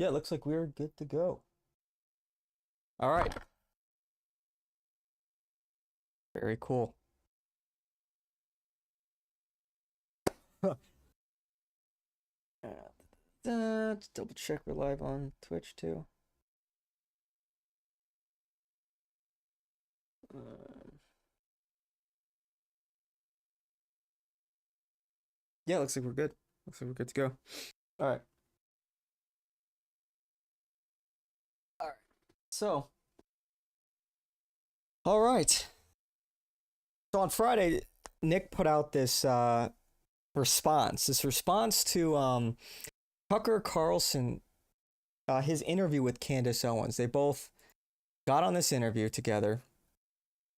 Yeah, it looks like we're good to go. All right. Very cool. Just double check we're live on Twitch too. Yeah, looks like we're good. Looks like we're good to go. All right. All right. So, all right. So on Friday, Nick put out this response to Tucker Carlson, his interview with Candace Owens. They both got on this interview together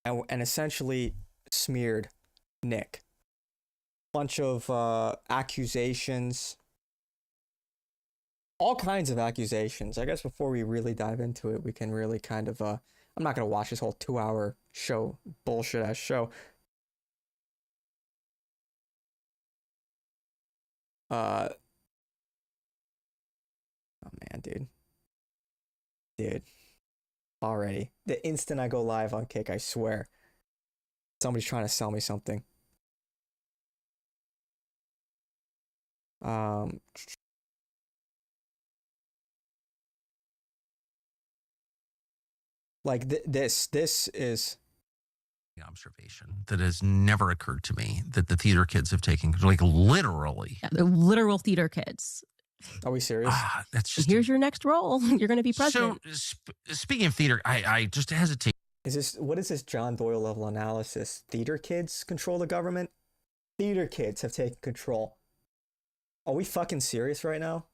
and essentially smeared Nick. Bunch of accusations, all kinds of accusations. I guess before we really dive into it, we can really kind of I'm not gonna watch this whole 2-hour show, bullshit ass show. Oh man, dude, already the instant I go live on Kick, I swear somebody's trying to sell me something. Like this is observation that has never occurred to me that the theater kids have taken, like, literally. Yeah, they're literal theater kids. Are we serious? That's just. Here's your next role. You're going to be president. So, speaking of theater, I just hesitate. What is this John Doyle level analysis? Theater kids control the government? Theater kids have taken control. Are we fucking serious right now?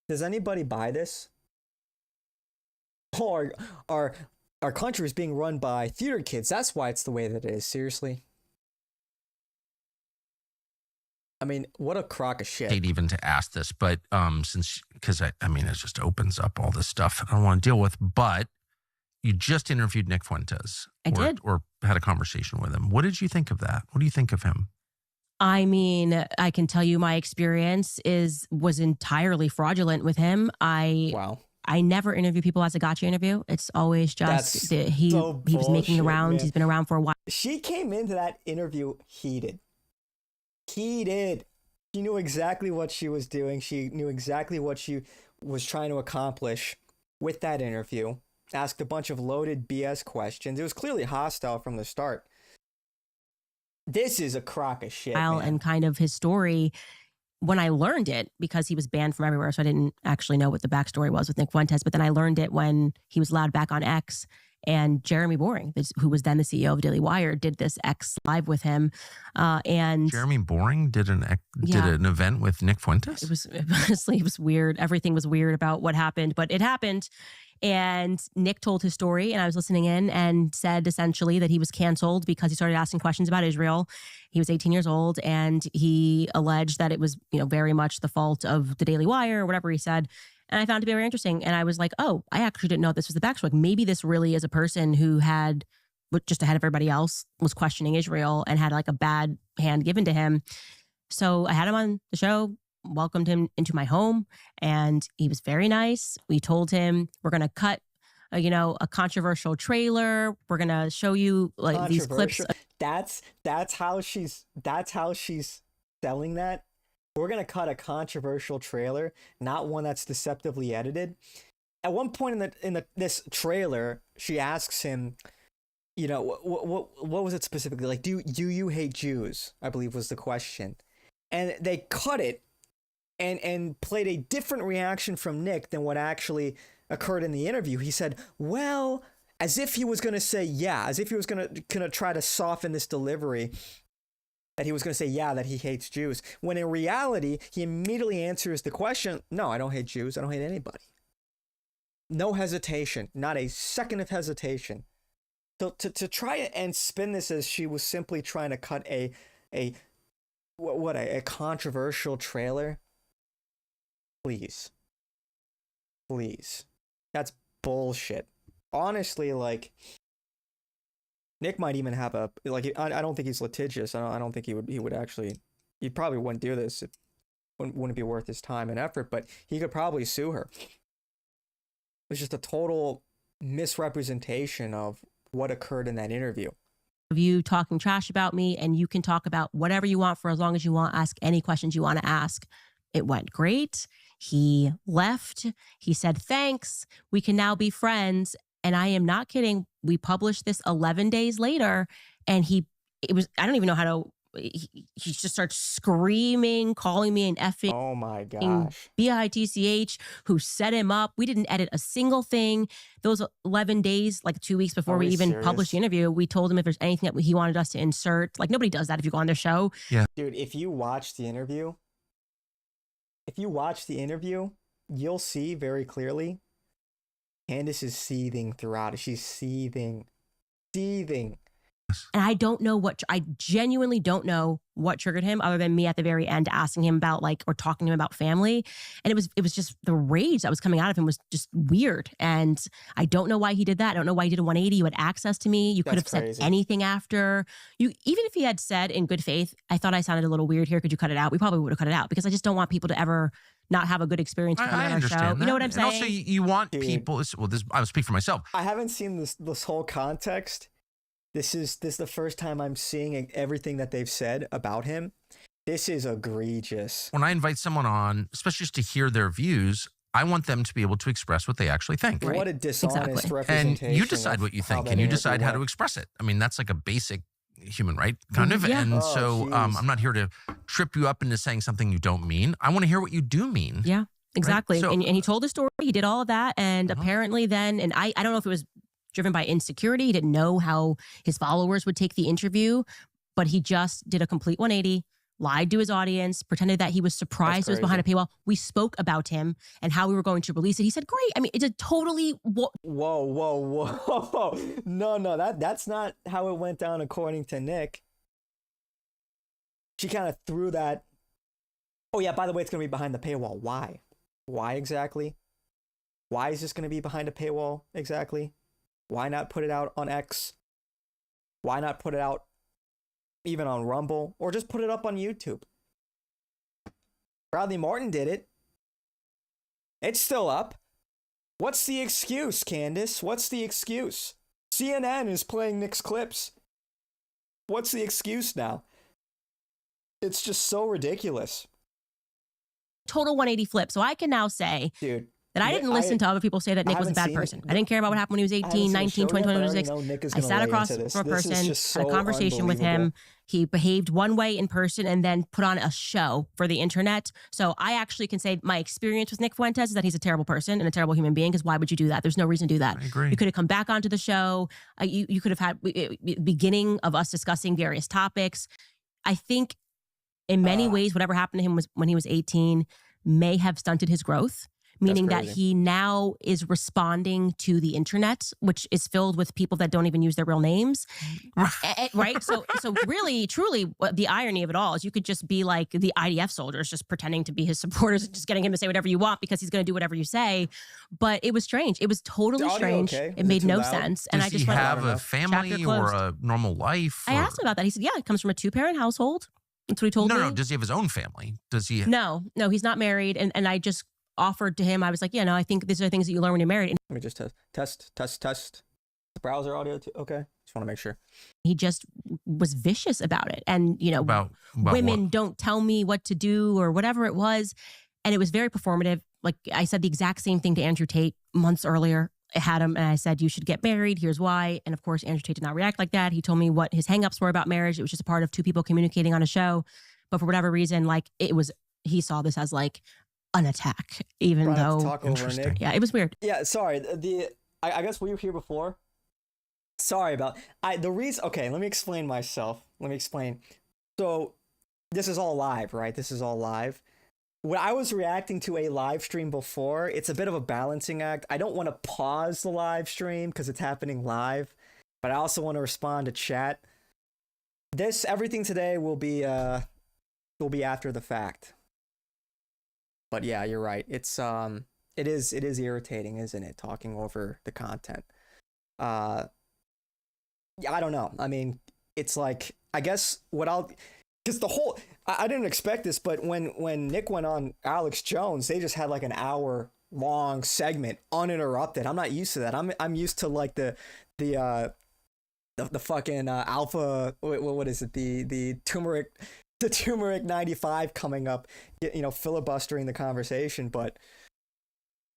Does anybody buy this? Or our country is being run by theater kids. That's why it's the way that it is. Seriously. I mean, what a crock of shit. Even to ask this, but because I mean, it just opens up all this stuff I don't want to deal with. But you just interviewed Nick Fuentes. I did. Or had a conversation with him. What did you think of that? What do you think of him? I mean, I can tell you my experience was entirely fraudulent with him. Wow. I never interview people as a gotcha interview. It's always just he was making the rounds. Man. He's been around for a while. She came into that interview heated. She knew exactly what she was doing. She knew exactly what she was trying to accomplish with that interview. Asked a bunch of loaded BS questions. It was clearly hostile from the start. This is a crock of shit, man. And kind of his story, when I learned it, because he was banned from everywhere, so I didn't actually know what the backstory was with Nick Fuentes, but then I learned it when he was allowed back on X, and Jeremy Boring, who was then the CEO of Daily Wire, did this X live with him. And Jeremy Boring did an event with Nick Fuentes? It was weird. Everything was weird about what happened, but it happened. And Nick told his story, and I was listening in, and said essentially that he was canceled because he started asking questions about Israel. He was 18 years old, and he alleged that it was, very much the fault of the Daily Wire or whatever he said. And I found it to be very interesting. And I was like, oh, I actually didn't know this was the backstory. Like, maybe this really is a person who had, just ahead of everybody else, was questioning Israel and had like a bad hand given to him. So I had him on the show, welcomed him into my home, and he was very nice. We told him we're going to cut, a controversial trailer. We're going to show you like these clips. That's how she's selling that. We're going to cut a controversial trailer, not one that's deceptively edited. At one point in this trailer, she asks him, what was it specifically? Like, do you hate Jews? I believe was the question. And they cut it and played a different reaction from Nick than what actually occurred in the interview. He said, well, as if he was going to say yeah, as if he was going to try to soften this delivery, that he was going to say yeah, that he hates Jews. When in reality, he immediately answers the question, no, I don't hate Jews. I don't hate anybody. No hesitation, not a second of hesitation. So to try and spin this as she was simply trying to cut a controversial trailer. Please. That's bullshit. Honestly, like, Nick might even have I don't think he's litigious. I don't think he would actually, he probably wouldn't do this wouldn't be worth his time and effort, but he could probably sue her. It was just a total misrepresentation of what occurred in that interview. Of you talking trash about me, and you can talk about whatever you want for as long as you want, ask any questions you want to ask. It went great. He left. He said, thanks. We can now be friends. And I am not kidding. We published this 11 days later, and I don't even know how to, he just starts screaming, calling me an effing Oh my gosh. bitch who set him up. We didn't edit a single thing. Those 11 days, like 2 weeks before Are we we even serious? published the interview, we told him if there's anything that he wanted us to insert. Like, nobody does that if you go on their show. Dude, if you watch the interview, you'll see very clearly Candace is seething throughout it. She's seething. And I genuinely don't know what triggered him other than me at the very end asking him about or talking to him about family. And it was just the rage that was coming out of him was just weird. And I don't know why he did that. I don't know why he did a 180. You had access to me. You could have That's crazy. said anything after. Even if he had said in good faith, I thought I sounded a little weird here. Could you cut it out? We probably would have cut it out because I just don't want people to ever not have a good experience coming I on our understand show. that. You know what I'm saying? And also, you want Dude. people. Well, I'll speak for myself. I haven't seen this whole context. This is the first time I'm seeing everything that they've said about him. This is egregious. When I invite someone on, especially just to hear their views, I want them to be able to express what they actually think. Right. What a dishonest Exactly. And representation. you decide of what you how think, that and you interview decide how to went. express it. I mean, that's like a basic human right, kind of. Yeah. And Oh, so jeez. I'm not here to trip you up into saying something you don't mean. I want to hear what you do mean. Yeah, exactly. So- and he told the story. He did all of that. And Uh-huh. apparently then, and I don't know if it was driven by insecurity. He didn't know how his followers would take the interview, but he just did a complete 180, lied to his audience, pretended that he was surprised it was behind a paywall. We spoke about him and how we were going to release it. He said, great. I mean, it's a totally... Whoa. No, that's not how it went down according to Nick. She kind of threw that. Oh yeah, by the way, it's going to be behind the paywall. Why? Why exactly? Why is this going to be behind a paywall exactly? Why not put it out on X? Why not put it out even on Rumble? Or just put it up on YouTube? Bradley Martin did it. It's still up. What's the excuse, Candace? What's the excuse? CNN is playing Nick's clips. What's the excuse now? It's just so ridiculous. Total 180 flip. So I can now say Dude. that I didn't listen to other people say that Nick was a haven't bad seen it. person. I didn't care about what happened when he was I haven't 18, seen the 19, show 20, yet, but I 26. already know Nick is I gonna sat lay across into this. from a This is person, just had a so conversation with unbelievable. him. He behaved one way in person and then put on a show for the internet. So I actually can say my experience with Nick Fuentes is that he's a terrible person and a terrible human being, because why would you do that? There's no reason to do that. I agree. You could have come back onto the show. You could have had beginning of us discussing various topics. I think in many ways, whatever happened to him was when he was 18 may have stunted his growth. Meaning that crazy. he now is responding to the internet, which is filled with people that don't even use their real names. Right? So really, truly, the irony of it all is you could just be like the IDF soldiers, just pretending to be his supporters and just getting him to say whatever you want because he's going to do whatever you say. But it was strange. It was totally Is the audio strange. okay? It Is it made too no loud? sense. And I Does just he went, have a enough. family Chapter or closed. a normal life? I or- asked him about that. He said, yeah, he comes from a 2-parent household. That's what he told me. No. Does he have his own family? Does he? No, he's not married. And I just offered to him, I was like, yeah, no, I think these are things that you learn when you're married. And Let me just test. The browser audio too. Okay. Just want to make sure. he just was vicious about it. And, About women what? don't tell me what to do or whatever it was. And it was very performative. Like I said the exact same thing to Andrew Tate months earlier. I had him and I said, you should get married. Here's why. And of course, Andrew Tate did not react like that. He told me what his hangups were about marriage. It was just a part of two people communicating on a show. But for whatever reason, he saw this as like an attack, even Trying not to though, talk over Interesting. Nick. yeah, it was weird. Yeah, sorry. I guess were you here before? Sorry about the reason. Okay, let me explain myself. Let me explain. So this is all live, right? This is all live. When I was reacting to a live stream before, it's a bit of a balancing act. I don't want to pause the live stream because it's happening live, but I also want to respond to chat. Everything today will be after the fact. But yeah, you're right. It is irritating, isn't it? Talking over the content. Yeah, I don't know. I mean, it's like, I guess because I didn't expect this, but when Nick went on Alex Jones, they just had like an hour long segment uninterrupted. I'm not used to that. I'm used to like the fucking alpha. What is it? The turmeric 95 coming up. Filibustering the conversation, but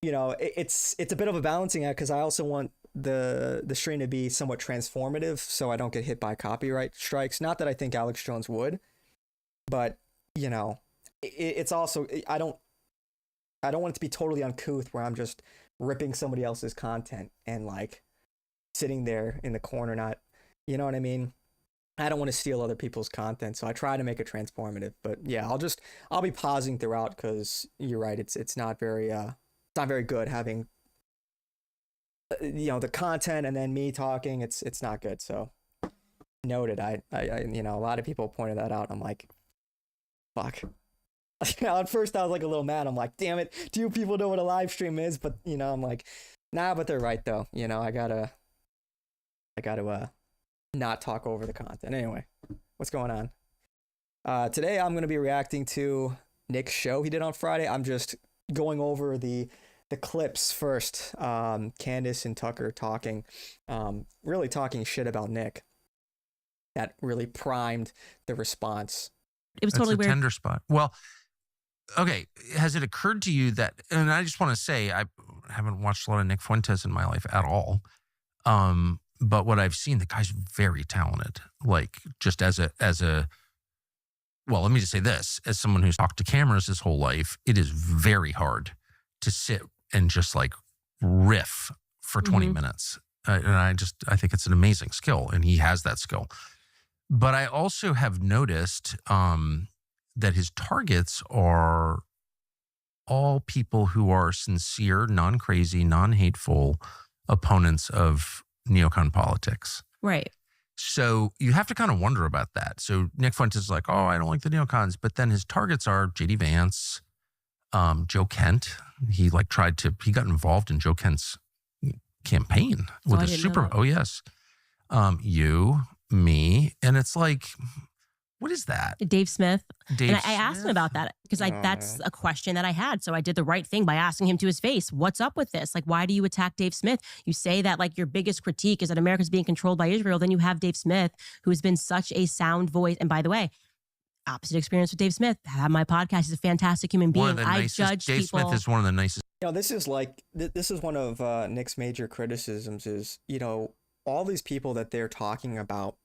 it's a bit of a balancing act because I also want the stream to be somewhat transformative, so I don't get hit by copyright strikes. Not that I think Alex Jones would, but it's also I don't want it to be totally uncouth where I'm just ripping somebody else's content and like sitting there in the corner, not, you know what I mean? I don't want to steal other people's content, so I try to make it transformative. But yeah, I'll be pausing throughout because you're right. It's not very good having the content and then me talking. It's not good. So noted. I a lot of people pointed that out. I'm like, fuck. At first I was like a little mad. I'm like, damn it, do you people know what a live stream is? But I'm like, nah, but they're right though. I gotta not talk over the content. Anyway, what's going on? Today I'm gonna be reacting to Nick's show he did on Friday. I'm just going over the clips first. Candace and Tucker talking, really talking shit about Nick. That really primed the response. It was totally weird. Tender spot. Well, okay. Has it occurred to you that, and I just want to say, I haven't watched a lot of Nick Fuentes in my life at all. But what I've seen, the guy's very talented. Like just as a, well, let me just say this, as someone who's talked to cameras his whole life, it is very hard to sit and just like riff for 20 minutes. And I think it's an amazing skill, and he has that skill. But I also have noticed that his targets are all people who are sincere, non-crazy, non-hateful opponents of neocon politics. Right. So you have to kind of wonder about that. So Nick Fuentes is like, oh, I don't like the neocons. But then his targets are JD Vance, Joe Kent. He got involved in Joe Kent's campaign with a super, oh yes. You, me, and it's like, what is that? Dave Smith. And I asked him about that because that's a question that I had. So I did the right thing by asking him to his face. What's up with this? Like, why do you attack Dave Smith? You say that like your biggest critique is that America's being controlled by Israel. Then you have Dave Smith, who has been such a sound voice. And by the way, opposite experience with Dave Smith. I have my podcast. He's a fantastic human being. I judge Dave people. Smith is one of the nicest. This is one of Nick's major criticisms is, all these people that they're talking about,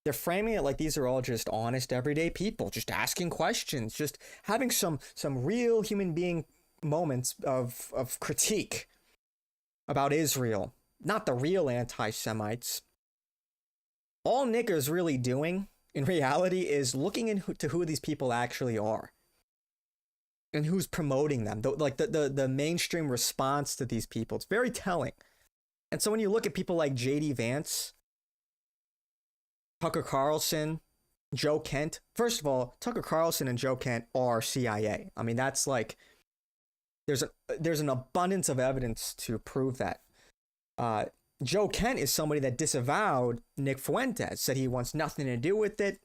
they're framing it like these are all just honest, everyday people, just asking questions, just having some real human being moments of critique about Israel, not the real anti-Semites. All Nick is really doing, in reality, is looking into who these people actually are and who's promoting them. The mainstream response to these people, it's very telling. And so when you look at people like JD Vance, Tucker Carlson, Joe Kent, first of all, Tucker Carlson and Joe Kent are CIA. I mean, that's like, there's an abundance of evidence to prove that. Joe Kent is somebody that disavowed Nick Fuentes, said he wants nothing to do with it,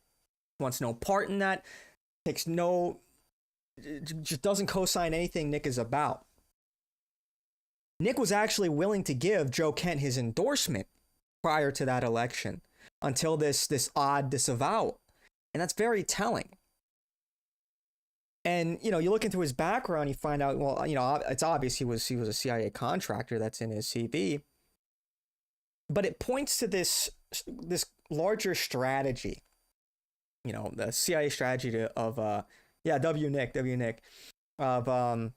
wants no part in that, just doesn't co-sign anything Nick is about. Nick was actually willing to give Joe Kent his endorsement prior to that election until this odd disavowal. And that's very telling. And, you look into his background, you find out, well, it's obvious he was a CIA contractor. That's in his CV. But it points to this larger strategy, the CIA strategy of W Nick, of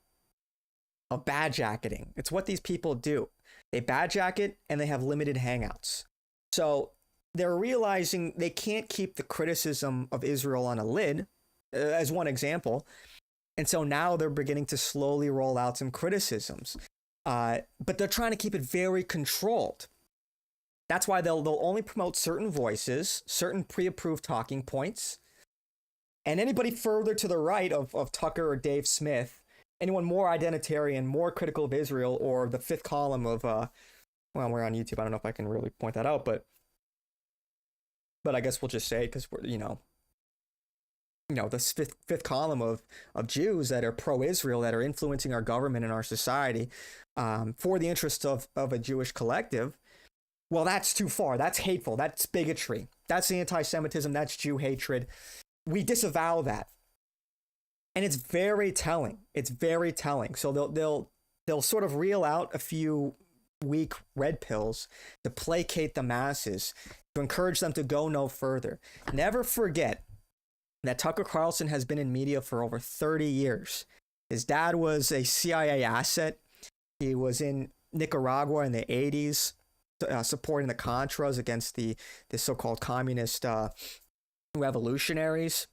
badge jacketing. It's what these people do. They badge jacket and they have limited hangouts. So they're realizing they can't keep the criticism of Israel on a lid, as one example. And so now they're beginning to slowly roll out some criticisms. But they're trying to keep it very controlled. That's why they'll only promote certain voices, certain pre-approved talking points. And anybody further to the right of Tucker or Dave Smith, anyone more identitarian, more critical of Israel, or the fifth column of, well, we're on YouTube. I don't know if I can really point that out, but I guess we'll just say it because we're, this fifth column of Jews that are pro-Israel, that are influencing our government and our society for the interest of a Jewish collective. Well, that's too far. That's hateful. That's bigotry. That's anti-Semitism. That's Jew hatred. We disavow that. And it's very telling. It's very telling. So they'll sort of reel out a few weak red pills to placate the masses, to encourage them to go no further. Never forget that Tucker Carlson has been in media for over 30 years. His dad was a CIA asset. He was in Nicaragua in the 80s, supporting the Contras against the so-called communist revolutionaries.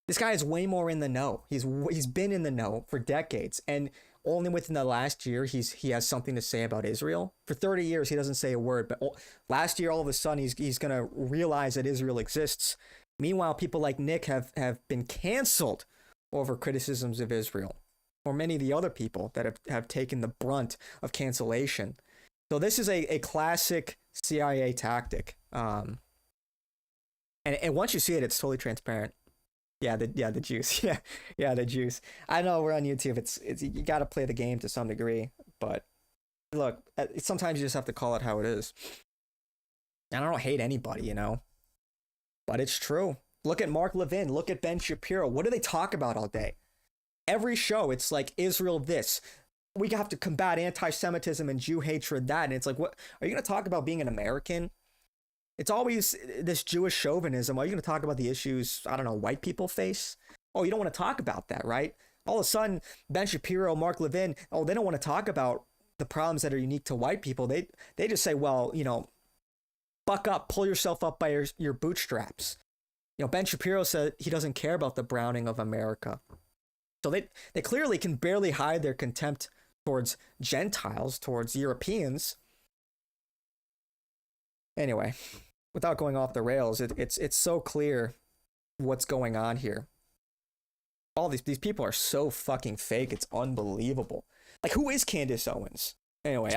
This guy is way more in the know. He's been in the know for decades, and only within the last year he has something to say about Israel. For 30 years he doesn't say a word, but last year all of a sudden he's going to realize that Israel exists. Meanwhile, people like Nick have been canceled over criticisms of Israel, or many of the other people that have taken the brunt of cancellation. So this is a classic CIA tactic. And once you see it, it's totally transparent. Yeah, the juice. Yeah, the juice. I know we're on YouTube. It's you got to play the game to some degree, but look, sometimes you just have to call it how it is. And I don't hate anybody, but it's true. Look at Mark Levin. Look at Ben Shapiro. What do they talk about all day? Every show, it's like Israel this. We have to combat anti-Semitism and Jew hatred that. And it's like, what are you going to talk about being an American? It's always this Jewish chauvinism. Are you going to talk about the issues, I don't know, white people face? Oh, you don't want to talk about that, right? All of a sudden, Ben Shapiro, Mark Levin, they don't want to talk about the problems that are unique to white people. They just say, well, buck up, pull yourself up by your bootstraps. Ben Shapiro said he doesn't care about the browning of America. So they clearly can barely hide their contempt towards Gentiles, towards Europeans. Anyway, without going off the rails, it's so clear what's going on here. All these people are so fucking fake. It's unbelievable. Like, who is Candace Owens? Anyway,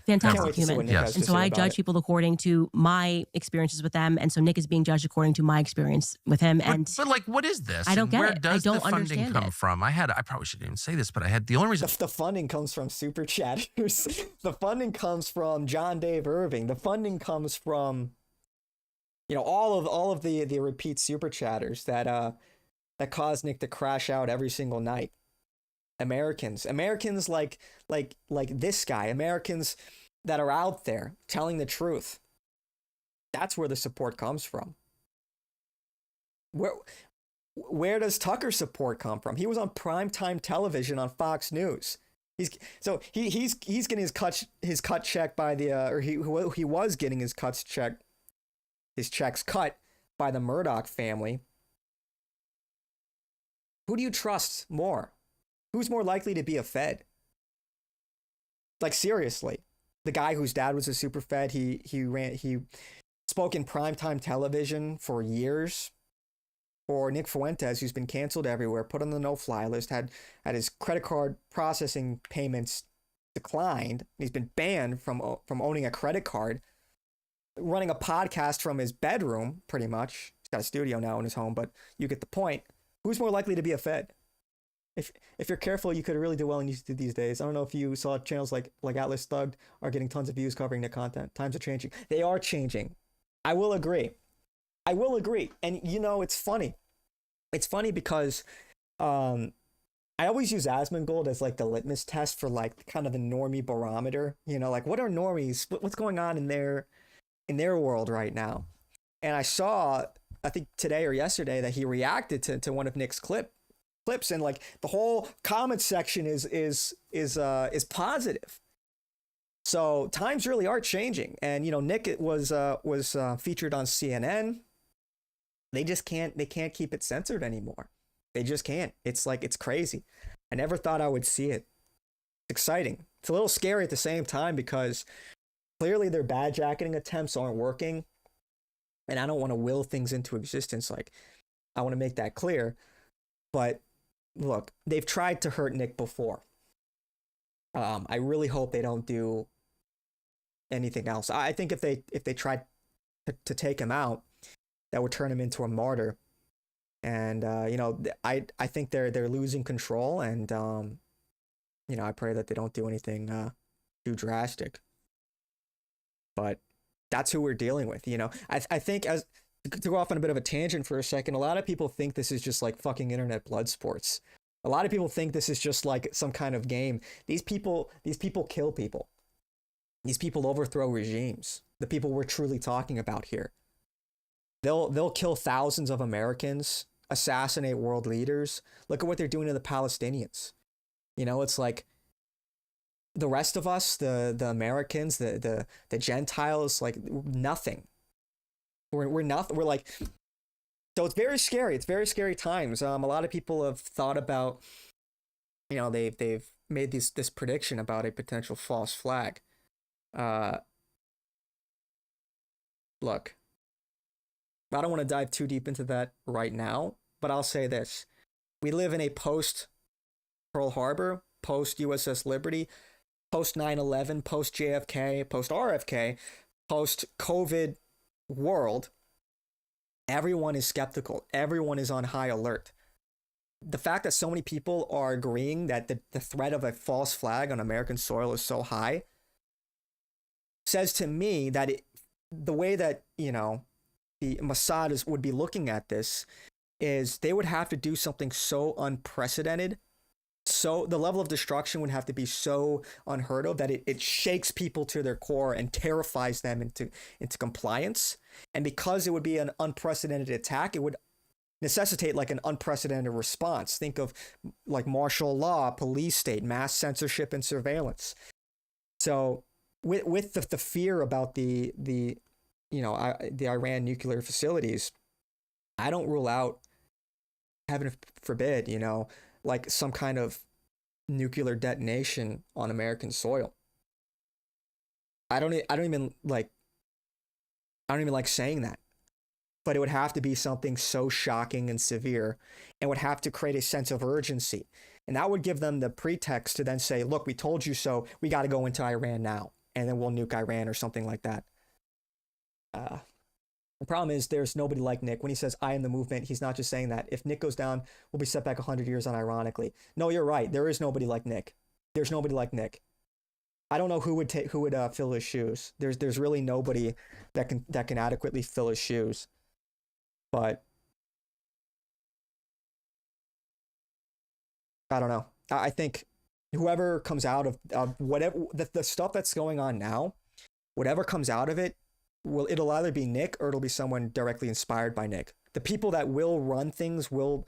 fantastic human. Yes. And so I judge people according to my experiences with them. And so Nick is being judged according to my experience with him. But like, what is this? I don't get Where it. does I don't the funding understand come it. from? I probably shouldn't even say this, but I had the only reason. The funding comes from super chatters. The funding comes from John Dave Irving. The funding comes from, all of the repeat super chatters that cause Nick to crash out every single night. Americans like this guy, Americans that are out there telling the truth. That's where the support comes from. Where does Tucker's support come from? He was on primetime television on Fox News. He's getting his cut check by he was getting his checks cut by the Murdoch family. Who do you trust more? Who's more likely to be a Fed? Like, seriously, the guy whose dad was a super Fed, he spoke in primetime television for years. Or Nick Fuentes, who's been canceled everywhere, put on the no-fly list, had his credit card processing payments declined. He's been banned from owning a credit card, running a podcast from his bedroom, pretty much. He's got a studio now in his home, but you get the point. Who's more likely to be a Fed? If you're careful, you could really do well in YouTube these days. I don't know if you saw channels like Atlas Thugged are getting tons of views covering their content. Times are changing. They are changing. I will agree. And it's funny. It's funny because I always use Asmongold as like the litmus test for like kind of the normie barometer. Like, what are normies? What's going on in their world right now? And I saw, I think today or yesterday, that he reacted to one of Nick's clips, and like the whole comment section is positive. So times really are changing, and Nick was featured on CNN. They can't keep it censored anymore. They just can't. It's crazy. I never thought I would see it. It's exciting. It's a little scary at the same time because clearly their badjacketing attempts aren't working, and I don't want to will things into existence. Like, I want to make that clear, but. Look, they've tried to hurt Nick before. I really hope they don't do anything else. I think if they tried to take him out, that would turn him into a martyr. And I think they're losing control, and I pray that they don't do anything too drastic. But that's who we're dealing with. I think, as to go off on a bit of a tangent for a second, a lot of people think this is just like fucking internet blood sports. A lot of people think this is just like some kind of game. These people kill people. These people overthrow regimes. The people we're truly talking about here. They'll kill thousands of Americans, assassinate world leaders. Look at what they're doing to the Palestinians. It's like the rest of us, the Americans, the Gentiles, like nothing. We're nothing. We're like, so it's very scary. It's very scary times. A lot of people have thought about, they've made this prediction about a potential false flag. Look, I don't want to dive too deep into that right now, but I'll say this. We live in a post Pearl Harbor, post USS Liberty, post 9/11, post JFK, post RFK, post COVID world. Everyone is skeptical. Everyone is on high alert. The fact that so many people are agreeing that the threat of a false flag on American soil is so high says to me that the way that, the Mossad would be looking at this is they would have to do something so unprecedented. So the level of destruction would have to be so unheard of that it shakes people to their core and terrifies them into compliance. And because it would be an unprecedented attack, it would necessitate like an unprecedented response. Think of like martial law, police state, mass censorship and surveillance. So with the fear about the Iran nuclear facilities, I don't rule out, heaven forbid, like some kind of nuclear detonation on American soil. I don't even like saying that, but it would have to be something so shocking and severe, and would have to create a sense of urgency, and that would give them the pretext to then say, "Look, we told you so. We got to go into Iran now, and then we'll nuke Iran or something like that." The problem is there's nobody like Nick. When he says, "I am the movement," he's not just saying that. If Nick goes down, we'll be set back 100 years unironically. No, you're right. There is nobody like Nick. There's nobody like Nick. I don't know who would fill his shoes. There's really nobody that can adequately fill his shoes. But I don't know. I think whoever comes out of whatever the stuff that's going on now, whatever comes out of it, it'll either be Nick or it'll be someone directly inspired by Nick. The people that will run things will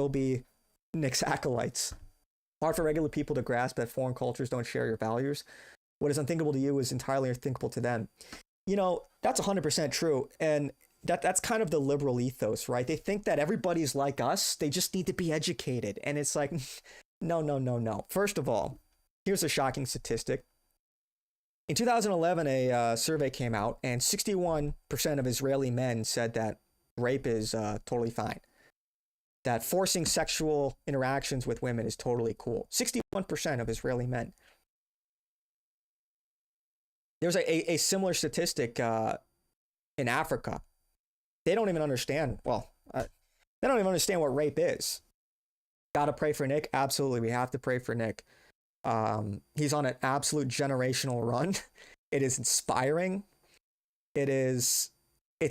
be Nick's acolytes. Hard for regular people to grasp that foreign cultures don't share your values. What is unthinkable to you is entirely unthinkable to them. That's 100% true. And that's kind of the liberal ethos, right? They think that everybody's like us. They just need to be educated. And it's like, no. First of all, here's a shocking statistic. In 2011, a survey came out, and 61% of Israeli men said that rape is totally fine. That forcing sexual interactions with women is totally cool. 61% of Israeli men. There's a similar statistic in Africa. They don't even understand. They don't even understand what rape is. Gotta pray for Nick. Absolutely, we have to pray for Nick. He's on an absolute generational run. It is inspiring. It's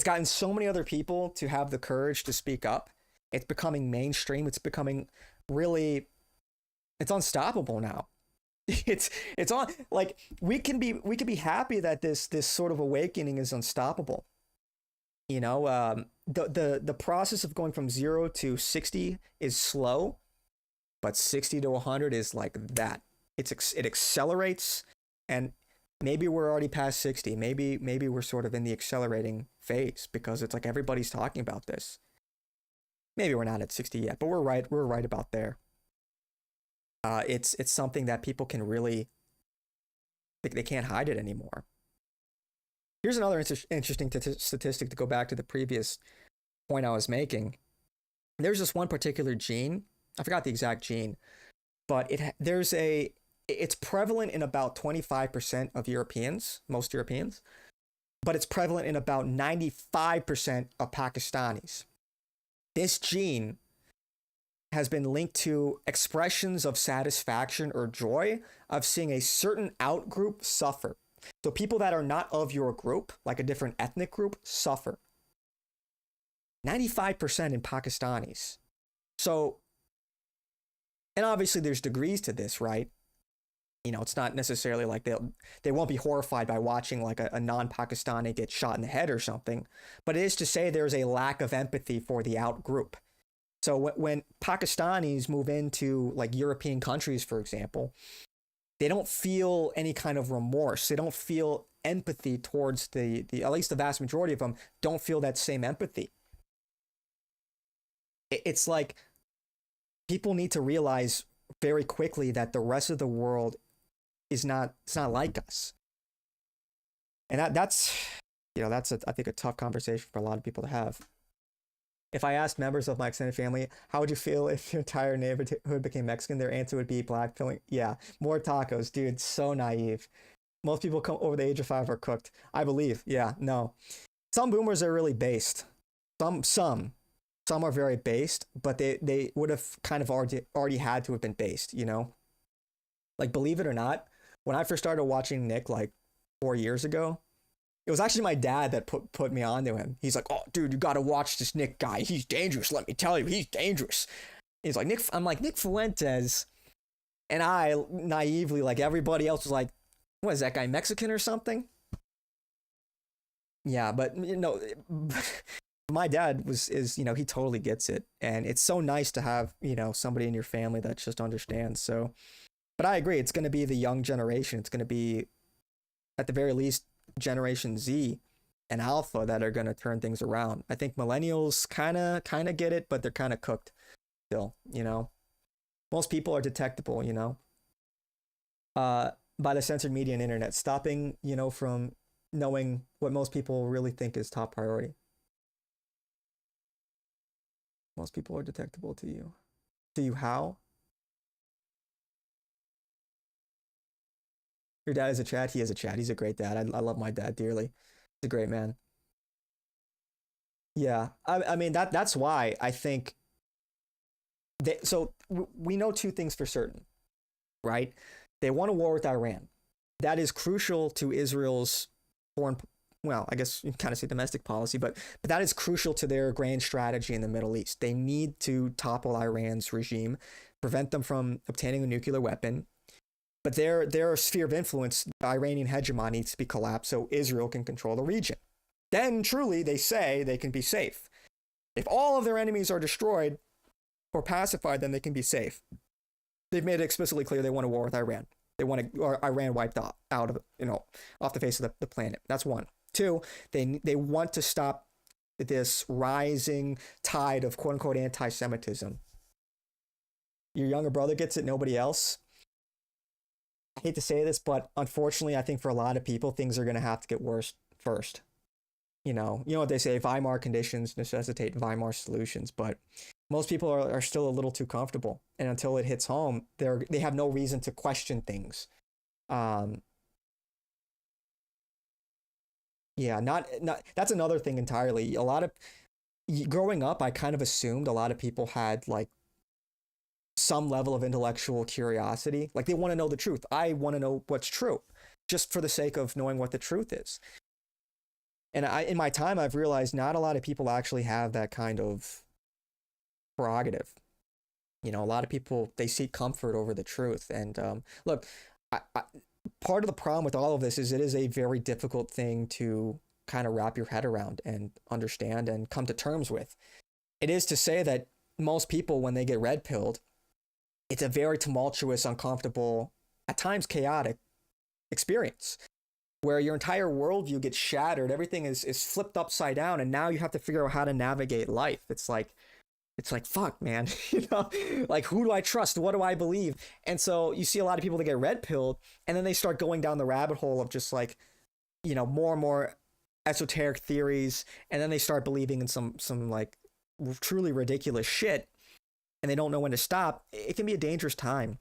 gotten so many other people to have the courage to speak up. It's becoming mainstream. It's becoming really, it's unstoppable now. It's on, like, we can be happy that this sort of awakening is unstoppable. The process of going from 0 to 60 is slow, but 60 to 100 is like that. It accelerates, and maybe we're already past 60. Maybe we're sort of in the accelerating phase because it's like everybody's talking about this. Maybe we're not at 60 yet, but we're right about there. It's something that people can really, they can't hide it anymore. Here's another interesting statistic to go back to the previous point I was making. There's this one particular gene. I forgot the exact gene, but it's prevalent in about 25% of Europeans, most Europeans, but it's prevalent in about 95% of Pakistanis. this gene has been linked to expressions of satisfaction or joy of seeing a certain outgroup suffer. So people that are not of your group, like a different ethnic group, suffer. 95% in Pakistanis. So, and obviously there's degrees to this, right? You know, it's not necessarily like they won't be horrified by watching like a non-Pakistani get shot in the head or something, but it is to say there's a lack of empathy for the out group. So when Pakistanis move into like European countries, for example, they don't feel any kind of remorse. They don't feel empathy towards the at least the vast majority of them don't feel that same empathy. It's like people need to realize very quickly that the rest of the world it's not like us. And that's I think a tough conversation for a lot of people to have. If I asked members of my extended family, how would you feel if your entire neighborhood became Mexican? Their answer would be blackpilling. Yeah, more tacos, dude. So naive. Most people come over the age of 5 are cooked. I believe. Yeah, no. Some boomers are really based. Some are very based, but they would have kind of already had to have been based, you know? Like, believe it or not, when I first started watching Nick like 4 years ago, it was actually my dad that put me onto him. He's like, oh, dude, you got to watch this Nick guy. He's dangerous. Let me tell you, he's dangerous. He's like, Nick. I'm like, Nick Fuentes. And I naively, like everybody else was like, what is that guy, Mexican or something? Yeah, but, you know, my dad is, you know, he totally gets it. And it's so nice to have, you know, somebody in your family that just understands. So, but I agree. It's going to be the young generation. It's going to be, at the very least, Generation Z and Alpha that are going to turn things around. I think millennials kind of get it, but they're kind of cooked still, you know. Most people are detectable, you know, by the censored media and internet, stopping, you know, from knowing what most people really think is top priority. Most people are detectable to you. To you how? Your dad is a Chad? He is a Chad. He's a great dad. I love my dad dearly. He's a great man. Yeah. I mean, that's why I think so we know two things for certain, right? They want a war with Iran. That is crucial to Israel's foreign, well, I guess you can kind of say domestic policy, but that is crucial to their grand strategy in the Middle East. They need to topple Iran's regime, prevent them from obtaining a nuclear weapon. But their sphere of influence, the Iranian hegemony, needs to be collapsed so Israel can control the region. Then, truly, they say they can be safe. If all of their enemies are destroyed or pacified, then they can be safe. They've made it explicitly clear they want a war with Iran. They want Iran wiped out of, you know, off the face of the planet. That's one. Two, they want to stop this rising tide of quote unquote anti-Semitism. Your younger brother gets it, nobody else. I hate to say this, but unfortunately, I think for a lot of people, things are going to have to get worse first. You know what they say, Weimar conditions necessitate Weimar solutions, but most people are still a little too comfortable. And until it hits home, they have no reason to question things. Yeah, not that's another thing entirely. A lot of growing up, I kind of assumed a lot of people had like some level of intellectual curiosity. Like they want to know the truth. I want to know what's true just for the sake of knowing what the truth is. And in my time, I've realized not a lot of people actually have that kind of prerogative. You know, a lot of people, they seek comfort over the truth. And look, part of the problem with all of this is it is a very difficult thing to kind of wrap your head around and understand and come to terms with. It is to say that most people, when they get red pilled, it's a very tumultuous, uncomfortable, at times chaotic experience where your entire worldview gets shattered. Everything is flipped upside down. And now you have to figure out how to navigate life. It's like, fuck, man, you know, like, who do I trust? What do I believe? And so you see a lot of people that get red pilled and then they start going down the rabbit hole of just like, you know, more and more esoteric theories. And then they start believing in some like truly ridiculous shit and they don't know when to stop. It can be a dangerous time,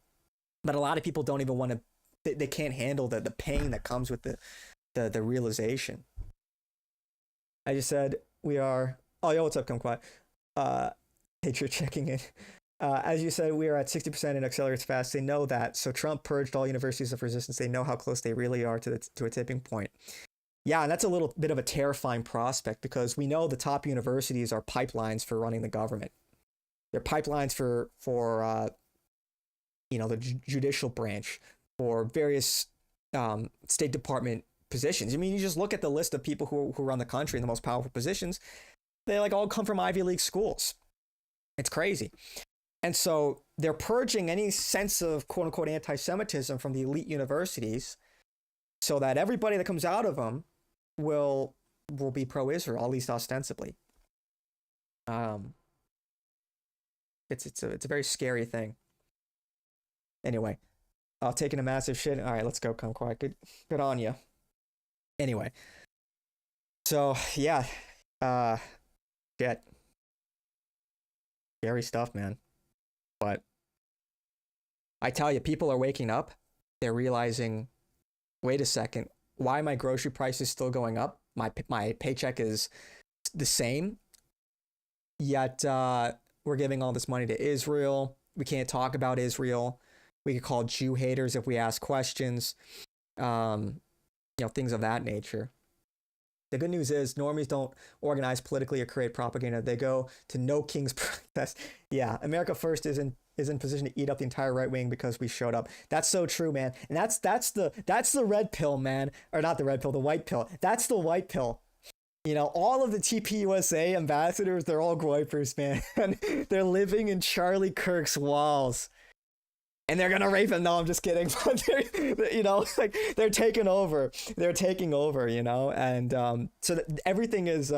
but a lot of people don't even want to, they can't handle the pain that comes with the realization. I just said, we are, oh, yo, what's up? Come quiet. Thanks for checking in. As you said, we are at 60% and accelerates fast. They know that. So Trump purged all universities of resistance. They know how close they really are to a tipping point. Yeah, and that's a little bit of a terrifying prospect because we know the top universities are pipelines for running the government. They're pipelines for the judicial branch, for various State Department positions. I mean, you just look at the list of people who run the country in the most powerful positions. They like all come from Ivy League schools. It's crazy. And so they're purging any sense of quote unquote anti-Semitism from the elite universities so that everybody that comes out of them will be pro-Israel, at least ostensibly. It's a very scary thing. Anyway, taking a massive shit. All right, let's go, Kumquat. Good on you. Anyway, so yeah, shit. Scary stuff, man. But I tell you, people are waking up. They're realizing, wait a second, why are my grocery prices still going up? My paycheck is the same, yet we're giving all this money to Israel. We can't talk about Israel. We could call Jew haters if we ask questions. Things of that nature. The good news is normies don't organize politically or create propaganda. They go to no king's protest. Yeah, America First is in position to eat up the entire right wing because we showed up. That's so true, man. And that's the red pill, man. Or not the red pill, the white pill. That's the white pill. All of the TPUSA ambassadors, they're all groypers, man. They're living in Charlie Kirk's walls. And they're gonna rape him. No, I'm just kidding. But they're taking over. They're taking over. And so everything is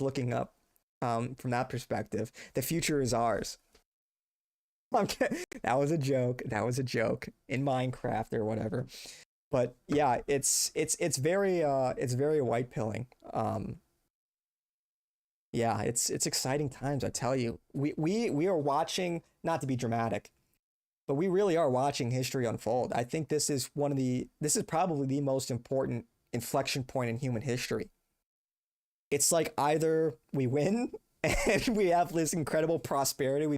looking up from that perspective. The future is ours. I'm kidding. That was a joke. In Minecraft or whatever. But yeah, it's very white pilling. Yeah, it's exciting times. I tell you, we are watching. Not to be dramatic, but we really are watching history unfold. I think this is probably the most important inflection point in human history. It's like either we win and we have this incredible prosperity.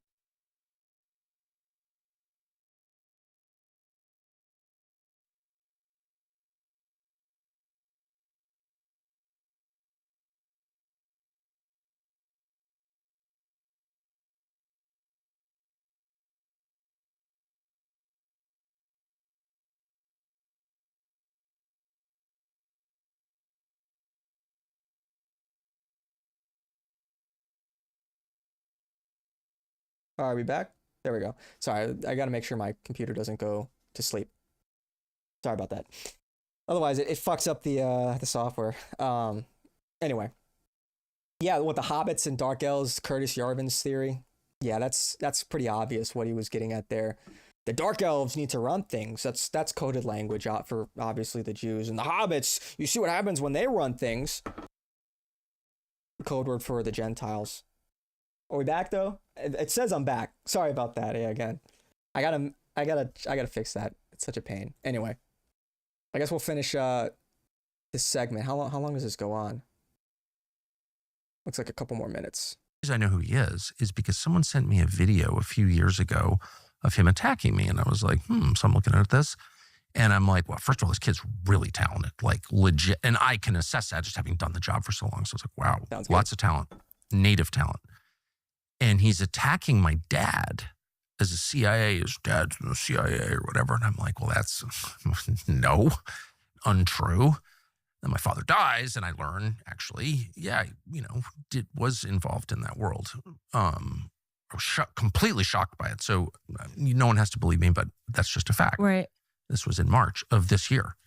Are we back? There we go. Sorry, I got to make sure my computer doesn't go to sleep. Sorry about that. Otherwise, it fucks up the software. Anyway, yeah, with the hobbits and dark elves, Curtis Yarvin's theory. Yeah, that's pretty obvious what he was getting at there. The dark elves need to run things. That's coded language out for obviously the Jews, and the hobbits. You see what happens when they run things. Code word for the Gentiles. Are we back though? It says I'm back. Sorry about that. Yeah, again, I gotta fix that. It's such a pain. Anyway, I guess we'll finish this segment. How long does this go on? Looks like a couple more minutes. The reason I know who he is because someone sent me a video a few years ago of him attacking me, and I was like, So I'm looking at this, and I'm like, well, first of all, this kid's really talented, like legit, and I can assess that just having done the job for so long. So it's like, wow, Sounds lots good. of talent, native talent. And he's attacking my dad as a CIA, his dad's in the CIA or whatever. And I'm like, well, that's no, untrue. Then my father dies, and I learn actually, yeah, was involved in that world. I was completely shocked by it. So no one has to believe me, but that's just a fact. Right. This was in March of this year.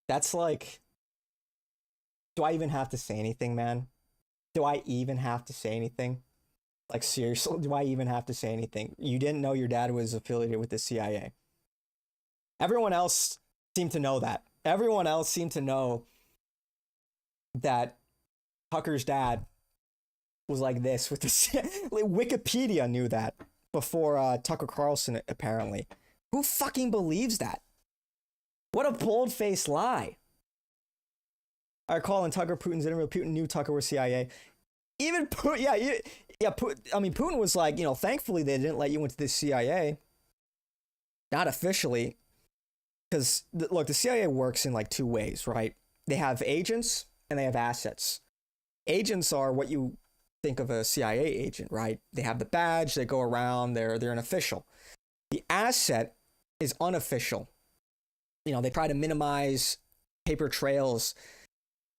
That's like, do I even have to say anything, man? Do I even have to say anything? Like, seriously, do I even have to say anything? You didn't know your dad was affiliated with the CIA. Everyone else seemed to know that. Everyone else seemed to know that Tucker's dad was like this with the CIA. Like, Wikipedia knew that before Tucker Carlson, apparently. Who fucking believes that? What a bold-faced lie. I recall in Tucker Putin's interview, Putin knew Tucker was CIA. Even Putin, yeah, Putin was like, thankfully they didn't let you into the CIA. Not officially. Because, look, the CIA works in like two ways, right? They have agents and they have assets. Agents are what you think of a CIA agent, right? They have the badge, they go around, they're an official. The asset is unofficial. They try to minimize paper trails.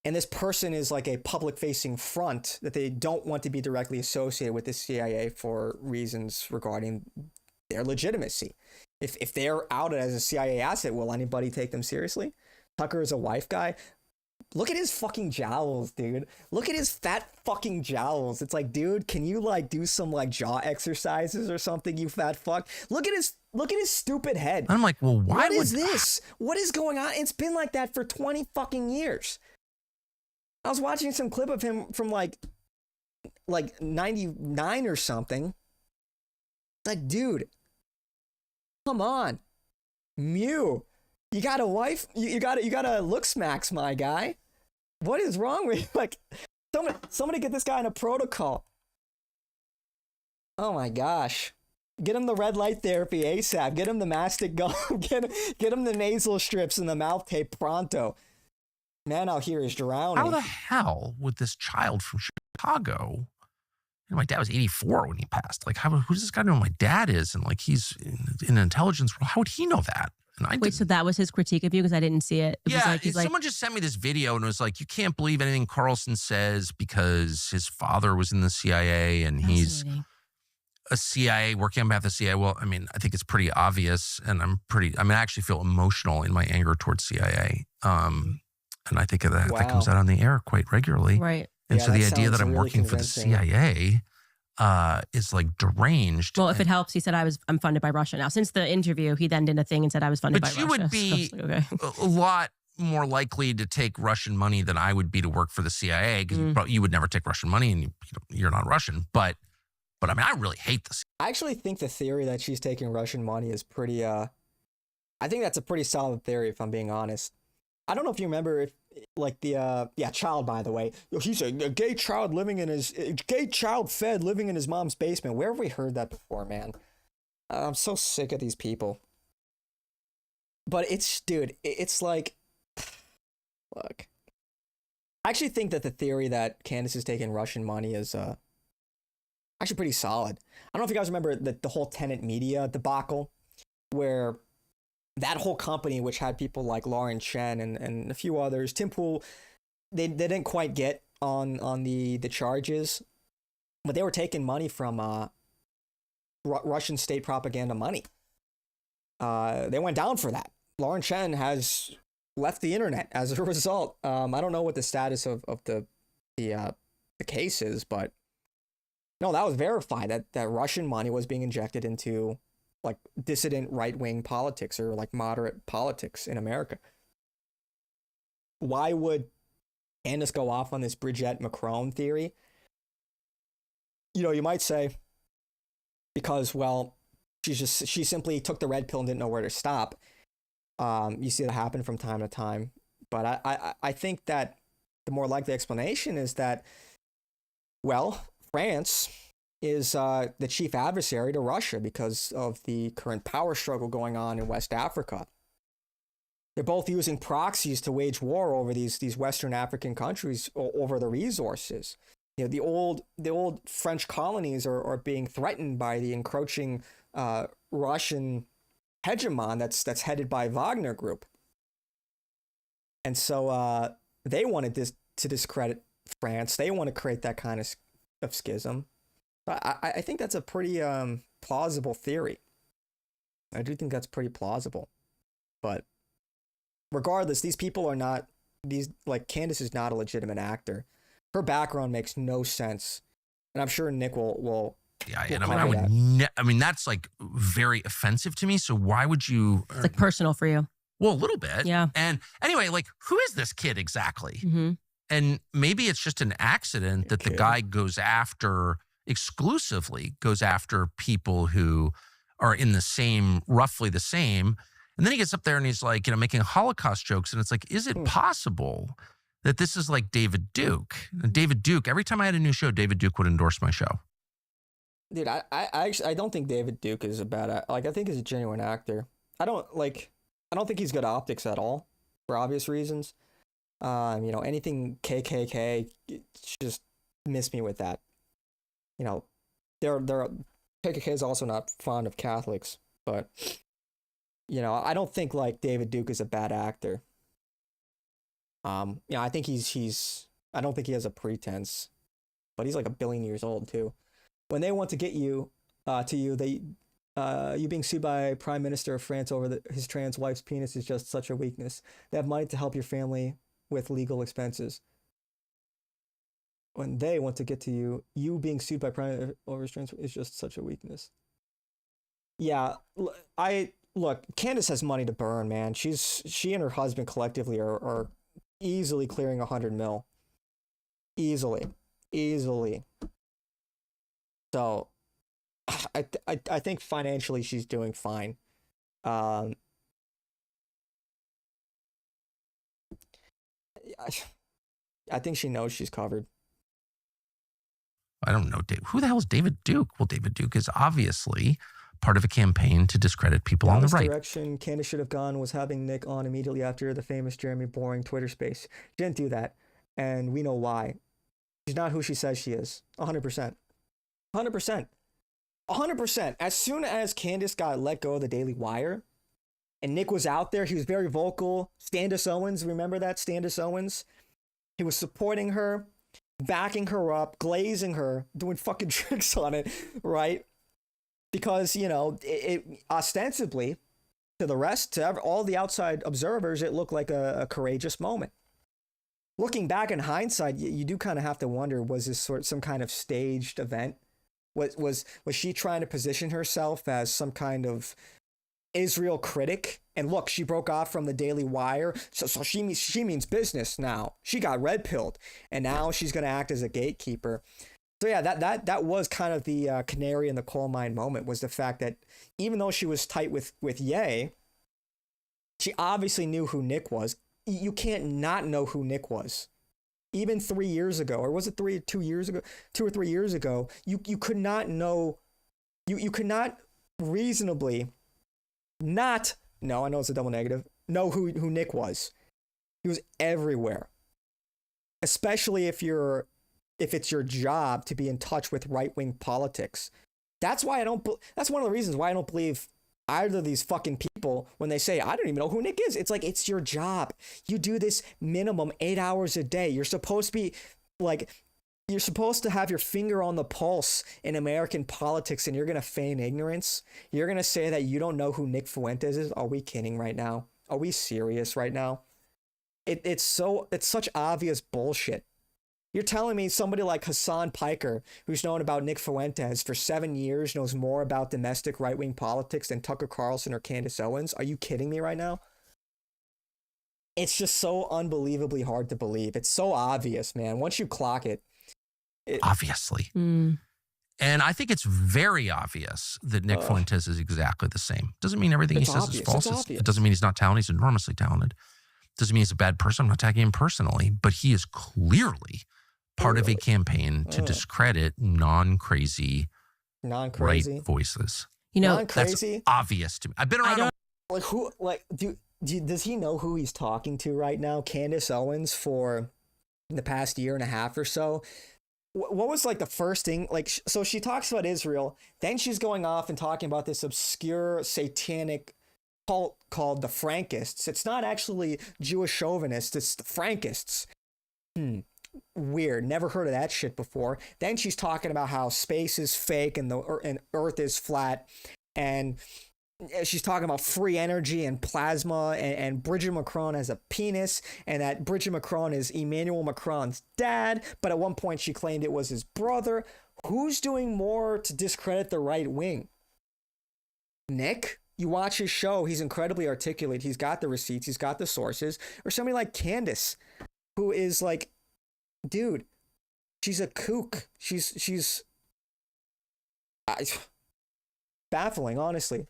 And this person is like a public-facing front that they don't want to be directly associated with the CIA for reasons regarding their legitimacy. If they're outed as a CIA asset, will anybody take them seriously? Tucker is a wife guy. Look at his fucking jowls, dude. Look at his fat fucking jowls. It's like, dude, can you like do some like jaw exercises or something, you fat fuck? Look at his stupid head. I'm like, well, why What is this? What is going on? It's been like that for 20 fucking years. I was watching some clip of him from like 99 or something. Like, dude, come on. Mew, you got a wife? You got a look smacks, my guy. What is wrong with you? Like, somebody get this guy in a protocol. Oh my gosh. Get him the red light therapy ASAP. Get him the mastic gum. Get him the nasal strips and the mouth tape pronto. Man out here is drowning. How the hell would this child from Chicago? My dad was 84 when he passed. Like, who does this guy know who my dad is? And like, he's in intelligence. How would he know that? And I Wait, so that was his critique of you? Because I didn't see it. It was like, someone just sent me this video and it was like, you can't believe anything Carlson says because his father was in the CIA and he's a CIA working on behalf of the CIA. Well, I mean, I think it's pretty obvious, and I actually feel emotional in my anger towards CIA. And I think that comes out on the air quite regularly. Right. And so the idea that I'm really working for the CIA is like deranged. Well, if it helps, he said I'm funded by Russia now. Since the interview, he then did a thing and said I was funded by Russia. But you would be a lot more likely to take Russian money than I would be to work for the CIA, because you would never take Russian money and you're not Russian. But I mean, I really hate this. I actually think the theory that she's taking Russian money is pretty, I think that's a pretty solid theory, if I'm being honest. I don't know if you remember, child, by the way. He's a gay child fed living in his mom's basement. Where have we heard that before, man? I'm so sick of these people. But it's like, look. I actually think that the theory that Candace is taking Russian money is actually pretty solid. I don't know if you guys remember the whole Tenet Media debacle, where that whole company, which had people like Lauren Chen and a few others, Tim Pool, they didn't quite get on the charges, but they were taking money from Russian state propaganda money. They went down for that. Lauren Chen has left the internet as a result. I don't know what the status of the case is, but no, that was verified that Russian money was being injected into like dissident right-wing politics or like moderate politics in America. Why would Candace go off on this Brigitte Macron theory? You might say because, well, she simply took the red pill and didn't know where to stop. You see that happen from time to time. But I think that the more likely explanation is that, well, France is the chief adversary to Russia because of the current power struggle going on in West Africa. They're both using proxies to wage war over these Western African countries over the resources. The old French colonies are being threatened by the encroaching Russian hegemon that's headed by Wagner Group. And so they wanted to discredit France. They want to create that kind of schism. I think that's a pretty plausible theory. I do think that's pretty plausible. But regardless, these people are not, Candace is not a legitimate actor. Her background makes no sense. And I'm sure Nick will yeah, and I mean, that's like very offensive to me. So why would you? It's like personal for you. Well, a little bit. Yeah. And anyway, like, who is this kid exactly? Mm-hmm. And maybe it's just an accident that the guy exclusively goes after people who are in roughly the same. And then he gets up there and he's like, making Holocaust jokes. And it's like, is it possible that this is like David Duke? And David Duke, every time I had a new show, David Duke would endorse my show. Dude, I don't think David Duke is a bad like I think he's a genuine actor. I don't think he's good optics at all for obvious reasons. Anything KKK, just miss me with that. They're KKK is also not fond of Catholics, but I don't think like David Duke is a bad actor. I think he's I don't think he has a pretense, but he's like 1 billion years old too. When they want to get you, you being sued by Prime Minister of France over his trans wife's penis is just such a weakness. They have money to help your family with legal expenses. When they want to get to you, you being sued by Prime over his trans is just such a weakness. Yeah, look. Candace has money to burn, man. She and her husband collectively are easily clearing 100 mil. Easily. So, I think financially she's doing fine. I think she knows she's covered. I don't know. Who the hell is David Duke? Well, David Duke is obviously part of a campaign to discredit people on the right. The direction Candace should have gone was having Nick on immediately after the famous Jeremy Boring Twitter space. She didn't do that, and we know why. She's not who she says she is. 100%. 100%. As soon as Candace got let go of the Daily Wire and Nick was out there, he was very vocal. Candace Owens, remember that? Candace Owens? He was supporting her, backing her up, glazing her, doing fucking tricks on it, right? Because, it ostensibly, to all the outside observers, it looked like a courageous moment. Looking back in hindsight, you do kind of have to wonder, was this some kind of staged event? Was she trying to position herself as some kind of Israel critic? And look, she broke off from the Daily Wire, so she means business now. She got red pilled, and now she's going to act as a gatekeeper. So yeah, that was kind of the canary in the coal mine moment, was the fact that even though she was tight with Ye, she obviously knew who Nick was. You can't not know who Nick was. Even 3 years ago, or was it 2 or 3 years ago, you could not know, you could not reasonably not, no, I know it's a double negative, know who Nick was. He was everywhere. Especially if it's your job to be in touch with right-wing politics. That's one of the reasons why I don't believe either of these fucking people when they say, I don't even know who Nick is. It's like, it's your job. You do this minimum 8 hours a day. You're supposed to have your finger on the pulse in American politics, and you're going to feign ignorance. You're going to say that you don't know who Nick Fuentes is. Are we kidding right now? Are we serious right now? It's such obvious bullshit. You're telling me somebody like Hassan Piker, who's known about Nick Fuentes for 7 years, knows more about domestic right-wing politics than Tucker Carlson or Candace Owens? Are you kidding me right now? It's just so unbelievably hard to believe. It's so obvious, man. Once you clock it. Obviously. And I think it's very obvious that Nick Fuentes is exactly the same. Doesn't mean everything he says is false. It doesn't mean he's not talented. He's enormously talented. Doesn't mean he's a bad person. I'm not attacking him personally, but he is clearly part of a campaign to discredit non-crazy right voices. Non-crazy? That's obvious to me. I've been around. Does he know who he's talking to right now? Candace Owens, for the past year and a half or so. What was like the first thing? So she talks about Israel, then she's going off and talking about this obscure satanic cult called the Frankists. It's not actually Jewish chauvinists, it's the Frankists. Weird. Never heard of that shit before. Then she's talking about how space is fake and and Earth is flat, and she's talking about free energy and plasma, and Bridget Macron has a penis, and that Bridget Macron is Emmanuel Macron's dad, but at one point she claimed it was his brother. Who's doing more to discredit the right wing? Nick? You watch his show, he's incredibly articulate, he's got the receipts, he's got the sources. Or somebody like Candace, who is like, dude, she's a kook. She's baffling, honestly.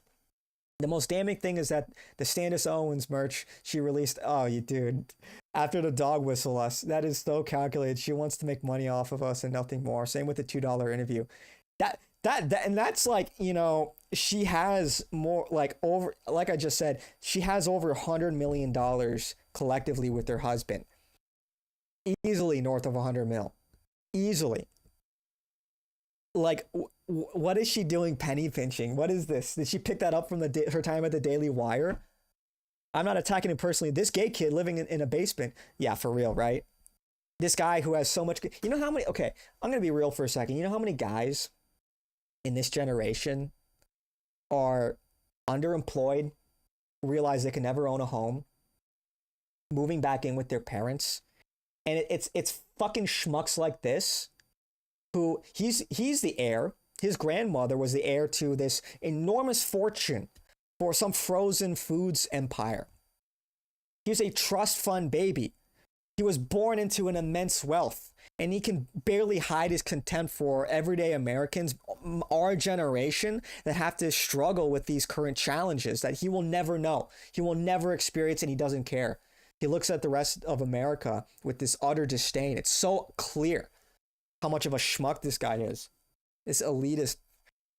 The most damning thing is that the Candace Owens merch she released, dude, after the dog whistle us, that is so calculated. She wants to make money off of us and nothing more. Same with the $2 interview. and that's like, she has more like over, like I just said, she has over $100 million collectively with her husband. Easily north of 100 mil. Easily. Like, what is she doing penny pinching? What is this? Did she pick that up from her time at the Daily Wire? I'm not attacking him personally. This gay kid living in a basement. Yeah, for real, right? This guy who has so much... You know how many... Okay, I'm going to be real for a second. You know how many guys in this generation are underemployed, realize they can never own a home, moving back in with their parents, and it's fucking schmucks like this who he's the heir. His grandmother was the heir to this enormous fortune for some frozen foods empire. He was a trust fund baby. He was born into an immense wealth, and he can barely hide his contempt for everyday Americans, our generation, that have to struggle with these current challenges that he will never know. He will never experience, and he doesn't care. He looks at the rest of America with this utter disdain. It's so clear how much of a schmuck this guy is. This elitist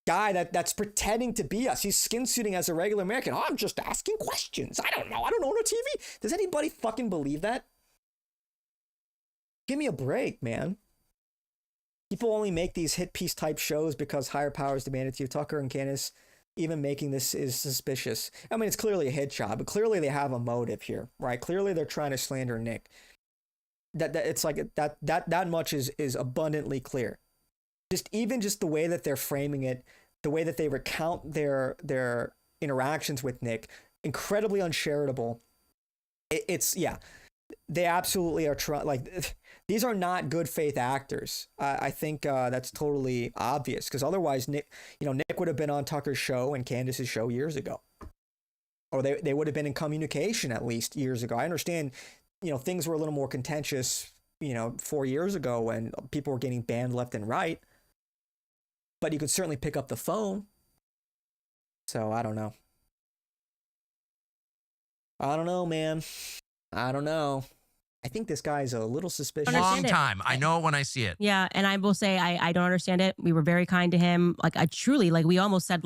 guy that's pretending to be us. He's skin suiting as a regular American. Oh, I'm just asking questions. I don't know. I don't own a TV. Does anybody fucking believe that? Give me a break, man. People only make these hit piece type shows because higher powers demand it to you. Tucker and Candace, even making this is suspicious. I mean, it's clearly a hit job, but clearly they have a motive here, right? Clearly they're trying to slander Nick. That it's like that much is abundantly clear. Just the way that they're framing it, the way that they recount their interactions with Nick, incredibly uncharitable. They absolutely are trying. Like, these are not good faith actors. I think that's totally obvious, because otherwise Nick would have been on Tucker's show and Candace's show years ago, or they would have been in communication at least years ago. I understand, things were a little more contentious, 4 years ago when people were getting banned left and right, but you could certainly pick up the phone. So I don't know. Man. I don't know. I think this guy's a little suspicious. Long time. I know it when I see it. Yeah, and I will say I don't understand it. We were very kind to him. Like, I truly, we almost said,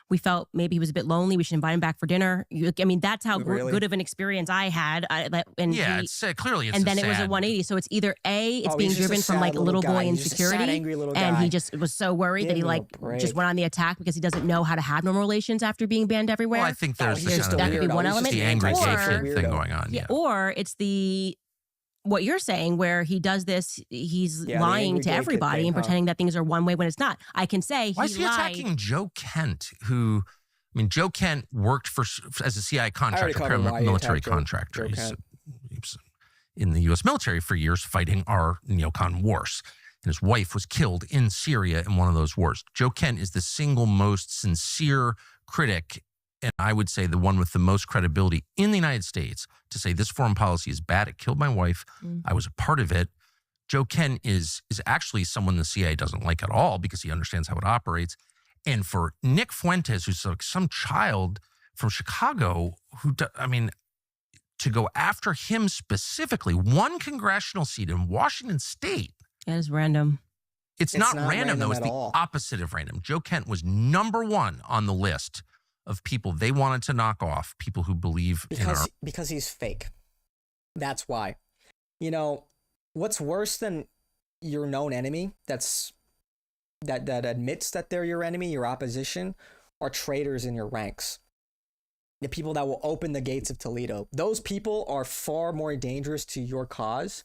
we felt maybe he was a bit lonely. We should invite him back for dinner. I mean, that's how good of an experience I had. Clearly it's and then sad. it was a 180. So it's either it's being he's driven from a little boy insecurity, angry little guy. and he just was so worried that he just went on the attack because he doesn't know how to have normal relations after being banned everywhere. Well, I think there's that could be one element. The angry gay kid thing going on. Yeah. Or it's what you're saying, where he does this, he's lying to everybody and pretending that things are one way when it's not. I can say why is he attacking Joe Kent, who, Joe Kent worked as a CIA contractor, military contractor. He was in the U.S. military for years fighting our Neocon wars. And his wife was killed in Syria in one of those wars. Joe Kent is the single most sincere critic, and I would say the one with the most credibility in the United States, to say this foreign policy is bad. It killed my wife. I was a part of it. Joe Kent is actually someone the CIA doesn't like at all because he understands how it operates. And for Nick Fuentes, who's like some child from Chicago, to go after him specifically, one congressional seat in Washington State. That is random. It's not random though. It's the opposite of random. Joe Kent was number one on the list of people they wanted to knock off, people who believe because he's fake. That's why. What's worse than your known enemy that admits that they're your enemy, your opposition, are traitors in your ranks. The people that will open the gates of Toledo. Those people are far more dangerous to your cause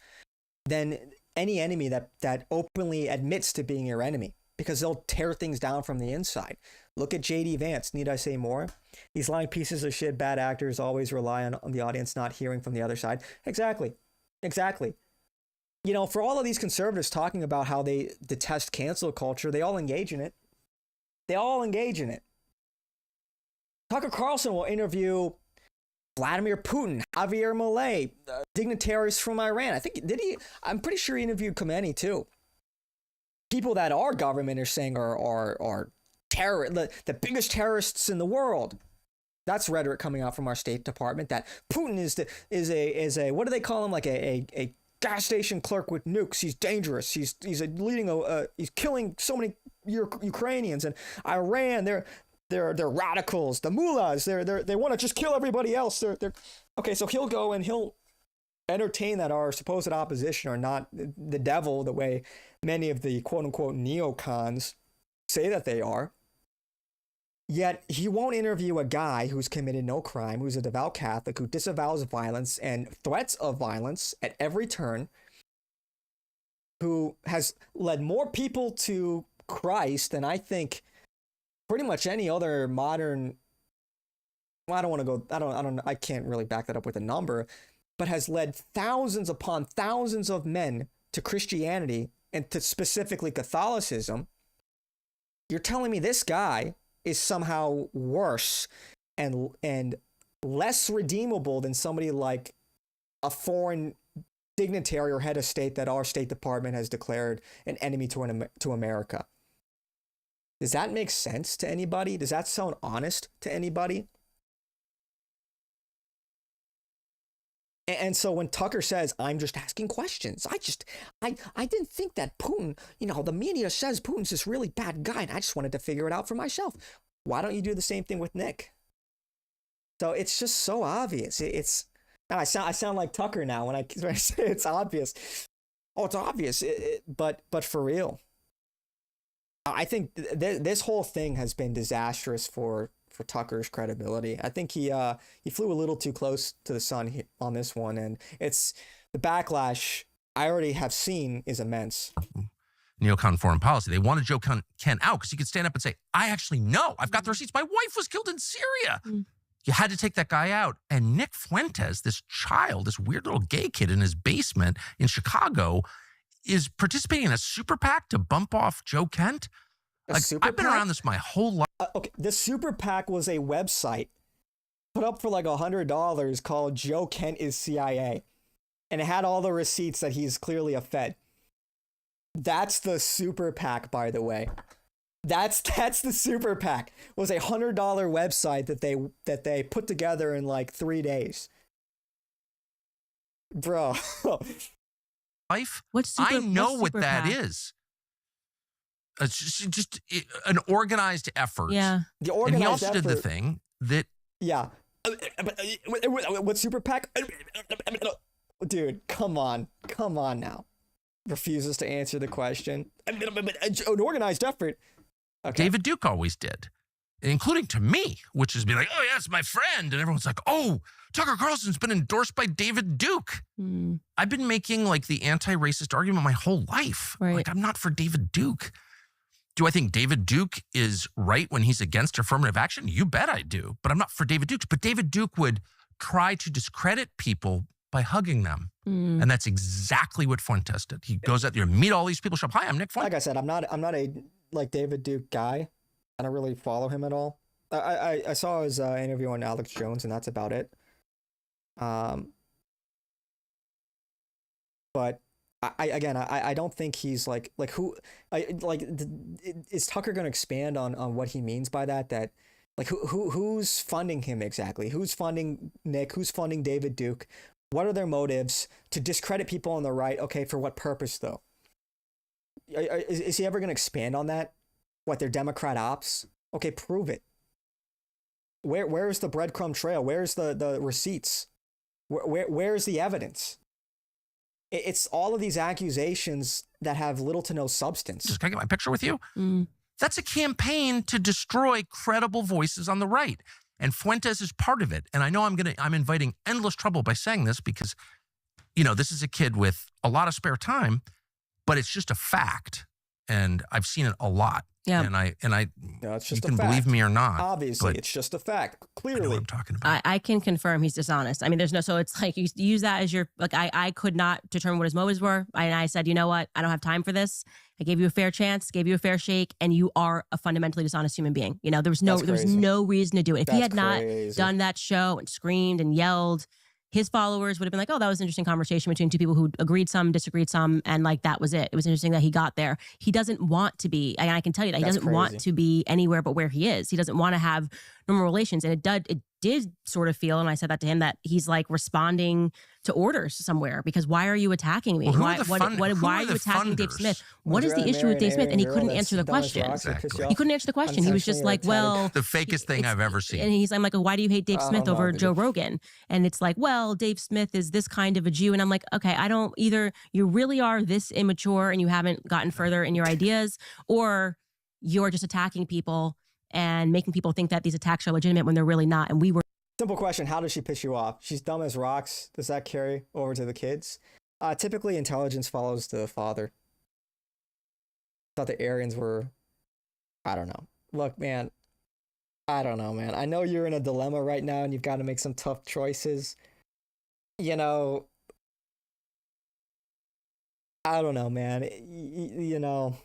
than any enemy that openly admits to being your enemy, because they'll tear things down from the inside. Look at JD Vance. Need I say more? These lying pieces of shit, bad actors always rely on the audience not hearing from the other side. Exactly. For all of these conservatives talking about how they detest cancel culture, they all engage in it. Tucker Carlson will interview Vladimir Putin, Javier Milei, dignitaries from Iran. I'm pretty sure he interviewed Khomeini too. People that our government is saying are terror, the biggest terrorists in the world. That's rhetoric coming out from our State Department, that Putin is a what do they call him, like a gas station clerk with nukes. He's dangerous. He's he's killing so many Ukrainians. And Iran, they're radicals. The mullahs, they want to just kill everybody else. Okay. So he'll go and he'll entertain that our supposed opposition are not the devil the way many of the quote unquote neocons say that they are. Yet he won't interview a guy who's committed no crime, who's a devout Catholic, who disavows violence and threats of violence at every turn, who has led more people to Christ than I think pretty much any other modern. Well, I don't want to go. I can't really back that up with a number, but has led thousands upon thousands of men to Christianity and to specifically Catholicism. You're telling me this guy is somehow worse and less redeemable than somebody like a foreign dignitary or head of state that our State Department has declared an enemy to America? Does that make sense to anybody? Does that sound honest to anybody? And so when Tucker says, I'm just asking questions, I didn't think that Putin, the media says Putin's this really bad guy, and I just wanted to figure it out for myself. Why don't you do the same thing with Nick? So it's just so obvious. I sound like Tucker now when I say it's obvious. Oh, it's obvious, but for real. I think this whole thing has been disastrous for Tucker's credibility. I think he flew a little too close to the sun on this one, and it's the backlash I already have seen is immense. Neocon foreign policy. They wanted Joe Kent out because he could stand up and say, I actually know. I've got the receipts. My wife was killed in Syria. You had to take that guy out. And Nick Fuentes, this weird little gay kid in his basement in Chicago, is participating in a super PAC to bump off Joe Kent. I've been around this my whole life. Okay, the super PAC was a website put up for like $100 called Joe Kent is CIA. And it had all the receipts that he's clearly a Fed. That's the super PAC, by the way. That's the super PAC. It was a $100 website that they put together in like 3 days. Bro. I know what that is. It's just an organized effort. Yeah. The organized and he also effort, did the thing that... Yeah. What super PAC? Dude, come on now. Refuses to answer the question. An organized effort. Okay. David Duke always did, including to me, which is be like, oh, yeah, it's my friend. And everyone's like, oh, Tucker Carlson's been endorsed by David Duke. I've been making like the anti-racist argument my whole life. Right. Like, I'm not for David Duke. Do I think David Duke is right when he's against affirmative action? You bet I do. But I'm not for David Duke. But David Duke would try to discredit people by hugging them. And that's exactly what Fuentes did. He goes out there, meet all these people, show up, hi, I'm Nick Fuentes. Like I said, I'm not a like David Duke guy. I don't really follow him at all. I saw his interview on Alex Jones, and that's about it. But I don't think he's like who is Tucker going to expand on what he means by that? That like who's funding him exactly? Who's funding Nick? Who's funding David Duke? What are their motives to discredit people on the right? Okay, for what purpose though? Is he ever going to expand on that? What, they're Democrat ops? Okay, prove it. Where's the breadcrumb trail? Where's the receipts? Where's the evidence? It's all of these accusations that have little to no substance. Just can I get my picture with you? That's a campaign to destroy credible voices on the right. And Fuentes is part of it. And I know I'm inviting endless trouble by saying this because, this is a kid with a lot of spare time, but it's just a fact. And I've seen it a lot. Yeah. It's just you can believe me or not. Obviously, it's just a fact. Clearly. I know what I'm talking about. I can confirm he's dishonest. I mean, so it's like you use that as your, like, I could not determine what his motives were. And I said, you know what? I don't have time for this. I gave you a fair chance, gave you a fair shake, and you are a fundamentally dishonest human being. There was no reason to do it. If he had not done that show and screamed and yelled, his followers would have been like, oh, that was an interesting conversation between two people who agreed some, disagreed some, and like that was it. It was interesting that he got there. He doesn't want to be, and I can tell you that he doesn't want to be anywhere but where he is. He doesn't want to have normal relations. And it did sort of feel, and I said that to him, that he's like responding to orders somewhere, because why are you attacking me? Well, why are you attacking Dave Smith? What is the issue with Dave Smith? And he couldn't answer the question. Exactly. He couldn't answer the question. He was just like, well, the fakest thing I've ever seen. And I'm like, well, why do you hate Dave Smith over Joe Rogan? And it's like, well, Dave Smith is this kind of a Jew. And I'm like, okay, I don't either. You really are this immature and you haven't gotten further in your ideas, or you're just attacking people and making people think that these attacks are legitimate when they're really not. And we were. Simple question. How does she piss you off? She's dumb as rocks. Does that carry over to the kids? Typically, intelligence follows the father. Thought the Aryans were, I don't know. Look, man, I don't know, man. I know you're in a dilemma right now and you've got to make some tough choices. You know, I don't know, man. You know,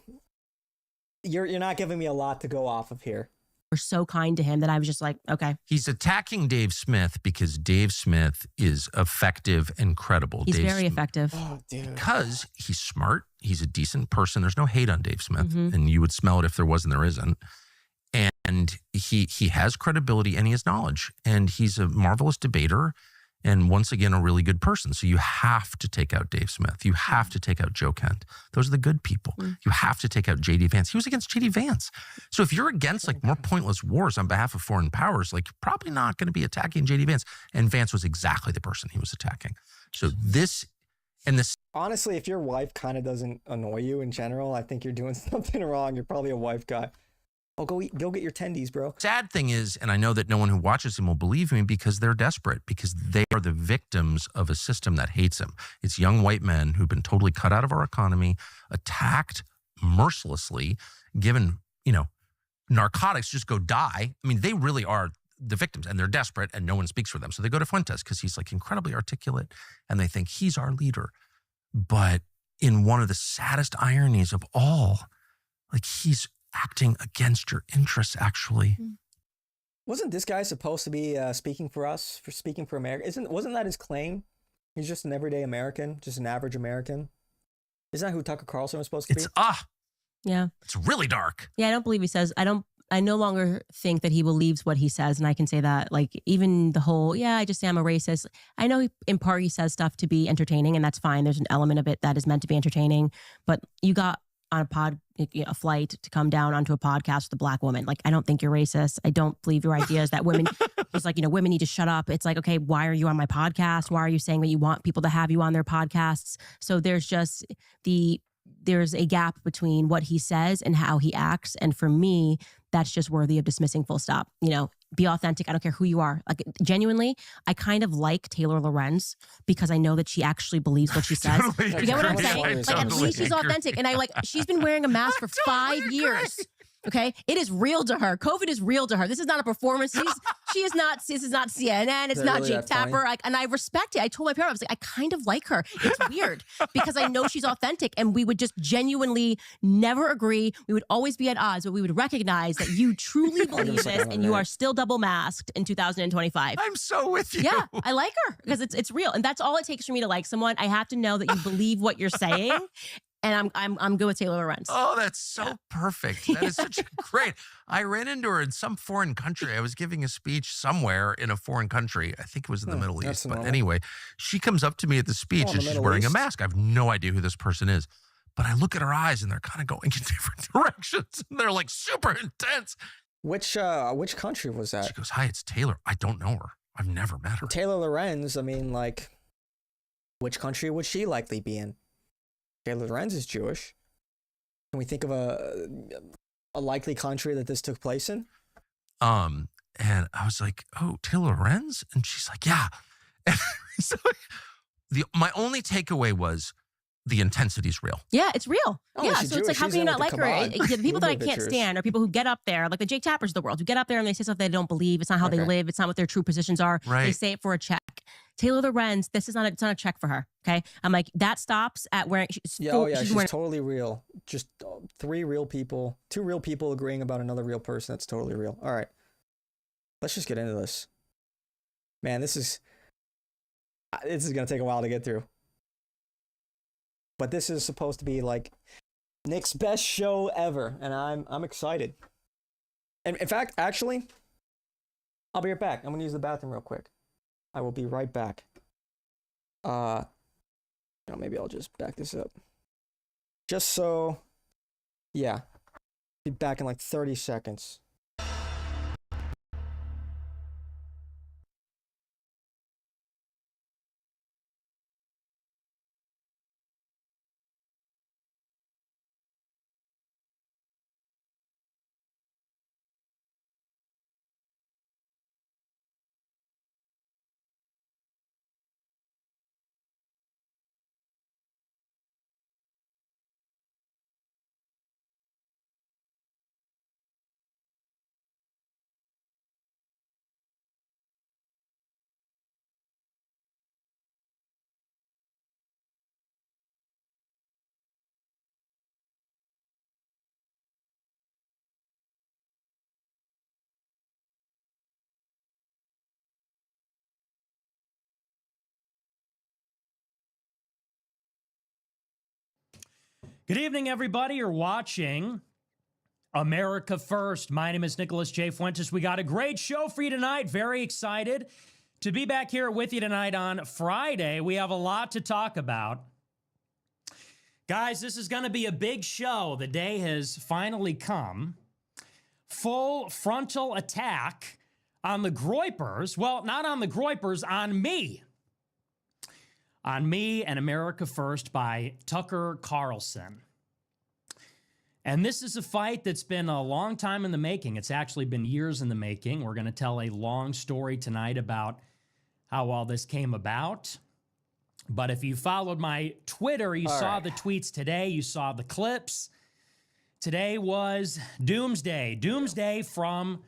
you're not giving me a lot to go off of here. Were so kind to him that I was just like, okay. He's attacking Dave Smith because Dave Smith is effective and credible. He's very effective. Oh, dude. Because he's smart. He's a decent person. There's no hate on Dave Smith. And you would smell it if there was and there isn't. And he has credibility and he has knowledge. And he's a marvelous debater. And once again, a really good person. So you have to take out Dave Smith. You have to take out Joe Kent. Those are the good people. You have to take out JD Vance. He was against JD Vance. So if you're against like more pointless wars on behalf of foreign powers, like you're probably not going to be attacking JD Vance. And Vance was exactly the person he was attacking. So this. Honestly, if your wife kind of doesn't annoy you in general, I think you're doing something wrong. You're probably a wife guy. Oh, go get your tendies, bro. Sad thing is, and I know that no one who watches him will believe me because they're desperate, because they are the victims of a system that hates him. It's young white men who've been totally cut out of our economy, attacked mercilessly, given, narcotics, just go die. I mean, they really are the victims and they're desperate and no one speaks for them. So they go to Fuentes because he's like incredibly articulate and they think he's our leader. But in one of the saddest ironies of all, like he's acting against your interests, actually. Wasn't this guy supposed to be speaking for America? Wasn't that his claim? He's just an everyday American, just an average American. Isn't that who Tucker Carlson was supposed to be? Yeah. It's really dark. Yeah, I don't believe he says. I no longer think that he believes what he says, and I can say that. Like even the whole, I just say I'm a racist. I know in part he says stuff to be entertaining, and that's fine. There's an element of it that is meant to be entertaining, but you got on a flight to come down onto a podcast with a black woman. Like, I don't think you're racist. I don't believe your ideas that women, it's like, women need to shut up. It's like, okay, why are you on my podcast? Why are you saying that you want people to have you on their podcasts? So there's just there's a gap between what he says and how he acts. And for me, that's just worthy of dismissing, full stop. Be authentic. I don't care who you are. Like, genuinely, I kind of like Taylor Lorenz because I know that she actually believes what she says. Totally You get what I'm agree. saying? I Like, at totally least she's agree. authentic. And she's been wearing a mask for 5 years. Okay, it is real to her. COVID is real to her. This is not a performance. She is not. This is not CNN. It's not really Jake that funny? Tapper. And I respect it. I told my parents, I was like, I kind of like her. It's weird because I know she's authentic, and we would just genuinely never agree. We would always be at odds, but we would recognize that you truly believe this, and you are still double masked in 2025. I'm so with you. Yeah, I like her because it's real, and that's all it takes for me to like someone. I have to know that you believe what you're saying. And I'm good with Taylor Lorenz. Oh, that's so perfect. That is such a great. I ran into her in some foreign country. I was giving a speech somewhere in a foreign country. I think it was in the Middle East. But anyway, she comes up to me at the speech and she's wearing a mask. I have no idea who this person is. But I look at her eyes and they're kind of going in different directions. And they're like super intense. Which country was that? She goes, "Hi, it's Taylor. I don't know her. I've never met her." Taylor Lorenz, I mean, like, which country would she likely be in? Taylor Lorenz is Jewish. Can we think of a likely country that this took place in? And I was like, "Oh, Taylor Lorenz?" And she's like, "Yeah." And so my only takeaway was the intensity is real. Yeah, it's real. Oh, yeah, she's so it's like, Jewish. how She's can you in not with like the her? kabod. The people that I Little can't bitches. stand are people who get up there, like the Jake Tappers of the world, who get up there and they say stuff they don't believe. It's not how they Okay. live. It's not what their true positions are. They Right. say it for a check. Taylor Lorenz, it's not a check for her. Okay, I'm like, that stops at wearing. She's She's wearing. totally real. Just two real people agreeing about another real person. That's totally real. All right, let's just get into this. Man, this is gonna take a while to get through. But this is supposed to be like Nick's best show ever, and I'm excited. And in fact, actually, I'll be right back. I'm gonna use the bathroom real quick. I will be right back. Maybe I'll just back this up. Just so, yeah. Be back in like 30 seconds. Good evening, everybody. You're watching America First. My name is Nicholas J. Fuentes. We got a great show for you tonight. Very excited to be back here with you tonight on Friday. We have a lot to talk about. Guys, this is going to be a big show. The day has finally come. Full frontal attack on the Groypers. Well, not on the Groypers, on me. On Me and America First by Tucker Carlson. And this is a fight that's been a long time in the making. It's actually been years in the making. We're going to tell a long story tonight about how all this came about. But if you followed my Twitter, you saw the tweets today. You saw the clips. Today was Doomsday. Doomsday from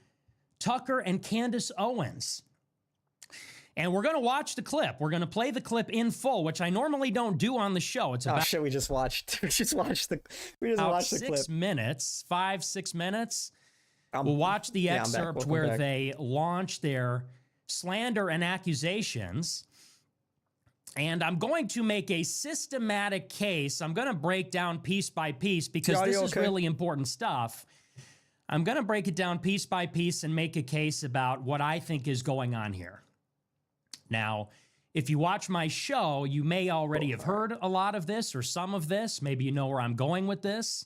Tucker and Candace Owens. And we're going to watch the clip. We're going to play the clip in full, which I normally don't do on the show. It's about we just watched the clip. 6 minutes, 5-6 minutes. We'll watch the excerpt where they launch their slander and accusations. And I'm going to make a systematic case. I'm going to break down piece by piece because this is really important stuff. I'm going to break it down piece by piece and make a case about what I think is going on here. Now, if you watch my show, you may already have heard a lot of this or some of this. Maybe you know where I'm going with this.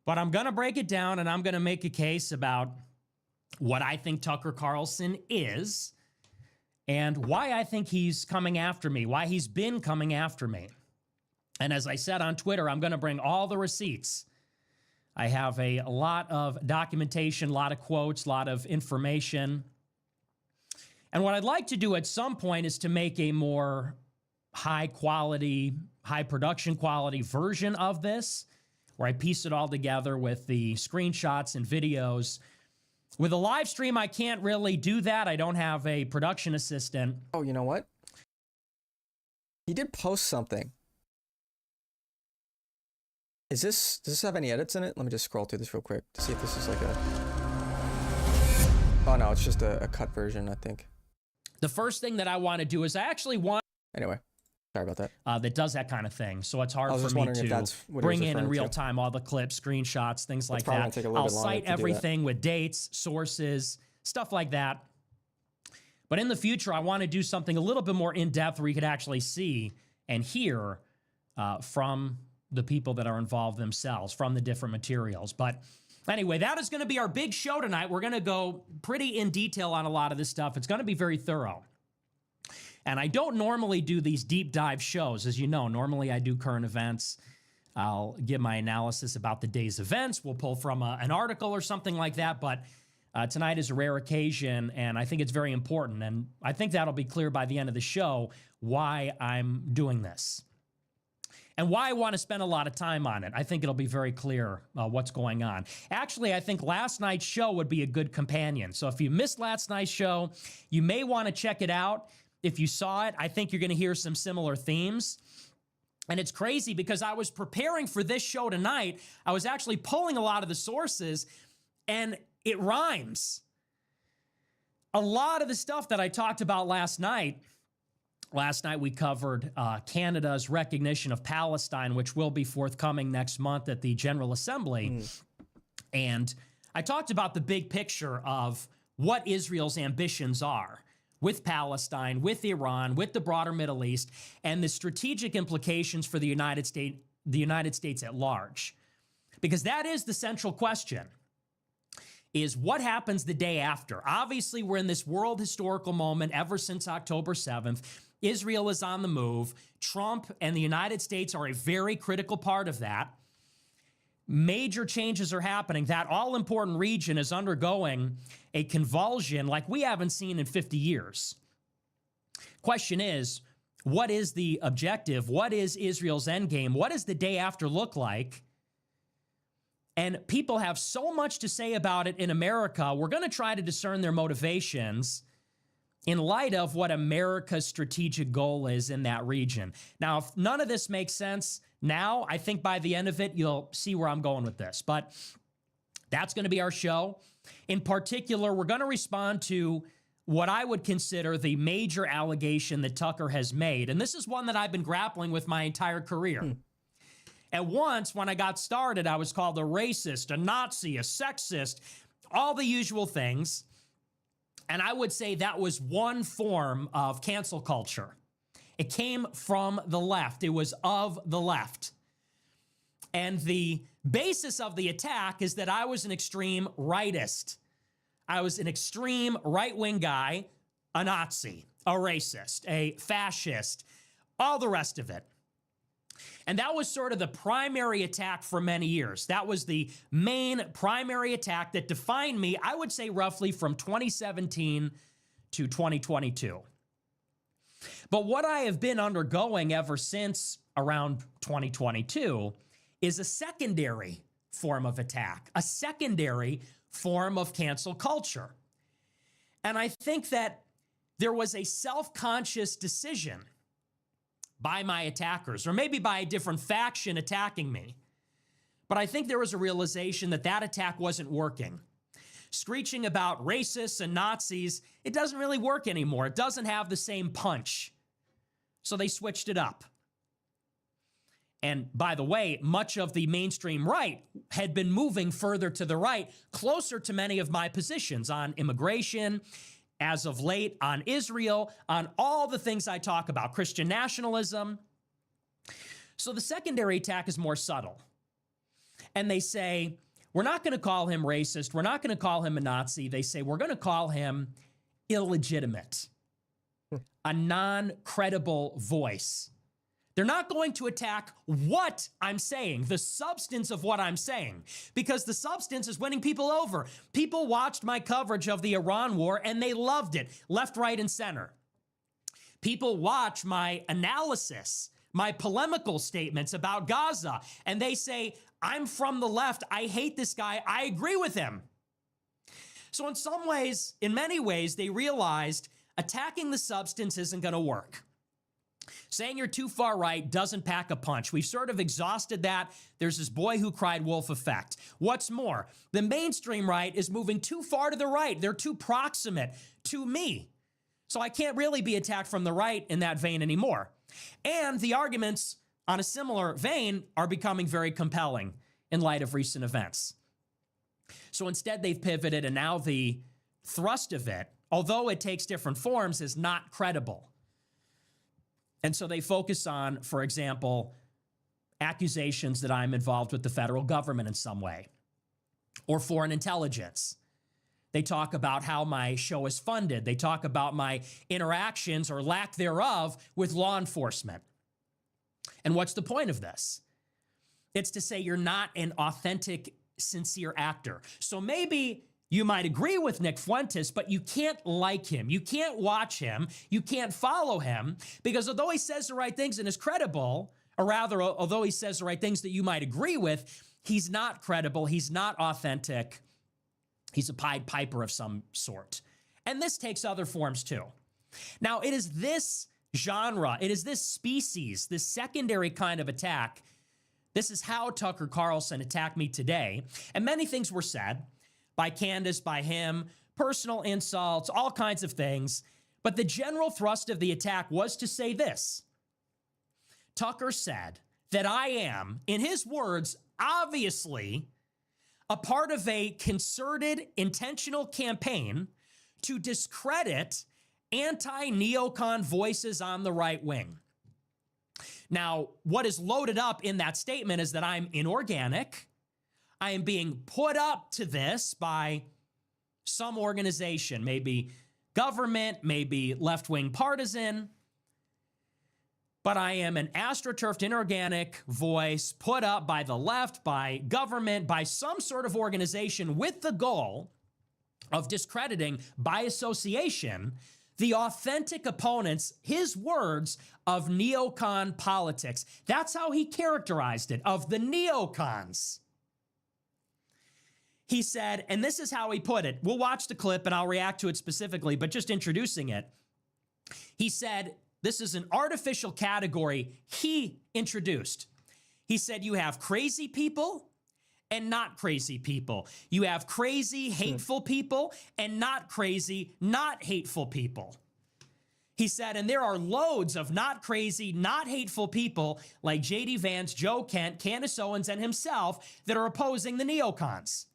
But I'm going to break it down and I'm going to make a case about what I think Tucker Carlson is and why I think he's coming after me, why he's been coming after me. And as I said on Twitter, I'm going to bring all the receipts. I have a lot of documentation, a lot of quotes, a lot of information. And what I'd like to do at some point is to make a more high quality, high production quality version of this, where I piece it all together with the screenshots and videos. With a live stream, I can't really do that. I don't have a production assistant. Oh, you know what? He did post something. Does this have any edits in it? Let me just scroll through this real quick to see if this is like a... Oh no, it's just a cut version, I think. The first thing that I want to do is I actually want... Anyway, sorry about that. That does that kind of thing. So it's hard for me to bring in real time all the clips, screenshots, things like that. I'll cite everything with dates, sources, stuff like that. But in the future, I want to do something a little bit more in-depth where you could actually see and hear from the people that are involved themselves, from the different materials. But anyway, that is going to be our big show tonight. We're going to go pretty in detail on a lot of this stuff. It's going to be very thorough. And I don't normally do these deep dive shows. As you know, normally I do current events. I'll give my analysis about the day's events. We'll pull from an article or something like that. But tonight is a rare occasion, and I think it's very important. And I think that'll be clear by the end of the show why I'm doing this. And why I want to spend a lot of time on it. I think it'll be very clear what's going on. Actually, I think last night's show would be a good companion. So if you missed last night's show, you may want to check it out. If you saw it, I think you're going to hear some similar themes. And it's crazy because I was preparing for this show tonight. I was actually pulling a lot of the sources, and it rhymes. A lot of the stuff that I talked about last night we covered Canada's recognition of Palestine, which will be forthcoming next month at the General Assembly. And I talked about the big picture of what Israel's ambitions are with Palestine, with Iran, with the broader Middle East, and the strategic implications for the United States at large. Because that is the central question, is what happens the day after? Obviously, we're in this world historical moment ever since October 7th. Israel is on the move. Trump and the United States are a very critical part of that. Major changes are happening. That all-important region is undergoing a convulsion like we haven't seen in 50 years. Question is, what is the objective? What is Israel's endgame? What does the day after look like? And people have so much to say about it in America. We're going to try to discern their motivations in light of what America's strategic goal is in that region. Now, if none of this makes sense now, I think by the end of it, you'll see where I'm going with this. But that's going to be our show. In particular, we're going to respond to what I would consider the major allegation that Tucker has made. And this is one that I've been grappling with my entire career. At once, when I got started, I was called a racist, a Nazi, a sexist, all the usual things. And I would say that was one form of cancel culture. It came from the left. It was of the left. And the basis of the attack is that I was an extreme rightist. I was an extreme right-wing guy, a Nazi, a racist, a fascist, all the rest of it. And that was sort of the primary attack for many years. That was the main primary attack that defined me, I would say roughly from 2017 to 2022. But what I have been undergoing ever since around 2022 is a secondary form of attack, a secondary form of cancel culture. And I think that there was a self-conscious decision by my attackers, or maybe by a different faction attacking me. But I think there was a realization that that attack wasn't working. Screeching about racists and Nazis, it doesn't really work anymore. It doesn't have the same punch. So they switched it up. And by the way, much of the mainstream right had been moving further to the right, closer to many of my positions on immigration, as of late on Israel, on all the things I talk about, Christian nationalism. So the secondary attack is more subtle. And they say, we're not going to call him racist. We're not going to call him a Nazi. They say, we're going to call him illegitimate, a non-credible voice. They're not going to attack what I'm saying, the substance of what I'm saying, because the substance is winning people over. People watched my coverage of the Iran war and they loved it, left, right, and center. People watch my analysis, my polemical statements about Gaza, and they say, I'm from the left. I hate this guy. I agree with him. So in some ways, in many ways, they realized attacking the substance isn't going to work. Saying you're too far right doesn't pack a punch. We've sort of exhausted that. There's this boy who cried wolf effect. What's more, the mainstream right is moving too far to the right. They're too proximate to me. So I can't really be attacked from the right in that vein anymore. And the arguments on a similar vein are becoming very compelling in light of recent events. So instead they've pivoted, and now the thrust of it, although it takes different forms, is not credible. And so they focus on, for example, accusations that I'm involved with the federal government in some way, or foreign intelligence. They talk about how my show is funded. They talk about my interactions or lack thereof with law enforcement. And what's the point of this? It's to say you're not an authentic, sincere actor. So maybe you might agree with Nick Fuentes, but you can't like him. You can't watch him. You can't follow him, because although he says the right things and is credible, or rather, although he says the right things that you might agree with, he's not credible. He's not authentic. He's a Pied Piper of some sort. And this takes other forms too. Now, it is this genre, it is this species, this secondary kind of attack. This is how Tucker Carlson attacked me today. And many things were said by Candace, by him, personal insults, all kinds of things. But the general thrust of the attack was to say this. Tucker said that I am, in his words, obviously a part of a concerted, intentional campaign to discredit anti-neocon voices on the right wing. Now, what is loaded up in that statement is that I'm inorganic. I am being put up to this by some organization, maybe government, maybe left-wing partisan, but I am an astroturfed inorganic voice put up by the left, by government, by some sort of organization with the goal of discrediting by association the authentic opponents, his words, of neocon politics. That's how he characterized it, of the neocons. He said, and this is how he put it. We'll watch the clip and I'll react to it specifically, but just introducing it. He said, this is an artificial category he introduced. He said, you have crazy people and not crazy people. You have crazy, hateful people and not crazy, not hateful people. He said, and there are loads of not crazy, not hateful people like JD Vance, Joe Kent, Candace Owens, and himself that are opposing the neocons.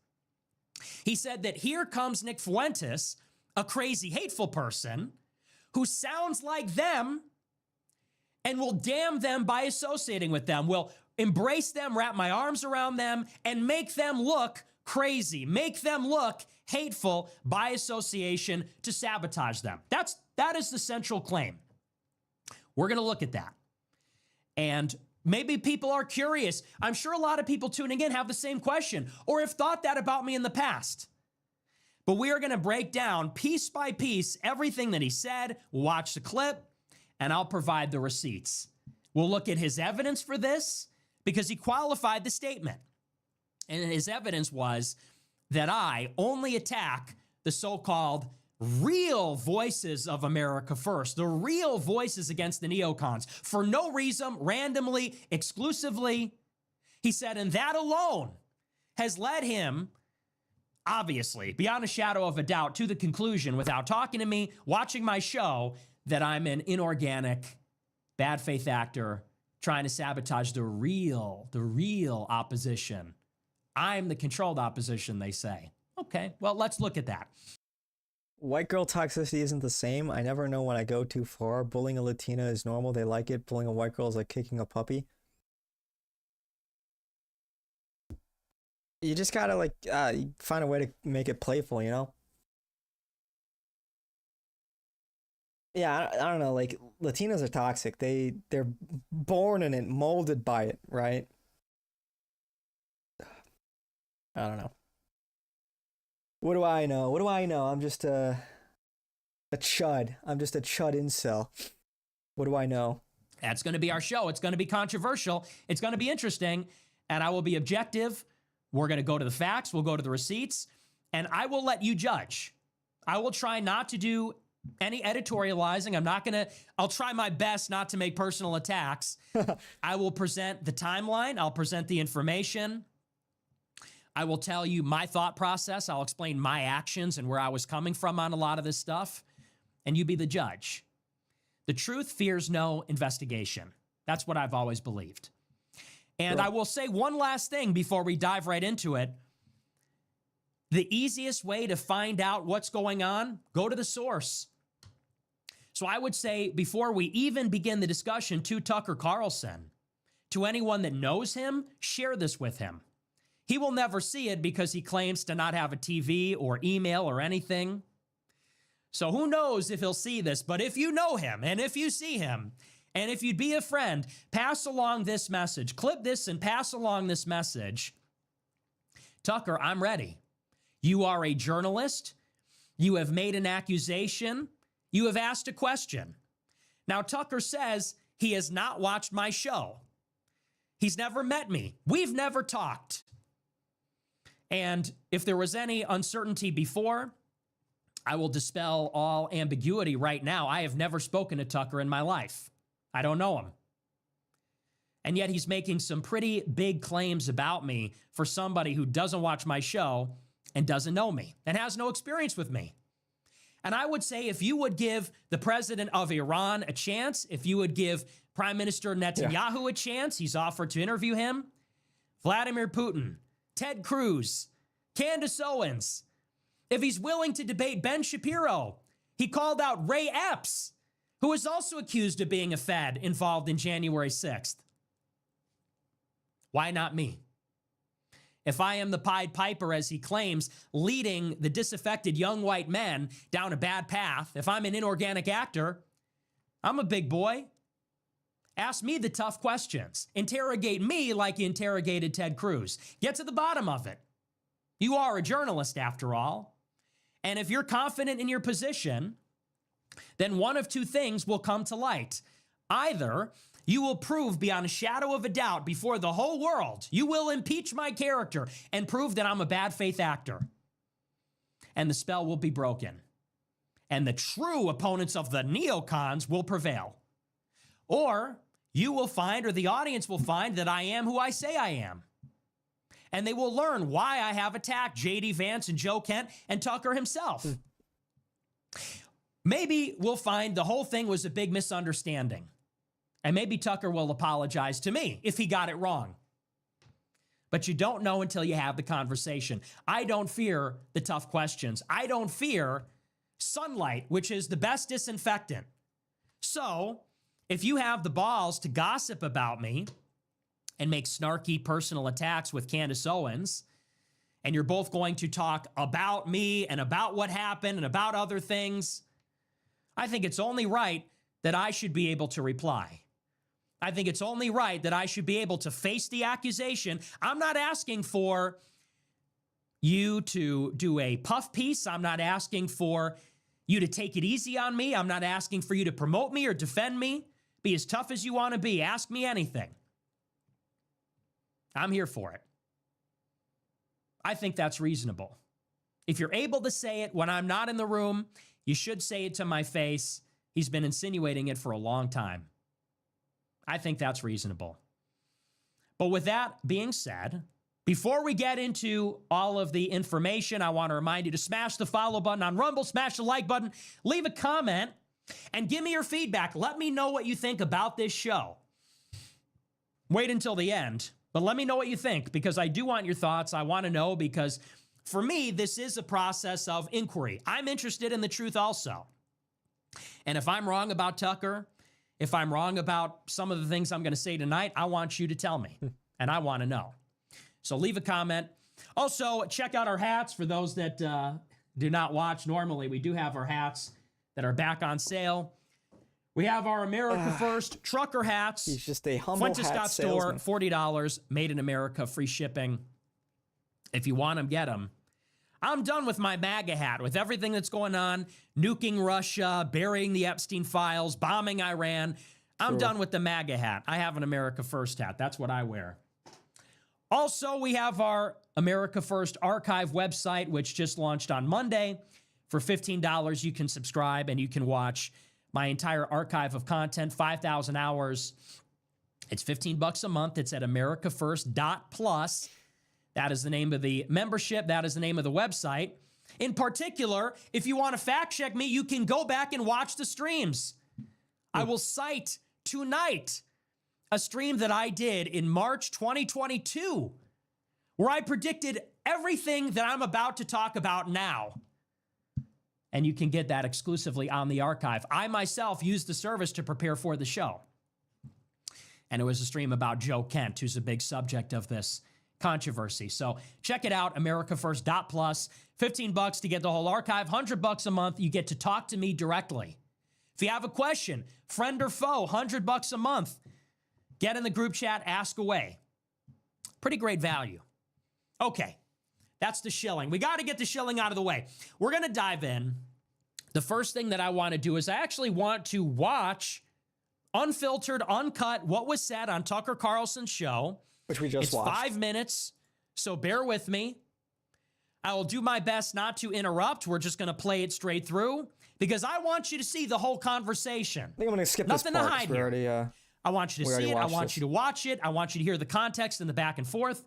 He said that here comes Nick Fuentes, a crazy, hateful person who sounds like them and will damn them by associating with them, will embrace them, wrap my arms around them, and make them look crazy, make them look hateful by association to sabotage them. That is the central claim. We're going to look at that. And maybe people are curious. I'm sure a lot of people tuning in have the same question or have thought that about me in the past. But we are going to break down piece by piece everything that he said. We'll watch the clip and I'll provide the receipts. We'll look at his evidence for this because he qualified the statement. And his evidence was that I only attack the so-called real voices of America first, the real voices against the neocons for no reason, randomly, exclusively. He said, and that alone has led him, obviously, beyond a shadow of a doubt, to the conclusion, without talking to me, watching my show, that I'm an inorganic, bad faith actor trying to sabotage the real opposition. I'm the controlled opposition, they say. Okay, well, let's look at that. White girl toxicity isn't the same. I never know when I go too far. Bullying a Latina is normal. They like it. Bullying a white girl is like kicking a puppy. You just gotta find a way to make it playful, you know? Yeah, I don't know. Like, Latinas are toxic. They're born in it, molded by it, right? I don't know. What do I know? What do I know? I'm just a chud. I'm just a chud incel. What do I know? That's going to be our show. It's going to be controversial. It's going to be interesting. And I will be objective. We're going to go to the facts. We'll go to the receipts. And I will let you judge. I will try not to do any editorializing. I'll try my best not to make personal attacks. I will present the timeline. I'll present the information. I will tell you my thought process. I'll explain my actions and where I was coming from on a lot of this stuff. And you be the judge. The truth fears no investigation. That's what I've always believed. And I will say one last thing before we dive right into it. The easiest way to find out what's going on, go to the source. So I would say before we even begin the discussion to Tucker Carlson, to anyone that knows him, share this with him. He will never see it because he claims to not have a TV or email or anything. So who knows if he'll see this, but if you know him and if you see him, and if you'd be a friend, pass along this message. Clip this and pass along this message. Tucker, I'm ready. You are a journalist. You have made an accusation. You have asked a question. Now, Tucker says he has not watched my show. He's never met me. We've never talked. And if there was any uncertainty before, I will dispel all ambiguity right now. I have never spoken to Tucker in my life. I don't know him. And yet he's making some pretty big claims about me for somebody who doesn't watch my show and doesn't know me and has no experience with me. And I would say if you would give the president of Iran a chance, if you would give Prime Minister Netanyahu a chance, he's offered to interview him, Vladimir Putin, Ted Cruz, Candace Owens, if he's willing to debate Ben Shapiro. He called out Ray Epps, who is also accused of being a Fed involved in January 6th. Why not me? If I am the Pied Piper, as he claims, leading the disaffected young white men down a bad path, if I'm an inorganic actor, I'm a big boy. Ask me the tough questions. Interrogate me like you interrogated Ted Cruz. Get to the bottom of it. You are a journalist, after all. And if you're confident in your position, then one of two things will come to light. Either you will prove beyond a shadow of a doubt before the whole world, you will impeach my character and prove that I'm a bad faith actor. And the spell will be broken. And the true opponents of the neocons will prevail. Or you will find, or the audience will find, that I am who I say I am. And they will learn why I have attacked JD Vance and Joe Kent and Tucker himself. Maybe we'll find the whole thing was a big misunderstanding. And maybe Tucker will apologize to me if he got it wrong. But you don't know until you have the conversation. I don't fear the tough questions. I don't fear sunlight, which is the best disinfectant. So if you have the balls to gossip about me and make snarky personal attacks with Candace Owens, and you're both going to talk about me and about what happened and about other things, I think it's only right that I should be able to reply. I think it's only right that I should be able to face the accusation. I'm not asking for you to do a puff piece. I'm not asking for you to take it easy on me. I'm not asking for you to promote me or defend me. Be as tough as you want to be. Ask me anything. I'm here for it. I think that's reasonable. If you're able to say it when I'm not in the room, you should say it to my face. He's been insinuating it for a long time. I think that's reasonable. But with that being said, before we get into all of the information, I want to remind you to smash the follow button on Rumble, smash the like button, leave a comment, and give me your feedback. Let me know what you think about this show. Wait until the end, but let me know what you think, because I do want your thoughts. I want to know, because for me, this is a process of inquiry. I'm interested in the truth also. And if I'm wrong about Tucker, if I'm wrong about some of the things I'm going to say tonight, I want you to tell me, and I want to know. So leave a comment. Also, check out our hats for those that do not watch normally. We do have our hats that are back on sale. We have our America First trucker hats. He's just a humble hat Fuentes.store, salesman. $40, made in America, free shipping. If you want them, get them. I'm done with my MAGA hat, with everything that's going on, nuking Russia, burying the Epstein files, bombing Iran. I'm done with the MAGA hat. I have an America First hat. That's what I wear. Also, we have our America First archive website, which just launched on Monday. For $15, you can subscribe and you can watch my entire archive of content, 5,000 hours. It's $15 a month. It's at americafirst.plus. That is the name of the membership. That is the name of the website. In particular, if you want to fact check me, you can go back and watch the streams. I will cite tonight a stream that I did in March 2022, where I predicted everything that I'm about to talk about now. And you can get that exclusively on the archive. I myself used the service to prepare for the show. And it was a stream about Joe Kent, who's a big subject of this controversy. So check it out, americafirst.plus. $15 to get the whole archive, $100 a month. You get to talk to me directly. If you have a question, friend or foe, $100 a month. Get in the group chat, ask away. Pretty great value. Okay, that's the shilling. We got to get the shilling out of the way. We're going to dive in. The first thing that I want to do is I actually want to watch unfiltered, uncut, what was said on Tucker Carlson's show. Which we just watched. It's 5 minutes, so bear with me. I will do my best not to interrupt. We're just going to play it straight through because I want you to see the whole conversation. I think I'm going to skip Nothing this part. to hide here. I want you to see it. I want you to watch it. I want you to hear the context and the back and forth.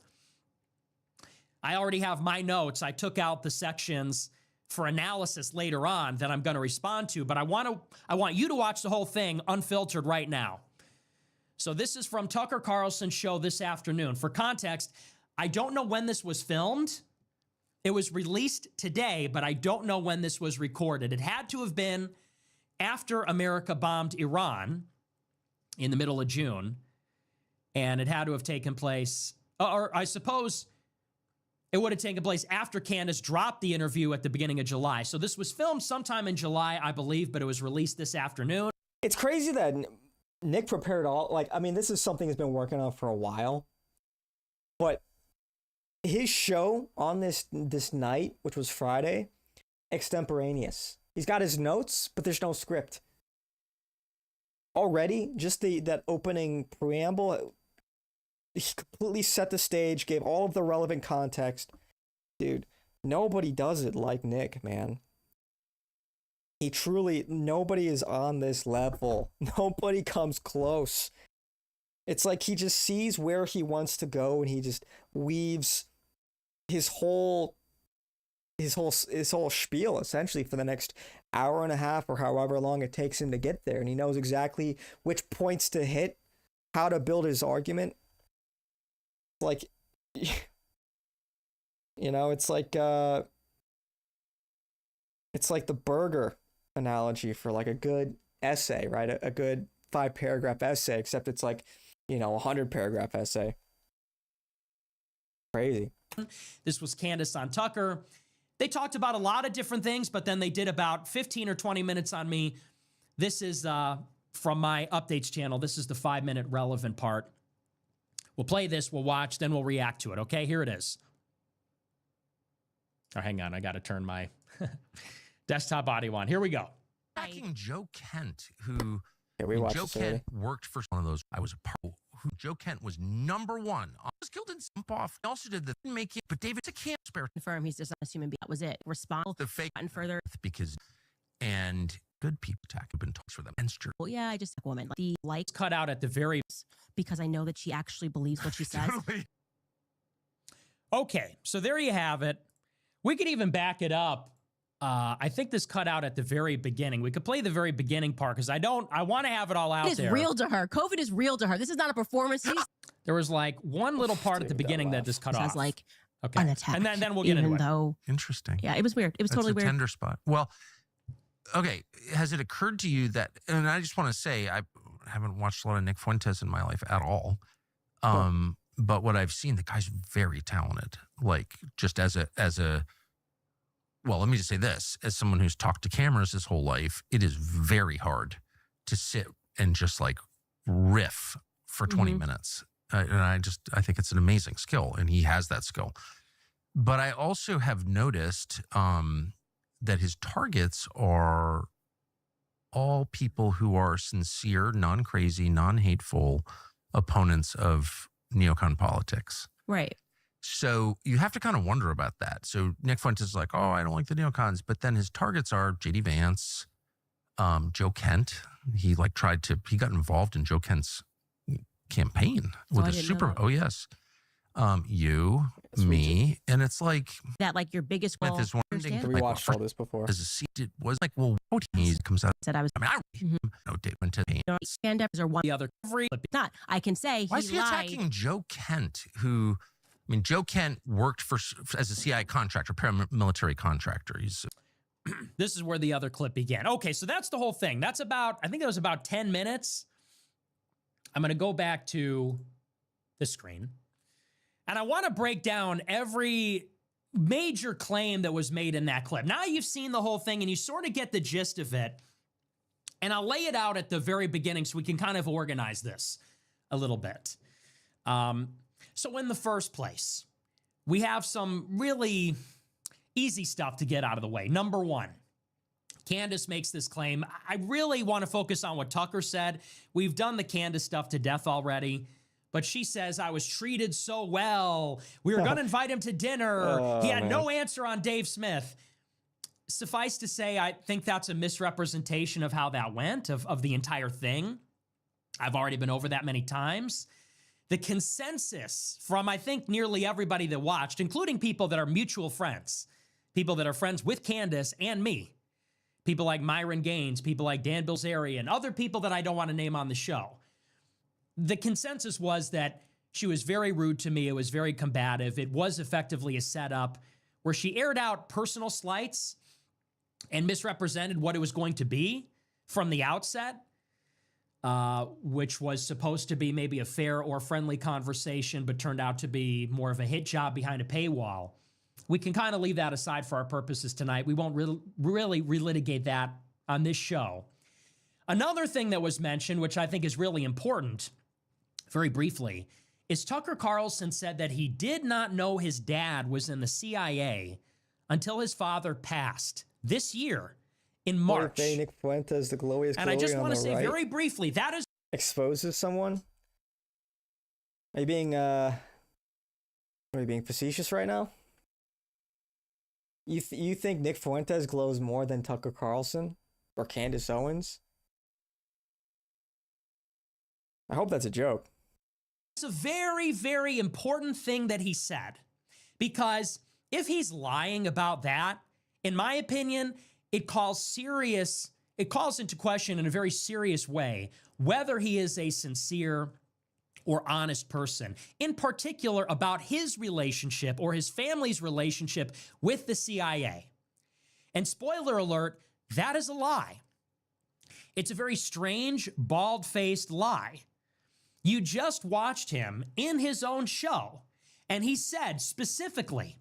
I already have my notes. I took out the sections for analysis later on that I'm going to respond to, but I want you to watch the whole thing unfiltered right now. So this is from Tucker Carlson's show this afternoon. For context, I don't know when this was filmed, It was released today, but I don't know when this was recorded. It had to have been after America bombed Iran in the middle of June, and it had to have taken place, or I suppose it would have taken place after Candace dropped the interview at the beginning of July. So this was filmed sometime in July, I believe, but it was released this afternoon. It's crazy that Nick prepared all, like, I mean, this is something he's been working on for a while, but his show on this night, which was Friday, extemporaneous. He's got his notes, but there's no script. Already, just that opening preamble, he completely set the stage, gave all of the relevant context. Dude, nobody does it like Nick, man. Nobody is on this level. Nobody comes close. It's like he just sees where he wants to go and he just weaves his whole spiel essentially for the next hour and a half or however long it takes him to get there. And he knows exactly which points to hit, how to build his argument. Like, you know, it's like the burger analogy for like a good essay, right? A good 5-paragraph essay, except it's like, you know, 100-paragraph essay. Crazy. This was Candace on Tucker. They talked about a lot of different things, but then they did about 15 or 20 minutes on me. This is from my updates channel. This is the 5-minute relevant part. We'll play this, we'll watch, then we'll react to it, okay? Here it is. Oh, hang on, I got to turn my desktop audio on. Here we go. Attacking Joe Kent, who Joe Kent worked for one of those. I was a part who Joe Kent was #1. Was killed in Sump Off. He also did the making, but David's a can't spare. Confirm he's just a human being. That was it. Respond. The fake and further because and good people attack have been talks for them. Well, yeah, I just woman like the likes cut out at the very because I know that she actually believes what she says. Totally. Okay, so there you have it. We could even back it up. I think this cut out at the very beginning. We could play the very beginning part because I want to have it all out there. It is real to her. COVID is real to her. This is not a performance. There was like one little part at the beginning that just cut off. Like okay, unattacked, and then we'll get into it. Interesting. Yeah, it was weird. It was totally weird. Tender spot. Well, okay. Has it occurred to you that? And I just want to say I haven't watched a lot of Nick Fuentes in my life at all. But what I've seen, the guy's very talented. Like just as a well, let me just say this. As someone who's talked to cameras his whole life, it is very hard to sit and just like riff for 20 minutes. And I think it's an amazing skill, and he has that skill. But I also have noticed that his targets are all people who are sincere, non-crazy, non-hateful opponents of neocon politics. Right. So you have to kind of wonder about that. So Nick Fuentes is like, oh, I don't like the neocons. But then his targets are JD Vance, Joe Kent. He got involved in Joe Kent's campaign with a super. Oh, yes. You, me. And it's like. That like your biggest goal. This one thing, we watched all this before. As a seat, it was like, well, what he comes out. Said I was. I mean, no Dave went to pain. Stand-ups are one. The other. Not. I can say why is he attacking Joe Kent, who. I mean, Joe Kent worked as a CIA contractor, paramilitary contractor. This is where the other clip began. Okay, so that's the whole thing. That's about, I think it was about 10 minutes. I'm going to go back to the screen. And I want to break down every major claim that was made in that clip. Now you've seen the whole thing and you sort of get the gist of it. And I'll lay it out at the very beginning so we can kind of organize this a little bit. So in the first place, we have some really easy stuff to get out of the way. Number one, Candace makes this claim. I really want to focus on what Tucker said. We've done the Candace stuff to death already, but she says, I was treated so well. We were going to invite him to dinner. He had no answer on Dave Smith. Suffice to say, I think that's a misrepresentation of how that went, of the entire thing. I've already been over that many times. The consensus from, I think, nearly everybody that watched, including people that are mutual friends, people that are friends with Candace and me, people like Myron Gaines, people like Dan Bilzerian, other people that I don't want to name on the show. The consensus was that she was very rude to me. It was very combative. It was effectively a setup. where she aired out personal slights and misrepresented what it was going to be from the outset, which was supposed to be maybe a fair or friendly conversation, but turned out to be more of a hit job behind a paywall. We can kind of leave that aside for our purposes tonight. We won't really relitigate that on this show. Another thing that was mentioned, which I think is really important, very briefly, is Tucker Carlson said that he did not know his dad was in the CIA until his father passed this year in March. Nick Fuentes, the glowiest and I just want to say very briefly, that is... Exposes someone? Are you being facetious right now? You think Nick Fuentes glows more than Tucker Carlson or Candace Owens? I hope that's a joke. It's a very, very important thing that he said, because if he's lying about that, in my opinion, it calls into question in a very serious way whether he is a sincere or honest person, in particular about his relationship or his family's relationship with the CIA. And spoiler alert, that is a lie. It's a very strange, bald-faced lie. You just watched him in his own show, and he said specifically,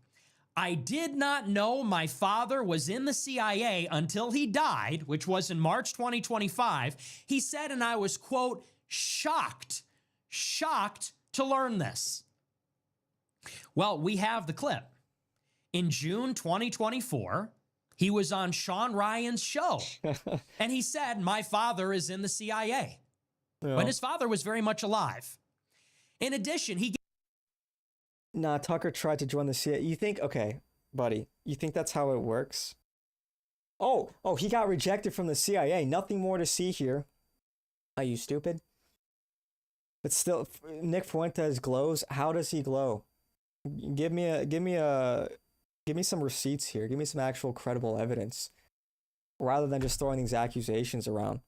I did not know my father was in the CIA until he died, which was in March 2025. He said, and I was, quote, shocked to learn this. Well, we have the clip. In June 2024, he was on Sean Ryan's show, and he said, my father is in the CIA. Yeah. When his father was very much alive. In addition, Tucker tried to join the CIA. You think, okay, buddy, you think that's how it works? Oh, he got rejected from the CIA. Nothing more to see here. Are you stupid? But still, Nick Fuentes glows. How does he glow? Give me some receipts here. Give me some actual credible evidence, rather than just throwing these accusations around.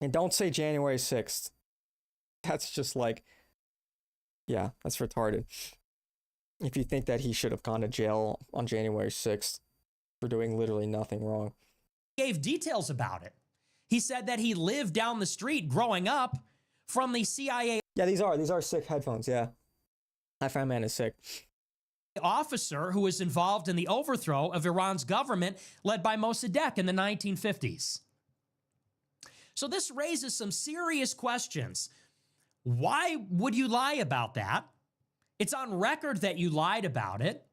And don't say January 6th. That's just like, yeah, that's retarded. If you think that he should have gone to jail on January 6th for doing literally nothing wrong. He gave details about it. He said that he lived down the street growing up from the CIA. Yeah, these are sick headphones, yeah. Hi-Fi Man is sick. Officer who was involved in the overthrow of Iran's government led by Mossadegh in the 1950s. So this raises some serious questions. Why would you lie about that? It's on record that you lied about it.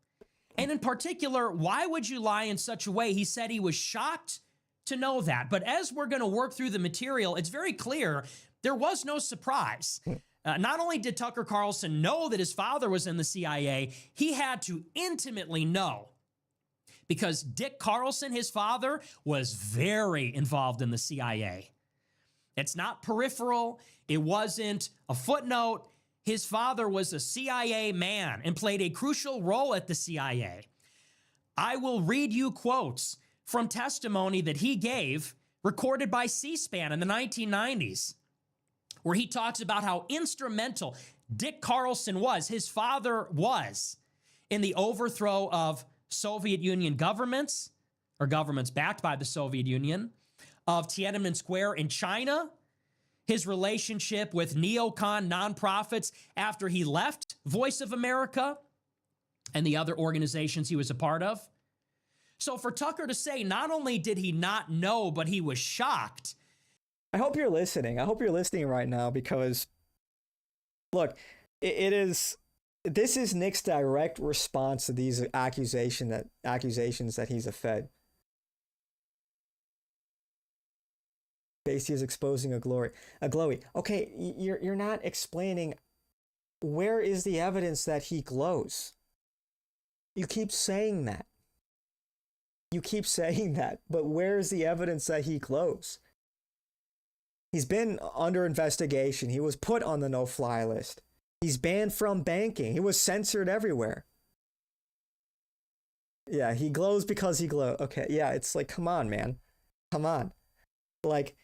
And in particular, why would you lie in such a way? He said he was shocked to know that. But as we're going to work through the material, it's very clear there was no surprise. Not only did Tucker Carlson know that his father was in the CIA, he had to intimately know. Because Dick Carlson, his father, was very involved in the CIA. It's not peripheral. It wasn't a footnote. His father was a CIA man and played a crucial role at the CIA. I will read you quotes from testimony that he gave, recorded by C-SPAN in the 1990s, where he talks about how instrumental Dick Carlson was, his father was, in the overthrow of Soviet Union governments, or governments backed by the Soviet Union, of Tiananmen Square in China, his relationship with Neocon nonprofits after he left Voice of America, and the other organizations he was a part of. So for Tucker to say not only did he not know, but he was shocked. I hope you're listening. I hope you're listening right now, because look, this is Nick's direct response to these accusations that he's a Fed. Basically is exposing a glowy. Okay, you're not explaining where is the evidence that he glows. You keep saying that. But where is the evidence that he glows? He's been under investigation. He was put on the no-fly list. He's banned from banking. He was censored everywhere. Yeah, he glows because he glows. Okay, yeah, it's like, come on, man. Come on. Like,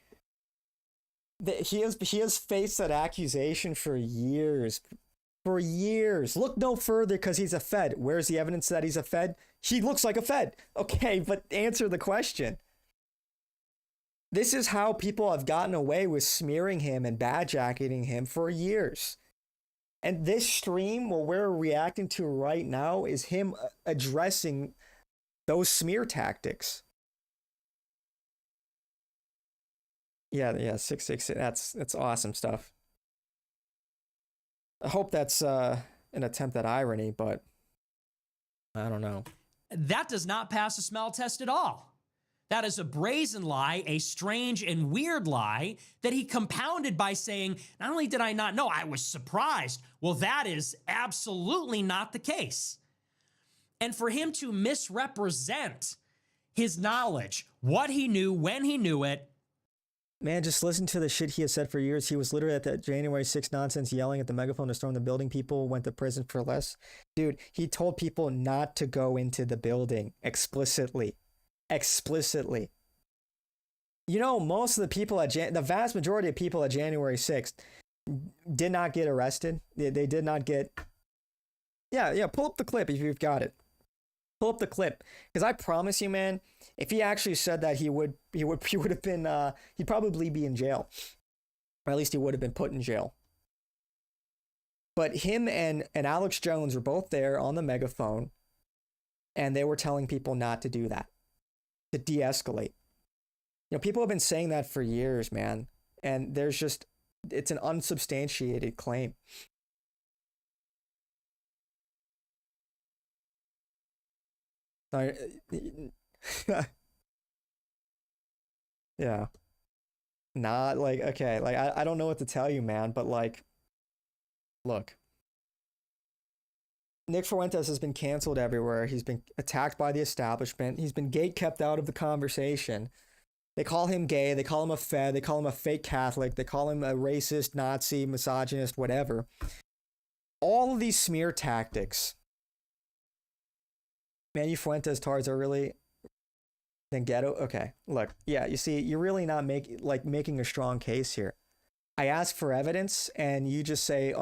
he has faced that accusation for years. For years. Look no further because he's a Fed. Where's the evidence that he's a Fed? He looks like a Fed. Okay, but answer the question. This is how people have gotten away with smearing him and badjacketing him for years. And this stream, what we're reacting to right now, is him addressing those smear tactics. Yeah, 666. That's awesome stuff. I hope that's an attempt at irony, but I don't know. That does not pass a smell test at all. That is a brazen lie, a strange and weird lie that he compounded by saying, not only did I not know, I was surprised. Well, that is absolutely not the case. And for him to misrepresent his knowledge, what he knew, when he knew it. Man, just listen to the shit he has said for years. He was literally at that January 6th nonsense yelling at the megaphone to storm the building. People went to prison for less. Dude, he told people not to go into the building explicitly. Explicitly. You know, most of the people the vast majority of people at January 6th did not get arrested. They did not get... Yeah, pull up the clip if you've got it. Pull up the clip, because I promise you, man, if he actually said that, he would have been he'd probably be in jail, or at least he would have been put in jail. But him and Alex Jones were both there on the megaphone, and they were telling people not to do that, to de-escalate. You know, people have been saying that for years, man, and it's an unsubstantiated claim. Yeah. Not like, okay, like I don't know what to tell you, man, but like, look. Nick Fuentes has been canceled everywhere. He's been attacked by the establishment. He's been gate-kept out of the conversation. They call him gay. They call him a Fed. They call him a fake Catholic. They call him a racist, Nazi, misogynist, whatever. All of these smear tactics. Manny Fuentes tards are really then ghetto. Okay, look, yeah, you see, you're really not making a strong case here. I ask for evidence, and you just say,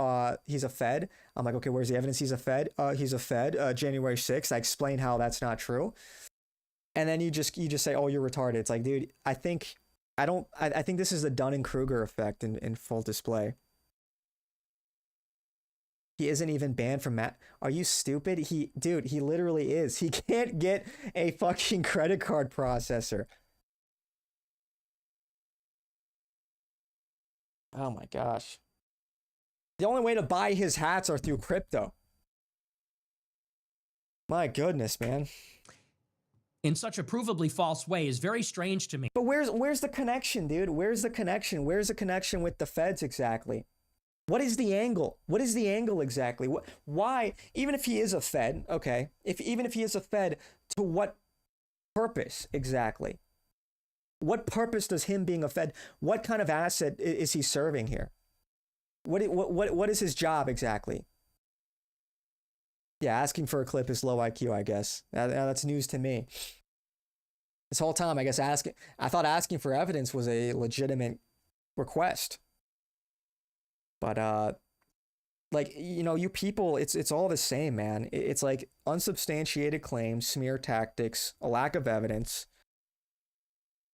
he's a Fed. I'm like, okay, where's the evidence? He's a Fed. He's a Fed. January 6th. I explain how that's not true, and then you just say, oh, you're retarded. It's like, dude, I think this is the Dunning-Kruger effect in full display. He isn't even banned from Matt. Are you stupid? He literally is. He can't get a fucking credit card processor. Oh my gosh. The only way to buy his hats are through crypto. My goodness, man. In such a provably false way is very strange to me. But where's the connection, dude? Where's the connection? Where's the connection with the feds exactly? What is the angle? What is the angle exactly? Why, even if he is a Fed, okay, even if he is a Fed, to what purpose exactly? What purpose does him being a Fed, what kind of asset is he serving here? What is his job exactly? Yeah, asking for a clip is low IQ, I guess. That's news to me. This whole time, I guess I thought asking for evidence was a legitimate request. But like, you know, you people, it's all the same, man. It's like unsubstantiated claims, smear tactics, a lack of evidence.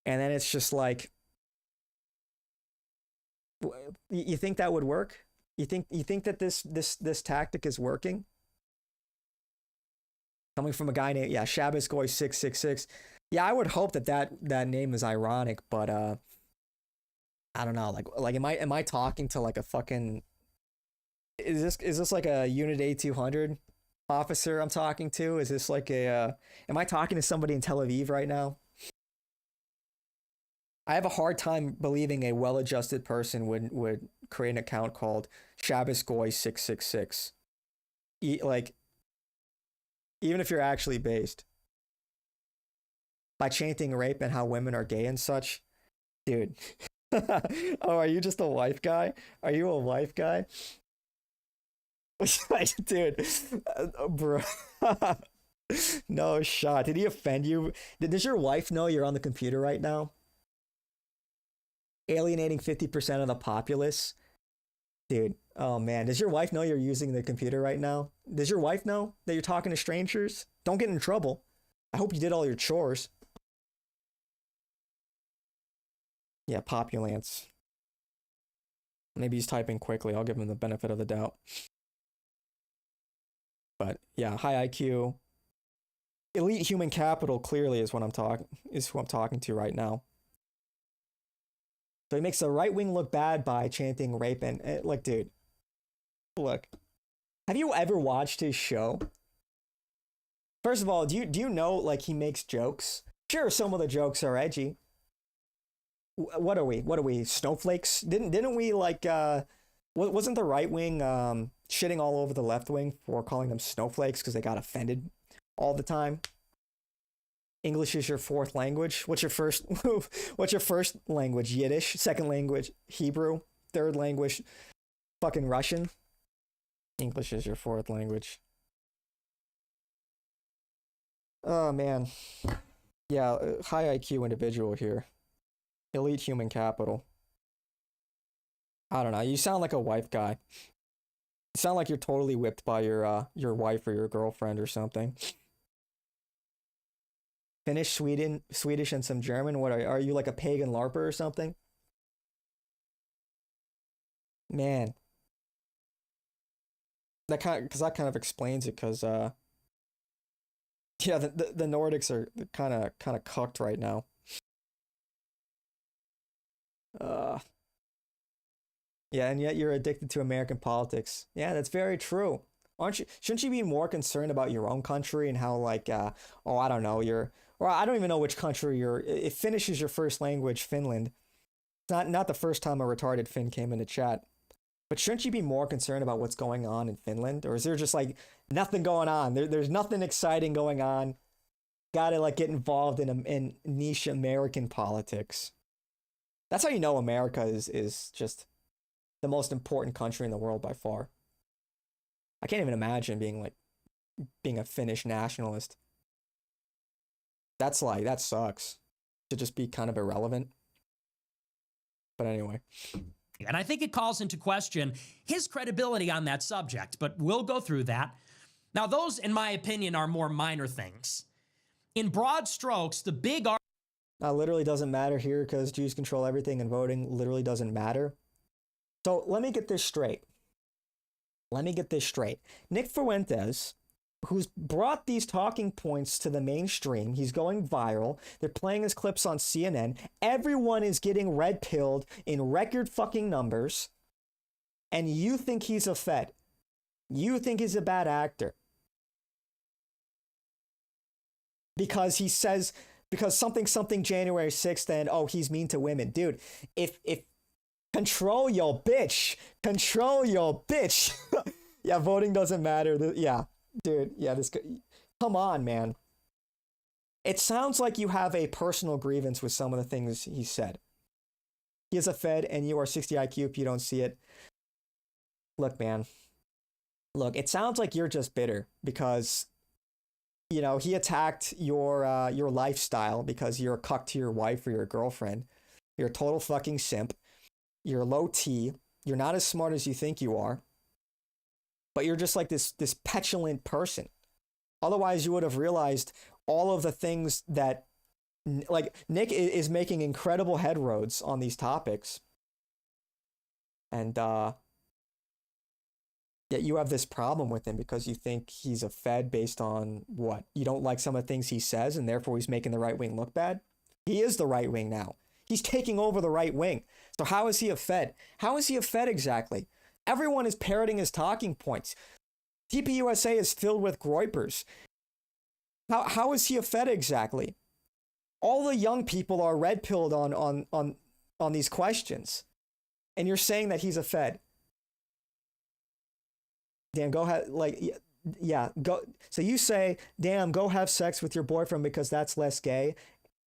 And then it's just like, you think that would work? You think that this tactic is working? Coming from a guy named, yeah, Shabbos Goy 666. Yeah, I would hope that name is ironic, but I don't know, like am I talking to like a fucking, is this like a Unit A200 officer I'm talking to? Is this like am I talking to somebody in Tel Aviv right now? I have a hard time believing a well-adjusted person would create an account called Shabbos Goy 666. Like, even if you're actually based by chanting rape and how women are gay and such, dude. Oh, are you just a wife guy? Are you a wife guy? Dude, bro. No shot. Did he offend you? Does your wife know you're on the computer right now? Alienating 50% of the populace? Dude, oh man, does your wife know you're using the computer right now? Does your wife know that you're talking to strangers? Don't get in trouble. I hope you did all your chores. Yeah, populance. Maybe he's typing quickly. I'll give him the benefit of the doubt. But yeah, high IQ. Elite human capital clearly is who I'm talking to right now. So he makes the right wing look bad by chanting rape and like, dude, look, have you ever watched his show? First of all, do you know like he makes jokes? Sure, some of the jokes are edgy. What are we? Snowflakes? Didn't we like wasn't the right wing shitting all over the left wing for calling them snowflakes because they got offended all the time? English is your fourth language. What's your first language? Yiddish. Second language, Hebrew. Third language, fucking Russian. English is your fourth language. Oh man. Yeah, high IQ individual here. Elite human capital. I don't know. You sound like a wife guy. You sound like you're totally whipped by your wife or your girlfriend or something. Finnish, Swedish, and some German. What are you like a pagan LARPer or something? Man, that kind of explains it. Cause yeah, the Nordics are kind of cucked right now. Yeah, and yet you're addicted to American politics. Yeah, that's very true. Shouldn't you be more concerned about your own country and how like oh, I don't know, or I don't even know which country if Finnish is your first language, Finland. It's not the first time a retarded Finn came into chat. But shouldn't you be more concerned about what's going on in Finland? Or is there just like nothing going on? There's nothing exciting going on. Gotta like get involved in niche American politics. That's how you know America is just the most important country in the world by far. I can't even imagine being a Finnish nationalist. That sucks to just be kind of irrelevant. But anyway. And I think it calls into question his credibility on that subject, but we'll go through that. Now, those, in my opinion, are more minor things. In broad strokes, the big literally doesn't matter here because Jews control everything and voting literally doesn't matter. So let me get this straight. Nick Fuentes, who's brought these talking points to the mainstream, he's going viral. They're playing his clips on CNN. Everyone is getting red-pilled in record fucking numbers. And you think he's a Fed. You think he's a bad actor. Because he says, because something January 6th and, oh, he's mean to women. Dude, if control your bitch. Yeah, voting doesn't matter. Yeah. Dude, yeah, come on, man. It sounds like you have a personal grievance with some of the things he said. He is a Fed and you are 60 IQ if you don't see it. Look, man. Look, it sounds like you're just bitter because, you know, he attacked your lifestyle because you're a cuck to your wife or your girlfriend. You're a total fucking simp. You're low T. You're not as smart as you think you are. But you're just like this petulant person. Otherwise, you would have realized all of the things that, like, Nick is making incredible headroads on these topics. And yet you have this problem with him because you think he's a Fed based on what? You don't like some of the things he says and therefore he's making the right wing look bad? He is the right wing now. He's taking over the right wing. So how is he a Fed? How is he a Fed exactly? Everyone is parroting his talking points. TPUSA is filled with groypers. How is he a Fed exactly? All the young people are red-pilled on these questions. And you're saying that he's a Fed. Damn, go ahead, like, yeah, go. So you say, damn, go have sex with your boyfriend because that's less gay.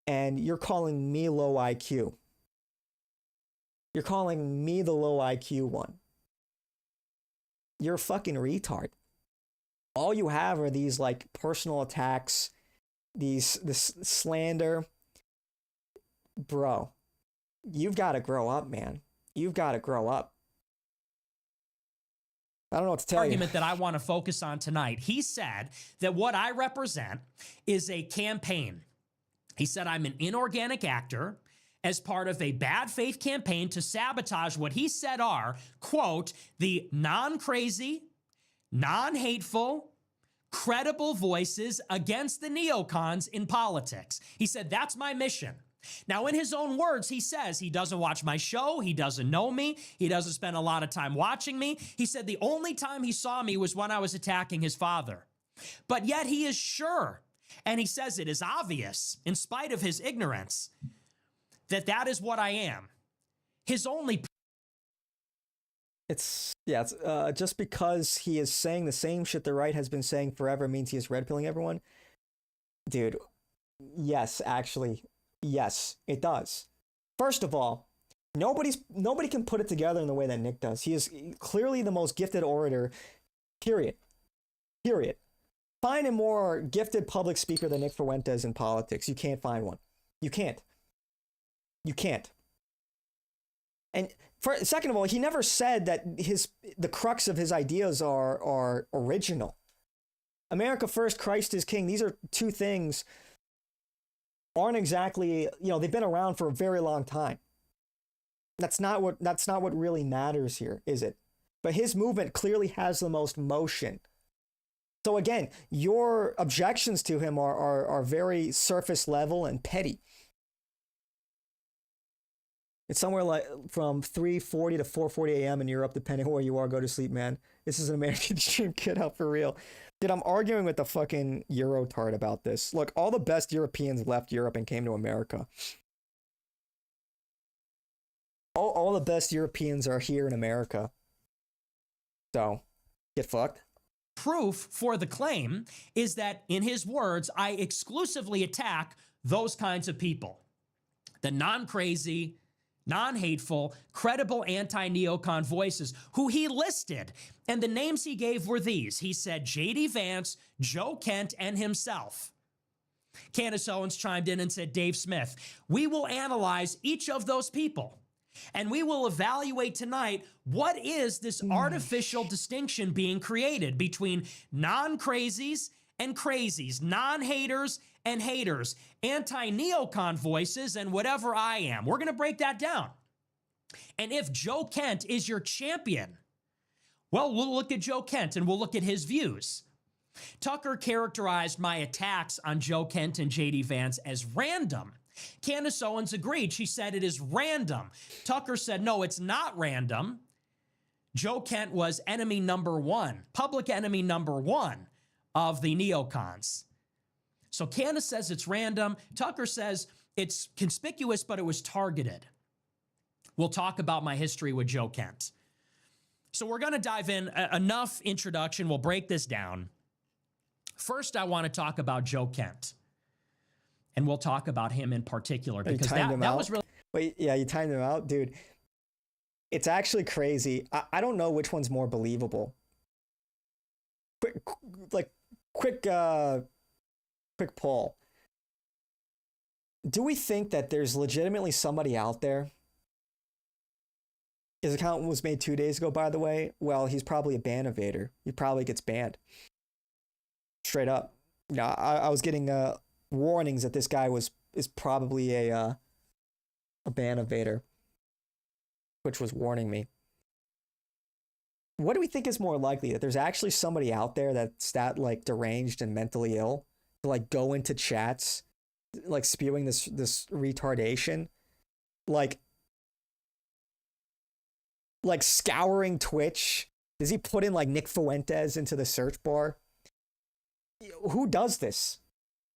And you're calling me low IQ. You're calling me the low IQ one. You're a fucking retard. All you have are these like personal attacks, this slander. Bro, you've got to grow up, man. You've got to grow up. I don't know what to tell you. Argument that I want to focus on tonight. He said that what I represent is a campaign. He said I'm an inorganic actor as part of a bad faith campaign to sabotage what he said are, quote, the non-crazy, non-hateful, credible voices against the neocons in politics. He said, that's my mission. Now, in his own words, he says he doesn't watch my show. He doesn't know me. He doesn't spend a lot of time watching me. He said the only time he saw me was when I was attacking his father. But yet he is sure, and he says it is obvious, in spite of his ignorance, that that is what I am. His only... It's just because he is saying the same shit the right has been saying forever means he is red pilling everyone. Dude, yes, actually... Yes, it does. First of all, nobody can put it together in the way that Nick does. He is clearly the most gifted orator, period. Find a more gifted public speaker than Nick Fuentes in politics. You can't find one. You can't. And second of all, he never said that the crux of his ideas are original. America first, Christ is king. These are two things aren't exactly, they've been around for a very long time. That's not what really matters here, is it? But his movement clearly has the most motion. So again, your objections to him are very surface level and petty. It's somewhere like from 3:40 to 4:40 a.m. in Europe, depending on where you are. Go to sleep, man. This is an American dream, kid, out for real. Dude, I'm arguing with the fucking Eurotard about this. Look, all the best Europeans left Europe and came to America. All the best Europeans are here in America. So, get fucked. Proof for the claim is that, in his words, I exclusively attack those kinds of people. The non-crazy, non-hateful, credible anti-neocon voices who he listed. And the names he gave were these. He said JD Vance, Joe Kent, and himself. Candace Owens chimed in and said, Dave Smith, we will analyze each of those people. And we will evaluate tonight what is this artificial distinction being created between non-crazies and crazies, non-haters and haters, anti-neocon voices and whatever I am. We're going to break that down. And if Joe Kent is your champion, well, we'll look at Joe Kent and we'll look at his views. Tucker characterized my attacks on Joe Kent and JD Vance as random. Candace Owens agreed. She said it is random. Tucker said, no, it's not random. Joe Kent was enemy number one, public enemy number one of the neocons. So Candace says it's random. Tucker says it's conspicuous, but it was targeted. We'll talk about my history with Joe Kent. So we're going to dive in. Enough introduction. We'll break this down. First, I want to talk about Joe Kent. And we'll talk about him in particular because that was really... Wait, yeah, you timed him out? Dude, it's actually crazy. I don't know which one's more believable. Quick poll. Do we think that there's legitimately somebody out there? His account was made 2 days ago, by the way. Well, he's probably a ban evader. He probably gets banned. Straight up. Yeah, I was getting warnings that this guy is probably a ban evader, which was warning me. What do we think is more likely? That there's actually somebody out there that's that like deranged and mentally ill to like go into chats, like spewing this retardation, like scouring Twitch? Does he put in like Nick Fuentes into the search bar? Who does this?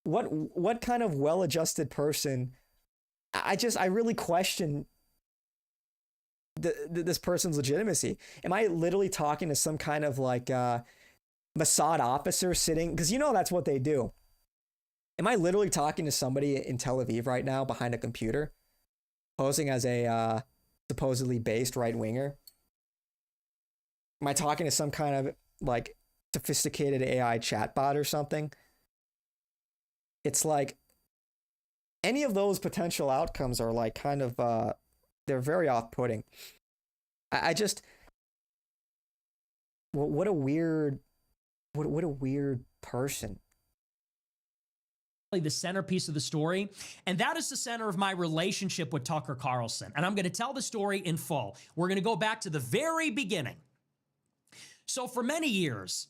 What kind of well-adjusted person? I really question this person's legitimacy. Am I literally talking to some kind of like Mossad officer sitting? Because that's what they do. Am I literally talking to somebody in Tel Aviv right now behind a computer, posing as a supposedly based right-winger? Am I talking to some kind of like sophisticated AI chatbot or something? It's like any of those potential outcomes are like kind of they're very off-putting. I just what a weird person. The centerpiece of the story, and that is the center of my relationship with Tucker Carlson. And I'm going to tell the story in full. We're going to go back to the very beginning. So for many years,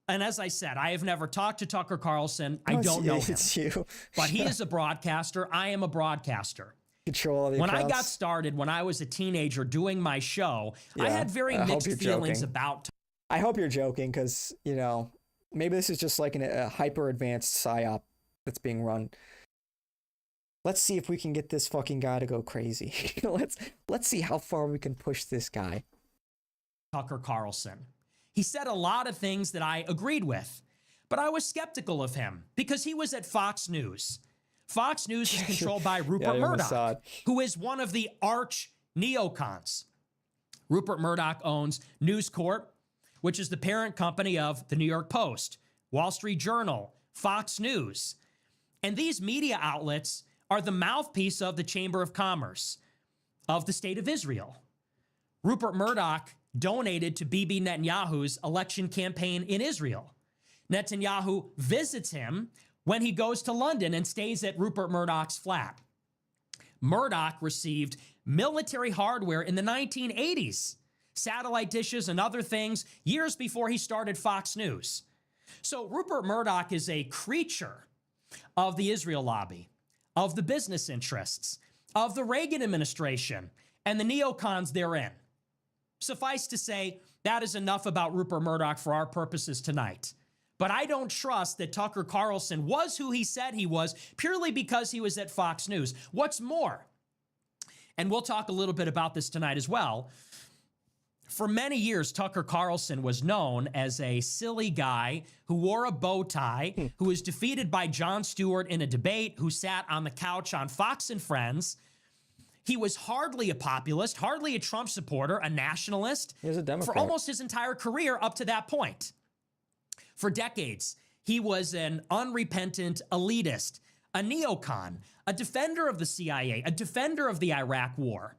and as I said, I have never talked to Tucker Carlson. I don't know him. It's you. But he is a broadcaster. I am a broadcaster. Control the when accounts. I got started, when I was a teenager doing my show, I had very mixed feelings about. I hope you're joking, because, you know, maybe this is just like a hyper advanced psyop that's being run. Let's see if we can get this fucking guy to go crazy. let's see how far we can push this guy. Tucker Carlson. He said a lot of things that I agreed with, but I was skeptical of him because he was at Fox News. Fox News is controlled by Rupert Murdoch, who is one of the arch neocons. Rupert Murdoch owns News Corp, which is the parent company of the New York Post, Wall Street Journal, Fox News. And these media outlets are the mouthpiece of the Chamber of Commerce of the State of Israel. Rupert Murdoch donated to Bibi Netanyahu's election campaign in Israel. Netanyahu visits him when he goes to London and stays at Rupert Murdoch's flat. Murdoch received military hardware in the 1980s, satellite dishes and other things, years before he started Fox News. So Rupert Murdoch is a creature of the Israel lobby, of the business interests, of the Reagan administration, and the neocons therein. Suffice to say, that is enough about Rupert Murdoch for our purposes tonight. But I don't trust that Tucker Carlson was who he said he was purely because he was at Fox News. What's more, and we'll talk a little bit about this tonight as well, for many years, Tucker Carlson was known as a silly guy who wore a bow tie, who was defeated by Jon Stewart in a debate, who sat on the couch on Fox and Friends. He was hardly a populist, hardly a Trump supporter, a nationalist. He was a Democrat for almost his entire career up to that point. For decades, he was an unrepentant elitist, a neocon, a defender of the CIA, a defender of the Iraq War.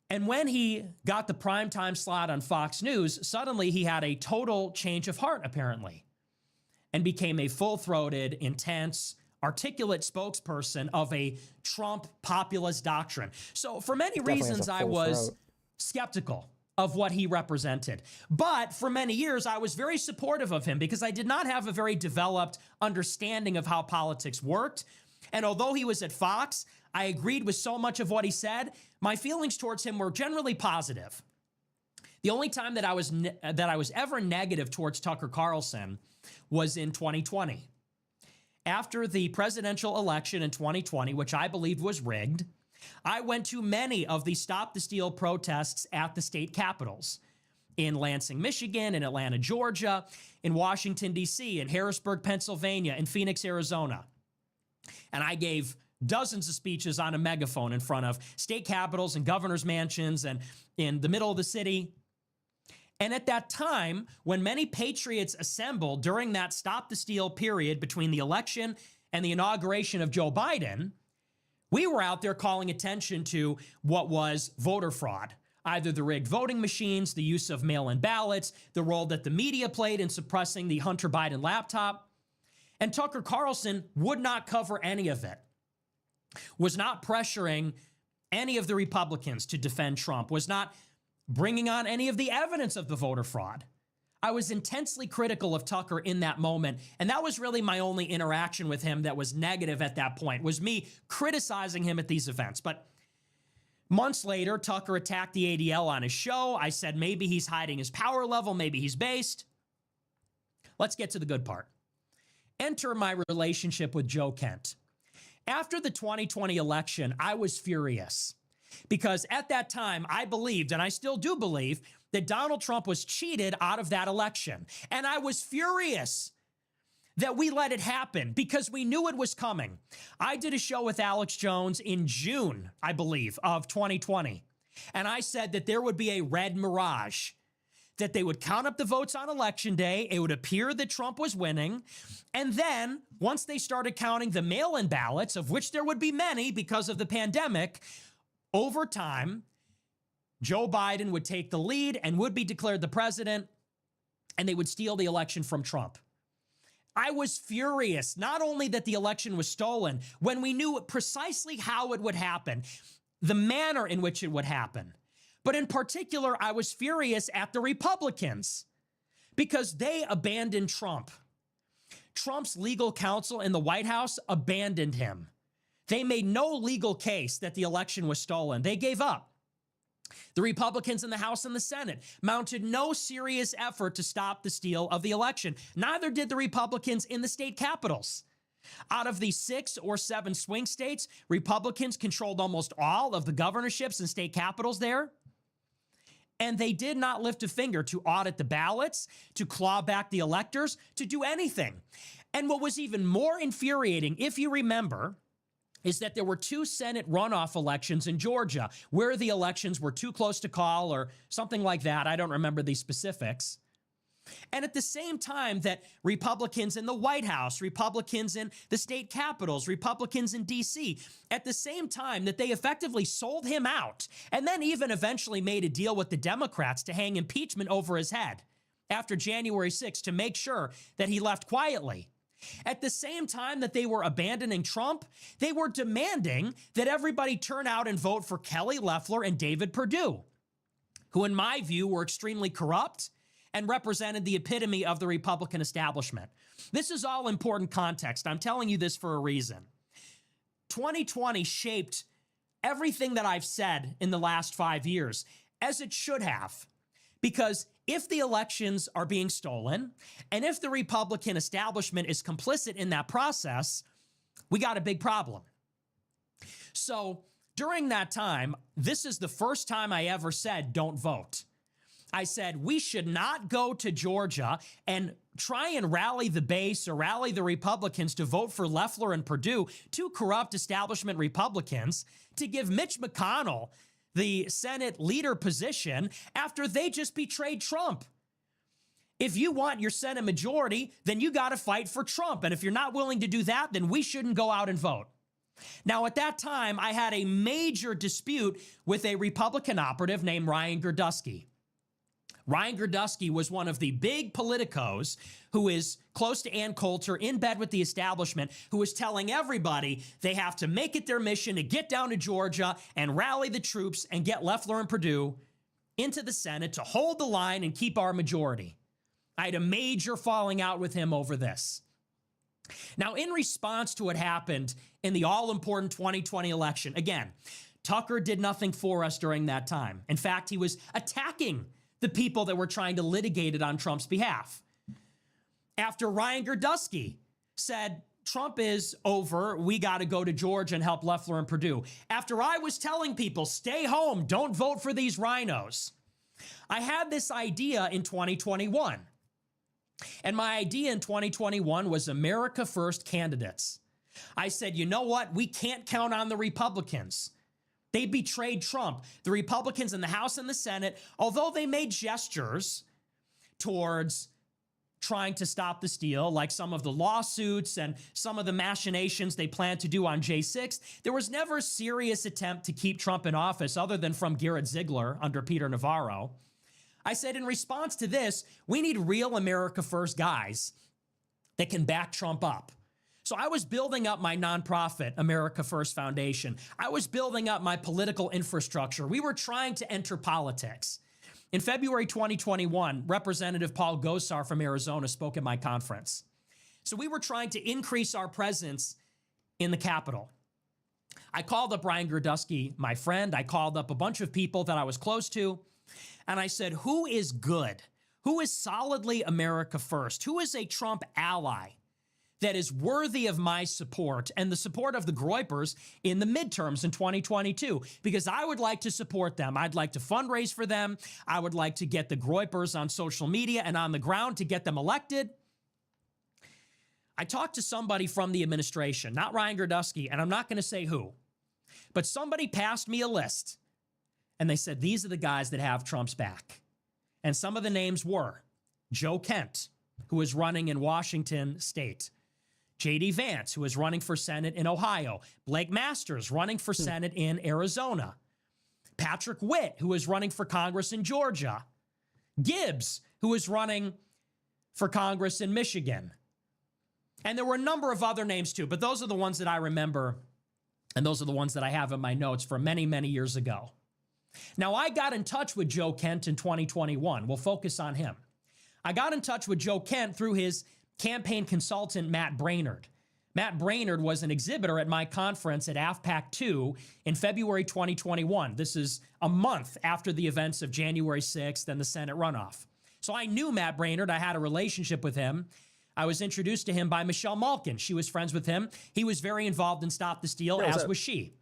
And when he got the primetime slot on Fox News, suddenly he had a total change of heart, apparently, and became a full-throated, intense, articulate spokesperson of a Trump populist doctrine. So for many reasons, I was skeptical of what he represented. But for many years, I was very supportive of him because I did not have a very developed understanding of how politics worked. And although he was at Fox, I agreed with so much of what he said. My feelings towards him were generally positive. The only time that I was ever negative towards Tucker Carlson was in 2020. After the presidential election in 2020, which I believed was rigged, I went to many of the Stop the Steal protests at the state capitals in Lansing, Michigan, in Atlanta, Georgia, in Washington, D.C., in Harrisburg, Pennsylvania, in Phoenix, Arizona. And I gave dozens of speeches on a megaphone in front of state capitals and governor's mansions and in the middle of the city. And at that time, when many patriots assembled during that Stop the Steal period between the election and the inauguration of Joe Biden, we were out there calling attention to what was voter fraud, either the rigged voting machines, the use of mail-in ballots, the role that the media played in suppressing the Hunter Biden laptop. And Tucker Carlson would not cover any of it, was not pressuring any of the Republicans to defend Trump, was not bringing on any of the evidence of the voter fraud. I was intensely critical of Tucker in that moment, and that was really my only interaction with him that was negative at that point, was me criticizing him at these events. But months later, Tucker attacked the ADL on his show. I said maybe he's hiding his power level, maybe he's based. Let's get to the good part. Enter my relationship with Joe Kent. After the 2020 election, I was furious because at that time, I believed, and I still do believe, that Donald Trump was cheated out of that election. And I was furious that we let it happen because we knew it was coming. I did a show with Alex Jones in June, I believe, of 2020. And I said that there would be a red mirage, that they would count up the votes on election day. It would appear that Trump was winning. And then once they started counting the mail-in ballots, of which there would be many because of the pandemic, over time, Joe Biden would take the lead and would be declared the president, and they would steal the election from Trump. I was furious, not only that the election was stolen, when we knew precisely how it would happen, the manner in which it would happen. But in particular, I was furious at the Republicans because they abandoned Trump. Trump's legal counsel in the White House abandoned him. They made no legal case that the election was stolen. They gave up. The Republicans in the House and the Senate mounted no serious effort to stop the steal of the election. Neither did the Republicans in the state capitals. Out of the 6 or 7 swing states, Republicans controlled almost all of the governorships and state capitals there. And they did not lift a finger to audit the ballots, to claw back the electors, to do anything. And what was even more infuriating, if you remember, is that there were 2 Senate runoff elections in Georgia where the elections were too close to call or something like that. I don't remember the specifics. And at the same time that Republicans in the White House, Republicans in the state capitals, Republicans in D.C., at the same time that they effectively sold him out and then even eventually made a deal with the Democrats to hang impeachment over his head after January 6th to make sure that he left quietly. At the same time that they were abandoning Trump, they were demanding that everybody turn out and vote for Kelly Loeffler and David Perdue, who in my view were extremely corrupt and represented the epitome of the Republican establishment. This is all important context. I'm telling you this for a reason. 2020 shaped everything that I've said in the last 5 years, as it should have. Because if the elections are being stolen, and if the Republican establishment is complicit in that process, we got a big problem. So during that time, this is the first time I ever said, don't vote. I said, we should not go to Georgia and try and rally the base or rally the Republicans to vote for Loeffler and Perdue, 2 corrupt establishment Republicans, to give Mitch McConnell the Senate leader position after they just betrayed Trump. If you want your Senate majority, then you got to fight for Trump. And if you're not willing to do that, then we shouldn't go out and vote. Now, at that time, I had a major dispute with a Republican operative named Ryan Girdusky. Ryan Girdusky was one of the big politicos who is close to Ann Coulter, in bed with the establishment, who is telling everybody they have to make it their mission to get down to Georgia and rally the troops and get Loeffler and Perdue into the Senate to hold the line and keep our majority. I had a major falling out with him over this. Now, in response to what happened in the all-important 2020 election, again, Tucker did nothing for us during that time. In fact, he was attacking the people that were trying to litigate it on Trump's behalf. After Ryan Girdusky said, Trump is over, we got to go to Georgia and help Loeffler and Perdue. After I was telling people, stay home, don't vote for these rhinos, I had this idea in 2021. And my idea in 2021 was America First candidates. I said, you know what? We can't count on the Republicans. They betrayed Trump. The Republicans in the House and the Senate, although they made gestures towards trying to stop the steal, like some of the lawsuits and some of the machinations they planned to do on J6, there was never a serious attempt to keep Trump in office other than from Garrett Ziegler under Peter Navarro. I said, in response to this, we need real America First guys that can back Trump up. So I was building up my nonprofit, America First Foundation. I was building up my political infrastructure. We were trying to enter politics. In February 2021, Representative Paul Gosar from Arizona spoke at my conference. So we were trying to increase our presence in the Capitol. I called up Ryan Girdusky, my friend. I called up a bunch of people that I was close to. And I said, who is good? Who is solidly America First? Who is a Trump ally that is worthy of my support and the support of the Groypers in the midterms in 2022, because I would like to support them. I'd like to fundraise for them. I would like to get the Groypers on social media and on the ground to get them elected. I talked to somebody from the administration, not Ryan Girdusky, and I'm not going to say who, but somebody passed me a list, and they said, these are the guys that have Trump's back. And some of the names were Joe Kent, who is running in Washington State, JD Vance, who is running for Senate in Ohio, Blake Masters running for Senate in Arizona, Patrick Witt, who is running for Congress in Georgia. Gibbs, who is running for Congress in Michigan. And there were a number of other names too, but those are the ones that I remember, and those are the ones that I have in my notes from many, many years ago. Now, I got in touch with Joe Kent in 2021. We'll focus on him. I got in touch with Joe Kent through his campaign consultant, Matt Brainerd. Matt Brainerd was an exhibitor at my conference at AFPAC 2 in February 2021. This is a month after the events of January 6th and the Senate runoff. So I knew Matt Brainerd. I had a relationship with him. I was introduced to him by Michelle Malkin. She was friends with him. He was very involved in Stop the Steal, as was she.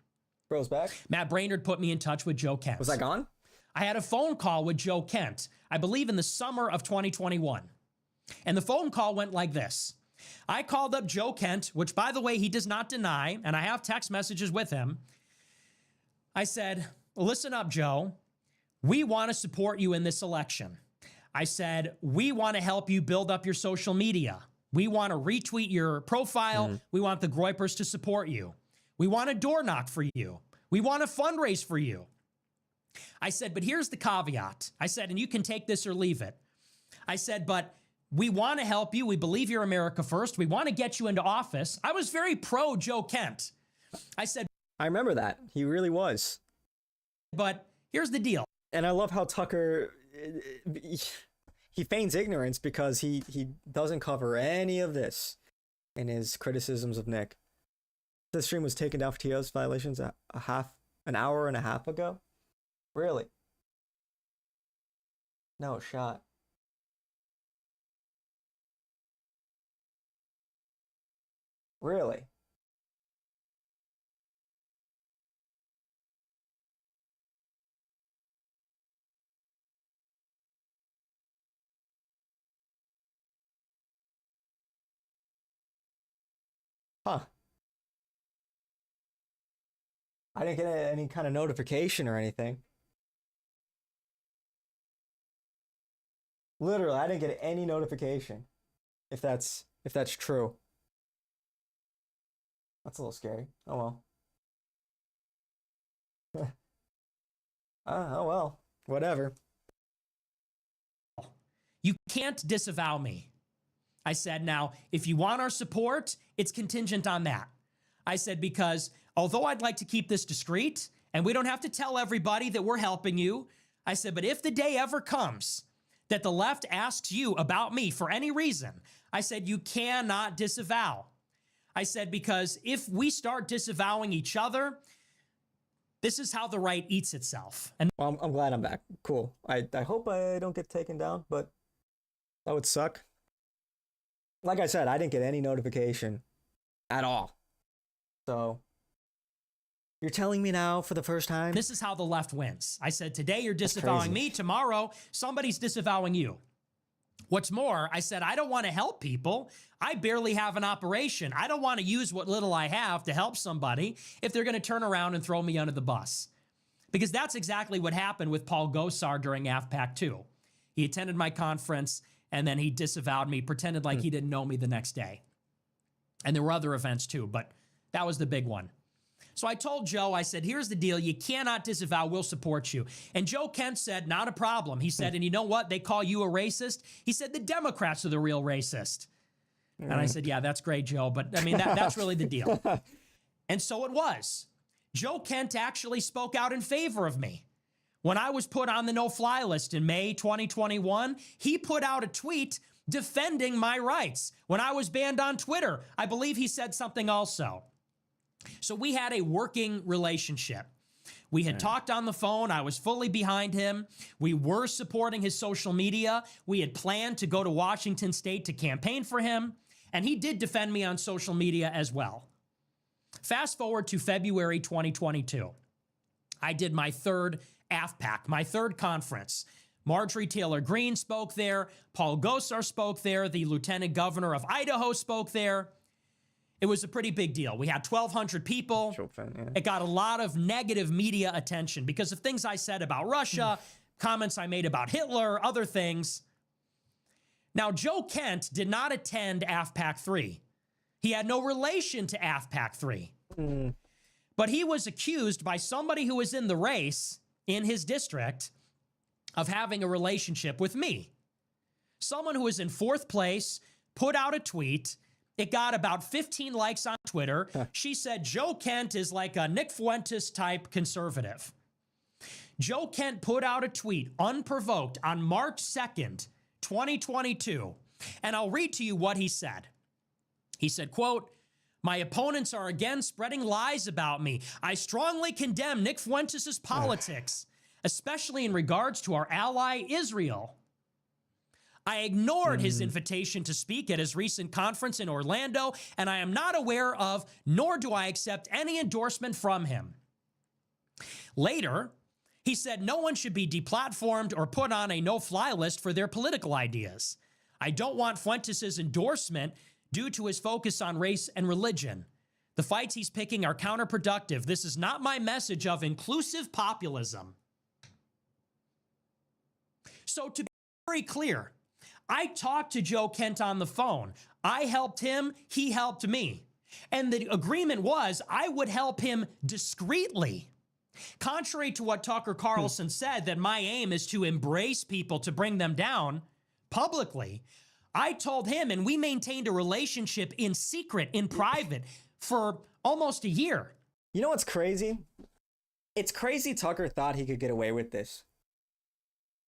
Bro's back? Matt Brainerd put me in touch with Joe Kent. Was I gone? I had a phone call with Joe Kent, I believe in the summer of 2021. And the phone call went like this. I called up Joe Kent, which, by the way, he does not deny, and I have text messages with him. I said, listen up, Joe. We want to support you in this election. I said, we want to help you build up your social media. We want to retweet your profile. We want the Groypers to support you. We want to door knock for you. We want to fundraise for you. I said, but here's the caveat. I said, and you can take this or leave it. I said, but we want to help you. We believe you're America first. We want to get you into office. I was very pro Joe Kent. I said, I remember that. He really was. But here's the deal. And I love how Tucker, he feigns ignorance because he doesn't cover any of this in his criticisms of Nick. The stream was taken down for TOS violations an hour and a half ago. Really? No shot. Really? Huh. I didn't get any kind of notification or anything. Literally, I didn't get any notification. If that's true. That's a little scary. Oh well. Oh well. Whatever. You can't disavow me. I said, now, if you want our support, it's contingent on that. I said, because although I'd like to keep this discreet, and we don't have to tell everybody that we're helping you, I said, but if the day ever comes that the left asks you about me for any reason, I said, you cannot disavow. I said, because if we start disavowing each other, this is how the right eats itself. And well, I'm glad I'm back. Cool. I hope I don't get taken down, but that would suck. Like I said, I didn't get any notification at all. So you're telling me now for the first time? This is how the left wins. I said, today you're disavowing me. Tomorrow, somebody's disavowing you. What's more, I said, I don't want to help people. I barely have an operation. I don't want to use what little I have to help somebody if they're going to turn around and throw me under the bus. Because that's exactly what happened with Paul Gosar during AFPAC 2. He attended my conference, and then he disavowed me, pretended like he didn't know me the next day. And there were other events too, but that was the big one. So I told Joe, I said, here's the deal. You cannot disavow. We'll support you. And Joe Kent said, not a problem. He said, and you know what? They call you a racist. He said, the Democrats are the real racist. And I said, yeah, that's great, Joe. But I mean, that's really the deal. And so it was. Joe Kent actually spoke out in favor of me. When I was put on the no-fly list in May 2021, he put out a tweet defending my rights. When I was banned on Twitter, I believe he said something also. So we had a working relationship. We had talked on the phone. I was fully behind him. We were supporting his social media. We had planned to go to Washington State to campaign for him, and he did defend me on social media as well. Fast forward to February 2022. I did my third AFPAC, my third conference. Marjorie Taylor Greene spoke there. Paul Gosar spoke there. The Lieutenant Governor of Idaho spoke there. It was a pretty big deal. We had 1,200 people. It got a lot of negative media attention because of things I said about Russia, comments I made about Hitler, other things. Now, Joe Kent did not attend AFPAC 3. He had no relation to AFPAC 3. But he was accused by somebody who was in the race in his district of having a relationship with me. Someone who is in 4th place put out a tweet. It got about 15 likes on Twitter. She said, Joe Kent is like a Nick Fuentes type conservative. Joe Kent put out a tweet unprovoked on March 2nd, 2022. And I'll read to you what he said. He said, quote, "My opponents are again spreading lies about me. I strongly condemn Nick Fuentes' politics, especially in regards to our ally, Israel. I ignored his invitation to speak at his recent conference in Orlando, and I am not aware of, nor do I accept any endorsement from him." Later, he said no one should be deplatformed or put on a no-fly list for their political ideas. I don't want Fuentes' endorsement due to his focus on race and religion. The fights he's picking are counterproductive. This is not my message of inclusive populism. So to be very clear, I talked to Joe Kent on the phone. I helped him, he helped me. And the agreement was I would help him discreetly. Contrary to what Tucker Carlson said, that my aim is to embrace people, to bring them down publicly, I told him, and we maintained a relationship in secret, in private, for almost a year. You know what's crazy? It's crazy Tucker thought he could get away with this.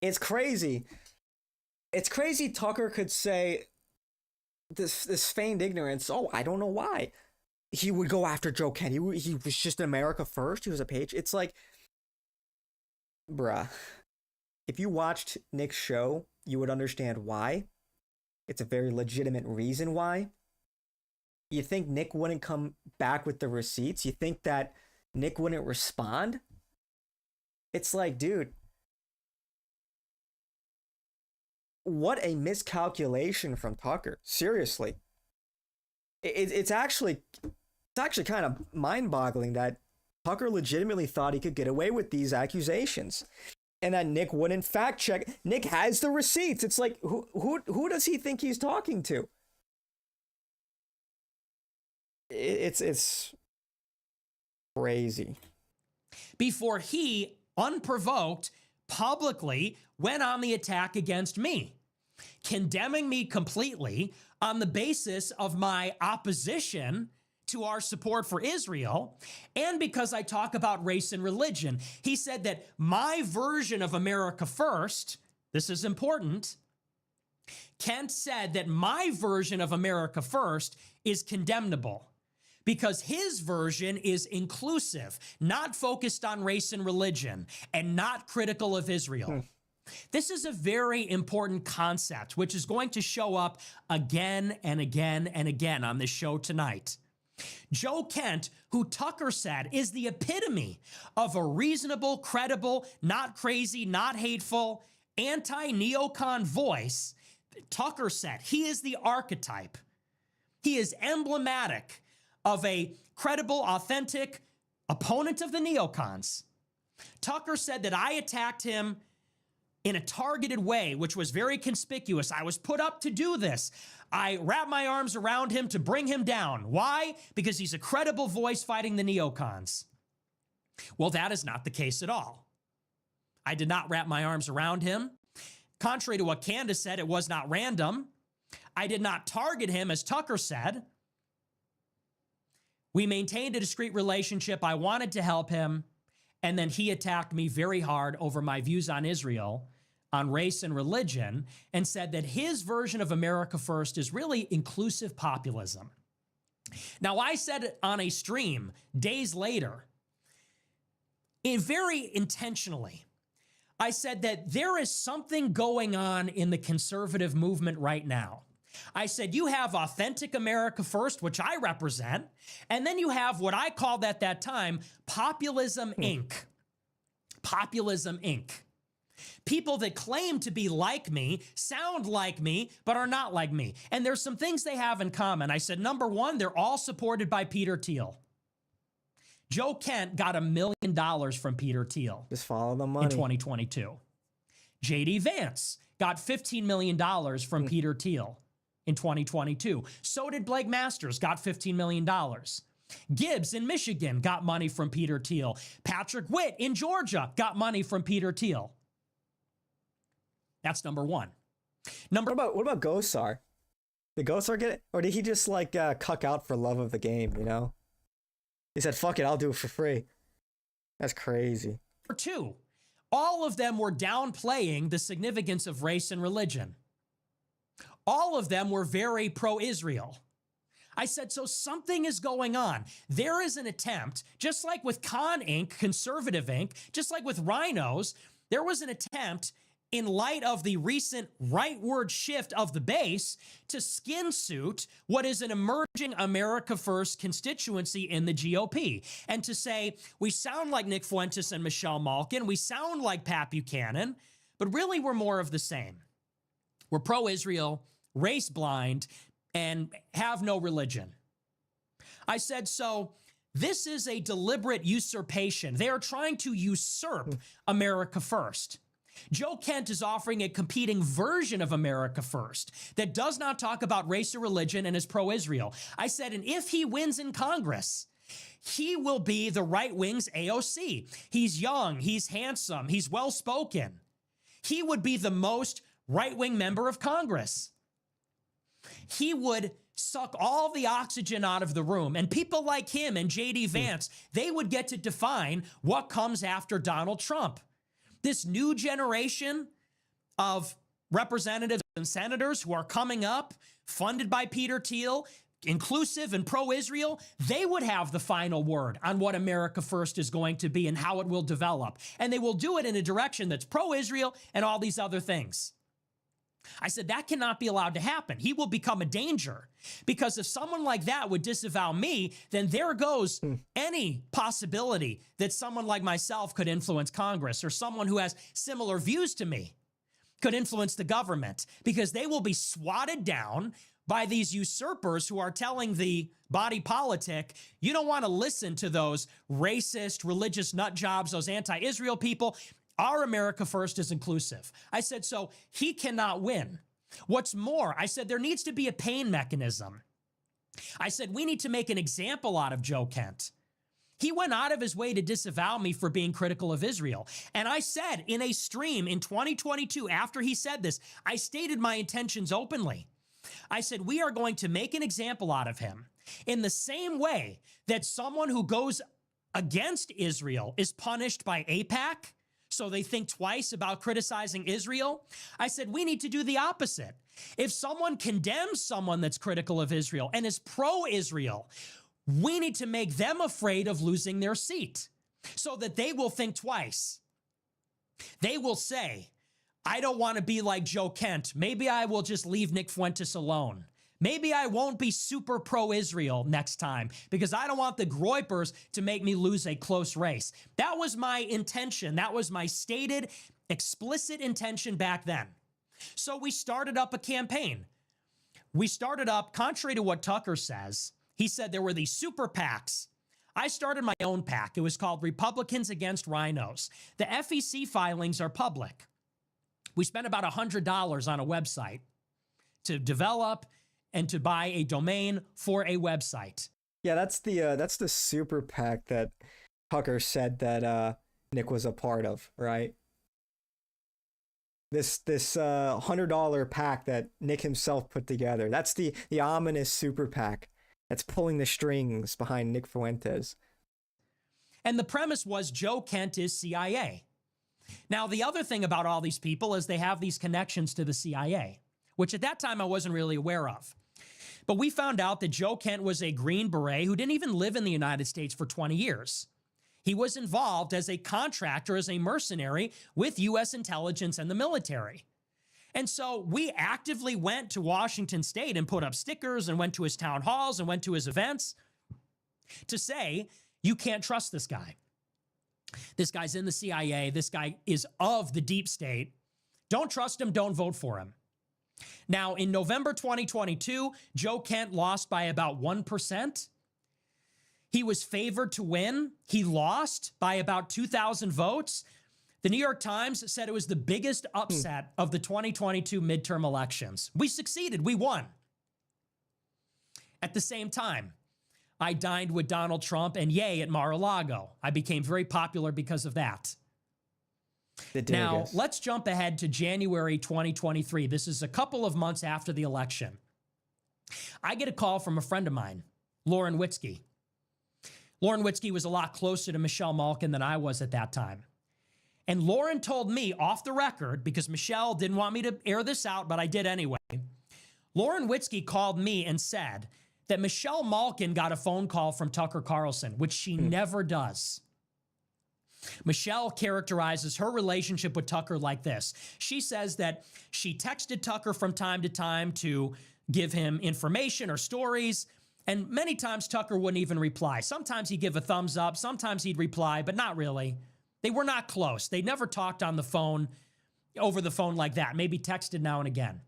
It's crazy. It's crazy Tucker could say this feigned ignorance. Oh, I don't know why. He would go after Joe Kent. He was just America first. He was a page. It's like, bruh, if you watched Nick's show, you would understand why. It's a very legitimate reason why. You think Nick wouldn't come back with the receipts? You think that Nick wouldn't respond? It's like, dude, what a miscalculation from Tucker. Seriously. It's actually kind of mind-boggling that Tucker legitimately thought he could get away with these accusations. And that Nick wouldn't fact check. Nick has the receipts. It's like, who does he think he's talking to? It's crazy. Before he, unprovoked, publicly went on the attack against me, condemning me completely on the basis of my opposition to our support for Israel, and because I talk about race and religion. He said that my version of America First, this is important, Kent said that my version of America First is condemnable because his version is inclusive, not focused on race and religion, and not critical of Israel. This is a very important concept, which is going to show up again and again and again on this show tonight. Joe Kent, who Tucker said is the epitome of a reasonable, credible, not crazy, not hateful, anti-neocon voice, Tucker said he is the archetype. He is emblematic of a credible, authentic opponent of the neocons. Tucker said that I attacked him in a targeted way, which was very conspicuous. I was put up to do this. I wrapped my arms around him to bring him down. Why? Because he's a credible voice fighting the neocons. Well, that is not the case at all. I did not wrap my arms around him. Contrary to what Candace said, it was not random. I did not target him, as Tucker said. We maintained a discreet relationship. I wanted to help him. And then he attacked me very hard over my views on Israel, on race and religion, and said that his version of America First is really inclusive populism. Now, I said on a stream days later, very intentionally, I said that there is something going on in the conservative movement right now. I said, you have authentic America First, which I represent, and then you have what I called at that time, Populism Inc. Populism Inc. People that claim to be like me, sound like me, but are not like me. And there's some things they have in common. I said, number one, they're all supported by Peter Thiel. Joe Kent got $1 million from Peter Thiel. Just follow the money. In 2022. JD Vance got $15 million from Peter Thiel in 2022. So did Blake Masters, got $15 million. Gibbs in Michigan got money from Peter Thiel. Patrick Witt in Georgia got money from Peter Thiel. That's number one. What about Gosar? Did Gosar get it? Or did he just like cuck out for love of the game, you know? He said, fuck it, I'll do it for free. That's crazy. Number two, all of them were downplaying the significance of race and religion. All of them were very pro-Israel. I said, so something is going on. There is an attempt, just like with Con Inc., Conservative Inc., just like with Rhinos, there was an attempt in light of the recent rightward shift of the base to skin suit what is an emerging America First constituency in the GOP. And to say, we sound like Nick Fuentes and Michelle Malkin, we sound like Pat Buchanan, but really we're more of the same. We're pro-Israel, race blind, and have no religion. I said, so this is a deliberate usurpation. They are trying to usurp America First. Joe Kent is offering a competing version of America First that does not talk about race or religion and is pro-Israel. I said, and if he wins in Congress, he will be the right wing's AOC. He's young, he's handsome, he's well-spoken. He would be the most right-wing member of Congress. He would suck all the oxygen out of the room, and people like him and JD Vance, they would get to define what comes after Donald Trump. This new generation of representatives and senators who are coming up, funded by Peter Thiel, inclusive and pro-Israel, they would have the final word on what America First is going to be and how it will develop. And they will do it in a direction that's pro-Israel and all these other things. I said, that cannot be allowed to happen. He will become a danger, because if someone like that would disavow me, then there goes any possibility that someone like myself could influence Congress, or someone who has similar views to me could influence the government, because they will be swatted down by these usurpers who are telling the body politic, you don't want to listen to those racist, religious nut jobs, those anti-Israel people. Our America First is inclusive. I said, so he cannot win. What's more, I said, there needs to be a pain mechanism. I said, we need to make an example out of Joe Kent. He went out of his way to disavow me for being critical of Israel. And I said in a stream in 2022, after he said this, I stated my intentions openly. I said, we are going to make an example out of him in the same way that someone who goes against Israel is punished by AIPAC, so they think twice about criticizing Israel. I said, we need to do the opposite. If someone condemns someone that's critical of Israel and is pro-Israel, we need to make them afraid of losing their seat so that they will think twice. They will say, I don't want to be like Joe Kent. Maybe I will just leave Nick Fuentes alone. Maybe I won't be super pro-Israel next time because I don't want the Groypers to make me lose a close race. That was my intention. That was my stated, explicit intention back then. So we started up a campaign. We started up, contrary to what Tucker says, he said there were these super PACs. I started my own PAC. It was called Republicans Against Rhinos. The FEC filings are public. We spent about $100 on a website to develop and to buy a domain for a website. Yeah, that's the super PAC that Tucker said that Nick was a part of, right? This $100 PAC that Nick himself put together. That's the ominous super PAC that's pulling the strings behind Nick Fuentes. And the premise was Joe Kent is CIA. Now, the other thing about all these people is they have these connections to the CIA, which at that time I wasn't really aware of. But we found out that Joe Kent was a Green Beret who didn't even live in the United States for 20 years. He was involved as a contractor, as a mercenary with U.S. intelligence and the military. And so we actively went to Washington State and put up stickers and went to his town halls and went to his events to say, you can't trust this guy. This guy's in the CIA. This guy is of the deep state. Don't trust him. Don't vote for him. Now, in November 2022, Joe Kent lost by about 1%. He was favored to win. He lost by about 2,000 votes. The New York Times said it was the biggest upset of the 2022 midterm elections. We succeeded. We won. At the same time, I dined with Donald Trump and Ye at Mar-a-Lago. I became very popular because of that. Now, let's jump ahead to January 2023. This is a couple of months after the election. I get a call from a friend of mine, Lauren Witzke. Lauren Witzke was a lot closer to Michelle Malkin than I was at that time. And Lauren told me off the record, because Michelle didn't want me to air this out, but I did anyway. Lauren Witzke called me and said that Michelle Malkin got a phone call from Tucker Carlson, which she never does. Michelle characterizes her relationship with Tucker like this. She says that she texted Tucker from time to time to give him information or stories, and many times Tucker wouldn't even reply. Sometimes he'd give a thumbs up, sometimes he'd reply, but not really. They were not close. They never talked on the phone, over the phone like that, maybe texted now and again.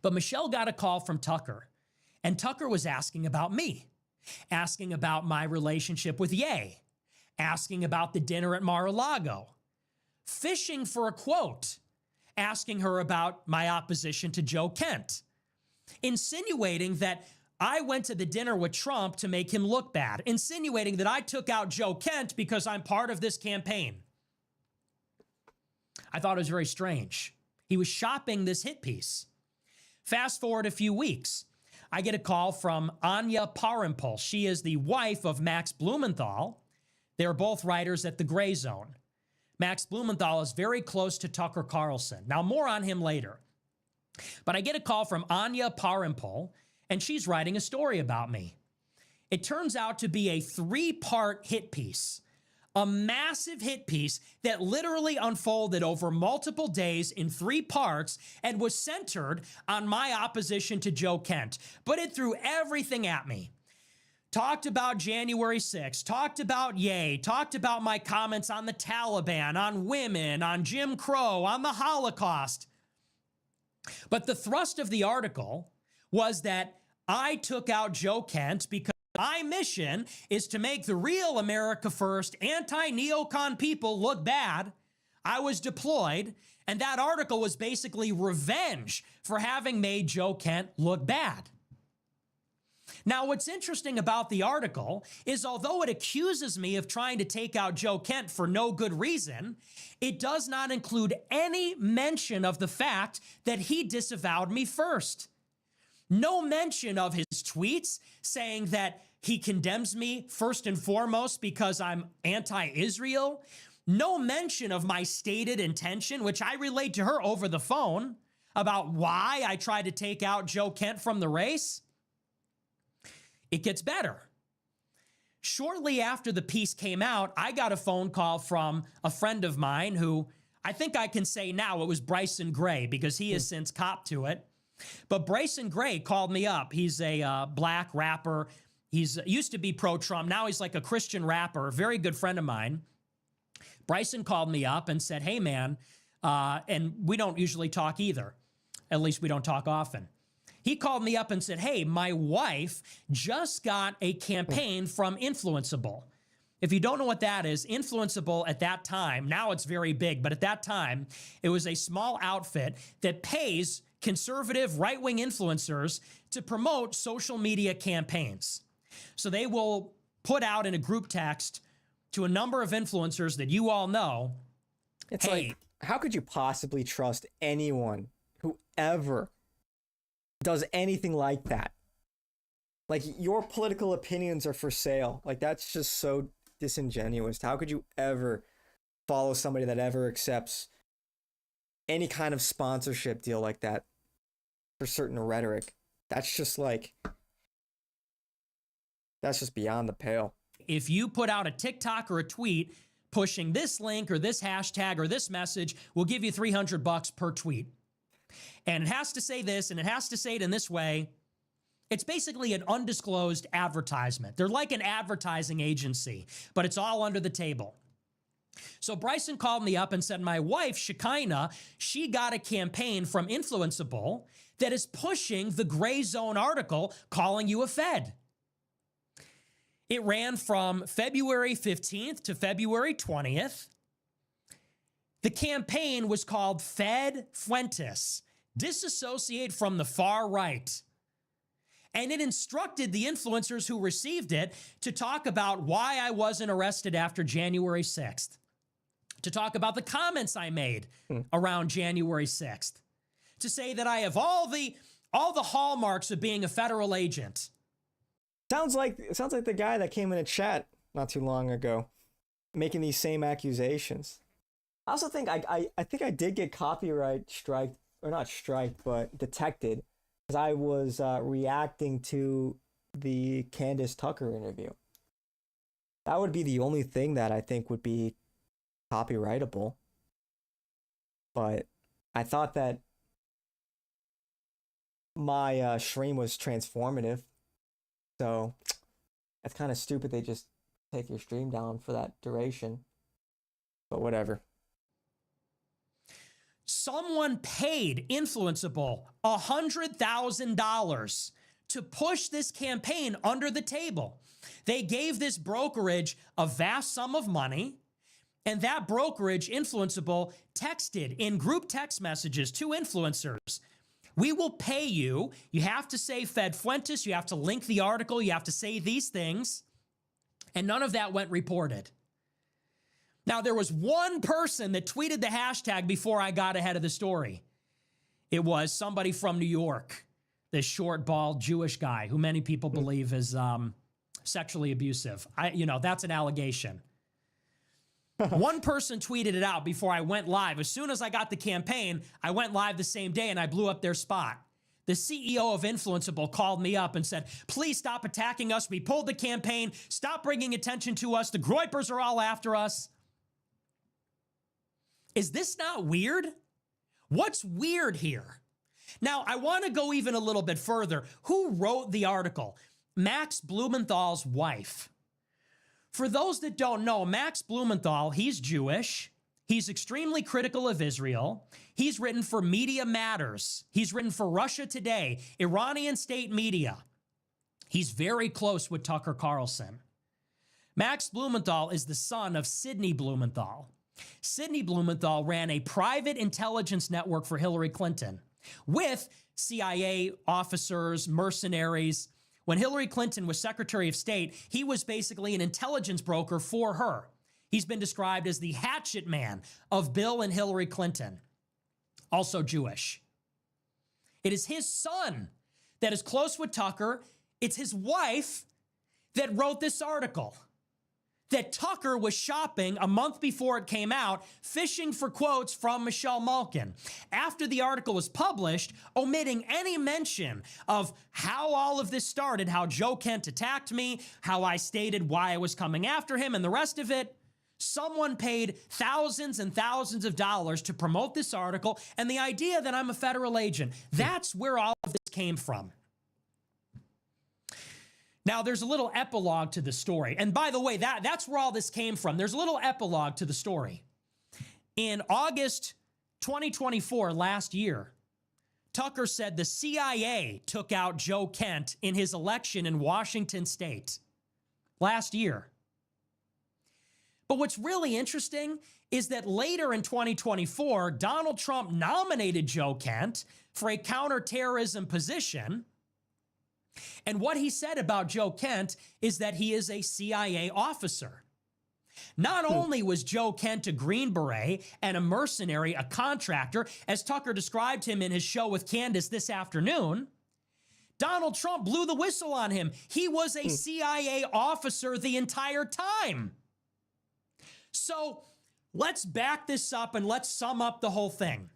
But Michelle got a call from Tucker, and Tucker was asking about me, asking about my relationship with Ye, asking about the dinner at Mar-a-Lago, fishing for a quote, asking her about my opposition to Joe Kent, insinuating that I went to the dinner with Trump to make him look bad, insinuating that I took out Joe Kent because I'm part of this campaign. I thought it was very strange. He was shopping this hit piece. Fast forward a few weeks, I get a call from Anya Parampil. She is the wife of Max Blumenthal. They're both writers at the Grayzone. Max Blumenthal is very close to Tucker Carlson. Now, more on him later. But I get a call from Anya Parampil, and she's writing a story about me. It turns out to be a 3-part hit piece, a massive hit piece that literally unfolded over multiple days in 3 parts and was centered on my opposition to Joe Kent. But it threw everything at me. Talked about January 6th, talked about Ye, talked about my comments on the Taliban, on women, on Jim Crow, on the Holocaust. But the thrust of the article was that I took out Joe Kent because my mission is to make the real America First anti-neocon people look bad. I was deployed, and that article was basically revenge for having made Joe Kent look bad. Now, what's interesting about the article is although it accuses me of trying to take out Joe Kent for no good reason, it does not include any mention of the fact that he disavowed me first. No mention of his tweets saying that he condemns me first and foremost because I'm anti-Israel. No mention of my stated intention, which I relayed to her over the phone, about why I tried to take out Joe Kent from the race. It gets better. Shortly after the piece came out, I got a phone call from a friend of mine who I think I can say now it was Bryson Gray because he has since copped to it. But Bryson Gray called me up. He's a black rapper. He's used to be pro-Trump. Now he's like a Christian rapper, a very good friend of mine. Bryson called me up and said, hey, man, and we don't usually talk either. At least we don't talk often. He called me up and said, hey, my wife just got a campaign from Influenceable. If you don't know what that is, Influenceable at that time, now it's very big, but at that time, it was a small outfit that pays conservative right-wing influencers to promote social media campaigns. So they will put out in a group text to a number of influencers that you all know. It's hey, like, how could you possibly trust anyone who ever does anything like that? Like, your political opinions are for sale. Like, that's just so disingenuous. How could you ever follow somebody that ever accepts any kind of sponsorship deal like that for certain rhetoric? That's just like, that's just beyond the pale. If you put out a TikTok or a tweet pushing this link or this hashtag or this message, we'll give you $300 per tweet. And it has to say this, and it has to say it in this way. It's basically an undisclosed advertisement. They're like an advertising agency, but it's all under the table. So Bryson called me up and said, my wife, Shekinah, she got a campaign from Influenceable that is pushing the Grayzone article calling you a Fed. It ran from February 15th to February 20th. The campaign was called Fed Fuentes, Disassociate from the Far Right. And it instructed the influencers who received it to talk about why I wasn't arrested after January 6th, to talk about the comments I made around January 6th, to say that I have all the hallmarks of being a federal agent. Sounds like the guy that came in a chat not too long ago, making these same accusations. I also think I think I did get copyright striked, or not striked, but detected, because I was reacting to the Candace Tucker interview. That would be the only thing that I think would be copyrightable. But I thought that my stream was transformative. So that's kind of stupid. They just take your stream down for that duration. But whatever. Someone paid Influenceable $100,000 to push this campaign under the table. They gave this brokerage a vast sum of money, and that brokerage, Influenceable, texted in group text messages to influencers, "We will pay you. You have to say Fed Fuentes. You have to link the article. You have to say these things." And none of that went reported. Now, there was one person that tweeted the hashtag before I got ahead of the story. It was somebody from New York, this short, bald Jewish guy who many people believe is sexually abusive. That's an allegation. One person tweeted it out before I went live. As soon as I got the campaign, I went live the same day and I blew up their spot. The CEO of Influenceable called me up and said, "Please stop attacking us. We pulled the campaign. Stop bringing attention to us. The Groypers are all after us." Is this not weird? What's weird here? Now, I want to go even a little bit further. Who wrote the article? Max Blumenthal's wife. For those that don't know, Max Blumenthal, he's Jewish. He's extremely critical of Israel. He's written for Media Matters. He's written for Russia Today, Iranian state media. He's very close with Tucker Carlson. Max Blumenthal is the son of Sidney Blumenthal. Sidney Blumenthal ran a private intelligence network for Hillary Clinton with CIA officers, mercenaries. When Hillary Clinton was Secretary of State, he was basically an intelligence broker for her. He's been described as the hatchet man of Bill and Hillary Clinton, also Jewish. It is his son that is close with Tucker. It's his wife that wrote this article, that Tucker was shopping a month before it came out, fishing for quotes from Michelle Malkin. After the article was published, omitting any mention of how all of this started, how Joe Kent attacked me, how I stated why I was coming after him, and the rest of it, someone paid thousands and thousands of dollars to promote this article and the idea that I'm a federal agent. That's where all of this came from. Now, there's a little epilogue to the story. And by the way, that's where all this came from. There's a little epilogue to the story. In August 2024, last year, Tucker said the CIA took out Joe Kent in his election in Washington state last year. But what's really interesting is that later in 2024, Donald Trump nominated Joe Kent for a counterterrorism position. And what he said about Joe Kent is that he is a CIA officer. Not only was Joe Kent a Green Beret and a mercenary, a contractor, as Tucker described him in his show with Candace this afternoon, Donald Trump blew the whistle on him. He was a CIA officer the entire time. So let's back this up and let's sum up the whole thing.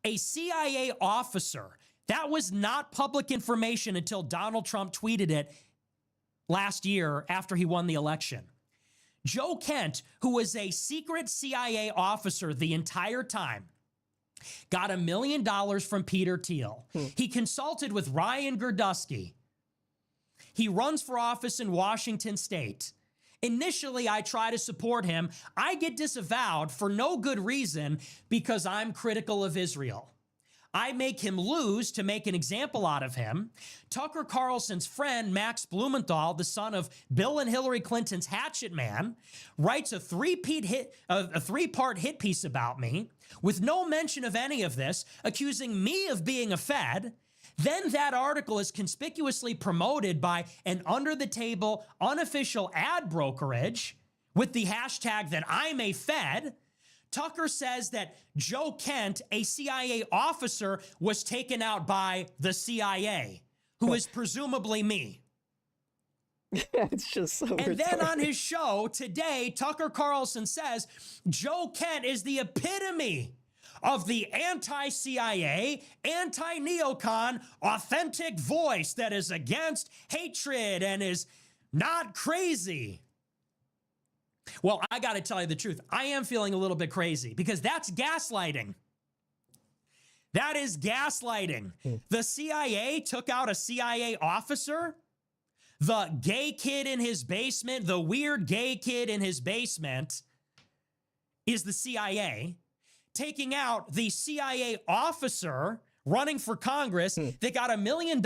A CIA officer, that was not public information until Donald Trump tweeted it last year after he won the election. Joe Kent, who was a secret CIA officer the entire time, got $1 million from Peter Thiel. He consulted with Ryan Girdusky. He runs for office in Washington state. Initially, I try to support him. I get disavowed for no good reason because I'm critical of Israel. I make him lose to make an example out of him. Tucker Carlson's friend, Max Blumenthal, the son of Bill and Hillary Clinton's hatchet man, writes a three-part hit piece about me with no mention of any of this, accusing me of being a Fed. Then that article is conspicuously promoted by an under-the-table, unofficial ad brokerage with the hashtag that I'm a Fed. Tucker says that Joe Kent, a CIA officer, was taken out by the CIA, who is presumably me. It's just so And retarded. then on his show today, Tucker Carlson says Joe Kent is the epitome of the anti-CIA, anti-neocon, authentic voice that is against hatred and is not crazy. Well, I got to tell you the truth. I am feeling a little bit crazy because that's gaslighting. That is gaslighting. The CIA took out a CIA officer. The gay kid in his basement, the weird gay kid in his basement is the CIA. Taking out the CIA officer running for Congress that got $1 million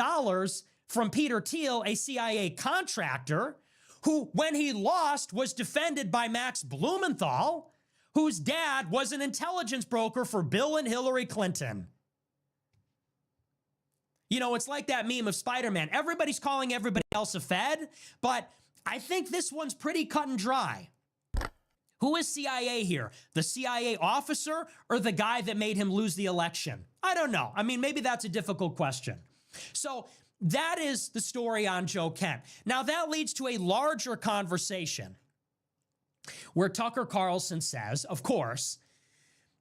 from Peter Thiel, a CIA contractor, who, when he lost, was defended by Max Blumenthal, whose dad was an intelligence broker for Bill and Hillary Clinton. You know, it's like that meme of Spider-Man. Everybody's calling everybody else a Fed, but I think this one's pretty cut and dry. Who is CIA here? The CIA officer or the guy that made him lose the election? I don't know. I mean, maybe that's a difficult question. So that is the story on Joe Kent. Now that leads to a larger conversation where Tucker Carlson says, of course,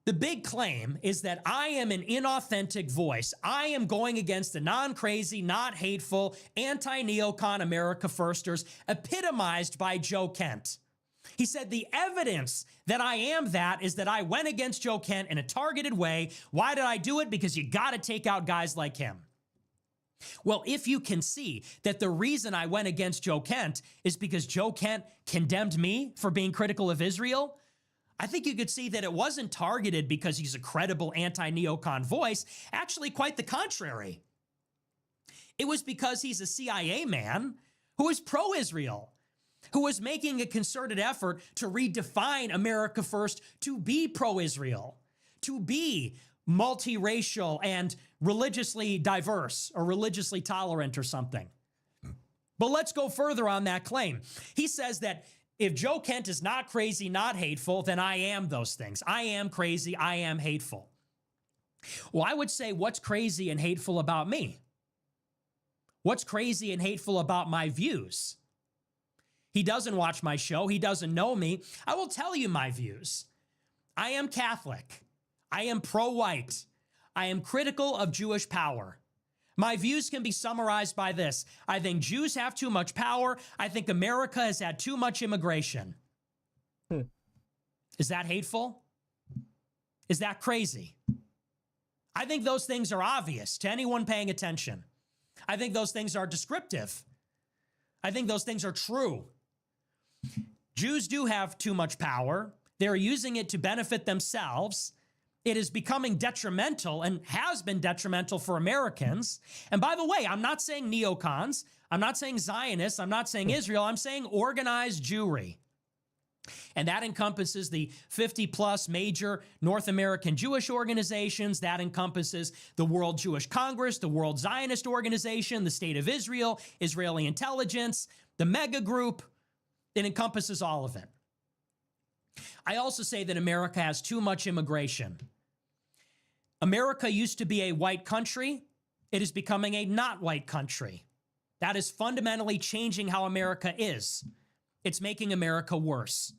the big claim is that I am an inauthentic voice. I am going against the non-crazy, not hateful, anti-neocon America Firsters epitomized by Joe Kent. He said the evidence that I am that is that I went against Joe Kent in a targeted way. Why did I do it? Because you got to take out guys like him. Well, if you can see that the reason I went against Joe Kent is because Joe Kent condemned me for being critical of Israel, I think you could see that it wasn't targeted because he's a credible anti-neocon voice. Actually, quite the contrary. It was because he's a CIA man who is pro-Israel, who was making a concerted effort to redefine America First to be pro-Israel, to be multiracial and religiously diverse or religiously tolerant or something. But let's go further on that claim. He says that if Joe Kent is not crazy, not hateful, then I am those things. I am crazy. I am hateful. Well, I would say, what's crazy and hateful about me? What's crazy and hateful about my views? He doesn't watch my show. He doesn't know me. I will tell you my views. I am Catholic. I am pro-white. I am critical of Jewish power. My views can be summarized by this. I think Jews have too much power. I think America has had too much immigration. Is that hateful? Is that crazy? I think those things are obvious to anyone paying attention. I think those things are descriptive. I think those things are true. Jews do have too much power. They're using it to benefit themselves. It is becoming detrimental and has been detrimental for Americans. And by the way, I'm not saying neocons. I'm not saying Zionists. I'm not saying Israel. I'm saying organized Jewry. And that encompasses the 50-plus major North American Jewish organizations. That encompasses the World Jewish Congress, the World Zionist Organization, the State of Israel, Israeli intelligence, the mega group. It encompasses all of it. I also say that America has too much immigration. America used to be a white country. It is becoming a not white country. That is fundamentally changing how America is. It's making America worse.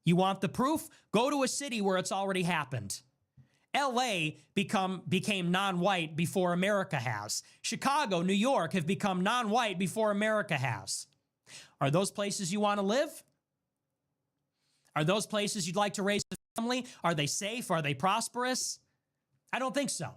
You want the proof? Go to a city where it's already happened. LA became non-white before America has. Chicago, New York have become non-white before America has. Are those places you want to live? Are those places you'd like to raise a family? Are they safe? Are they prosperous? I don't think so.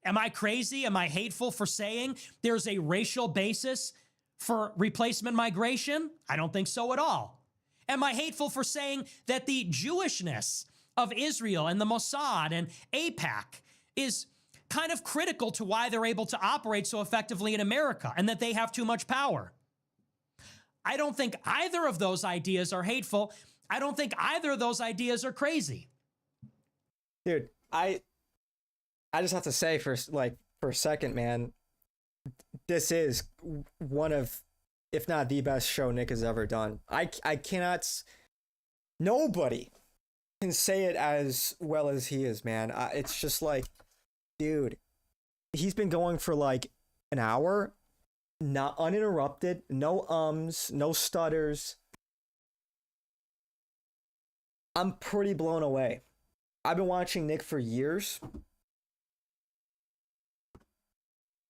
Am I crazy? Am I hateful for saying there's a racial basis for replacement migration? I don't think so at all. Am I hateful for saying that the Jewishness of Israel and the Mossad and AIPAC is kind of critical to why they're able to operate so effectively in America and that they have too much power? I don't think either of those ideas are hateful. I don't think either of those ideas are crazy. Dude, I just have to say, for for a second, man, this is one of, if not the best show Nick has ever done. I cannot, nobody can say it as well as he is, man. It's just like, dude, he's been going for like an hour, not uninterrupted, no no stutters. I'm pretty blown away. I've been watching Nick for years.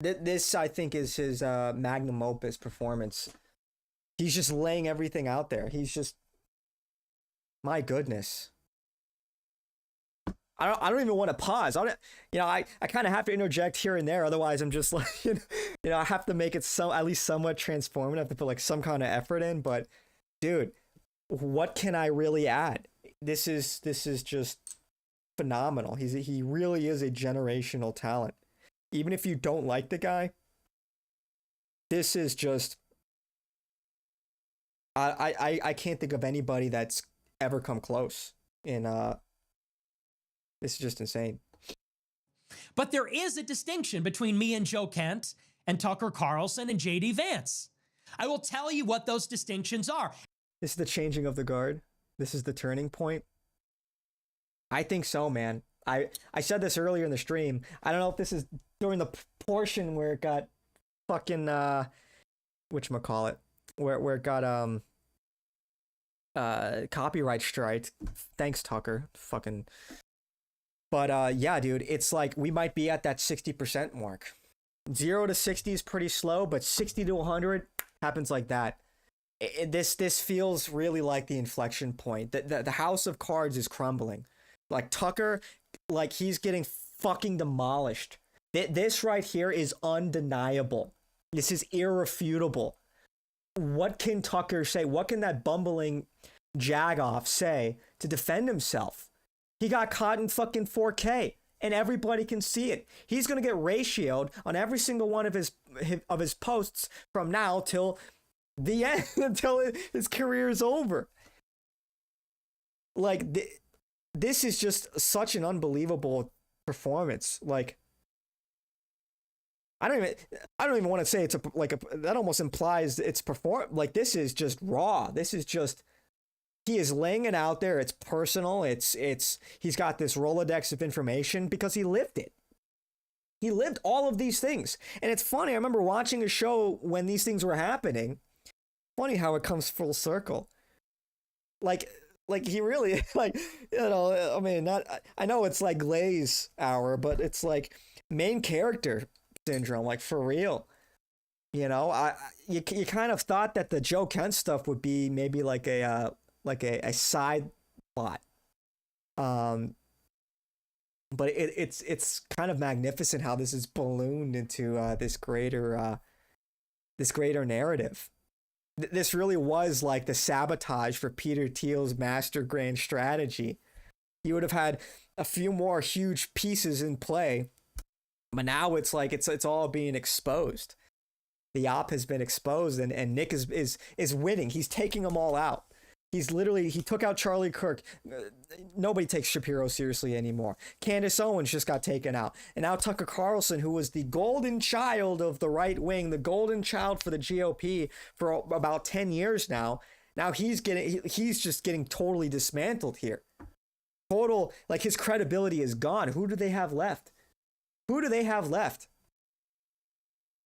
This, I think, is his magnum opus performance. He's just laying everything out there. He's just, my goodness. I don't even want to pause. I kind of have to interject here and there. Otherwise, I'm just like, I have to make it at least somewhat transformative. I have to put like some kind of effort in. But, dude, what can I really add? This is just phenomenal. He really is a generational talent. Even if you don't like the guy, this is just, I can't think of anybody that's ever come close. And this is just insane. But there is a distinction between me and Joe Kent and Tucker Carlson and JD Vance. I will tell you what those distinctions are. This is the changing of the guard. This is the turning point. I think so, man. I said this earlier in the stream. I don't know if this is during the portion where it got fucking whatchamacallit, where it got copyright strike. Thanks, Tucker. Fucking. But yeah, dude, it's like we might be at that 60% mark. 0 to 60 is pretty slow, but 60 to 100 happens like that. This feels really like the inflection point. The house of cards is crumbling. Like Tucker, like he's getting fucking demolished. This right here is undeniable. This is irrefutable. What can Tucker say? What can that bumbling jagoff say to defend himself? He got caught in fucking 4K and everybody can see it. He's going to get ratioed on every single one of his posts from now till the end, until his career is over. Like, this is just such an unbelievable performance. Like, I don't even want to say it's that almost implies it's like, this is just raw. This is just, he is laying it out there. It's personal. He's got this Rolodex of information because he lived it. He lived all of these things. And it's funny. I remember watching a show when these things were happening. Funny how it comes full circle. Like he really, like, I mean, I know it's like Glaze hour, but it's like main character syndrome, like for real. You kind of thought that the Joe Kent stuff would be maybe like a side plot. But it's kind of magnificent how this is ballooned into this greater narrative. This really was like the sabotage for Peter Thiel's master grand strategy. You would have had a few more huge pieces in play, but now it's like it's all being exposed. The op has been exposed, and Nick is winning. He's taking them all out. He took out Charlie Kirk. Nobody takes Shapiro seriously anymore. Candace Owens just got taken out. And now Tucker Carlson, who was the golden child of the right wing, the golden child for the GOP for about 10 years now. Now he's just getting totally dismantled here. Total, like, his credibility is gone. Who do they have left?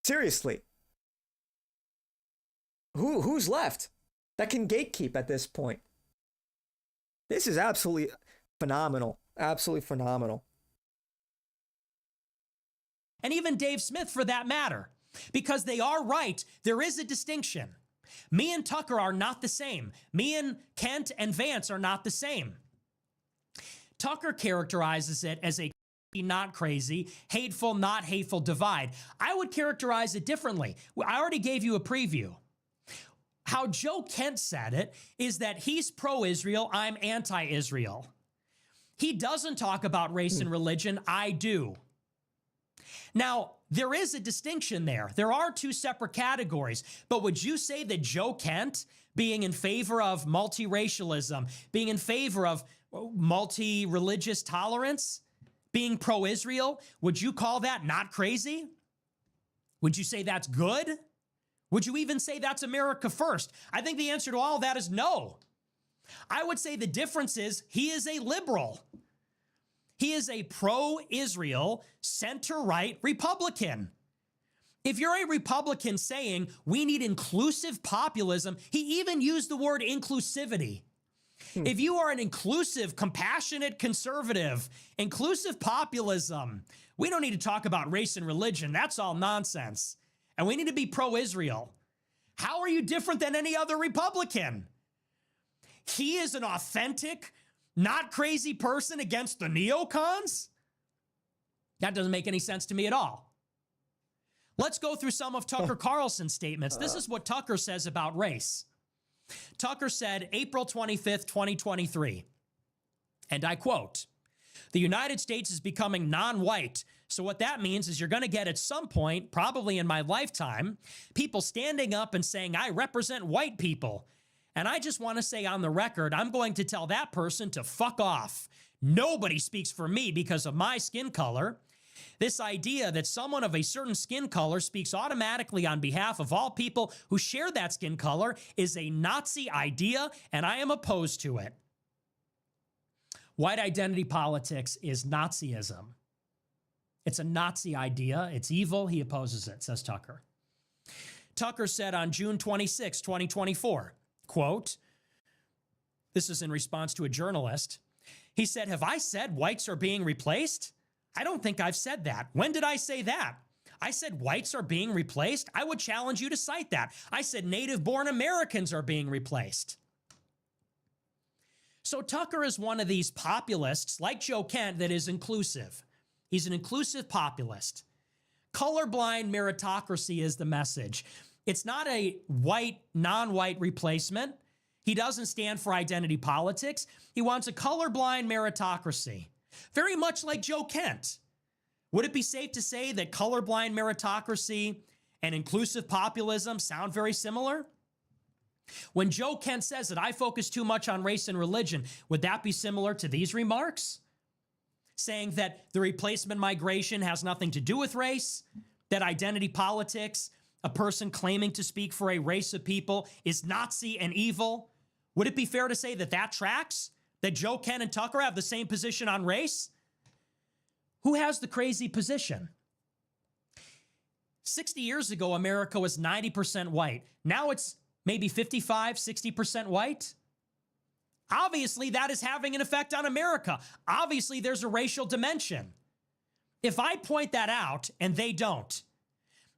Seriously. Who's left that can gatekeep at this point? This is absolutely phenomenal. Absolutely phenomenal. And even Dave Smith, for that matter, because they are right. There is a distinction. Me and Tucker are not the same. Me and Kent and Vance are not the same. Tucker characterizes it as a not crazy, hateful, not hateful divide. I would characterize it differently. I already gave you a preview. How Joe Kent said it is that he's pro-Israel, I'm anti-Israel. He doesn't talk about race and religion, I do. Now, there is a distinction there. There are two separate categories, but would you say that Joe Kent, being in favor of multiracialism, being in favor of multi-religious tolerance, being pro-Israel, would you call that not crazy? Would you say that's good? Would you even say that's America first? I think the answer to all of that is no. I would say the difference is he is a liberal. He is a pro-Israel, center-right Republican. If you're a Republican saying we need inclusive populism, he even used the word inclusivity. If you are an inclusive, compassionate conservative, inclusive populism, we don't need to talk about race and religion. That's all nonsense. And we need to be pro-Israel. How are you different than any other Republican? He is an authentic, not crazy person against the neocons? That doesn't make any sense to me at all. Let's go through some of Tucker Carlson's statements. This is what Tucker says about race. Tucker said April 25th, 2023, and I quote, "The United States is becoming non-white. So what that means is you're going to get at some point, probably in my lifetime, people standing up and saying, I represent white people. And I just want to say on the record, I'm going to tell that person to fuck off. Nobody speaks for me because of my skin color. This idea that someone of a certain skin color speaks automatically on behalf of all people who share that skin color is a Nazi idea, and I am opposed to it." White identity politics is Nazism. It's a Nazi idea. It's evil. He opposes it, says Tucker. Tucker said on June 26, 2024, quote, this is in response to a journalist. He said, "Have I said whites are being replaced? I don't think I've said that. When did I say that? I said whites are being replaced? I would challenge you to cite that. I said native-born Americans are being replaced." So Tucker is one of these populists, like Joe Kent, that is inclusive. He's an inclusive populist. Colorblind meritocracy is the message. It's not a white, non-white replacement. He doesn't stand for identity politics. He wants a colorblind meritocracy. Very much like Joe Kent. Would it be safe to say that colorblind meritocracy and inclusive populism sound very similar? When Joe Kent says that I focus too much on race and religion, would that be similar to these remarks? Saying that the replacement migration has nothing to do with race, that identity politics, a person claiming to speak for a race of people, is Nazi and evil. Would it be fair to say that that tracks? That Joe Kent and Tucker have the same position on race? Who has the crazy position? 60 years ago, America was 90% white. Now it's maybe 55, 60% white. Obviously, that is having an effect on America. Obviously, there's a racial dimension. If I point that out and they don't,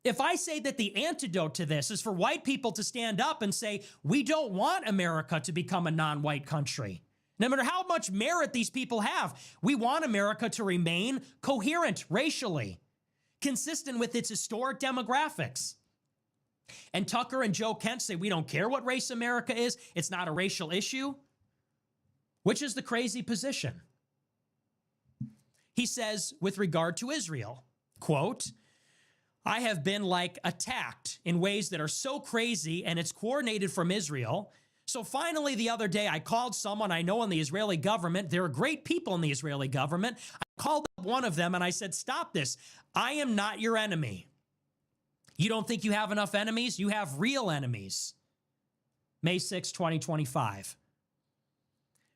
if I say that the antidote to this is for white people to stand up and say, we don't want America to become a non-white country, no matter how much merit these people have, we want America to remain coherent racially, consistent with its historic demographics. And Tucker and Joe Kent say, we don't care what race America is. It's not a racial issue. Which is the crazy position? He says, with regard to Israel, quote, "I have been attacked in ways that are so crazy and it's coordinated from Israel. So finally, the other day, I called someone I know in the Israeli government. There are great people in the Israeli government. I called up one of them and I said, stop this. I am not your enemy. You don't think you have enough enemies? You have real enemies." May 6, 2025.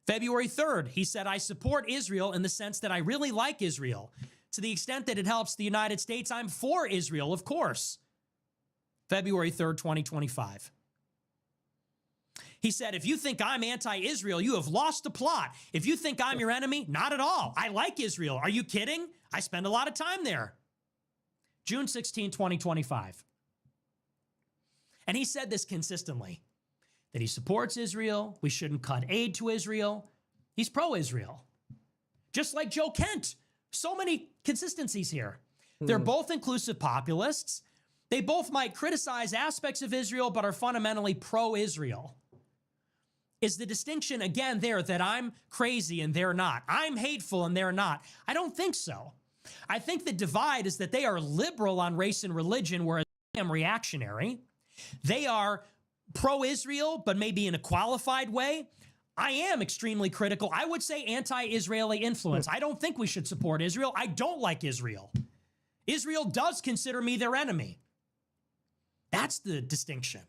February 3rd, he said, "I support Israel in the sense that I really like Israel. To the extent that it helps the United States, I'm for Israel, of course." February 3rd, 2025. He said, "If you think I'm anti-Israel, you have lost the plot. If you think I'm your enemy, not at all. I like Israel. Are you kidding? I spend a lot of time there." June 16, 2025. And he said this consistently, that he supports Israel. We shouldn't cut aid to Israel. He's pro-Israel. Just like Joe Kent. So many consistencies here. They're both inclusive populists. They both might criticize aspects of Israel, but are fundamentally pro-Israel. Is the distinction, again, there that I'm crazy and they're not? I'm hateful and they're not? I don't think so. I think the divide is that they are liberal on race and religion, whereas I am reactionary. They are pro-Israel, but maybe in a qualified way. I am extremely critical. I would say anti-Israeli influence. I don't think we should support Israel. I don't like Israel. Israel does consider me their enemy. That's the distinction.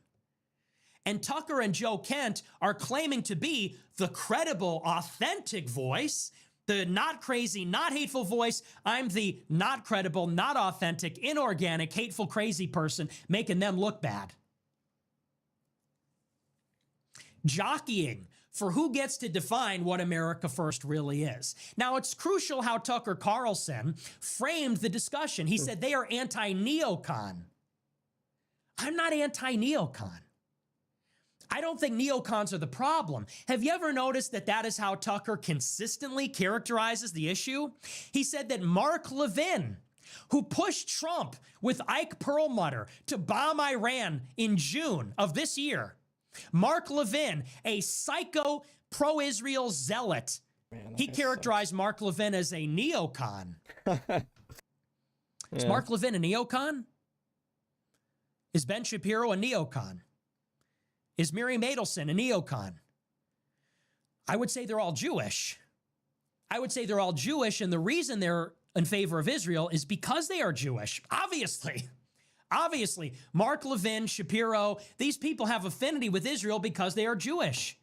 And Tucker and Joe Kent are claiming to be the credible, authentic voice, the not crazy, not hateful voice. I'm the not credible, not authentic, inorganic, hateful, crazy person, making them look bad. Jockeying for who gets to define what America First really is. Now, it's crucial how Tucker Carlson framed the discussion. He said they are anti-neocon. I'm not anti-neocon. I don't think neocons are the problem. Have you ever noticed that that is how Tucker consistently characterizes the issue? He said that Mark Levin, who pushed Trump with Ike Perlmutter to bomb Iran in June of this year, Mark Levin, a psycho pro-Israel zealot, he characterized Mark Levin as a neocon. Is Mark Levin a neocon? Is Ben Shapiro a neocon? Is Mary Matelson a neocon? I would say they're all Jewish. I would say they're all Jewish, and the reason they're in favor of Israel is because they are Jewish. Obviously, Mark Levin, Shapiro, these people have affinity with Israel because they are Jewish.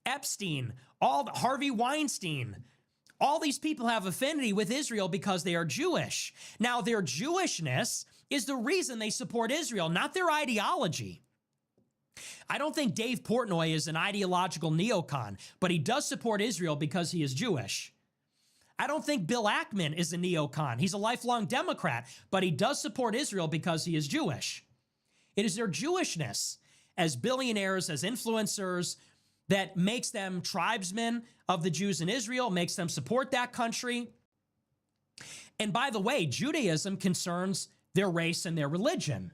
Epstein, Harvey Weinstein, all these people have affinity with Israel because they are Jewish. Now, their Jewishness is the reason they support Israel, not their ideology. I don't think Dave Portnoy is an ideological neocon, but he does support Israel because he is Jewish. I don't think Bill Ackman is a neocon. He's a lifelong Democrat, but he does support Israel because he is Jewish. It is their Jewishness as billionaires, as influencers, that makes them tribesmen of the Jews in Israel, makes them support that country. And by the way, Judaism concerns their race and their religion.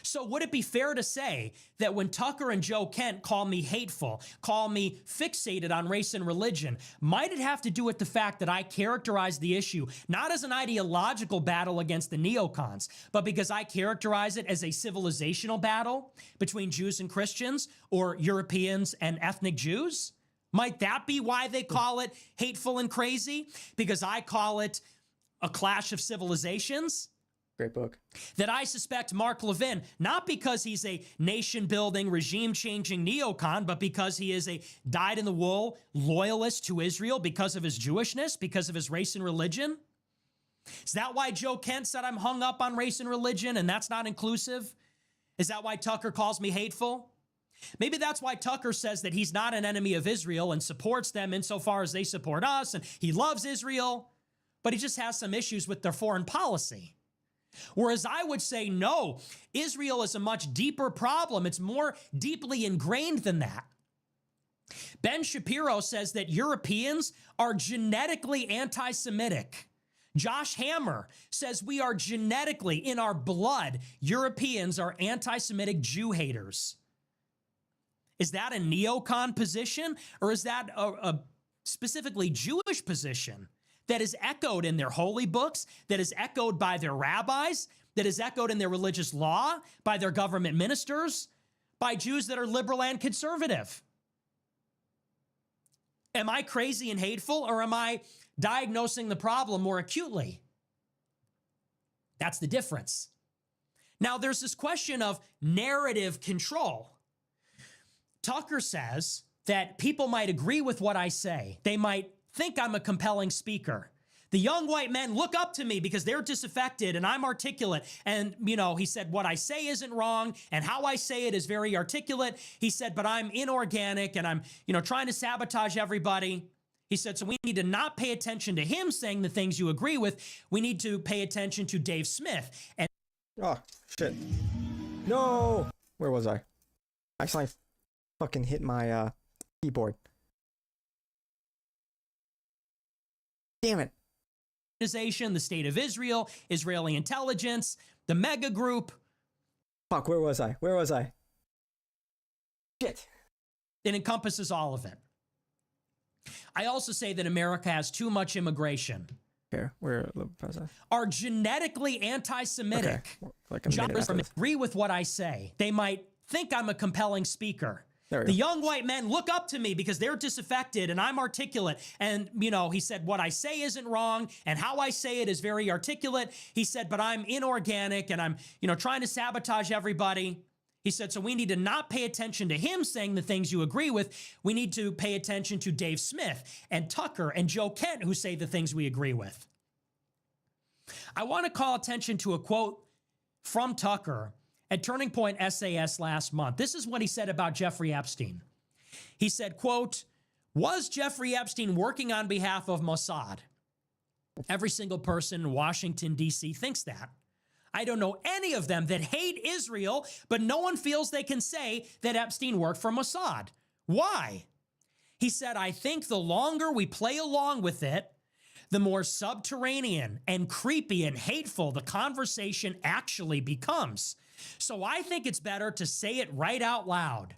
So would it be fair to say that when Tucker and Joe Kent call me hateful, call me fixated on race and religion, might it have to do with the fact that I characterize the issue not as an ideological battle against the neocons, but because I characterize it as a civilizational battle between Jews and Christians or Europeans and ethnic Jews? Might that be why they call it hateful and crazy? Because I call it a clash of civilizations? Great book. That I suspect Mark Levin, not because he's a nation-building, regime-changing neocon, but because he is a dyed-in-the-wool loyalist to Israel because of his Jewishness, because of his race and religion? Is that why Joe Kent said I'm hung up on race and religion and that's not inclusive? Is that why Tucker calls me hateful? Maybe that's why Tucker says that he's not an enemy of Israel and supports them insofar as they support us, and he loves Israel, but he just has some issues with their foreign policy. Whereas I would say, no, Israel is a much deeper problem. It's more deeply ingrained than that. Ben Shapiro says that Europeans are genetically anti-Semitic. Josh Hammer says we are genetically, in our blood, Europeans are anti-Semitic Jew haters. Is that a neocon position, or is that a specifically Jewish position that is echoed in their holy books, that is echoed by their rabbis, that is echoed in their religious law, by their government ministers, by Jews that are liberal and conservative? Am I crazy and hateful, or am I diagnosing the problem more acutely? That's the difference. Now, there's this question of narrative control. Tucker says that people might agree with what I say. They might think I'm a compelling speaker. The young white men look up to me because they're disaffected and I'm articulate. And, he said, what I say isn't wrong and how I say it is very articulate. He said, but I'm inorganic and I'm, trying to sabotage everybody. He said, so we need to not pay attention to him saying the things you agree with. We need to pay attention to Dave Smith. And oh, shit. No. Where was I? Actually, I fucking hit my keyboard. Damn it. The State of Israel, Israeli intelligence, the mega group. Fuck, where was I? Shit. It encompasses all of it. I also say that America has too much immigration. Here, are genetically anti-Semitic. Okay. Like agree with what I say. They might think I'm a compelling speaker. The young white men look up to me because they're disaffected and I'm articulate. And, he said, what I say isn't wrong and how I say it is very articulate. He said, but I'm inorganic and I'm, trying to sabotage everybody. He said, so we need to not pay attention to him saying the things you agree with. We need to pay attention to Dave Smith and Tucker and Joe Kent who say the things we agree with. I want to call attention to a quote from Tucker at Turning Point SAS last month. This is what he said about Jeffrey Epstein. He said, quote, was Jeffrey Epstein working on behalf of Mossad? Every single person in Washington, D.C. thinks that. I don't know any of them that hate Israel, but no one feels they can say that Epstein worked for Mossad. Why? He said, I think the longer we play along with it, the more subterranean and creepy and hateful the conversation actually becomes. So I think it's better to say it right out loud.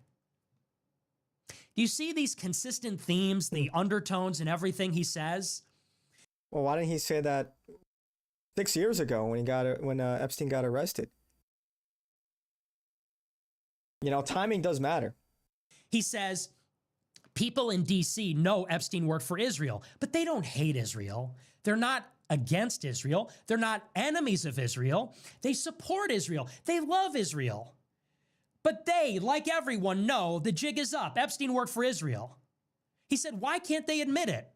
Do you see these consistent themes, the undertones in everything he says? Well, why didn't he say that 6 years ago when Epstein got arrested? Timing does matter. He says, people in D.C. know Epstein worked for Israel, but they don't hate Israel. They're not against Israel. They're not enemies of Israel. They support Israel. They love Israel. But they, like everyone, know the jig is up. Epstein worked for Israel. He said, why can't they admit it?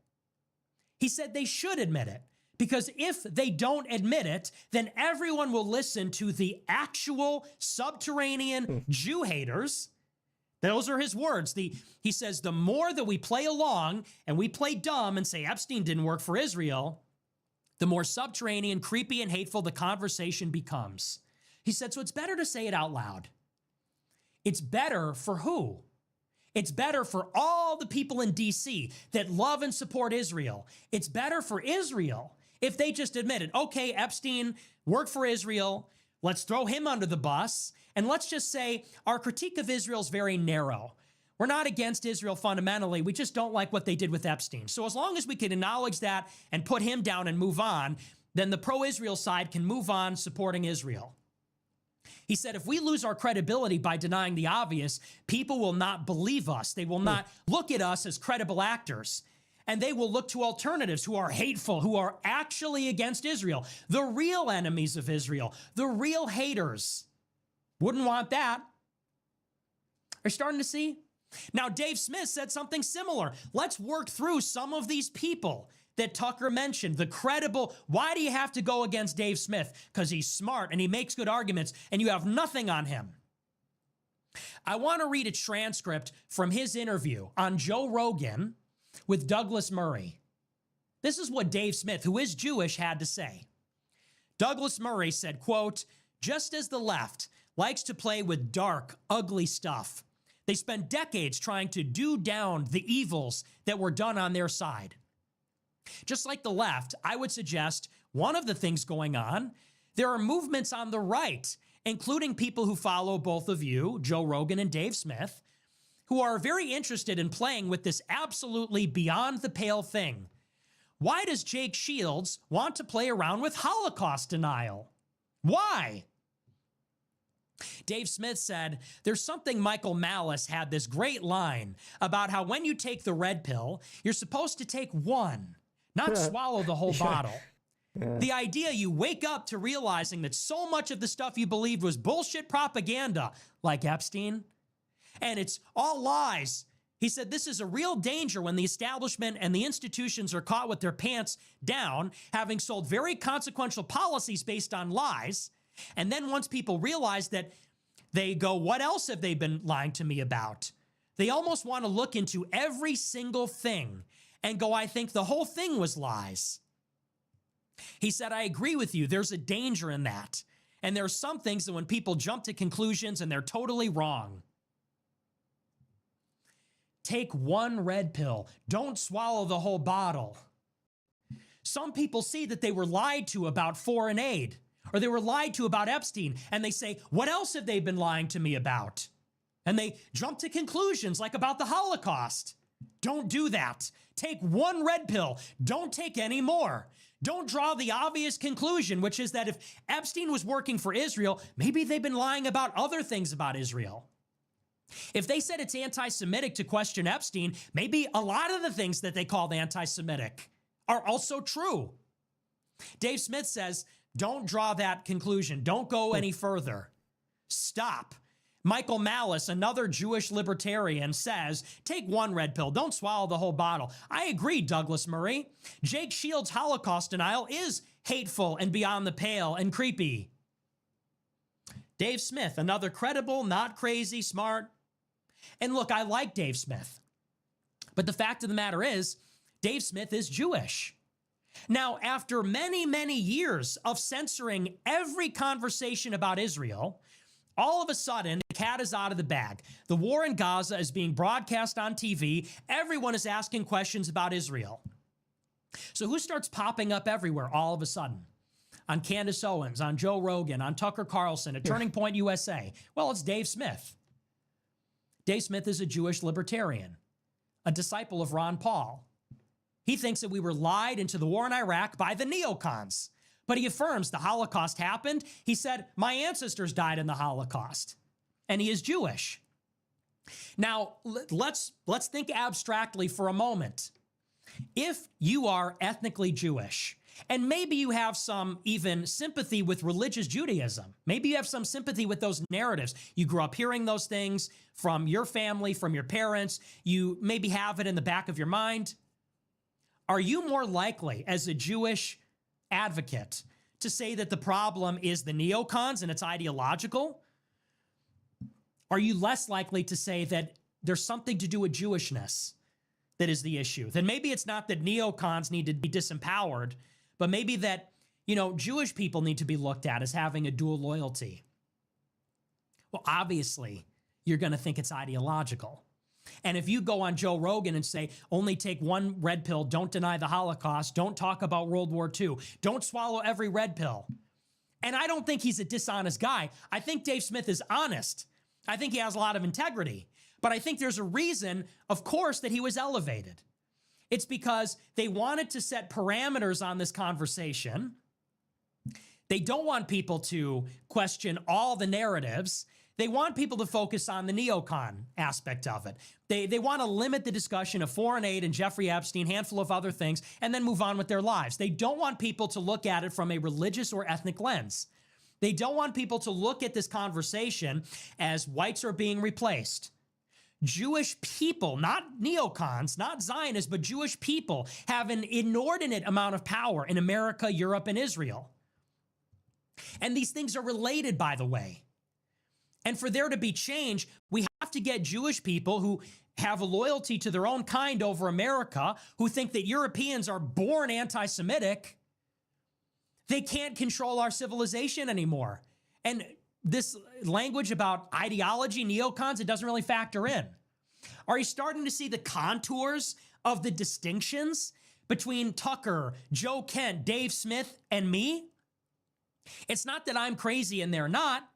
He said they should admit it. Because if they don't admit it, then everyone will listen to the actual subterranean Jew haters. Those are his words. He says, the more that we play along and we play dumb and say Epstein didn't work for Israel, the more subterranean, creepy, and hateful the conversation becomes. He said, so it's better to say it out loud. It's better for who? It's better for all the people in D.C. that love and support Israel. It's better for Israel if they just admit it. Okay, Epstein worked for Israel. Let's throw him under the bus. And let's just say our critique of Israel is very narrow. We're not against Israel fundamentally. We just don't like what they did with Epstein. So as long as we can acknowledge that and put him down and move on, then the pro-Israel side can move on supporting Israel. He said, if we lose our credibility by denying the obvious, people will not believe us. They will not look at us as credible actors. And they will look to alternatives who are hateful, who are actually against Israel, the real enemies of Israel, the real haters. Wouldn't want that. Are you starting to see? Now, Dave Smith said something similar. Let's work through some of these people that Tucker mentioned, the credible. Why do you have to go against Dave Smith? Because he's smart and he makes good arguments and you have nothing on him. I want to read a transcript from his interview on Joe Rogan with Douglas Murray. This is what Dave Smith, who is Jewish, had to say. Douglas Murray said, quote, just as the left likes to play with dark, ugly stuff, they spend decades trying to do down the evils that were done on their side. Just like the left, I would suggest one of the things going on, there are movements on the right, including people who follow both of you, Joe Rogan and Dave Smith, who are very interested in playing with this absolutely beyond the pale thing. Why does Jake Shields want to play around with Holocaust denial? Why? Dave Smith said, there's something Michael Malice had this great line about how when you take the red pill, you're supposed to take one, not swallow the whole bottle. The idea you wake up to realizing that so much of the stuff you believed was bullshit propaganda, like Epstein, and it's all lies. He said this is a real danger when the establishment and the institutions are caught with their pants down, having sold very consequential policies based on lies. And then once people realize that, they go, what else have they been lying to me about? They almost want to look into every single thing and go, I think the whole thing was lies. He said, I agree with you. There's a danger in that. And there are some things that when people jump to conclusions and they're totally wrong. Take one red pill. Don't swallow the whole bottle. Some people see that they were lied to about foreign aid, or they were lied to about Epstein, and they say, what else have they been lying to me about? And they jump to conclusions like about the Holocaust. Don't do that. Take one red pill. Don't take any more. Don't draw the obvious conclusion, which is that if Epstein was working for Israel, maybe they've been lying about other things about Israel. If they said it's anti-Semitic to question Epstein, maybe a lot of the things that they called anti-Semitic are also true. Dave Smith says, don't draw that conclusion. Don't go any further. Stop. Michael Malice, another Jewish libertarian, says, take one red pill. Don't swallow the whole bottle. I agree, Douglas Murray. Jake Shields' Holocaust denial is hateful and beyond the pale and creepy. Dave Smith, another credible, not crazy, smart. And look, I like Dave Smith. But the fact of the matter is, Dave Smith is Jewish. Now, after many, many years of censoring every conversation about Israel, all of a sudden, the cat is out of the bag. The war in Gaza is being broadcast on TV. Everyone is asking questions about Israel. So who starts popping up everywhere all of a sudden? On Candace Owens, on Joe Rogan, on Tucker Carlson, at Turning Point USA. Well, it's Dave Smith. Dave Smith is a Jewish libertarian, a disciple of Ron Paul. He thinks that we were lied into the war in Iraq by the neocons. But he affirms the Holocaust happened. He said, my ancestors died in the Holocaust. And he is Jewish. Now, let's think abstractly for a moment. If you are ethnically Jewish, and maybe you have some even sympathy with religious Judaism, maybe you have some sympathy with those narratives. You grew up hearing those things from your family, from your parents. You maybe have it in the back of your mind. Are you more likely as a Jewish advocate to say that the problem is the neocons and it's ideological? Are you less likely to say that there's something to do with Jewishness that is the issue? Then maybe it's not that neocons need to be disempowered, but maybe that, Jewish people need to be looked at as having a dual loyalty. Well, obviously, you're going to think it's ideological. And if you go on Joe Rogan and say, only take one red pill, don't deny the Holocaust, don't talk about World War II, don't swallow every red pill. And I don't think he's a dishonest guy. I think Dave Smith is honest. I think he has a lot of integrity. But I think there's a reason, of course, that he was elevated. It's because they wanted to set parameters on this conversation. They don't want people to question all the narratives. They want people to focus on the neocon aspect of it. They want to limit the discussion of foreign aid and Jeffrey Epstein, handful of other things, and then move on with their lives. They don't want people to look at it from a religious or ethnic lens. They don't want people to look at this conversation as whites are being replaced. Jewish people, not neocons, not Zionists, but Jewish people have an inordinate amount of power in America, Europe, and Israel. And these things are related, by the way. And for there to be change, we have to get Jewish people who have a loyalty to their own kind over America, who think that Europeans are born anti-Semitic. They can't control our civilization anymore. And this language about ideology, neocons, it doesn't really factor in. Are you starting to see the contours of the distinctions between Tucker, Joe Kent, Dave Smith, and me? It's not that I'm crazy and they're not.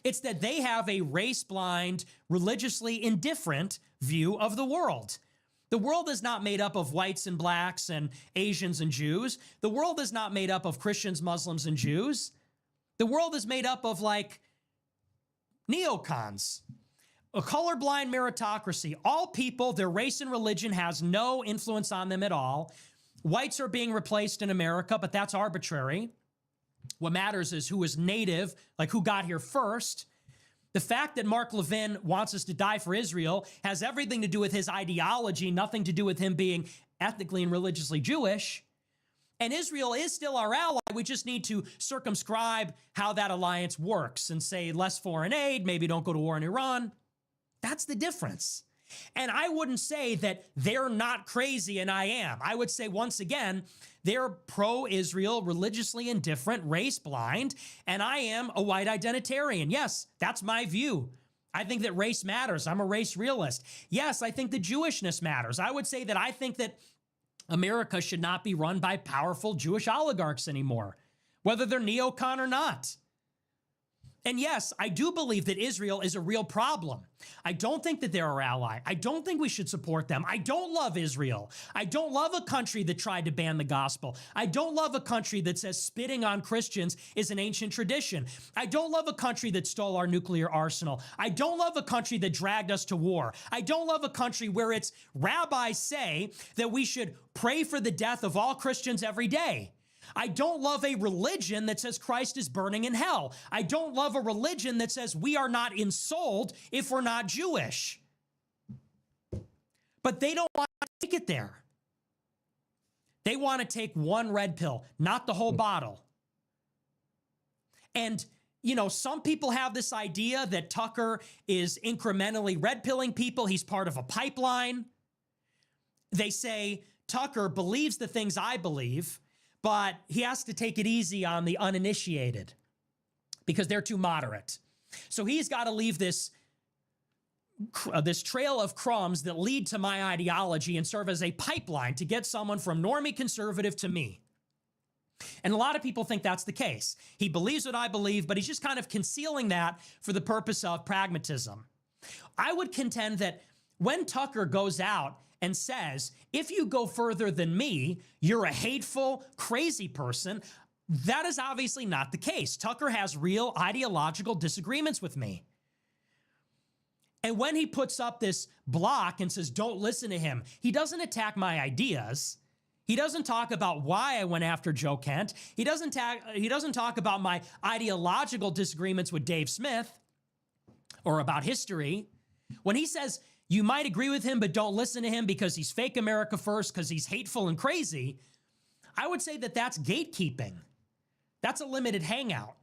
It's that they have a race-blind, religiously indifferent view of the world. The world is not made up of whites and blacks and Asians and Jews. The world is not made up of Christians, Muslims, and Jews. The world is made up of neocons, a colorblind meritocracy. All people, their race and religion has no influence on them at all. Whites are being replaced in America, but that's arbitrary. What matters is who is native, who got here first. The fact that Mark Levin wants us to die for Israel has everything to do with his ideology, nothing to do with him being ethnically and religiously Jewish. And Israel is still our ally. We just need to circumscribe how that alliance works and say less foreign aid, maybe don't go to war in Iran. That's the difference. And I wouldn't say that they're not crazy and I am. I would say, once again, they're pro-Israel, religiously indifferent, race blind, and I am a white identitarian. Yes, that's my view. I think that race matters. I'm a race realist. Yes, I think that Jewishness matters. I would say that I think that America should not be run by powerful Jewish oligarchs anymore, whether they're neocon or not. And yes, I do believe that Israel is a real problem. I don't think that they're our ally. I don't think we should support them. I don't love Israel. I don't love a country that tried to ban the gospel. I don't love a country that says spitting on Christians is an ancient tradition. I don't love a country that stole our nuclear arsenal. I don't love a country that dragged us to war. I don't love a country where its rabbis say that we should pray for the death of all Christians every day. I don't love a religion that says Christ is burning in hell. I don't love a religion that says we are not ensouled if we're not Jewish. But they don't want to take it there. They want to take one red pill, not the whole bottle. And, you know, some people have this idea that Tucker is incrementally red pilling people. He's part of a pipeline. They say Tucker believes the things I believe, but he has to take it easy on the uninitiated because they're too moderate. So he's got to leave this trail of crumbs that lead to my ideology and serve as a pipeline to get someone from normie conservative to me. And a lot of people think that's the case. He believes what I believe, but he's just kind of concealing that for the purpose of pragmatism. I would contend that when Tucker goes out and says, if you go further than me, you're a hateful, crazy person, that is obviously not the case. Tucker has real ideological disagreements with me. And when he puts up this block and says, don't listen to him, he doesn't attack my ideas. He doesn't talk about why I went after Joe Kent. He doesn't talk about my ideological disagreements with Dave Smith or about history. When he says, you might agree with him, but don't listen to him because he's fake America first, because he's hateful and crazy, I would say that that's gatekeeping. That's a limited hangout.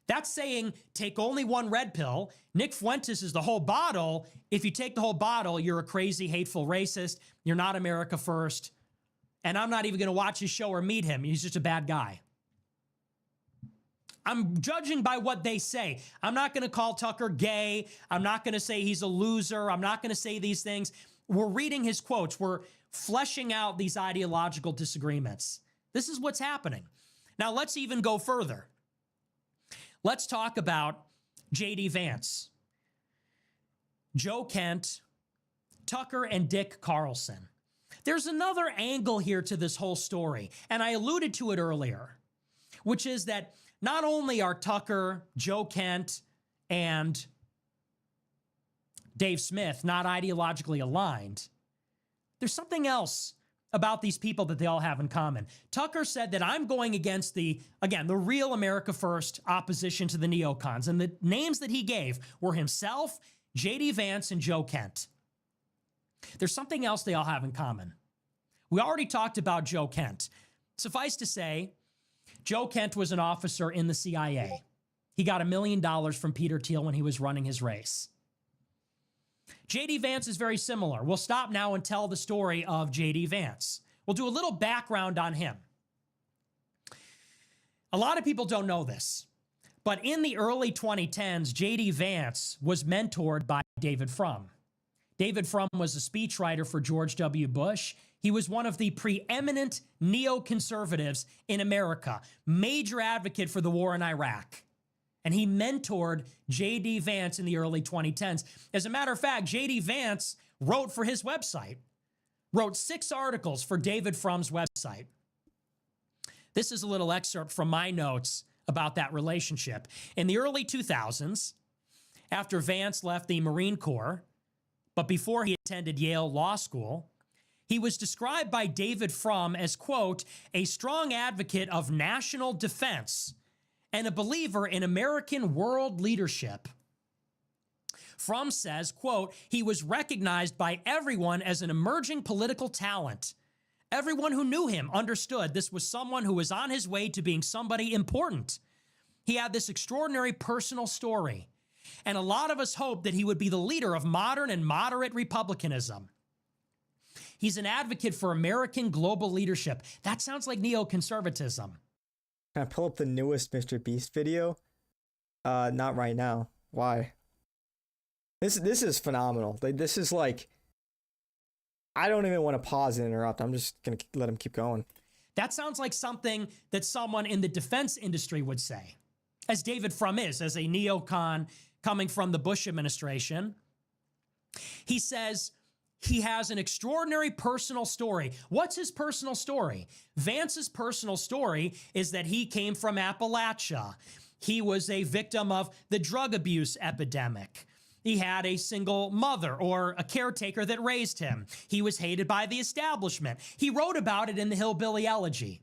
That's saying take only one red pill. Nick Fuentes is the whole bottle. If you take the whole bottle, you're a crazy, hateful racist. You're not America first. And I'm not even going to watch his show or meet him. He's just a bad guy. I'm judging by what they say. I'm not going to call Tucker gay. I'm not going to say he's a loser. I'm not going to say these things. We're reading his quotes. We're fleshing out these ideological disagreements. This is what's happening. Now, let's even go further. Let's talk about JD Vance, Joe Kent, Tucker, and Dick Carlson. There's another angle here to this whole story, and I alluded to it earlier, which is that not only are Tucker, Joe Kent, and Dave Smith not ideologically aligned, there's something else about these people that they all have in common. Tucker said that I'm going against the real America First opposition to the neocons, and the names that he gave were himself, JD Vance, and Joe Kent. There's something else they all have in common. We already talked about Joe Kent. Suffice to say, Joe Kent was an officer in the CIA. He got $1 million from Peter Thiel when he was running his race. JD Vance is very similar. We'll stop now and tell the story of JD Vance. We'll do a little background on him. A lot of people don't know this, but in the early 2010s, JD Vance was mentored by David Frum. David Frum was a speechwriter for George W. Bush. He was one of the preeminent neoconservatives in America, major advocate for the war in Iraq. And he mentored JD Vance in the early 2010s. As a matter of fact, JD Vance wrote for his website, wrote 6 articles for David Frum's website. This is a little excerpt from my notes about that relationship. In the early 2000s, after Vance left the Marine Corps, but before he attended Yale Law School, he was described by David Frum as, quote, a strong advocate of national defense and a believer in American world leadership. Frum says, quote, he was recognized by everyone as an emerging political talent. Everyone who knew him understood this was someone who was on his way to being somebody important. He had this extraordinary personal story, and a lot of us hoped that he would be the leader of modern and moderate republicanism. He's an advocate for American global leadership. That sounds like neoconservatism. Can I pull up the newest Mr. Beast video? Not right now. Why? This is phenomenal. This is like, I don't even want to pause and interrupt. I'm just going to let him keep going. That sounds like something that someone in the defense industry would say. as David Frum is, as a neocon coming from the Bush administration. He says he has an extraordinary personal story. What's his personal story? Vance's personal story is that he came from Appalachia. He was a victim of the drug abuse epidemic. He had a single mother or a caretaker that raised him. He was hated by the establishment. He wrote about it in the Hillbilly Elegy.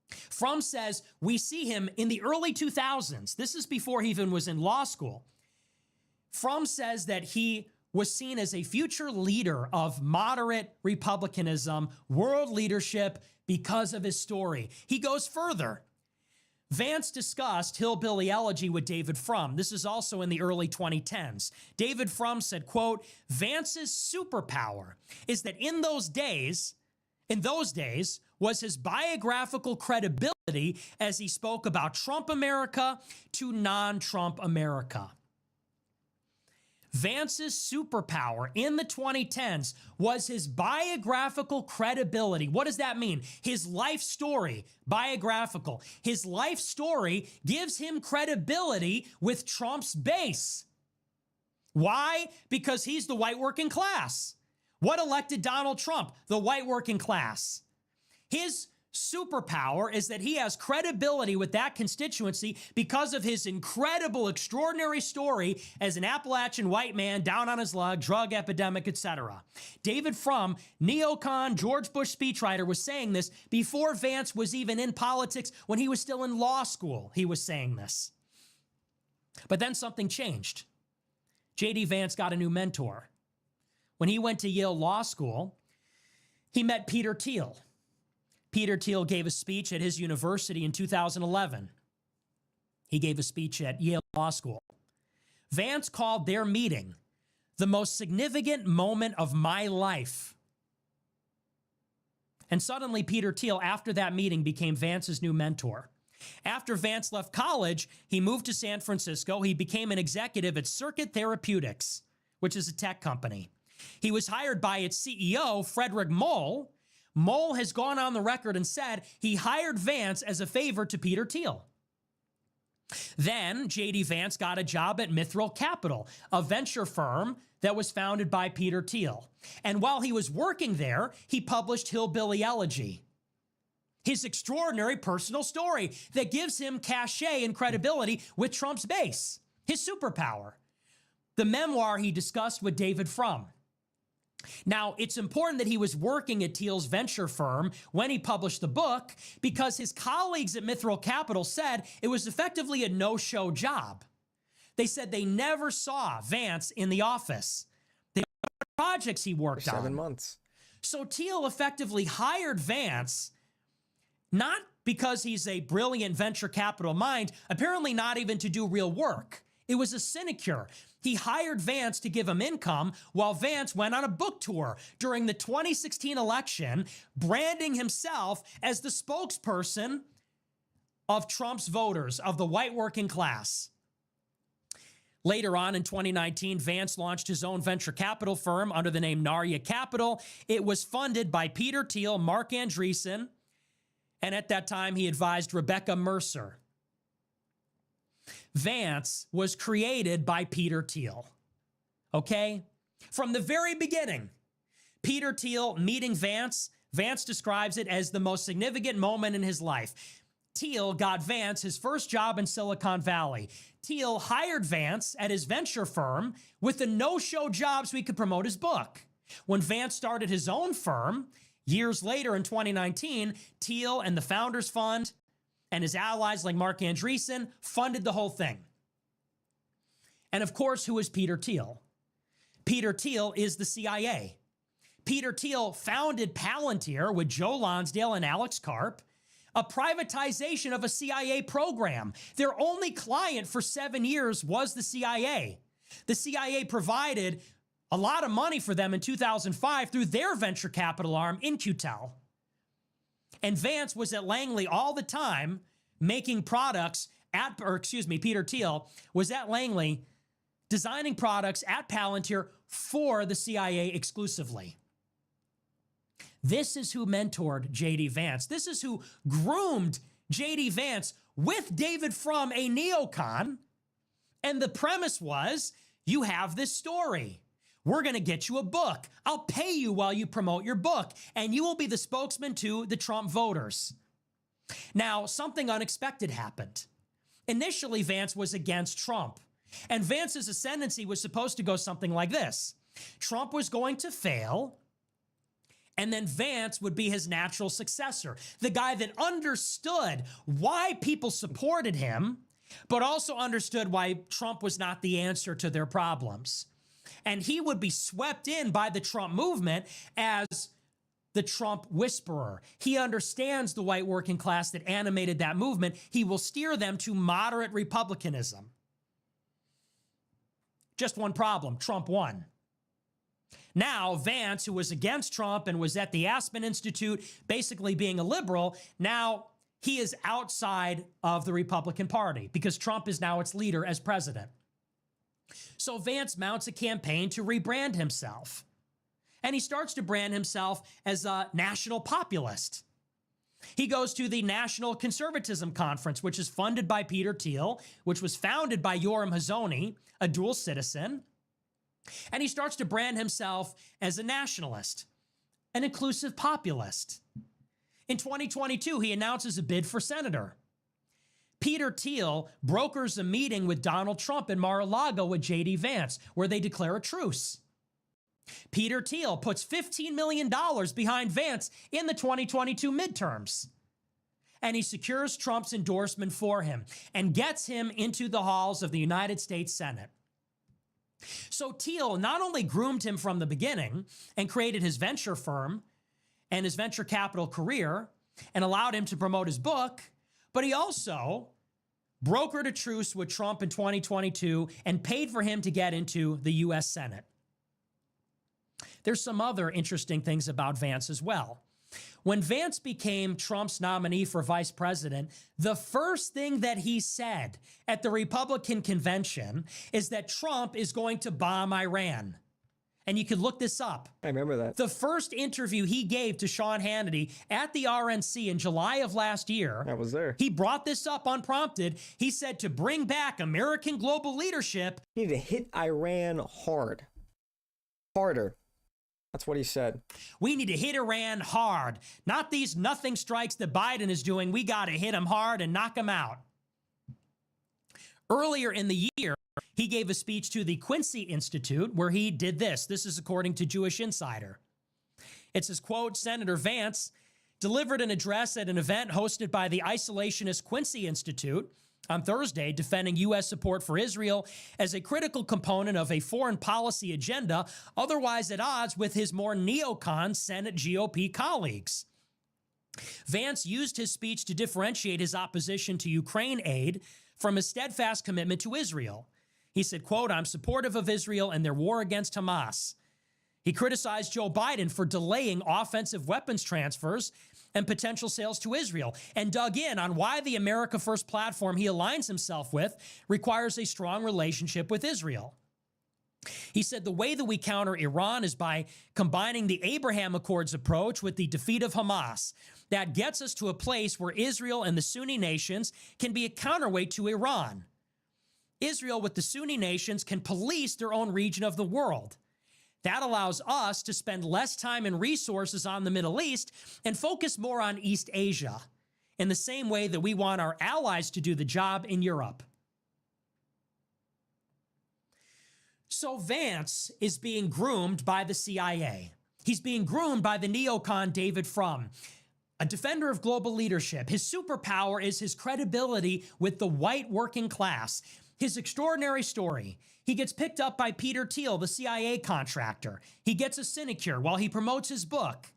Frum says we see him in the early 2000s. This is before he even was in law school. Frum says that he was seen as a future leader of moderate republicanism, world leadership, because of his story. He goes further. Vance discussed Hillbilly Elegy with David Frum. This is also in the early 2010s. David Frum said, quote, Vance's superpower is that in those days was his biographical credibility as he spoke about Trump America to non-Trump America. Vance's superpower in the 2010s was his biographical credibility. What does that mean? His life story, biographical. His life story gives him credibility with Trump's base. Why? Because he's the white working class. What elected Donald Trump? The white working class. His superpower is that he has credibility with that constituency because of his incredible, extraordinary story as an Appalachian white man down on his luck, drug epidemic, etc. David Frum, neocon, George Bush speechwriter, was saying this before Vance was even in politics. When he was still in law school, he was saying this. But then something changed. JD Vance got a new mentor. When he went to Yale Law School, he met Peter Thiel. Peter Thiel gave a speech at his university in 2011. He gave a speech at Yale Law School. Vance called their meeting the most significant moment of my life. And suddenly Peter Thiel, after that meeting, became Vance's new mentor. After Vance left college, he moved to San Francisco. He became an executive at Circuit Therapeutics, which is a tech company. He was hired by its CEO, Frederick Moll. Moll has gone on the record and said he hired Vance as a favor to Peter Thiel. Then JD Vance got a job at Mithril Capital, a venture firm that was founded by Peter Thiel. And while he was working there, he published Hillbilly Elegy, his extraordinary personal story that gives him cachet and credibility with Trump's base, his superpower, the memoir he discussed with David Frum. Now, it's important that he was working at Thiel's venture firm when he published the book because his colleagues at Mithril Capital said it was effectively a no-show job. They said they never saw Vance in the office. They know what projects he worked on. 7 months. So Thiel effectively hired Vance not because he's a brilliant venture capital mind, apparently not even to do real work. It was a sinecure. He hired Vance to give him income while Vance went on a book tour during the 2016 election, branding himself as the spokesperson of Trump's voters, of the white working class. Later on in 2019, Vance launched his own venture capital firm under the name Narya Capital. It was funded by Peter Thiel, Mark Andreessen, and at that time he advised Rebecca Mercer. Vance was created by Peter Thiel, okay? From the very beginning, Peter Thiel meeting Vance, Vance describes it as the most significant moment in his life. Thiel got Vance his first job in Silicon Valley. Thiel hired Vance at his venture firm with the no-show job so he could promote his book. When Vance started his own firm, years later in 2019, Thiel and the Founders Fund and his allies like Mark Andreessen funded the whole thing. And of course, who is Peter Thiel? Peter Thiel is the CIA. Peter Thiel founded Palantir with Joe Lonsdale and Alex Karp, a privatization of a CIA program. Their only client for 7 years was the CIA. The CIA provided a lot of money for them in 2005 through their venture capital arm, In-Q-Tel. And Vance was at Langley all the time making products Peter Thiel was at Langley designing products at Palantir for the CIA exclusively. This is who mentored JD Vance. This is who groomed JD Vance with David Frum, a neocon. And the premise was, you have this story. We're going to get you a book. I'll pay you while you promote your book, and you will be the spokesman to the Trump voters. Now, something unexpected happened. Initially, Vance was against Trump, and Vance's ascendancy was supposed to go something like this. Trump was going to fail, and then Vance would be his natural successor, the guy that understood why people supported him, but also understood why Trump was not the answer to their problems. And he would be swept in by the Trump movement as the Trump whisperer. He understands the white working class that animated that movement. He will steer them to moderate republicanism. Just one problem, Trump won. Now, Vance, who was against Trump and was at the Aspen Institute, basically being a liberal, now he is outside of the Republican Party because Trump is now its leader as president. So Vance mounts a campaign to rebrand himself. And he starts to brand himself as a national populist. He goes to the National Conservatism Conference, which is funded by Peter Thiel, which was founded by Yoram Hazony, a dual citizen. And he starts to brand himself as a nationalist, an inclusive populist. In 2022, he announces a bid for senator. Peter Thiel brokers a meeting with Donald Trump in Mar-a-Lago with JD Vance, where they declare a truce. Peter Thiel puts $15 million behind Vance in the 2022 midterms. And he secures Trump's endorsement for him and gets him into the halls of the United States Senate. So Thiel not only groomed him from the beginning and created his venture firm and his venture capital career and allowed him to promote his book, but he also brokered a truce with Trump in 2022 and paid for him to get into the U.S. Senate. There's some other interesting things about Vance as well. When Vance became Trump's nominee for vice president, the first thing that he said at the Republican convention is that Trump is going to bomb Iran. And you can look this up. I remember that. The first interview he gave to Sean Hannity at the RNC in July of last year, I was there. He brought this up unprompted. He said to bring back American global leadership, you need to hit Iran hard. Harder. That's what he said. We need to hit Iran hard. Not these nothing strikes that Biden is doing. We got to hit him hard and knock him out. Earlier in the year, he gave a speech to the Quincy Institute where he did this. This is according to Jewish Insider. It says, quote, Senator Vance delivered an address at an event hosted by the isolationist Quincy Institute on Thursday, defending U.S. support for Israel as a critical component of a foreign policy agenda, otherwise at odds with his more neocon Senate GOP colleagues. Vance used his speech to differentiate his opposition to Ukraine aid from his steadfast commitment to Israel. He said, quote, I'm supportive of Israel and their war against Hamas. He criticized Joe Biden for delaying offensive weapons transfers and potential sales to Israel, and dug in on why the America First platform he aligns himself with requires a strong relationship with Israel. He said the way that we counter Iran is by combining the Abraham Accords approach with the defeat of Hamas. That gets us to a place where Israel and the Sunni nations can be a counterweight to Iran. Israel with the Sunni nations can police their own region of the world. That allows us to spend less time and resources on the Middle East and focus more on East Asia, in the same way that we want our allies to do the job in Europe. So Vance is being groomed by the CIA. He's being groomed by the neocon David Frum, a defender of global leadership. His superpower is his credibility with the white working class. His extraordinary story. He gets picked up by Peter Thiel, the CIA contractor. He gets a sinecure while he promotes his book.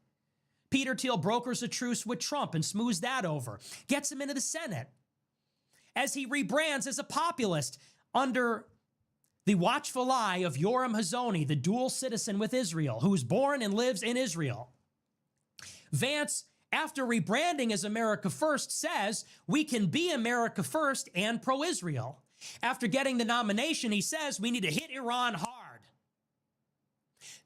Peter Thiel brokers a truce with Trump and smooths that over. Gets him into the Senate. As he rebrands as a populist under the watchful eye of Yoram Hazony, the dual citizen with Israel, who's born and lives in Israel. Vance, after rebranding as America First, says we can be America First and pro-Israel. After getting the nomination, he says we need to hit Iran hard.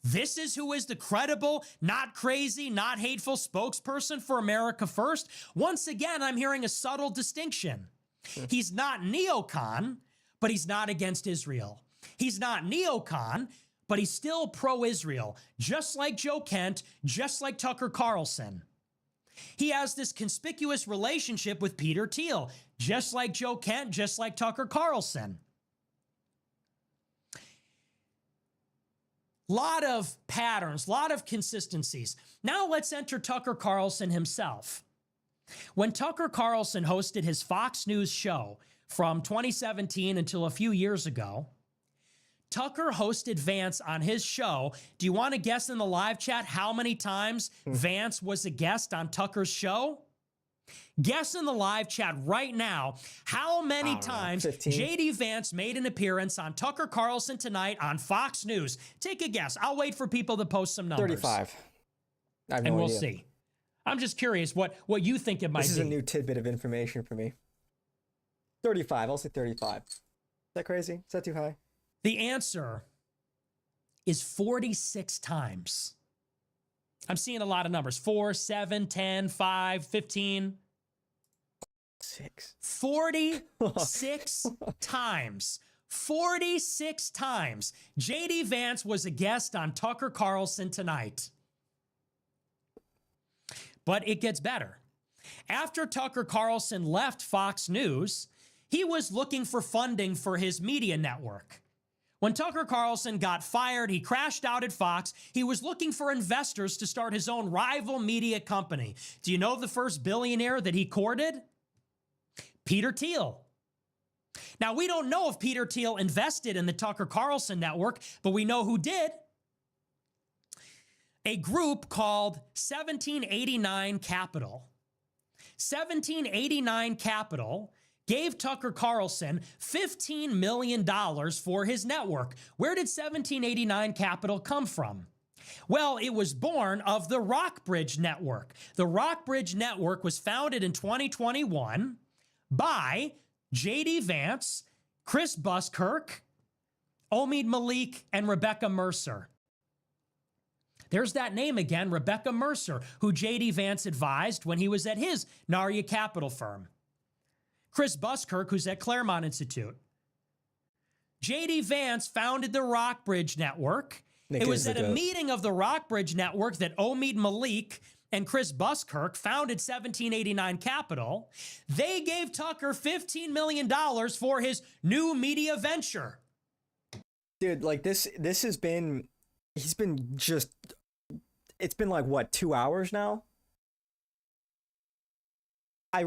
This is who is the credible, not crazy, not hateful spokesperson for America First. Once again, I'm hearing a subtle distinction. He's not neocon, but he's not against Israel. He's not neocon, but he's still pro-Israel, just like Joe Kent, just like Tucker Carlson. He has this conspicuous relationship with Peter Thiel, just like Joe Kent, just like Tucker Carlson. Lot of patterns, lot of consistencies. Now let's enter Tucker Carlson himself. When Tucker Carlson hosted his Fox News show from 2017 until a few years ago, Tucker hosted Vance on his show. Do you want to guess in the live chat how many times Vance was a guest on Tucker's show? Guess in the live chat right now how many times 15. JD Vance made an appearance on Tucker Carlson tonight on Fox News. Take a guess. I'll wait for people to post some numbers. 35. I have no and we'll idea. see. I'm just curious what you think it might be. This is a new tidbit of information for me. 35. I'll say 35. Is that crazy? Is that too high? The answer is 46 times. I'm seeing a lot of numbers. 4, 7, 10, 5, 15. 6. 46 times. 46 times. JD Vance was a guest on Tucker Carlson tonight. But it gets better. After Tucker Carlson left Fox News, he was looking for funding for his media network. When Tucker Carlson got fired, he crashed out at Fox. He was looking for investors to start his own rival media company. Do you know the first billionaire that he courted? Peter Thiel. Now, we don't know if Peter Thiel invested in the Tucker Carlson network, but we know who did. A group called 1789 Capital. 1789 Capital gave Tucker Carlson $15 million for his network. Where did 1789 Capital come from? Well, it was born of the Rockbridge Network. The Rockbridge Network was founded in 2021 by JD Vance, Chris Buskirk, Omid Malik, and Rebecca Mercer. There's that name again, Rebecca Mercer, who JD Vance advised when he was at his Narya Capital firm. Chris Buskirk, who's at Claremont Institute. JD Vance founded the Rockbridge Network. It was at a meeting of the Rockbridge Network that Omid Malik and Chris Buskirk founded 1789 Capital. They gave Tucker $15 million for his new media venture. Dude, like this has been, it's been like, what, 2 hours now? I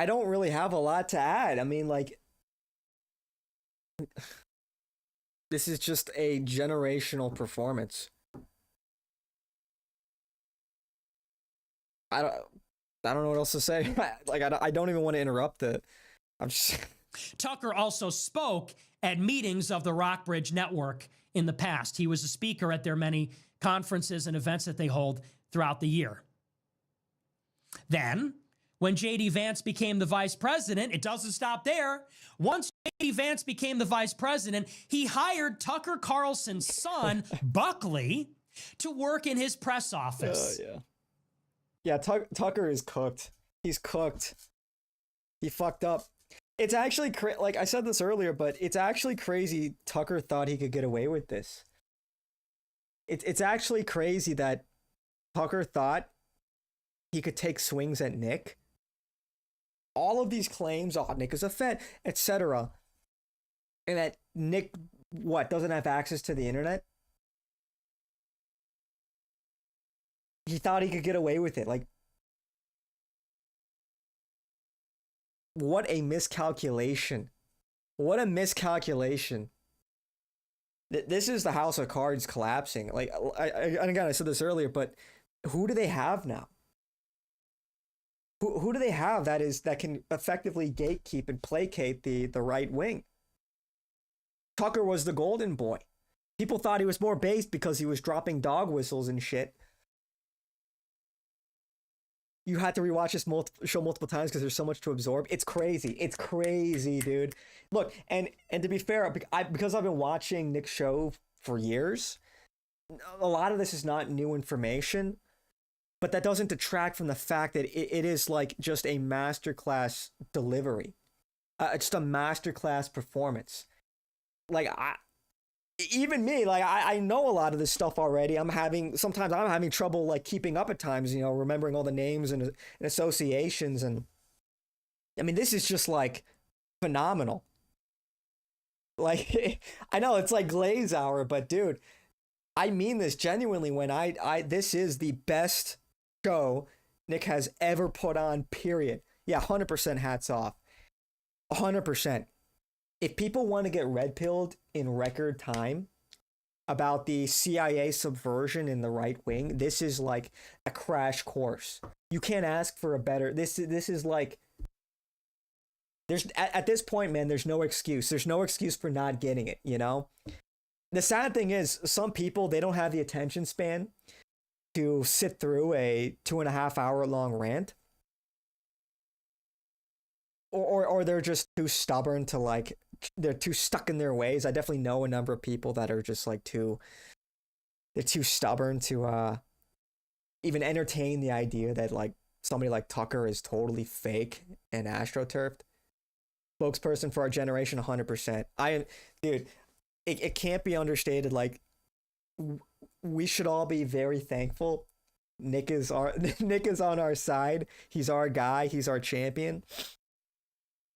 don't really have a lot to add. I mean, like, this is just a generational performance. I don't know what else to say. Like, I don't even want to interrupt it. I'm just... Tucker also spoke at meetings of the Rockbridge Network in the past. He was a speaker at their many conferences and events that they hold throughout the year. Then, when JD Vance became the vice president, it doesn't stop there. Once JD Vance became the vice president, he hired Tucker Carlson's son, Buckley, to work in his press office. Yeah, Tucker is cooked. He's cooked. He fucked up. It's actually, like I said this earlier, but it's actually crazy Tucker thought he could get away with this. It's actually crazy that Tucker thought he could take swings at Nick. All of these claims, oh, Nick is a Fed, etc. And that Nick, doesn't have access to the internet? He thought he could get away with it. Like, what a miscalculation. What a miscalculation. This is the house of cards collapsing. Like, again, I said this earlier, but who do they have now? Who do they have that can effectively gatekeep and placate the right wing? Tucker was the golden boy. People thought he was more based because he was dropping dog whistles and shit. you had to rewatch this show multiple times because there's so much to absorb. It's crazy. It's crazy, dude. Look, and to be fair, because I've been watching Nick's show for years, a lot of this is not new information, but that doesn't detract from the fact that it is like just a masterclass delivery. Just a masterclass performance. Like, even me, like I know a lot of this stuff already. Sometimes I'm having trouble like keeping up at times, you know, remembering all the names and associations. And I mean, this is just like phenomenal. Like, I know it's like glaze hour, but dude, I mean this genuinely when this is the best show Nick has ever put on, period. Yeah, 100% hats off. 100%. If people want to get red pilled in record time about the CIA subversion in the right wing, this is like a crash course. You can't ask for a better. This is like, there's at this point, man, there's no excuse. There's no excuse for not getting it, you know? The sad thing is, some people, they don't have the attention span to sit through a 2.5 hour long rant. Or they're just too stubborn to like, they're too stuck in their ways. I definitely know a number of people that are just like they're too stubborn to even entertain the idea that like somebody like Tucker is totally fake and astroturfed. Spokesperson for our generation, 100%. Dude, it can't be understated. Like, we should all be very thankful. Nick is on our side. He's our guy. He's our champion.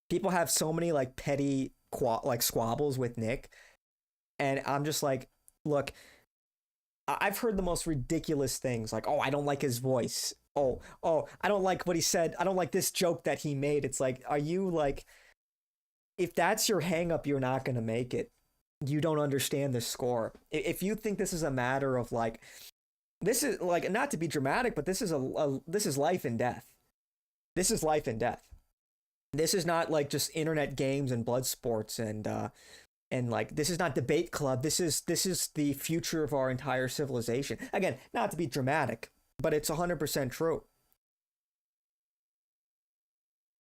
People have so many like petty squabbles with Nick, and I'm just like, look, I've heard the most ridiculous things, like, oh, I don't like his voice. Oh, I don't like what he said. I don't like this joke that he made. It's like, are you like, if that's your hang up, you're not gonna make it. You don't understand the score. If you think this is a matter of like, this is like, not to be dramatic, but this is this is life and death. This is life and death. This is not like just internet games and blood sports and like, this is not debate club. This is the future of our entire civilization. Again, not to be dramatic, but it's 100% true.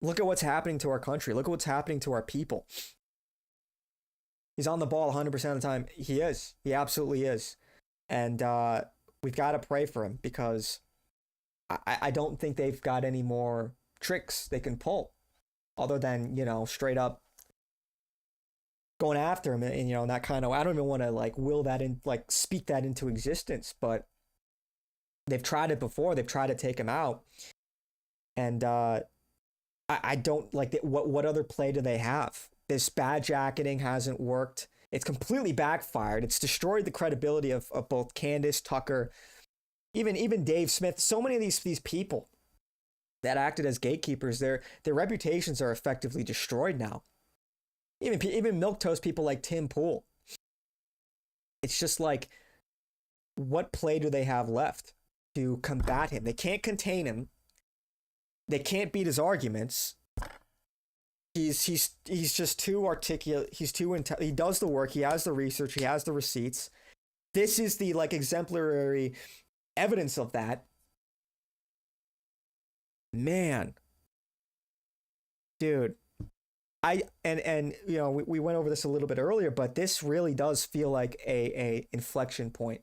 Look at what's happening to our country. Look at what's happening to our people. He's on the ball 100% of the time. He is. He absolutely is. And we've got to pray for him, because I don't think they've got any more tricks they can pull, other than, you know, straight up going after him and you know, that kind of, I don't even want to like will that in, like speak that into existence, but they've tried it before. They've tried to take him out. And I don't like it. What other play do they have? This bad jacketing hasn't worked. It's completely backfired. It's destroyed the credibility of both Candace, Tucker, even Dave Smith. So many of these people that acted as gatekeepers, their reputations are effectively destroyed now. Even milquetoast people like Tim Pool. It's just like, what play do they have left to combat him? They can't contain him. They can't beat his arguments. He's just too articulate. He's too he does the work. He has the research. He has the receipts. This is the like exemplary evidence of that. Man, dude, and you know, we went over this a little bit earlier, but this really does feel like a inflection point.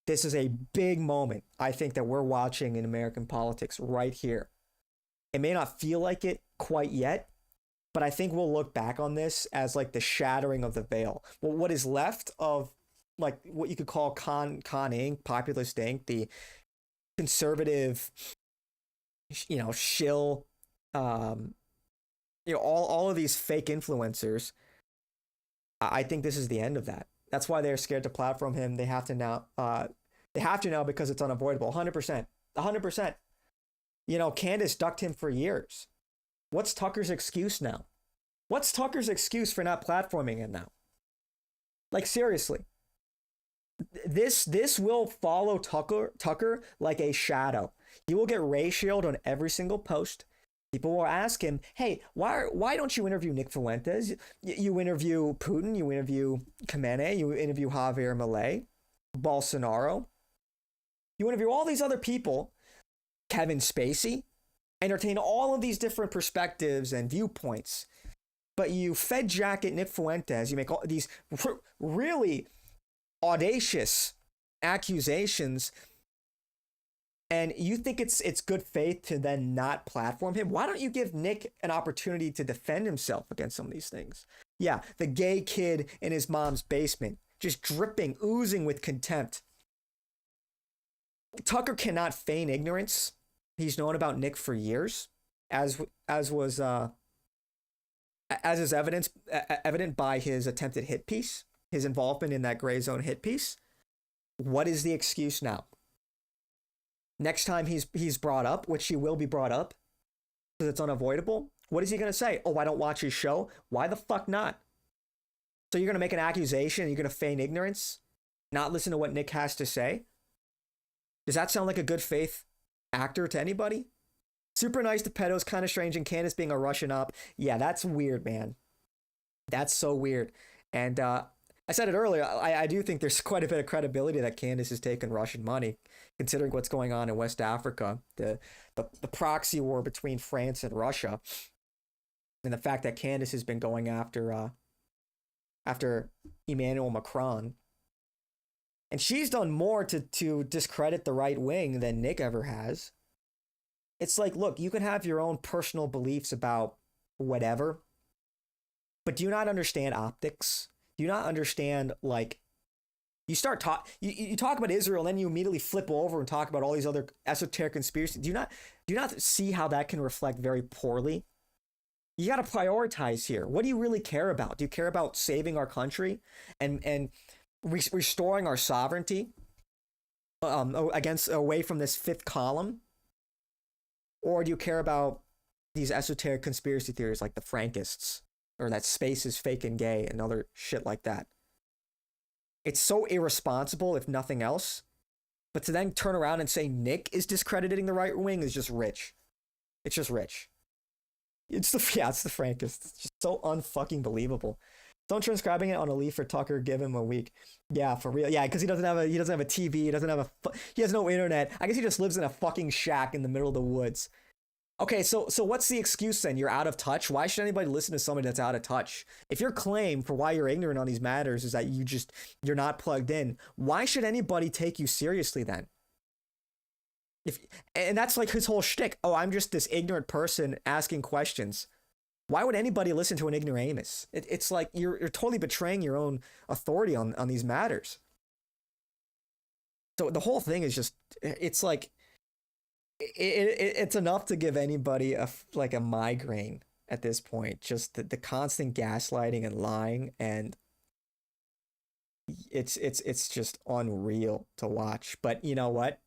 This is a big moment, I think, that we're watching in American politics right here. It may not feel like it quite yet, but I think we'll look back on this as like the shattering of the veil. Well, what is left of like what you could call Con Inc., Populist Inc., the conservative, you know, shill, you know, all of these fake influencers. I think this is the end of that. That's why they're scared to platform him. They have to now. They have to now because it's unavoidable. 100%. 100%. You know, Candace ducked him for years. What's Tucker's excuse now? What's Tucker's excuse for not platforming him now? Like, seriously. This will follow Tucker like a shadow. He will get ratioed on every single post. People will ask him, hey, why don't you interview Nick Fuentes? You interview Putin, you interview Khamenei, you interview Javier Milei, Bolsonaro. You interview all these other people. Kevin Spacey, entertain all of these different perspectives and viewpoints. But you Fed jacket Nick Fuentes, you make all these really audacious accusations, and you think it's good faith to then not platform him. Why don't you give Nick an opportunity to defend himself against some of these things? Yeah, the gay kid in his mom's basement, just dripping, oozing with contempt. Tucker cannot feign ignorance. He's known about Nick for years, as is evident by his attempted hit piece, his involvement in that Grayzone hit piece. What is the excuse now? Next time he's brought up, which he will be brought up, because it's unavoidable, what is he going to say? Oh, I don't watch his show? Why the fuck not? So you're going to make an accusation, and you're going to feign ignorance, not listen to what Nick has to say? Does that sound like a good faith actor to anybody? Super nice to pedos, kind of strange, and Candace being a Russian op. Yeah, that's weird, man. That's so weird. And I said it earlier, I do think there's quite a bit of credibility that Candace has taken Russian money, considering what's going on in West Africa, the proxy war between France and Russia, and the fact that Candace has been going after Emmanuel Macron. And she's done more to discredit the right wing than Nick ever has. It's like, look, you can have your own personal beliefs about whatever, but do you not understand optics? Do you not understand, like, you talk about Israel, and then you immediately flip over and talk about all these other esoteric conspiracies. Do you not see how that can reflect very poorly? You got to prioritize here. What do you really care about? Do you care about saving our country and restoring our sovereignty away from this fifth column? Or do you care about these esoteric conspiracy theories like the Frankists, or that space is fake and gay and other shit like that? It's so irresponsible, if nothing else. But to then turn around and say Nick is discrediting the right wing is just rich. It's just rich. It's the Frankists. It's just so unfucking believable. Don't transcribing it on a leaf for Tucker. Give him a week. Yeah, for real. Yeah, because he doesn't have a TV. He has no internet. I guess he just lives in a fucking shack in the middle of the woods. Okay, so what's the excuse then? You're out of touch? Why should anybody listen to somebody that's out of touch? If your claim for why you're ignorant on these matters is that you're not plugged in, why should anybody take you seriously then? And that's like his whole shtick. Oh, I'm just this ignorant person asking questions. Why would anybody listen to an ignoramus? It's like you're totally betraying your own authority on these matters. So the whole thing is just, it's like, it's enough to give anybody a migraine at this point. Just the constant gaslighting and lying, and it's just unreal to watch. But you know what?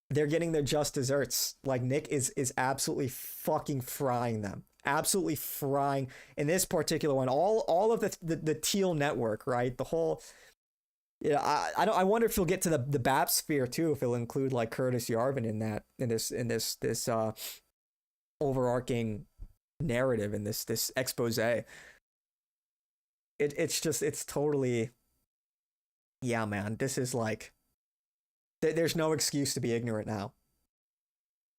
They're getting their just desserts. Like, Nick is absolutely fucking frying them. Absolutely frying in this particular one. All of the Teal network, right? The whole. Yeah, I wonder if he'll get to the BAP sphere too, if he'll include like Curtis Yarvin in this overarching narrative, in this expose. It's totally, yeah, man. This is like, there's no excuse to be ignorant now.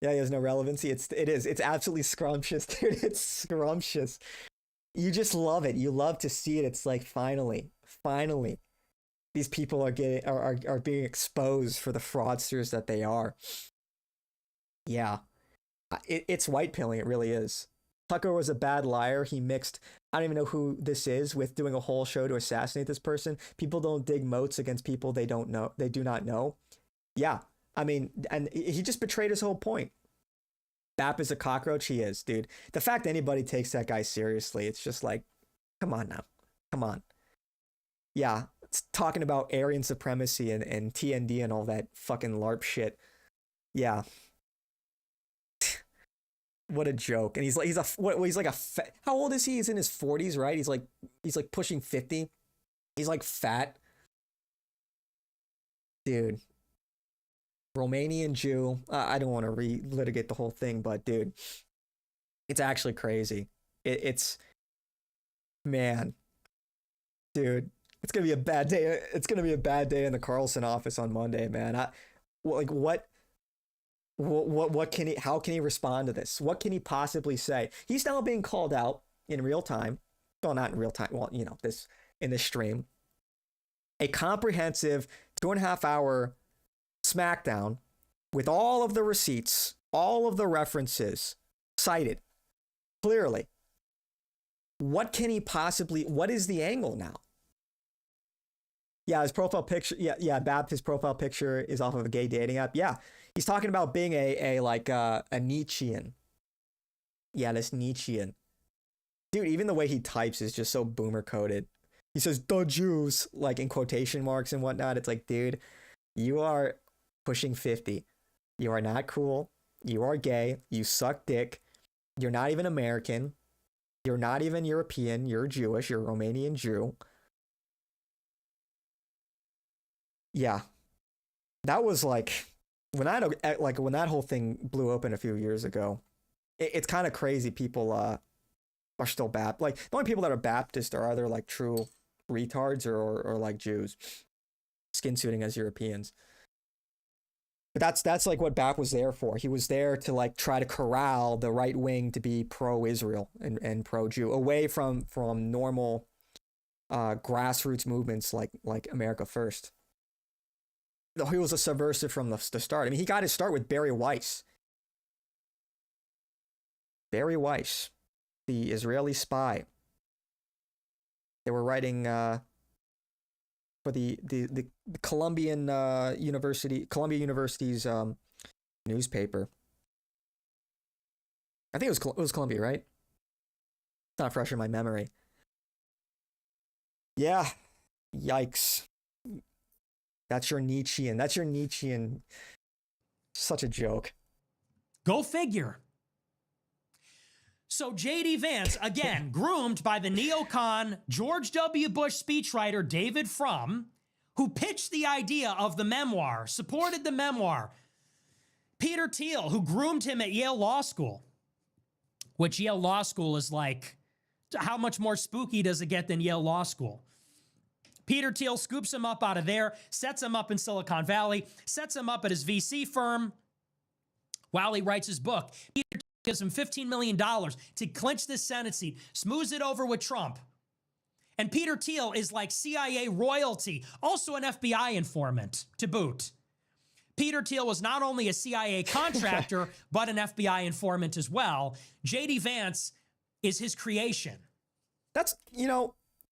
Yeah, there's no relevancy. It's absolutely scrumptious, dude. It's scrumptious. You just love it. You love to see it. It's like, finally, these people are being exposed for the fraudsters that they are. Yeah, it's white pilling. It really is. Tucker was a bad liar. He mixed, I don't even know who this is, with doing a whole show to assassinate this person. People don't dig moats against people they do not know. Yeah, I mean, and he just betrayed his whole point. BAP is a cockroach. He is, dude. The fact anybody takes that guy seriously, it's just like, come on now. Come on. Yeah, it's talking about Aryan supremacy and TND and all that fucking LARP shit. Yeah. What a joke. And he's like how old is he? He's in his 40s, right? He's like pushing 50. He's like fat. Dude. Romanian Jew. I don't want to relitigate the whole thing, but dude, it's actually crazy. It's, man, dude, it's gonna be a bad day. It's gonna be a bad day in the Carlson office on Monday, man. What What can he? How can he respond to this? What can he possibly say? He's now being called out in real time. Well, not in real time. Well, this in this stream. A comprehensive 2.5 hour smackdown with all of the receipts, all of the references cited clearly. What can he possibly? What is the angle now? Yeah, his profile picture. Yeah. Baptist's profile picture is off of a gay dating app. Yeah, he's talking about being a Nietzschean. Yeah, this Nietzschean dude. Even the way he types is just so boomer coded. He says "the Jews" like in quotation marks and whatnot. It's like, dude, you are pushing 50. You are not cool. You are gay. You suck dick. You're not even American. You're not even European. You're Jewish. You're a Romanian Jew. Yeah, that was like when that whole thing blew open a few years ago. It's kind of crazy. People are still Baptist. Like the only people that are Baptist are either like true retards or like Jews, skin suiting as Europeans. But that's like what Bap was there for. He was there to like try to corral the right wing to be pro-Israel and pro-Jew, away from normal grassroots movements like America First. He was a subversive from the start. I mean, he got his start with Barry Weiss. Barry Weiss, the Israeli spy. They were writing for the Columbia University's newspaper. I think it was Columbia, right? It's not fresh in my memory. Yeah, yikes. That's your Nietzschean. Such a joke. Go figure. So JD Vance, again, groomed by the neocon George W. Bush speechwriter David Frum, who pitched the idea of the memoir, supported the memoir. Peter Thiel, who groomed him at Yale Law School, which Yale Law School is like, how much more spooky does it get than Yale Law School? Peter Thiel scoops him up out of there, sets him up in Silicon Valley, sets him up at his VC firm while he writes his book. Peter gives him $15 million to clinch this Senate seat, smooths it over with Trump. And Peter Thiel is like CIA royalty, also an FBI informant to boot. Peter Thiel was not only a CIA contractor, but an FBI informant as well. JD Vance is his creation. That's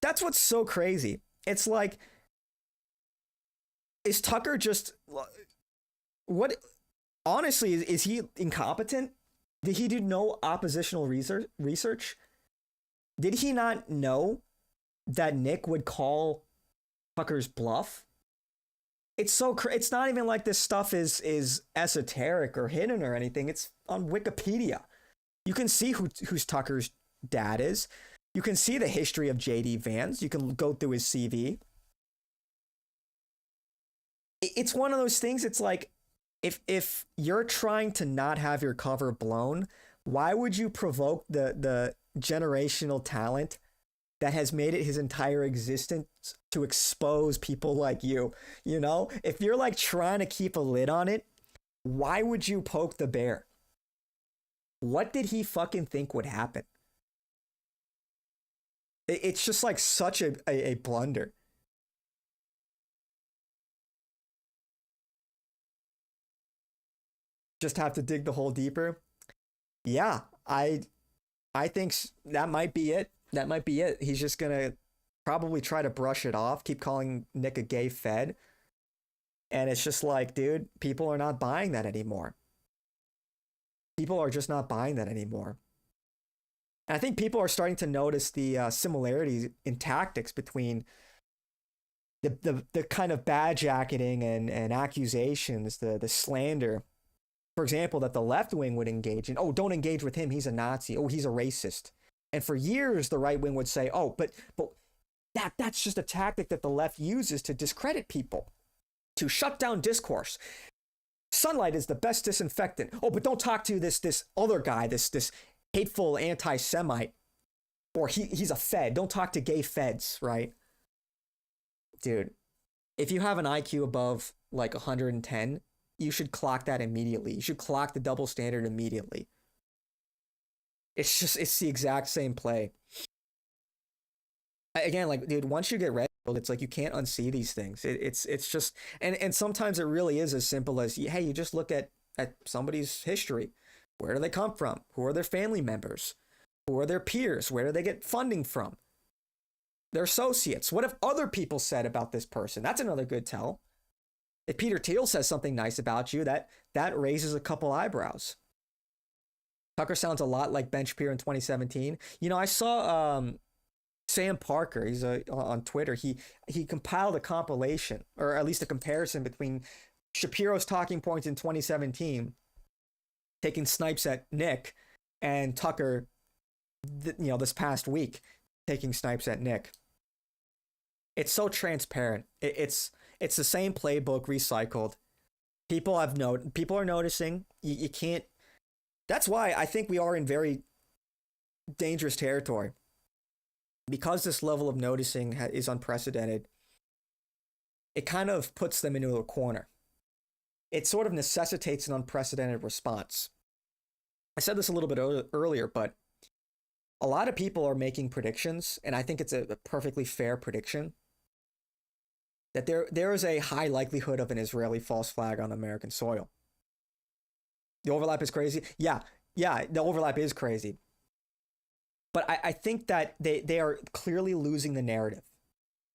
what's so crazy. It's like, is Tucker just, what, honestly, is he incompetent? Did he do no oppositional research? Did he not know that Nick would call Tucker's bluff? It's it's not even like this stuff is esoteric or hidden or anything. It's on Wikipedia. You can see who's Tucker's dad is. You can see the history of JD Vance. You can go through his CV. It's one of those things. It's like, if you're trying to not have your cover blown, why would you provoke the generational talent that has made it his entire existence to expose people like you? You know, if you're like trying to keep a lid on it, why would you poke the bear? What did he fucking think would happen? It's just like such a blunder. Just have to dig the hole deeper. Yeah, I think that might be it. That might be it. He's just gonna probably try to brush it off, keep calling Nick a gay Fed. And it's just like, dude, people are not buying that anymore. People are just not buying that anymore. And I think people are starting to notice the similarities in tactics between the kind of badjacketing and accusations, the slander, for example, that the left wing would engage in. Oh, don't engage with him. He's a Nazi. Oh, he's a racist. And for years, the right wing would say, oh, but that's just a tactic that the left uses to discredit people, to shut down discourse. Sunlight is the best disinfectant. Oh, but don't talk to this other guy, this hateful anti-Semite, or he's a Fed. Don't talk to gay Feds, right? Dude, if you have an IQ above like 110, you should clock that immediately. You should clock the double standard immediately. It's the exact same play. Again, like, dude, once you get red, it's like you can't unsee these things. It's just, and sometimes it really is as simple as, hey, you just look at somebody's history. Where do they come from? Who are their family members? Who are their peers? Where do they get funding from? Their associates. What have other people said about this person? That's another good tell. If Peter Thiel says something nice about you, that raises a couple eyebrows. Tucker sounds a lot like Ben Shapiro in 2017. You know, I saw Sam Parker, he's on Twitter, he compiled a compilation, or at least a comparison between Shapiro's talking points in 2017, taking snipes at Nick, and Tucker, this past week, taking snipes at Nick. It's so transparent. It's the same playbook recycled. People are noticing. You can't. That's why I think we are in very dangerous territory. Because this level of noticing is unprecedented, it kind of puts them into a corner. It sort of necessitates an unprecedented response. I said this a little bit earlier, but a lot of people are making predictions, and I think it's a perfectly fair prediction, that there is a high likelihood of an Israeli false flag on American soil. The overlap is crazy. Yeah, the overlap is crazy. But I think that they are clearly losing the narrative.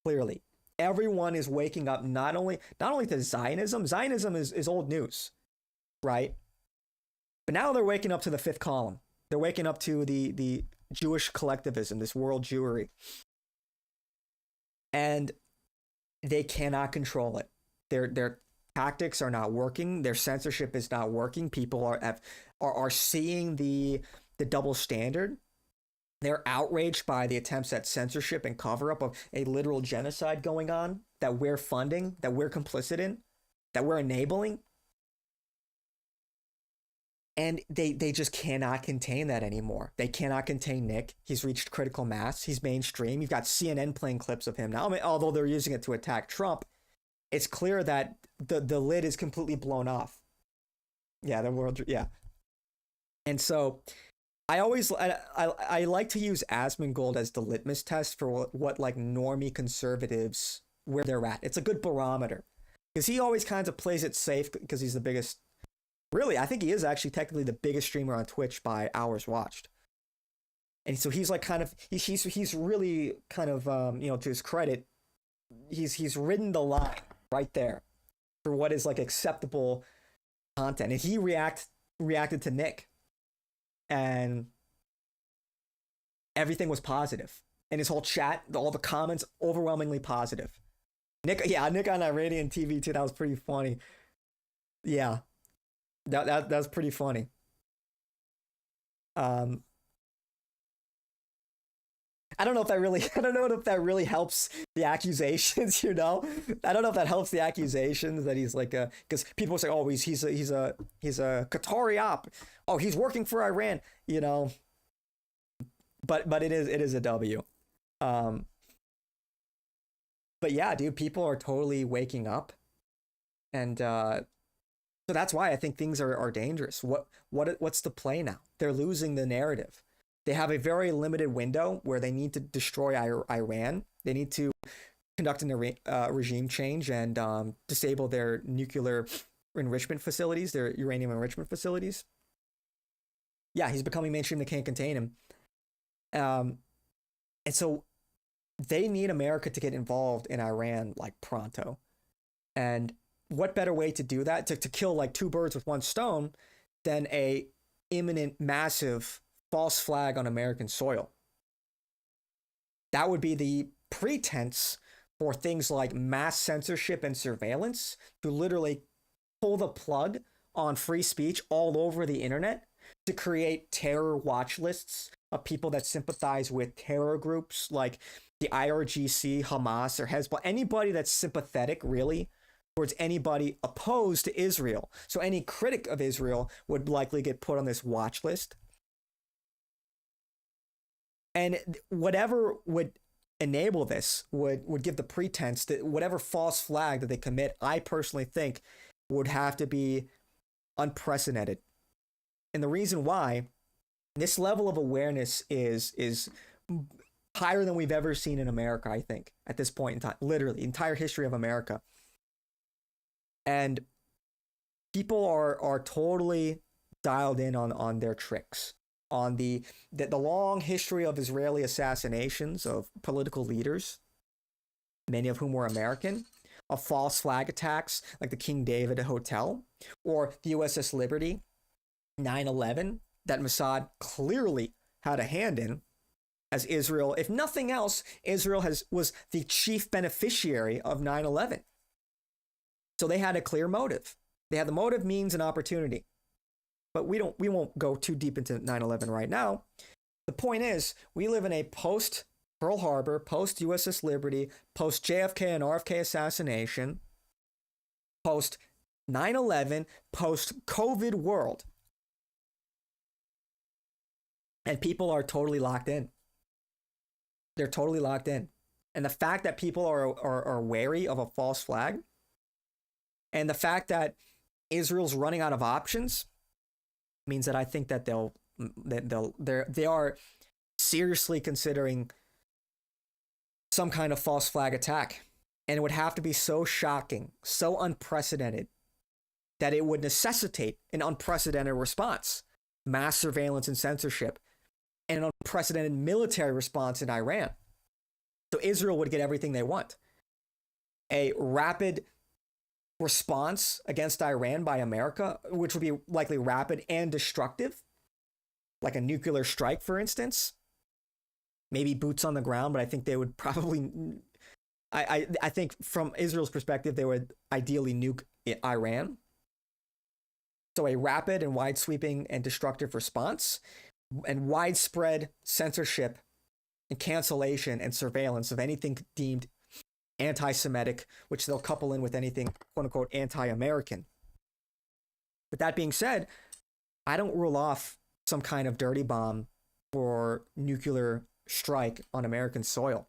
Clearly. Everyone is waking up not only to Zionism. Zionism is old news, right? But now they're waking up to the fifth column. They're waking up to the Jewish collectivism, this world Jewry. And they cannot control it. Their tactics are not working. Their censorship is not working. People are seeing the double standard. They're outraged by the attempts at censorship and cover-up of a literal genocide going on that we're funding, that we're complicit in, that we're enabling. And they just cannot contain that anymore. They cannot contain Nick. He's reached critical mass. He's mainstream. You've got CNN playing clips of him now. I mean, although they're using it to attack Trump, it's clear that the lid is completely blown off. Yeah, And so I like to use Asmongold as the litmus test for what like normie conservatives, where they're at. It's a good barometer because he always kind of plays it safe because he's the biggest. Really, I think he is actually technically the biggest streamer on Twitch by hours watched. And so he's like kind of he's really kind of to his credit, he's ridden the line right there for what is like acceptable content. And he reacted to Nick. And everything was positive. And his whole chat, all the comments, overwhelmingly positive. Nick on Iranian TV too. That was pretty funny. Yeah, that was pretty funny. I don't know if that really helps the accusations. I don't know if that helps the accusations that he's like because people say, oh, he's a Qatari op. Oh, he's working for Iran. But it is a W. But yeah, dude, people are totally waking up, and so that's why I think things are dangerous. What's the play now? They're losing the narrative. They have a very limited window where they need to destroy Iran. They need to conduct a regime change and disable their nuclear enrichment facilities, their uranium enrichment facilities. Yeah, he's becoming mainstream. They can't contain him. And so they need America to get involved in Iran like pronto. And what better way to do that, to kill like two birds with one stone, than a imminent, massive false flag on American soil? That would be the pretense for things like mass censorship and surveillance, to literally pull the plug on free speech all over the internet, to create terror watch lists of people that sympathize with terror groups like the IRGC, Hamas, or Hezbollah, anybody that's sympathetic really towards anybody opposed to Israel. So any critic of Israel would likely get put on this watch list. And whatever would enable this would give the pretense that whatever false flag that they commit, I personally think would have to be unprecedented. And the reason why, this level of awareness is higher than we've ever seen in America, I think, at this point in time, literally, entire history of America. And people are totally dialed in on their tricks, on the long history of Israeli assassinations of political leaders, many of whom were American, of false flag attacks like the King David Hotel or the USS Liberty, 9/11, that Mossad clearly had a hand in, as Israel, if nothing else, Israel was the chief beneficiary of 9/11. So they had a clear motive. They had the motive, means, and opportunity. But we won't go too deep into 9/11 right now. The point is, we live in a post Pearl Harbor, post USS Liberty, post JFK and RFK assassination, post 9/11, post COVID world. And people are totally locked in. They're totally locked in. And the fact that people are wary of a false flag, and the fact that Israel's running out of options, means that I think that they are seriously considering some kind of false flag attack. And it would have to be so shocking, so unprecedented, that it would necessitate an unprecedented response, mass surveillance and censorship, and an unprecedented military response in Iran. So Israel would get everything they want. A rapid response against Iran by America, which would be likely rapid and destructive, like a nuclear strike, for instance. Maybe boots on the ground, but I think they would probably... I think from Israel's perspective, they would ideally nuke Iran. So a rapid and wide-sweeping and destructive response, and widespread censorship and cancellation and surveillance of anything deemed anti-Semitic, which they'll couple in with anything quote-unquote anti-American. But that being said, I don't rule off some kind of dirty bomb or nuclear strike on American soil.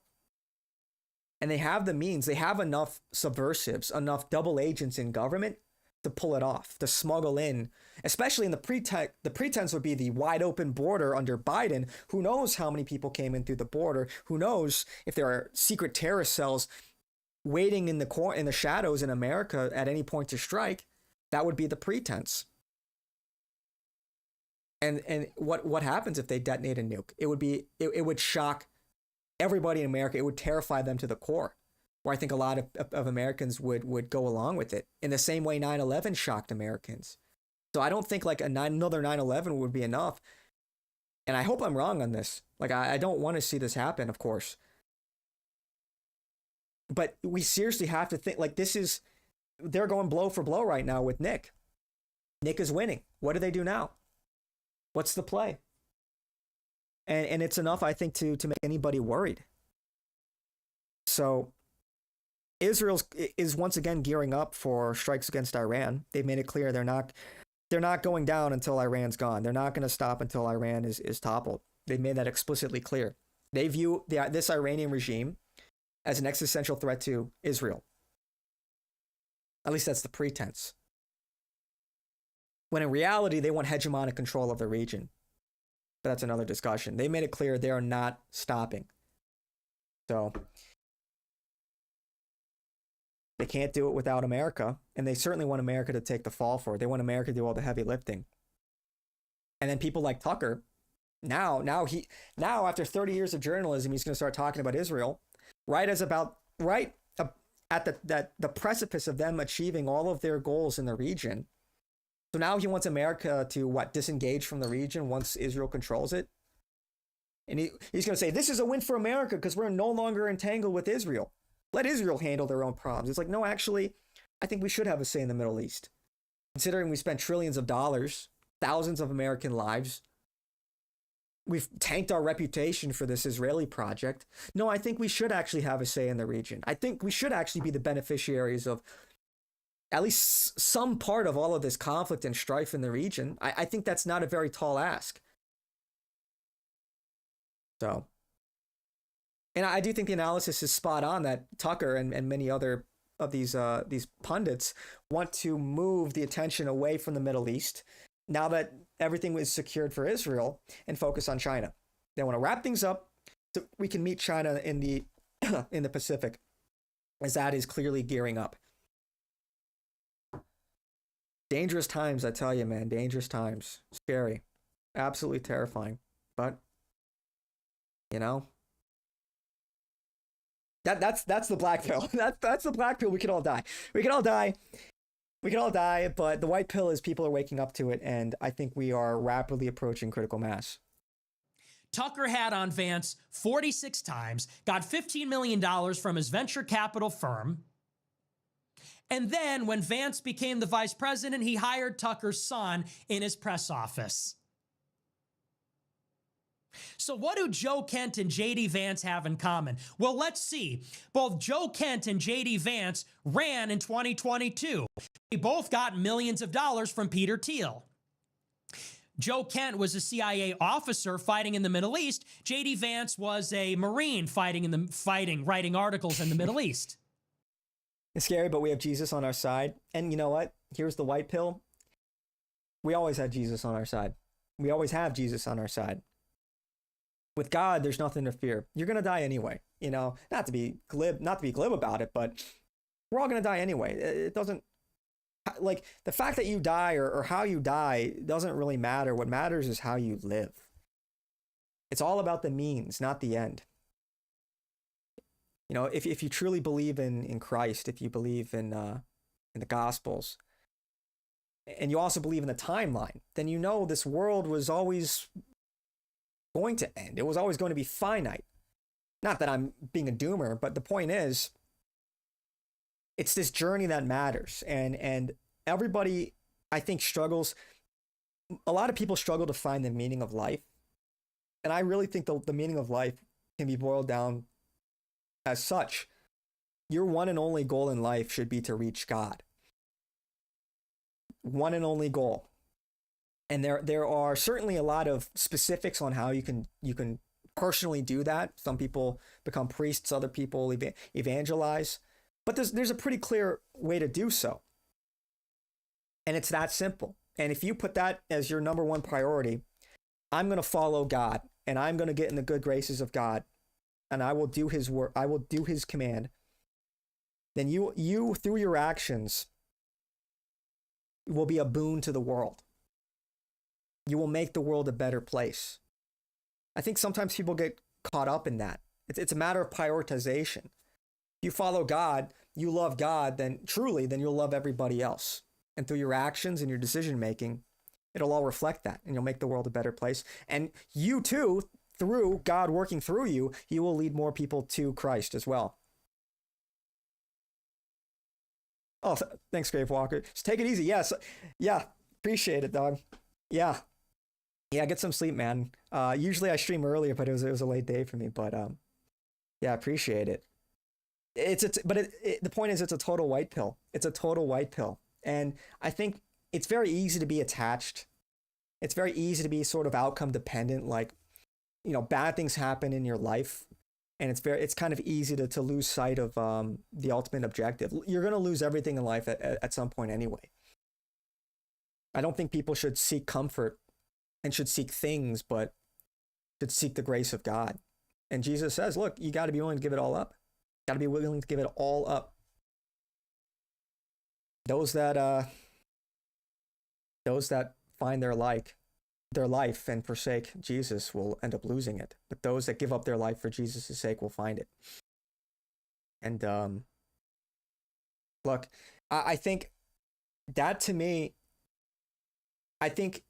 And they have the means, they have enough subversives, enough double agents in government to pull it off, to smuggle in, especially in the pretense would be the wide open border under Biden. Who knows how many people came in through the border? Who knows if there are secret terrorist cells waiting in the shadows in America at any point to strike? That would be the pretense. And what happens if they detonate a nuke? It would shock everybody in America. It would terrify them to the core. Where I think a lot of Americans would go along with it, in the same way 9/11 shocked Americans. So I don't think like another 9/11 would be enough. And I hope I'm wrong on this. Like, I don't want to see this happen, of course. But we seriously have to think, like, they're going blow for blow right now with Nick. Nick is winning. What do they do now? What's the play? And it's enough, I think, to make anybody worried. So Israel is once again gearing up for strikes against Iran. They've made it clear they're not going down until Iran's gone. They're not going to stop until Iran is toppled. They've made that explicitly clear. They view this Iranian regime as an existential threat to Israel. At least that's the pretense. When in reality, they want hegemonic control of the region. But that's another discussion. They made it clear they are not stopping. So they can't do it without America, and they certainly want America to take the fall for it. They want America to do all the heavy lifting. And then people like Tucker, now after 30 years of journalism, he's going to start talking about Israel, right at the precipice of them achieving all of their goals in the region. So now he wants America to disengage from the region once Israel controls it. And he's going to say, this is a win for America because we're no longer entangled with Israel. Let Israel handle their own problems. It's like, no, actually, I think we should have a say in the Middle East. Considering we spent trillions of dollars, thousands of American lives, we've tanked our reputation for this Israeli project. No, I think we should actually have a say in the region. I think we should actually be the beneficiaries of at least some part of all of this conflict and strife in the region. I think that's not a very tall ask. So, and I do think the analysis is spot on that Tucker and many other these pundits want to move the attention away from the Middle East now that everything was secured for Israel and focus on China. They want to wrap things up so we can meet China in the in the Pacific, as that is clearly gearing up. Dangerous times, I tell you, man. Dangerous times. Scary. Absolutely terrifying. But, you know, that's the black pill. That's the black pill. We could all die. We could all die. We could all die, but the white pill is people are waking up to it, and I think we are rapidly approaching critical mass. Tucker had on Vance 46 times, got $15 million from his venture capital firm. And then when Vance became the vice president, he hired Tucker's son in his press office. So what do Joe Kent and JD Vance have in common? Well, let's see. Both Joe Kent and JD Vance ran in 2022. They both got millions of dollars from Peter Thiel. Joe Kent was a CIA officer fighting in the Middle East. JD Vance was a Marine writing articles in the Middle East. It's scary, but we have Jesus on our side. And you know what? Here's the white pill. We always had Jesus on our side. We always have Jesus on our side. With God, there's nothing to fear. You're going to die anyway. You know, not to be glib about it, but we're all going to die anyway. It doesn't, like, the fact that you die or how you die doesn't really matter. What matters is how you live. It's all about the means, not the end. You know, if you truly believe in Christ, if you believe in the Gospels, and you also believe in the timeline, then you know this world was always going to end. It was always going to be finite. Not that I'm being a doomer, but the point is, it's this journey that matters. And everybody, I think, struggles. A lot of people struggle to find the meaning of life. And I really think the meaning of life can be boiled down as such. Your one and only goal in life should be to reach God. One and only goal. And there are certainly a lot of specifics on how you can personally do that. Some people become priests, other people evangelize. But there's a pretty clear way to do so. And it's that simple. And if you put that as your number one priority, I'm going to follow God, and I'm going to get in the good graces of God, and I will do his work, I will do his command, then you through your actions will be a boon to the world. You will make the world a better place. I think sometimes people get caught up in that. It's a matter of prioritization. If you follow God, you love God, then you'll love everybody else. And through your actions and your decision making, it'll all reflect that, and you'll make the world a better place. And you too, through God working through you, you will lead more people to Christ as well. Oh, thanks, Grave Walker. Just take it easy. Yes. Yeah. Appreciate it, dog. Yeah. Yeah, get some sleep, man. Usually I stream earlier, but it was a late day for me. But yeah, appreciate it. The point is, it's a total white pill. It's a total white pill. And I think it's very easy to be attached. It's very easy to be sort of outcome dependent. Like, you know, bad things happen in your life, and it's kind of easy to lose sight of the ultimate objective. You're going to lose everything in life at some point anyway. I don't think people should seek comfort and should seek things, but should seek the grace of God. And Jesus says, look, you got to be willing to give it all up. Got to be willing to give it all up. Those that find their life and forsake Jesus will end up losing it. But those that give up their life for Jesus' sake will find it. And look, I think that, to me, I think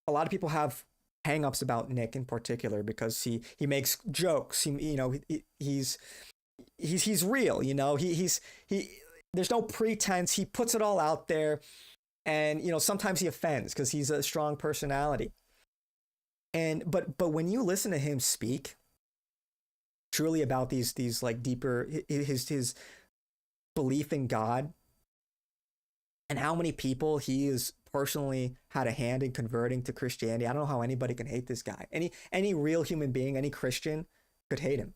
a lot of people have hang-ups about Nick in particular because he makes jokes. He's real. You know, he there's no pretense. He puts it all out there. And, you know, sometimes he offends because he's a strong personality. But when you listen to him speak truly about these like deeper, his belief in God and how many people he has personally had a hand in converting to Christianity, I don't know how anybody can hate this guy. Any real human being, any Christian could hate him.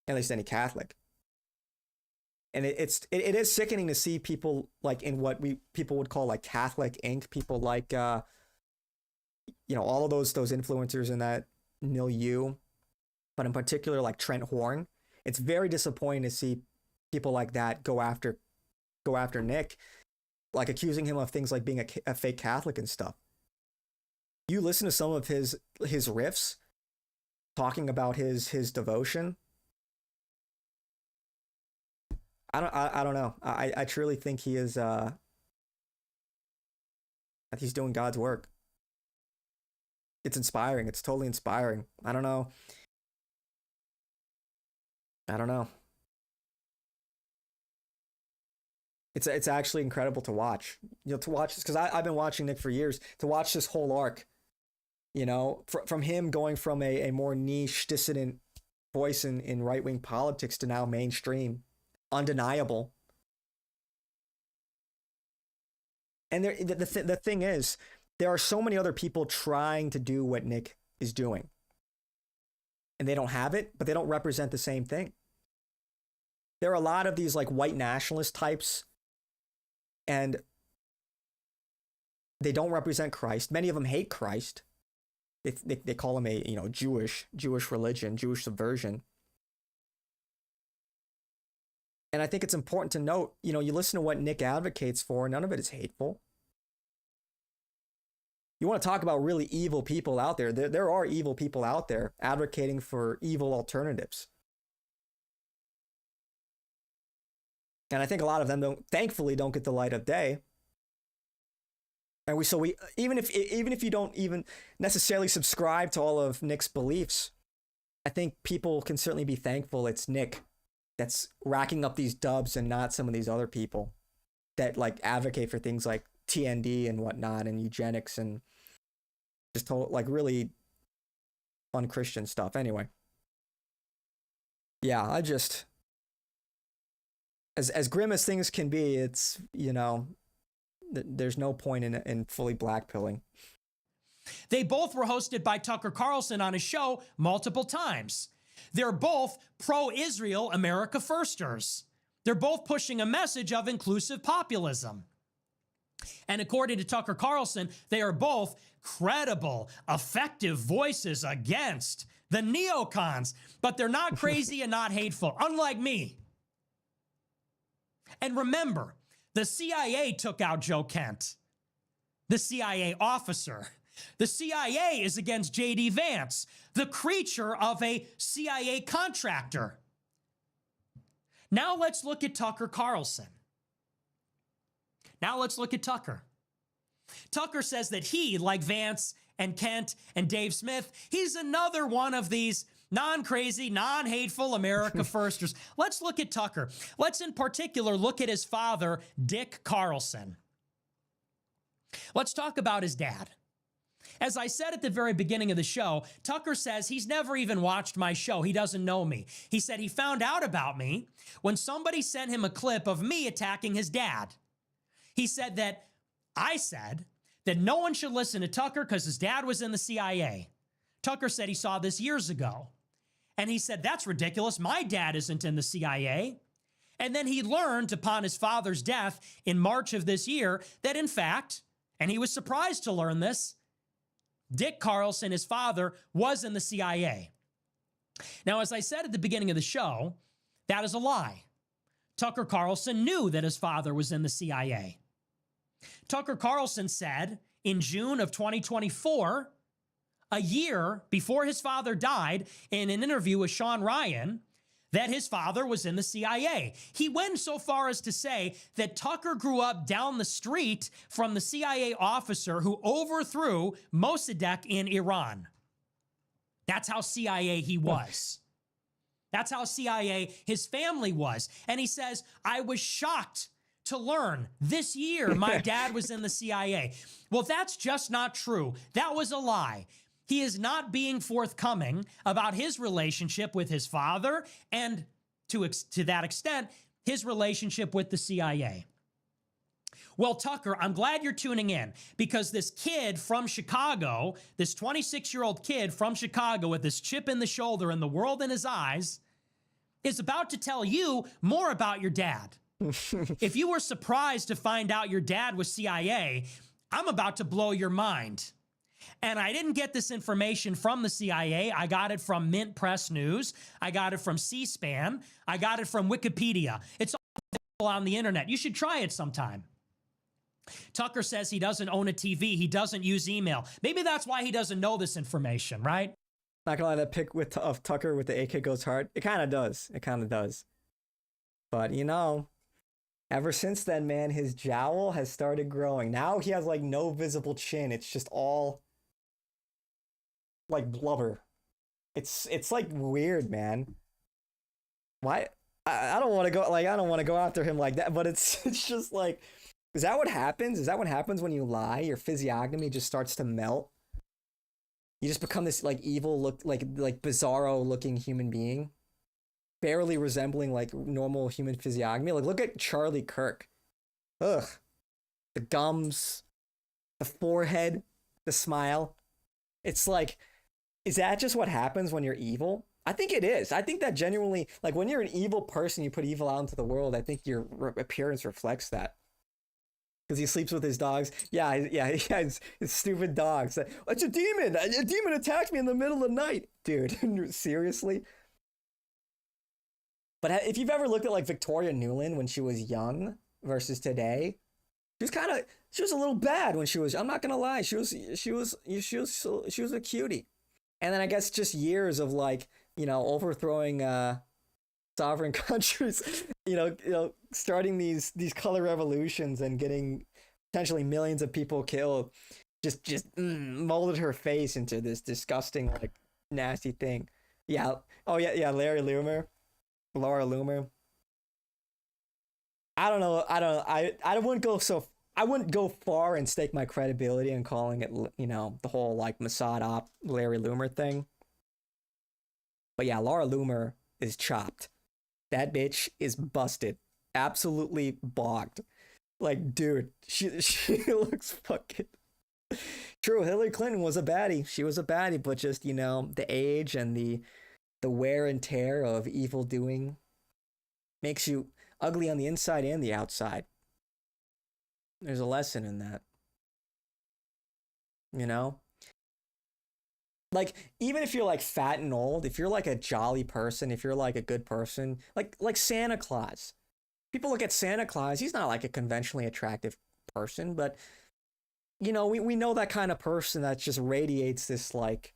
At least any Catholic. And it is sickening to see people like in what people would call like Catholic Inc. People like all of those influencers in that milieu, but in particular like Trent Horn. It's very disappointing to see people like that go after Nick, like accusing him of things like being a fake Catholic and stuff. You listen to some of his riffs talking about his devotion. I don't know. I truly think he is that he's doing God's work. It's inspiring. It's totally inspiring. I don't know. It's actually incredible to watch. To watch this, because I've been watching Nick for years. To watch this whole arc, from him going from a more niche dissident voice in right-wing politics to now mainstream, undeniable. And the thing is, there are so many other people trying to do what Nick is doing. And they don't have it, but they don't represent the same thing. There are a lot of these like white nationalist types, and they don't represent Christ. Many of them hate Christ. They call him a Jewish religion, Jewish subversion. And I think it's important to note, you listen to what Nick advocates for, none of it is hateful. You want to talk about really evil people out there. There are evil people out there advocating for evil alternatives. And I think a lot of them thankfully don't get the light of day. And we even if you don't even necessarily subscribe to all of Nick's beliefs, I think people can certainly be thankful it's Nick that's racking up these dubs and not some of these other people that like advocate for things like TND and whatnot and eugenics and just like really unchristian stuff. Anyway, yeah, I just as grim as things can be, it's there's no point in fully blackpilling. They both were hosted by Tucker Carlson on his show multiple times. They're both pro-Israel America Firsters. They're both pushing a message of inclusive populism. And according to Tucker Carlson, they are both credible, effective voices against the neocons, but they're not crazy and not hateful, unlike me. And remember, the CIA took out Joe Kent, the CIA officer. The CIA is against JD Vance, the creature of a CIA contractor. Now let's look at Tucker Carlson. Now let's look at Tucker. Tucker says that he, like Vance and Kent and Dave Smith, he's another one of these non-crazy, non-hateful America Firsters. Let's look at Tucker. Let's in particular look at his father, Dick Carlson. Let's talk about his dad. As I said at the very beginning of the show, Tucker says he's never even watched my show. He doesn't know me. He said he found out about me when somebody sent him a clip of me attacking his dad. He said that I said that no one should listen to Tucker because his dad was in the CIA. Tucker said he saw this years ago. And he said, that's ridiculous. My dad isn't in the CIA. And then he learned upon his father's death in March of this year that in fact, and he was surprised to learn this, Dick Carlson, his father, was in the CIA. Now, as I said at the beginning of the show, that is a lie. Tucker Carlson knew that his father was in the CIA. Tucker Carlson said in June of 2024, a year before his father died, in an interview with Sean Ryan, that his father was in the CIA. He went so far as to say that Tucker grew up down the street from the CIA officer who overthrew Mossadegh in Iran. That's how CIA he was. That's how CIA his family was. And he says, I was shocked to learn this year my dad was in the CIA. Well, that's just not true. That was a lie. He is not being forthcoming about his relationship with his father and, to that extent, his relationship with the CIA. Well, Tucker, I'm glad you're tuning in because this kid from Chicago, this 26-year-old kid from Chicago with this chip in the shoulder and the world in his eyes, is about to tell you more about your dad. If you were surprised to find out your dad was CIA, I'm about to blow your mind. And I didn't get this information from the CIA. I got it from Mint Press News. I got it from C-SPAN. I got it from Wikipedia. It's all on the internet. You should try it sometime. Tucker says he doesn't own a TV. He doesn't use email. Maybe that's why he doesn't know this information, right? Not gonna lie, that pic of Tucker with the AK goes hard. It kind of does. It kind of does. But, you know, ever since then, man, his jowl has started growing. Now he has, like, no visible chin. It's just all, like, blubber. It's like, weird, man. Why? I don't want to go, like, I don't want to go after him like that, but it's just, like, is that what happens? Is that what happens when you lie? Your physiognomy just starts to melt? You just become this, like, evil look, like bizarro looking human being, barely resembling, like, normal human physiognomy. Like, look at Charlie Kirk. Ugh. The gums, the forehead, the smile. It's like, is that just what happens when you're evil? I think it is. I think that genuinely, like, when you're an evil person, you put evil out into the world, I think your appearance reflects that. Because he sleeps with his dogs. Yeah, he has his stupid dogs. It's a demon. A demon attacked me in the middle of the night. Dude, seriously? But if you've ever looked at, like, Victoria Nuland when she was young versus today, she was a little bad when she was, I'm not going to lie. She was a cutie. And then I guess just years of, like, you know, overthrowing sovereign countries, you know, starting these color revolutions and getting potentially millions of people killed, just molded her face into this disgusting, like, nasty thing. Yeah. Oh yeah. Laura Loomer. I don't know. I wouldn't go far and stake my credibility in calling it, you know, the whole, like, Mossad op Larry Loomer thing. But yeah, Laura Loomer is chopped. That bitch is busted. Absolutely bogged. Like, dude, she looks fucking... True, Hillary Clinton was a baddie. She was a baddie, but just, you know, the age and the wear and tear of evil doing makes you ugly on the inside and the outside. There's a lesson in that. You know? Like, even if you're, like, fat and old, if you're, like, a jolly person, if you're, like, a good person, like Santa Claus. People look at Santa Claus, he's not, like, a conventionally attractive person, but, you know, we know that kind of person that just radiates this, like,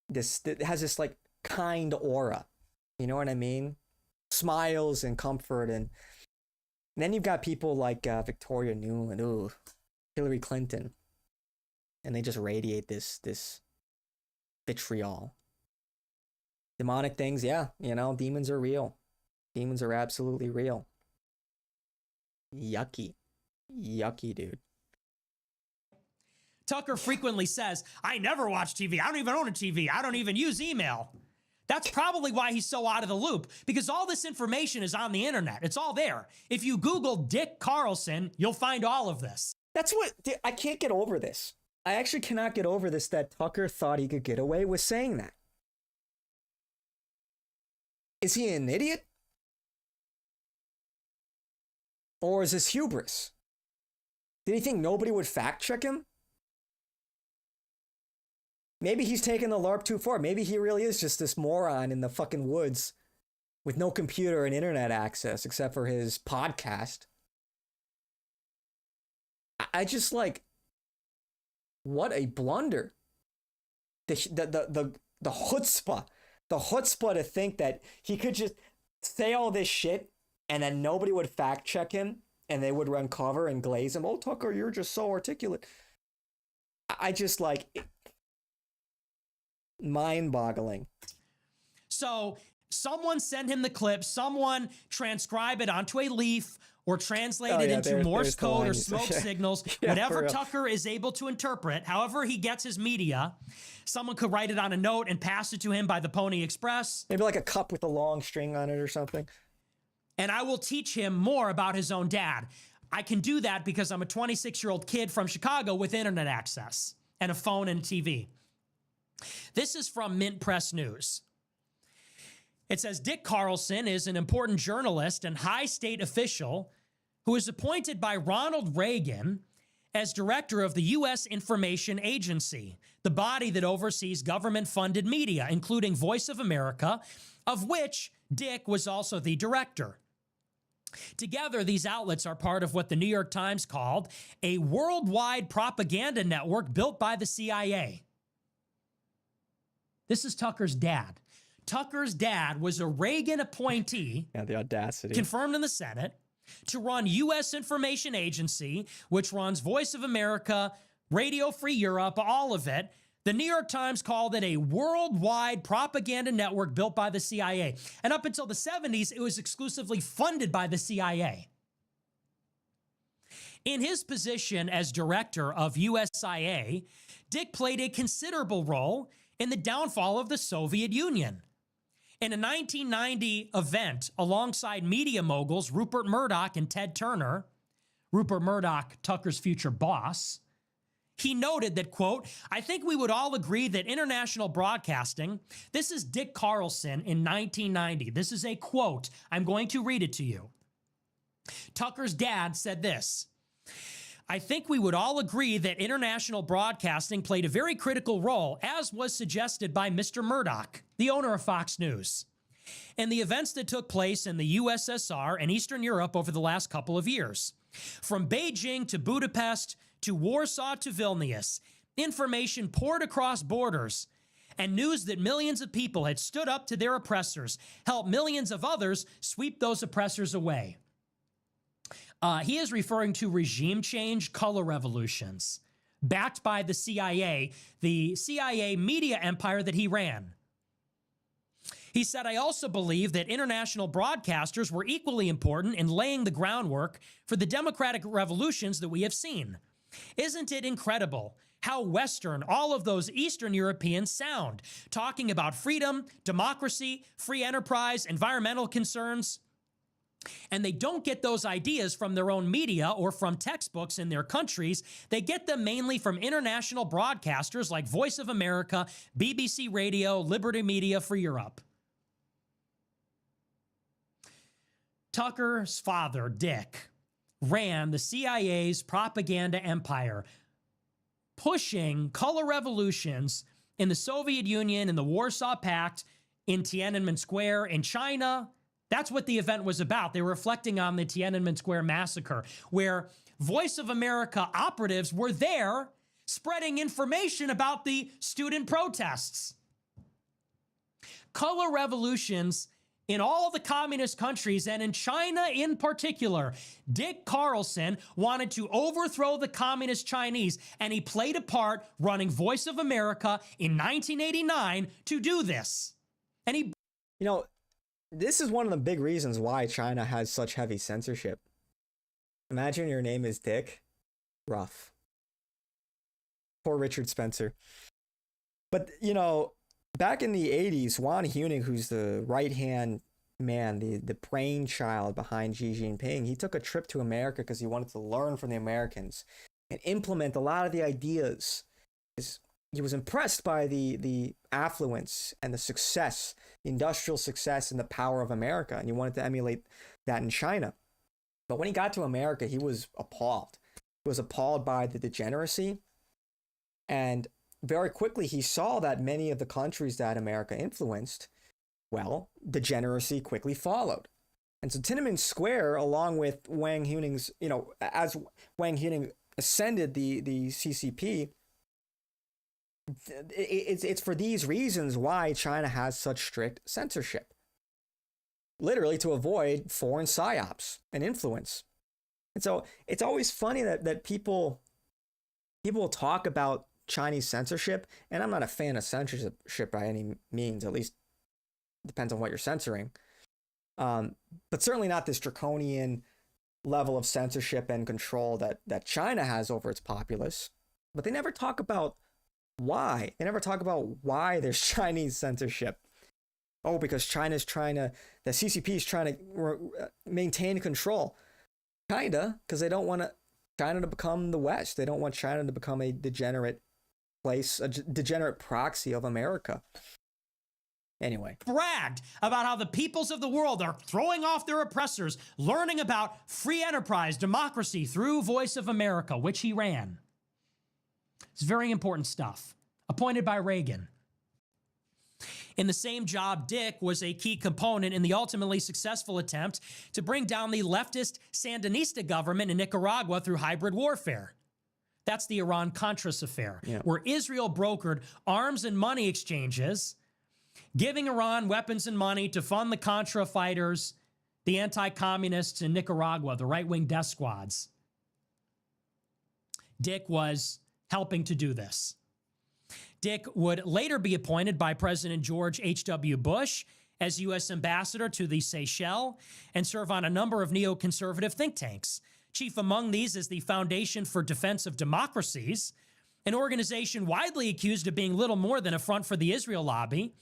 that has this, like, kind aura. You know what I mean? Smiles and comfort. And then you've got people like Victoria Nuland, Hillary Clinton, and they just radiate this vitriol. Demonic things, yeah, you know, demons are real. Demons are absolutely real. Yucky, dude. Tucker frequently says, I never watch TV. I don't even own a TV. I don't even use email. That's probably why he's so out of the loop, because all this information is on the internet. It's all there. If you Google Dick Carlson, you'll find all of this. That's what, I can't get over this. I actually cannot get over this, that Tucker thought he could get away with saying that. Is he an idiot? Or is this hubris? Did he think nobody would fact check him? Maybe he's taking the LARP too far. Maybe he really is just this moron in the fucking woods with no computer and internet access except for his podcast. I just, like, what a blunder. The chutzpah. The chutzpah to think that he could just say all this shit and then nobody would fact check him and they would run cover and glaze him. Oh, Tucker, you're just so articulate. I just, like... mind-boggling. So someone send him the clip, someone transcribe it onto a leaf or translate it into Morse code or smoke signals, whatever Tucker is able to interpret, however he gets his media. Someone could write it on a note and pass it to him by the Pony Express. Maybe like a cup with a long string on it or something. And I will teach him more about his own dad. I can do that because I'm a 26-year-old kid from Chicago with internet access and a phone and a TV. This is from Mint Press News. It says Dick Carlson is an important journalist and high state official who was appointed by Ronald Reagan as director of the U.S. Information Agency, the body that oversees government-funded media, including Voice of America, of which Dick was also the director. Together, these outlets are part of what the New York Times called a worldwide propaganda network built by the CIA. This is Tucker's dad. Tucker's dad was a Reagan appointee, yeah, the audacity, confirmed in the Senate, to run U.S. Information Agency, which runs Voice of America, Radio Free Europe, all of it. The New York Times called it a worldwide propaganda network built by the CIA. And up until the 70s, it was exclusively funded by the CIA. In his position as director of USIA, Dick played a considerable role in the downfall of the Soviet Union. In a 1990 event alongside media moguls Rupert Murdoch and Ted Turner, Rupert Murdoch, Tucker's future boss, he noted that, quote, I think we would all agree that international broadcasting, this is Dick Carlson in 1990. This is a quote. I'm going to read it to you. Tucker's dad said this. I think we would all agree that international broadcasting played a very critical role, as was suggested by Mr. Murdoch, the owner of Fox News, in the events that took place in the USSR and Eastern Europe over the last couple of years. From Beijing to Budapest to Warsaw to Vilnius, information poured across borders, and news that millions of people had stood up to their oppressors helped millions of others sweep those oppressors away. He is referring to regime change color revolutions backed by the CIA media empire that he ran. He said, I also believe that international broadcasters were equally important in laying the groundwork for the democratic revolutions that we have seen. Isn't it incredible how Western all of those Eastern Europeans sound, talking about freedom, democracy, free enterprise, environmental concerns? And they don't get those ideas from their own media or from textbooks in their countries. They get them mainly from international broadcasters like Voice of America, BBC Radio, Liberty Media for Europe. Tucker's father, Dick, ran the CIA's propaganda empire, pushing color revolutions in the Soviet Union, in the Warsaw Pact, in Tiananmen Square, in China. That's what the event was about. They were reflecting on the Tiananmen Square massacre, where Voice of America operatives were there spreading information about the student protests. Color revolutions in all the communist countries, and in China in particular. Dick Carlson wanted to overthrow the communist Chinese, and he played a part running Voice of America in 1989 to do this. And he... You know, this is one of the big reasons why China has such heavy censorship. Imagine your name is Dick. Rough. Poor Richard Spencer. But, you know, back in the 80s, Wang Huning, who's the right-hand man, the brainchild behind Xi Jinping, he took a trip to America because he wanted to learn from the Americans and implement a lot of the ideas. He was impressed by the affluence and the success, the industrial success and the power of America, and he wanted to emulate that in China. But when he got to America, he was appalled. He was appalled by the degeneracy, and very quickly he saw that many of the countries that America influenced, well, degeneracy quickly followed. And so Tiananmen Square, along with Wang Huning's, you know, as Wang Huning ascended the CCP, it's for these reasons why China has such strict censorship. Literally to avoid foreign psyops and influence. And so it's always funny that people talk about Chinese censorship, and I'm not a fan of censorship by any means, at least depends on what you're censoring. But certainly not this draconian level of censorship and control that China has over its populace. But they never talk about why. They never talk about why there's Chinese censorship. Oh, because the CCP is trying to maintain control. Kinda, because they don't want China to become the West. They don't want China to become a degenerate place, a degenerate proxy of America. Anyway. Bragged about how the peoples of the world are throwing off their oppressors, learning about free enterprise, democracy through Voice of America, which he ran. It's very important stuff. Appointed by Reagan. In the same job, Dick was a key component in the ultimately successful attempt to bring down the leftist Sandinista government in Nicaragua through hybrid warfare. That's the Iran-Contras affair, where Israel brokered arms and money exchanges, giving Iran weapons and money to fund the Contra fighters, the anti-communists in Nicaragua, the right-wing death squads. Dick was helping to do this. Dick would later be appointed by President George H.W. Bush as U.S. ambassador to the Seychelles and serve on a number of neoconservative think tanks. Chief among these is the Foundation for Defense of Democracies, an organization widely accused of being little more than a front for the Israel lobby.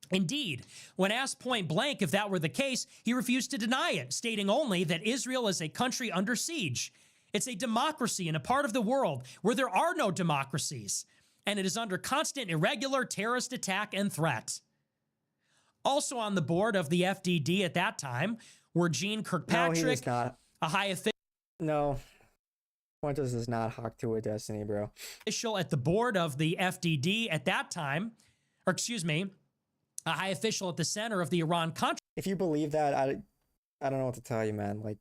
Indeed, when asked point blank if that were the case, he refused to deny it, stating only that Israel is a country under siege. It's a democracy in a part of the world where there are no democracies, and it is under constant irregular terrorist attack and threat. Also on the board of the FDD at that time were Gene Kirkpatrick, no, he was not. A high official. No, Fuentes is not Hawk to a Destiny, bro. Official at the board of the FDD at that time, or excuse me, a high official at the center of the Iran-Contra. If you believe that, I don't know what to tell you, man. Like,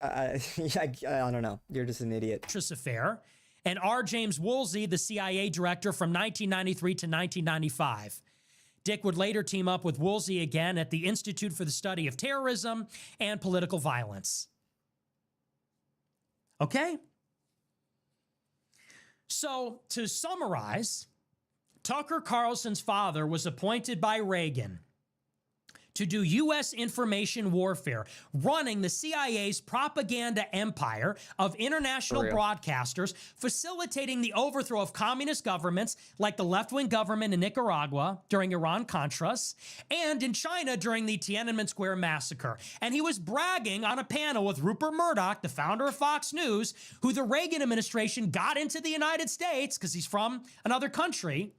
I don't know. You're just an idiot. Affair. And R. James Woolsey, the CIA director from 1993 to 1995. Dick would later team up with Woolsey again at the Institute for the Study of Terrorism and Political Violence. Okay? So, to summarize, Tucker Carlson's father was appointed by Reagan to do U.S. information warfare, running the CIA's propaganda empire of international broadcasters, facilitating the overthrow of communist governments like the left-wing government in Nicaragua during Iran-Contras, and in China during the Tiananmen Square massacre. And he was bragging on a panel with Rupert Murdoch, the founder of Fox News, who the Reagan administration got into the United States because he's from another country.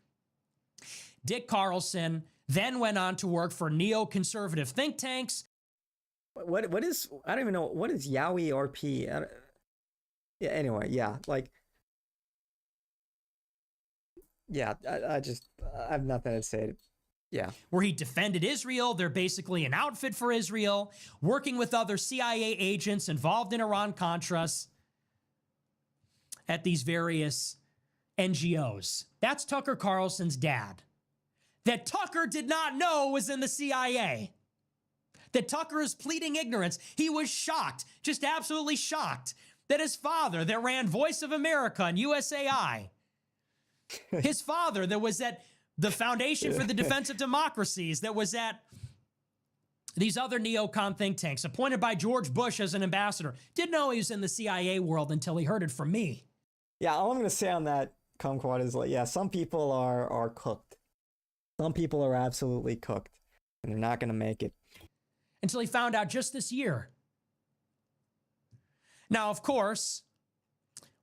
Dick Carlson then went on to work for neoconservative think tanks. What is, I don't even know, what is Yowie RP? Yeah, anyway, yeah, like, yeah, I have nothing to say. Yeah. Where he defended Israel. They're basically an outfit for Israel, working with other CIA agents involved in Iran-Contras at these various NGOs. That's Tucker Carlson's dad. That Tucker did not know was in the CIA. That Tucker is pleading ignorance. He was shocked, just absolutely shocked, that his father that ran Voice of America and USAI, his father that was at the Foundation for the Defense of Democracies, that was at these other neocon think tanks, appointed by George Bush as an ambassador, didn't know he was in the CIA world until he heard it from me. Yeah, all I'm going to say on that, Kumquat, is like, yeah, some people are cooked. Some people are absolutely cooked, and they're not going to make it. Until he found out just this year. Now, of course,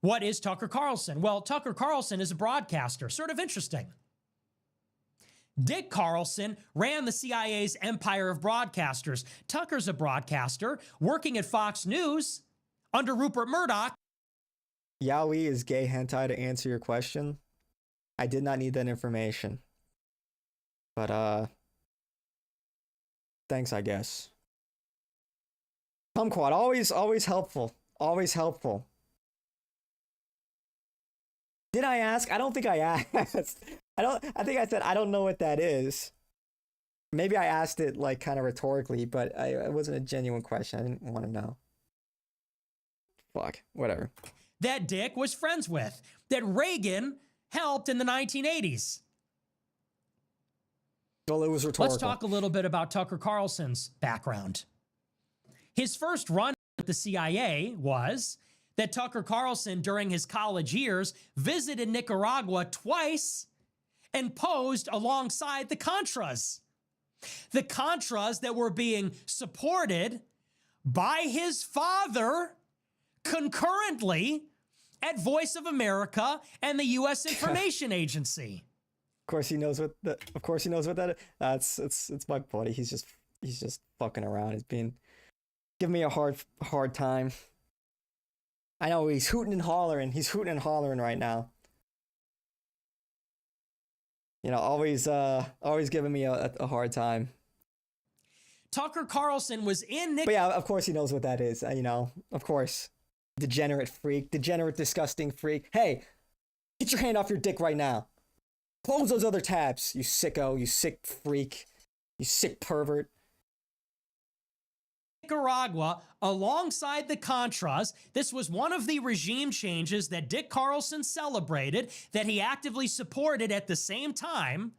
what is Tucker Carlson? Well, Tucker Carlson is a broadcaster. Sort of interesting. Dick Carlson ran the CIA's empire of broadcasters. Tucker's a broadcaster working at Fox News under Rupert Murdoch. Yowie is gay hentai to answer your question. I did not need that information. But, thanks, I guess. Kumquat, always helpful. Always helpful. Did I ask? I don't think I asked. I think I said, I don't know what that is. Maybe I asked it, like, kind of rhetorically, but it wasn't a genuine question. I didn't want to know. Fuck, whatever. That Dick was friends with, that Reagan helped in the 1980s. Well, it was rhetorical. Let's talk a little bit about Tucker Carlson's background. His first run with the CIA was that Tucker Carlson, during his college years, visited Nicaragua twice and posed alongside the Contras. The Contras that were being supported by his father concurrently at Voice of America and the U.S. Information Agency. Of course he knows what that is. It's my buddy. He's just fucking around. He's giving me a hard time. I know he's hooting and hollering. He's hooting and hollering right now. You know, always giving me a hard time. Tucker Carlson was in Nick. But yeah, of course he knows what that is. You know, of course. Degenerate freak. Degenerate, disgusting freak. Hey, get your hand off your dick right now. Close those other tabs, you sicko, you sick freak, you sick pervert. Nicaragua, alongside the Contras, this was one of the regime changes that Dick Carlson celebrated, that he actively supported at the same time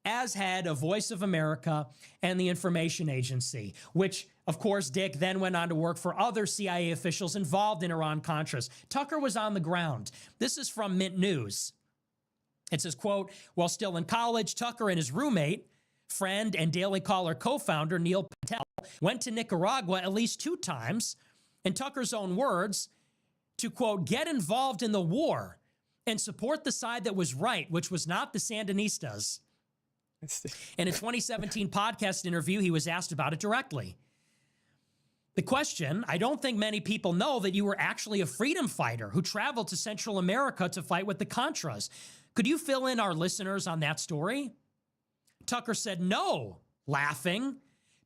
as head of Voice of America and the Information Agency, which, of course, Dick then went on to work for other CIA officials involved in Iran-Contras. Tucker was on the ground. This is from Mint News. It says, quote, while still in college, Tucker and his roommate, friend and Daily Caller co-founder Neil Patel went to Nicaragua at least 2 times, in Tucker's own words, to, quote, get involved in the war and support the side that was right, which was not the Sandinistas. In a 2017 podcast interview, he was asked about it directly. The question, I don't think many people know that you were actually a freedom fighter who traveled to Central America to fight with the Contras. Could you fill in our listeners on that story? Tucker said no, laughing,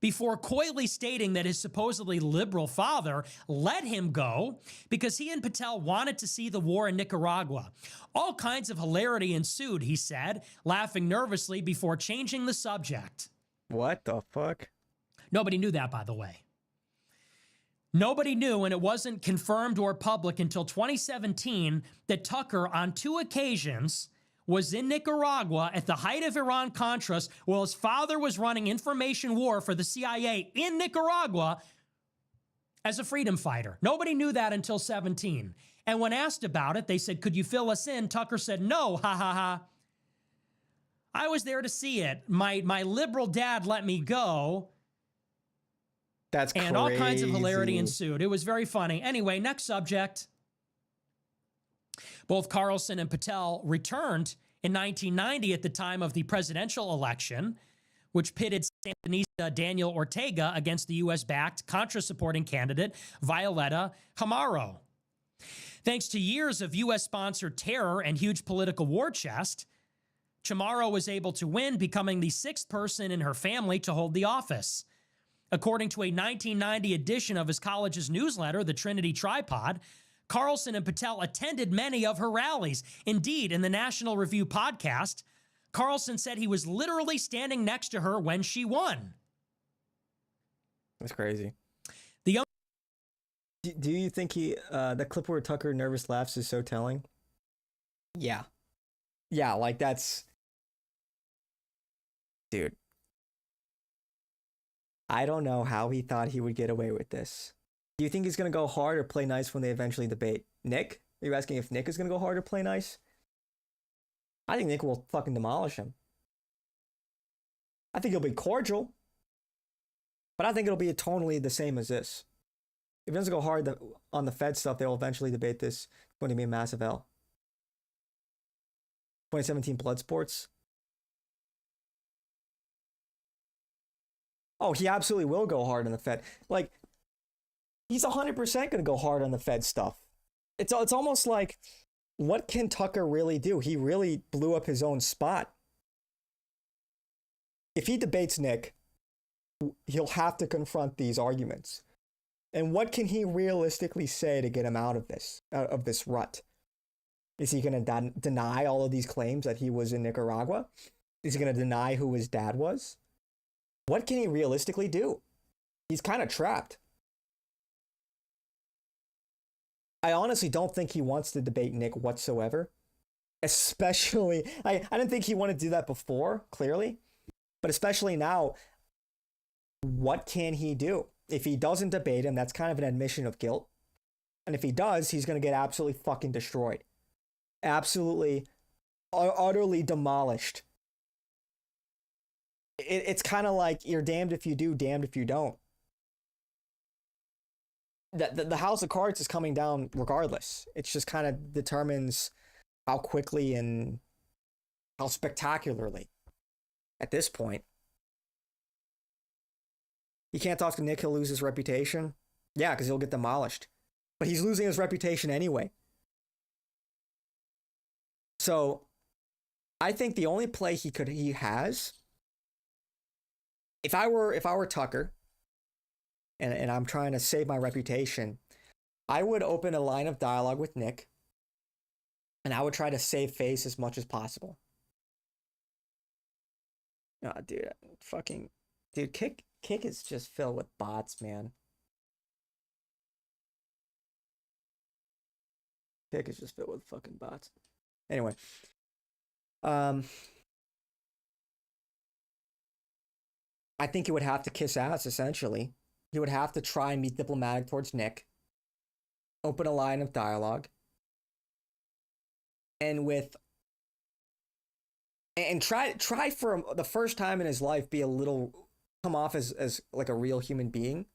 before coyly stating that his supposedly liberal father let him go because he and Patel wanted to see the war in Nicaragua. All kinds of hilarity ensued, he said, laughing nervously before changing the subject. What the fuck? Nobody knew that, by the way. Nobody knew, and it wasn't confirmed or public until 2017, that Tucker, on 2 occasions, was in Nicaragua at the height of Iran-Contras while his father was running information war for the CIA in Nicaragua as a freedom fighter. Nobody knew that until 17. And when asked about it, they said, could you fill us in? Tucker said, no, ha ha ha. I was there to see it. My liberal dad let me go. That's crazy. And all kinds of hilarity ensued. It was very funny. Anyway, next subject. Both Carlson and Patel returned in 1990 at the time of the presidential election, which pitted Sandinista Daniel Ortega against the U.S.-backed Contra-supporting candidate Violeta Chamorro. Thanks to years of U.S.-sponsored terror and huge political war chest, Chamorro was able to win, becoming the 6th person in her family to hold the office. According to a 1990 edition of his college's newsletter, the Trinity Tripod, Carlson and Patel attended many of her rallies. Indeed, in the National Review podcast, Carlson said he was literally standing next to her when she won. That's crazy. The young. Do you think the clip where Tucker nervous laughs is so telling? Yeah. Yeah, like that's. Dude. I don't know how he thought he would get away with this. Do you think he's going to go hard or play nice when they eventually debate? Nick? Are you asking if Nick is going to go hard or play nice? I think Nick will fucking demolish him. I think he'll be cordial. But I think it'll be tonally the same as this. If he doesn't go hard on the Fed stuff, they'll eventually debate this. It's going to be a massive L. 2017 blood sports. Oh, he absolutely will go hard on the Fed. Like, he's 100% going to go hard on the Fed stuff. It's almost like, what can Tucker really do? He really blew up his own spot. If he debates Nick, he'll have to confront these arguments. And what can he realistically say to get him out of this rut? Is he going to deny all of these claims that he was in Nicaragua? Is he going to deny who his dad was? What can he realistically do? He's kind of trapped. I honestly don't think he wants to debate Nick whatsoever. Especially, I didn't think he wanted to do that before, clearly. But especially now, what can he do? If he doesn't debate him, that's kind of an admission of guilt. And if he does, he's going to get absolutely fucking destroyed. Absolutely, utterly demolished. It's kind of like you're damned if you do, damned if you don't. The house of cards is coming down regardless. It just kind of determines how quickly and how spectacularly at this point. He can't talk to Nick, he'll lose his reputation. Yeah, because he'll get demolished. But he's losing his reputation anyway. So I think the only play he has, if I were Tucker, and I'm trying to save my reputation, I would open a line of dialogue with Nick, and I would try to save face as much as possible. Oh, dude, Kick is just filled with bots, man. Kick is just filled with fucking bots. Anyway, I think he would have to kiss ass, essentially. He would have to try and be diplomatic towards Nick, open a line of dialogue, and try for the first time in his life come off as like a real human being,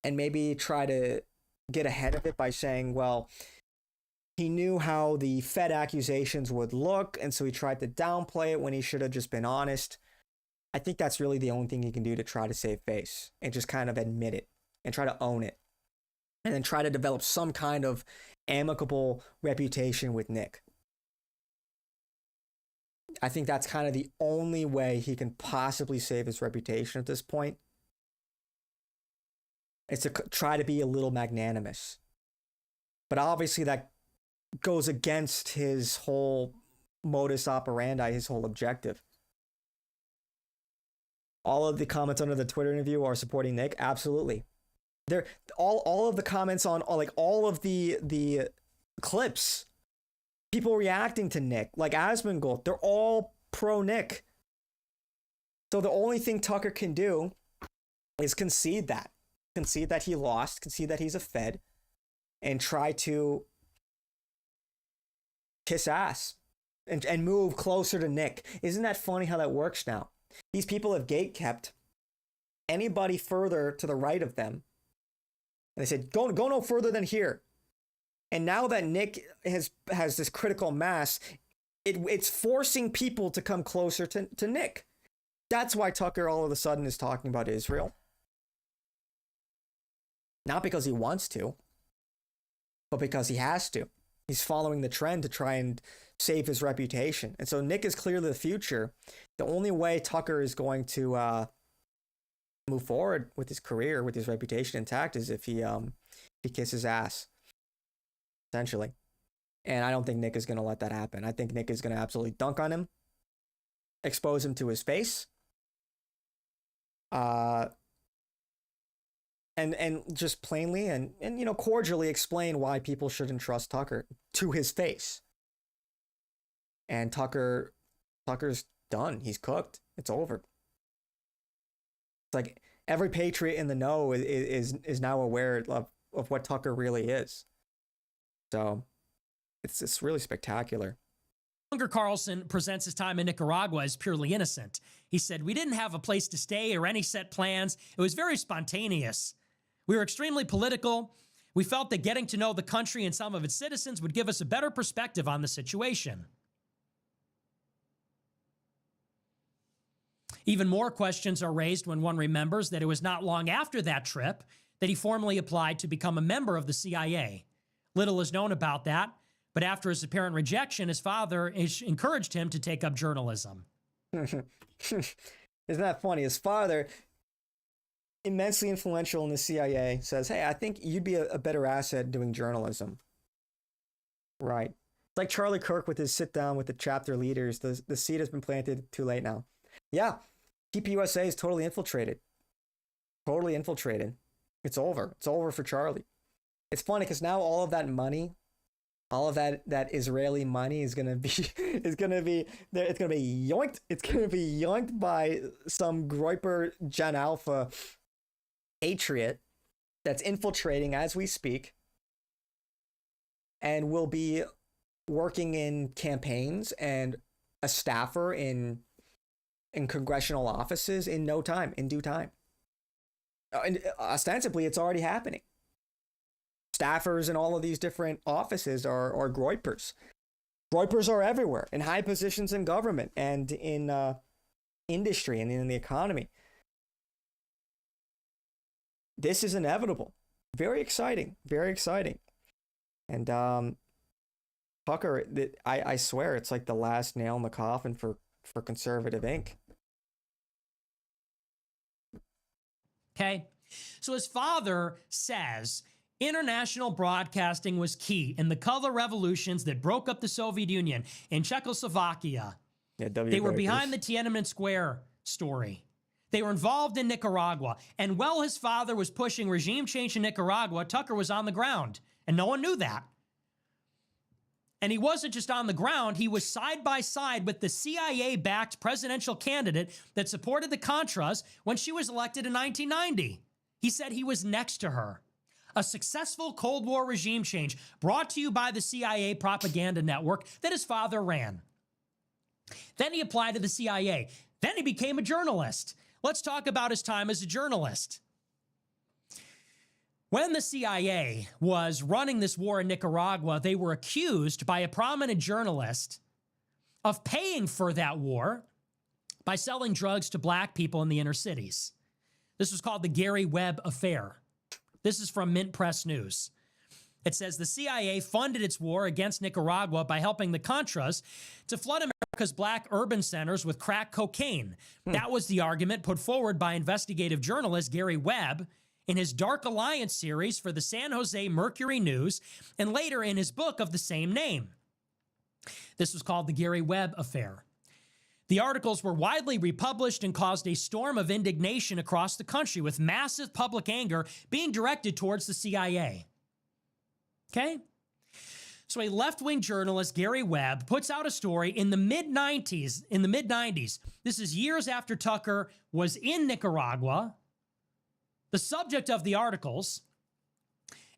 and maybe try to get ahead of it by saying, well, he knew how the Fed accusations would look, and so he tried to downplay it when he should have just been honest. I think that's really the only thing he can do to try to save face, and just kind of admit it and try to own it, and then try to develop some kind of amicable reputation with Nick. I think that's kind of the only way he can possibly save his reputation at this point. It's to try to be a little magnanimous. But obviously that goes against his whole modus operandi, his whole objective. All of the comments under the Twitter interview are supporting Nick. Absolutely. They're all of the comments on like all of the clips, people reacting to Nick, like Asmongold, they're all pro Nick. So the only thing Tucker can do is concede that he lost, concede that he's a Fed, and try to kiss ass and move closer to Nick. Isn't that funny how that works now? These people have gatekept anybody further to the right of them. And they said, go no further than here. And now that Nick has this critical mass, it's forcing people to come closer to Nick. That's why Tucker all of a sudden is talking about Israel. Not because he wants to, but because he has to. He's following the trend to try and save his reputation. And so Nick is clearly the future. The only way Tucker is going to move forward with his career, with his reputation intact, is if he kisses ass, essentially. And I don't think Nick is going to let that happen. I think Nick is going to absolutely dunk on him, expose him to his face, and just plainly and cordially explain why people shouldn't trust Tucker to his face. And Tucker's done. He's cooked. It's over. It's like every patriot in the know is now aware of what Tucker really is. So it's really spectacular. Younger Carlson presents his time in Nicaragua as purely innocent. He said, "We didn't have a place to stay or any set plans. It was very spontaneous. We were extremely political. We felt that getting to know the country and some of its citizens would give us a better perspective on the situation." Even more questions are raised when one remembers that it was not long after that trip that he formally applied to become a member of the CIA. Little is known about that, but after his apparent rejection, his father encouraged him to take up journalism. Isn't that funny? His father, immensely influential in the CIA, says, "Hey, I think you'd be a better asset doing journalism." Right. It's like Charlie Kirk with his sit down with the chapter leaders. The seed has been planted, too late now. Yeah, TPUSA is totally infiltrated. Totally infiltrated. It's over. It's over for Charlie. It's funny because now all of that money, all of that Israeli money is gonna be yoinked. It's gonna be yoinked by some Groyper Gen Alpha patriot that's infiltrating as we speak, and will be working in campaigns and a staffer in congressional offices in no time, in due time. And ostensibly, it's already happening. Staffers in all of these different offices are Groypers. Groypers are everywhere in high positions in government and in industry and in the economy. This is inevitable. Very exciting. Very exciting. And Tucker, I swear, it's like the last nail in the coffin for conservative Inc. Okay. So his father says international broadcasting was key in the color revolutions that broke up the Soviet Union in Czechoslovakia. Yeah, they were behind the Tiananmen Square story. They were involved in Nicaragua. And while his father was pushing regime change in Nicaragua, Tucker was on the ground. And no one knew that. And he wasn't just on the ground, he was side by side with the CIA-backed presidential candidate that supported the Contras when she was elected in 1990. He said he was next to her. A successful Cold War regime change brought to you by the CIA propaganda network that his father ran. Then he applied to the CIA. Then he became a journalist. Let's talk about his time as a journalist. When the CIA was running this war in Nicaragua, they were accused by a prominent journalist of paying for that war by selling drugs to black people in the inner cities. This was called the Gary Webb Affair. This is from Mint Press News. It says the CIA funded its war against Nicaragua by helping the Contras to flood America's black urban centers with crack cocaine. That was the argument put forward by investigative journalist Gary Webb in his Dark Alliance series for the San Jose Mercury News, and later in his book of the same name. This was called the Gary Webb Affair. The articles were widely republished and caused a storm of indignation across the country, with massive public anger being directed towards the CIA. Okay? So a left-wing journalist, Gary Webb, puts out a story in the mid-90s. This is years after Tucker was in Nicaragua. The subject of the articles,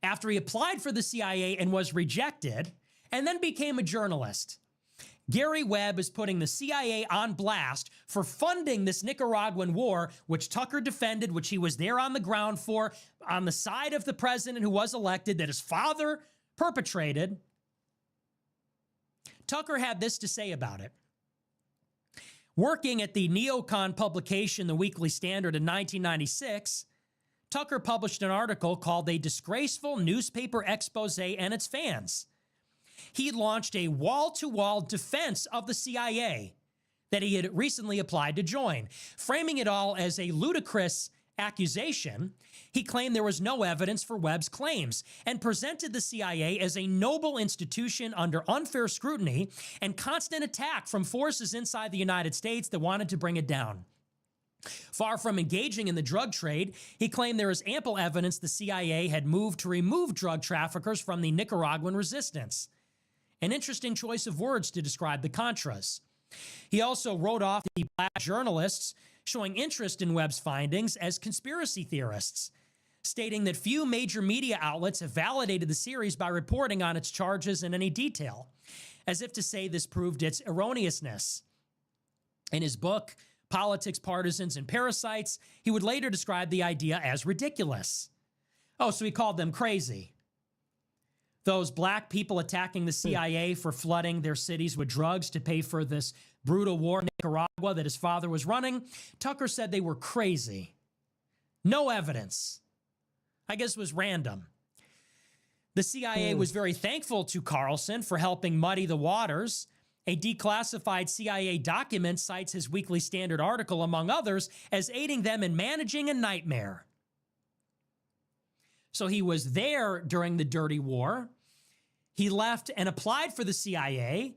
after he applied for the CIA and was rejected, and then became a journalist. Gary Webb is putting the CIA on blast for funding this Nicaraguan war, which Tucker defended, which he was there on the ground for, on the side of the president who was elected, that his father perpetrated. Tucker had this to say about it. Working at the Neocon publication, The Weekly Standard, in 1996, Tucker published an article called A Disgraceful Newspaper Expose and Its Fans. He launched a wall-to-wall defense of the CIA that he had recently applied to join. Framing it all as a ludicrous accusation, he claimed there was no evidence for Webb's claims and presented the CIA as a noble institution under unfair scrutiny and constant attack from forces inside the United States that wanted to bring it down. Far from engaging in the drug trade, he claimed there is ample evidence the CIA had moved to remove drug traffickers from the Nicaraguan resistance. An interesting choice of words to describe the Contras. He also wrote off the black journalists showing interest in Webb's findings as conspiracy theorists, stating that few major media outlets have validated the series by reporting on its charges in any detail, as if to say this proved its erroneousness. In his book, Politics, Partisans, and Parasites, he would later describe the idea as ridiculous. Oh, so he called them crazy. Those black people attacking the CIA for flooding their cities with drugs to pay for this brutal war in Nicaragua that his father was running, Tucker said they were crazy. No evidence. I guess it was random. The CIA was very thankful to Carlson for helping muddy the waters. A declassified CIA document cites his Weekly Standard article, among others, as aiding them in managing a nightmare. So he was there during the dirty war. He left and applied for the CIA.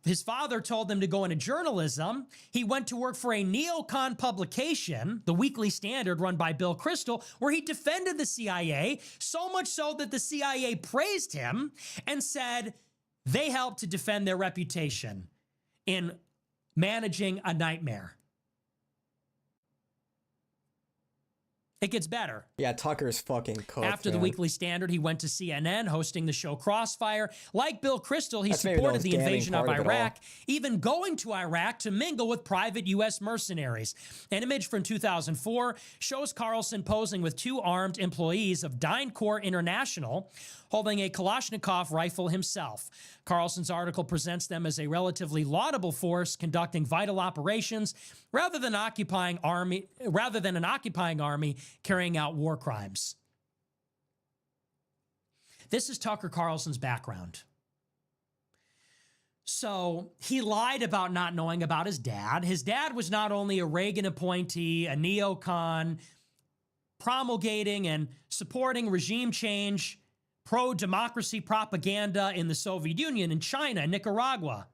His father told him to go into journalism. He went to work for a neocon publication, the Weekly Standard, run by Bill Kristol, where he defended the CIA, so much so that the CIA praised him and said they helped to defend their reputation in managing a nightmare. It gets better. Yeah, Tucker's fucking cooked. After the Weekly Standard, he went to CNN hosting the show Crossfire. Like Bill Kristol, he supported the invasion of Iraq, even going to Iraq to mingle with private U.S. mercenaries. An image from 2004 shows Carlson posing with 2 armed employees of DynCorp International, holding a Kalashnikov rifle himself. Carlson's article presents them as a relatively laudable force conducting vital operations rather than an occupying army carrying out war crimes. This is Tucker Carlson's background. So he lied about not knowing about his dad. His dad was not only a Reagan appointee, a neocon, promulgating and supporting regime change, pro-democracy propaganda in the Soviet Union, in China, and Nicaragua.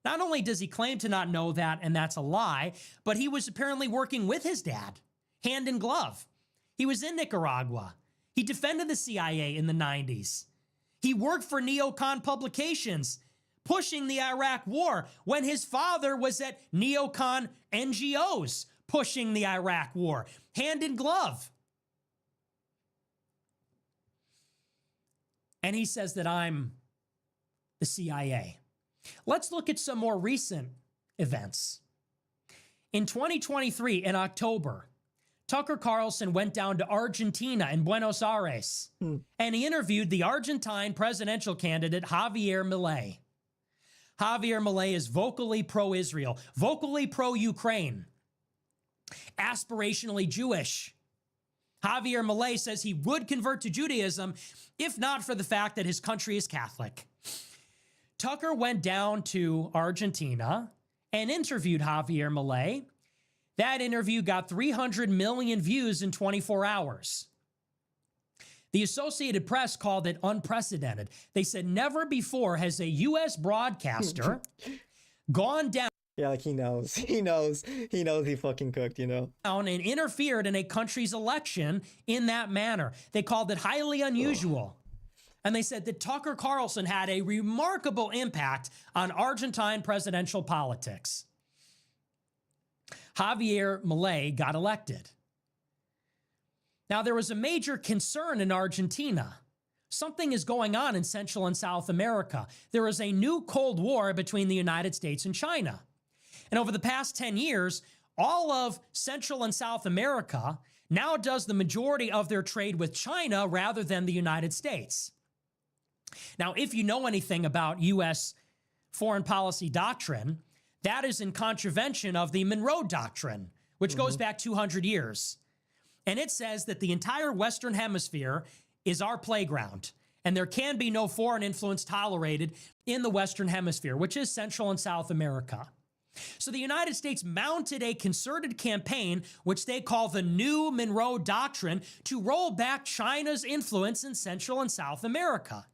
Not only does he claim to not know that, and that's a lie, but he was apparently working with his dad, hand in glove. He was in Nicaragua. He defended the CIA in the 90s. He worked for Neocon publications, pushing the Iraq war when his father was at Neocon NGOs, pushing the Iraq war, hand in glove. And he says that I'm the CIA. Let's look at some more recent events. In 2023, in October, Tucker Carlson went down to Argentina in Buenos Aires, and he interviewed the Argentine presidential candidate Javier Milei. Javier Milei is vocally pro-Israel, vocally pro-Ukraine, aspirationally Jewish. Javier Milei says he would convert to Judaism if not for the fact that his country is Catholic. Tucker went down to Argentina and interviewed Javier Milei. That interview got 300 million views in 24 hours. The Associated Press called it unprecedented. They said never before has a U.S. broadcaster gone down. Yeah, like he knows he fucking cooked, you know. And interfered in a country's election in that manner. They called it highly unusual. And they said that Tucker Carlson had a remarkable impact on Argentine presidential politics. Javier Milei got elected. Now, there was a major concern in Argentina. Something is going on in Central and South America. There is a new Cold War between the United States and China. And over the past 10 years, all of Central and South America now does the majority of their trade with China rather than the United States. Now, if you know anything about U.S. foreign policy doctrine, that is in contravention of the Monroe Doctrine, which goes back 200 years. And it says that the entire Western Hemisphere is our playground, and there can be no foreign influence tolerated in the Western Hemisphere, which is Central and South America. So the United States mounted a concerted campaign, which they call the New Monroe Doctrine, to roll back China's influence in Central and South America.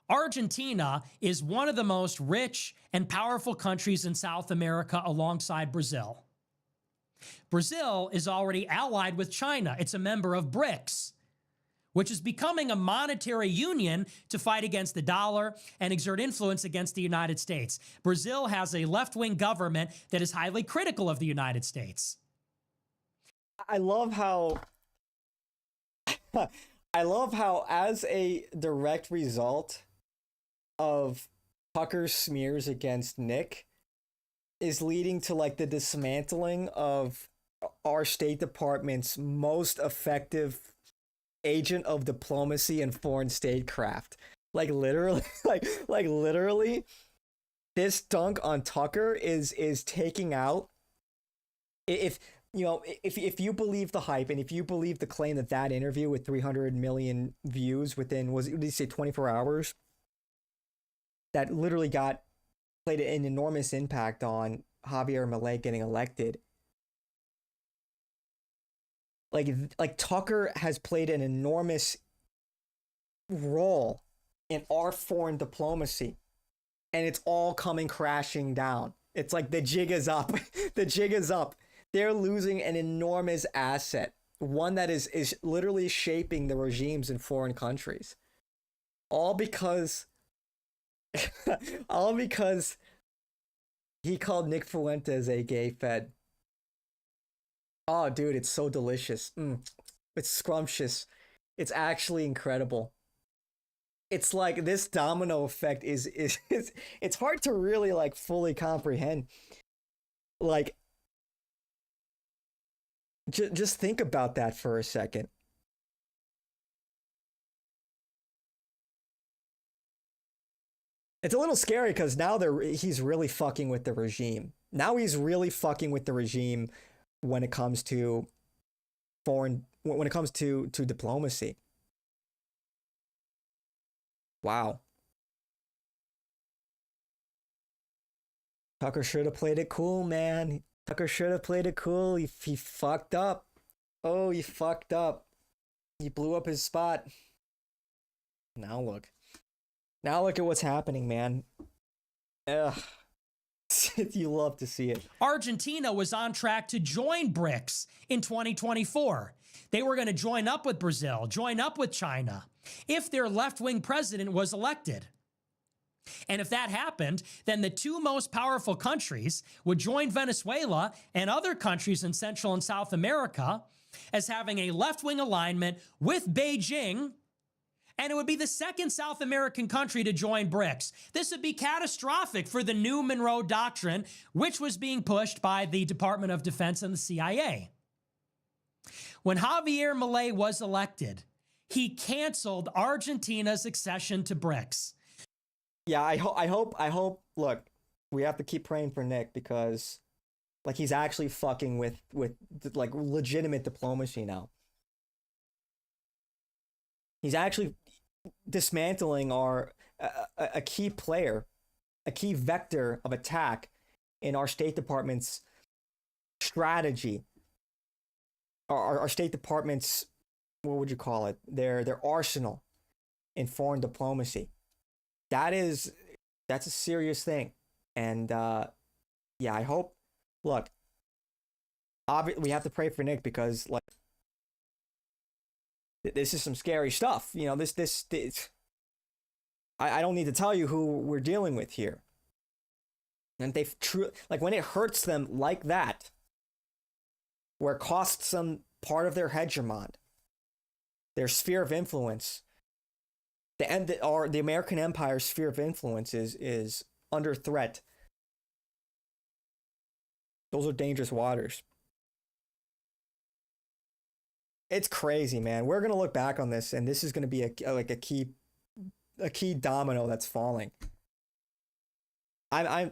Argentina is one of the most rich and powerful countries in South America alongside Brazil. Brazil is already allied with China. It's a member of BRICS, which is becoming a monetary union to fight against the dollar and exert influence against the United States. Brazil has a left-wing government that is highly critical of the United States. I love how as a direct result of Tucker's smears against Nick is leading to like the dismantling of our State Department's most effective agent of diplomacy and foreign statecraft. Like literally, like literally, this dunk on Tucker is taking out. If you believe the hype and if you believe the claim that interview with 300 million views within, what did he say, 24 hours, that literally played an enormous impact on Javier Milei getting elected. Like Tucker has played an enormous role in our foreign diplomacy, and it's all coming crashing down. It's like the jig is up. The jig is up. They're losing an enormous asset, one that is literally shaping the regimes in foreign countries. All because he called Nick Fuentes a gay Fed. Oh, dude, it's so delicious. It's scrumptious. It's actually incredible. It's like this domino effect is it's hard to really like fully comprehend. Like, just think about that for a second. It's a little scary because now he's really fucking with the regime. Now he's really fucking with the regime when it comes to diplomacy. Wow. Tucker should have played it cool, man. Tucker should have played it cool. He fucked up. Oh, he fucked up. He blew up his spot. Now look. Now look at what's happening, man. Ugh. You love to see it. Argentina was on track to join BRICS in 2024. They were going to join up with Brazil, join up with China, if their left-wing president was elected. And if that happened, then the two most powerful countries would join Venezuela and other countries in Central and South America as having a left-wing alignment with Beijing, and it would be the second South American country to join BRICS. This would be catastrophic for the new Monroe Doctrine, which was being pushed by the Department of Defense and the CIA. When Javier Milei was elected, he canceled Argentina's accession to BRICS. Yeah, I hope, look, we have to keep praying for Nick because, like, he's actually fucking with like, legitimate diplomacy now. He's actually dismantling a key player, a key vector of attack in our State Department's strategy. Our State Department's, what would you call it? Their arsenal in foreign diplomacy. That's a serious thing. And yeah, I hope, look, we have to pray for Nick because, like, this is some scary stuff. You know, this I don't need to tell you who we're dealing with here. And they've like, when it hurts them like that, where it costs them part of their hegemon, their sphere of influence, the American Empire's sphere of influence is under threat. Those are dangerous waters. It's crazy, man. We're gonna look back on this, and this is gonna be a key domino that's falling. The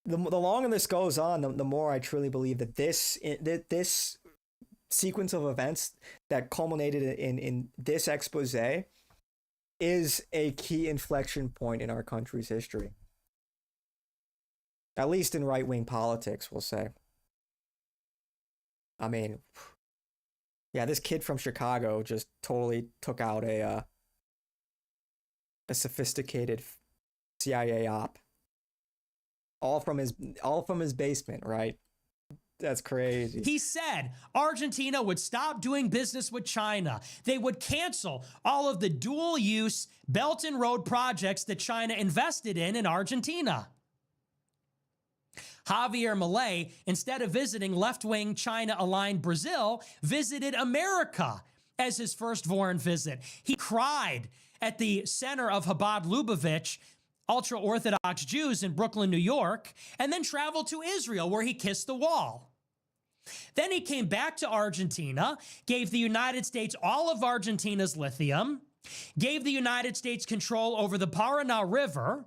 longer this goes on, the more I truly believe that this sequence of events that culminated in this expose is a key inflection point in our country's history. At least in right-wing politics, we'll say. I mean, yeah, this kid from Chicago just totally took out a sophisticated CIA op. All from his basement, right? That's crazy. He said Argentina would stop doing business with China. They would cancel all of the dual-use Belt and Road projects that China invested in Argentina. Javier Milei, instead of visiting left-wing China-aligned Brazil, visited America as his first foreign visit. He cried at the center of Chabad Lubavitch, ultra-Orthodox Jews in Brooklyn, New York, and then traveled to Israel, where he kissed the wall. Then he came back to Argentina, gave the United States all of Argentina's lithium, gave the United States control over the Paraná River,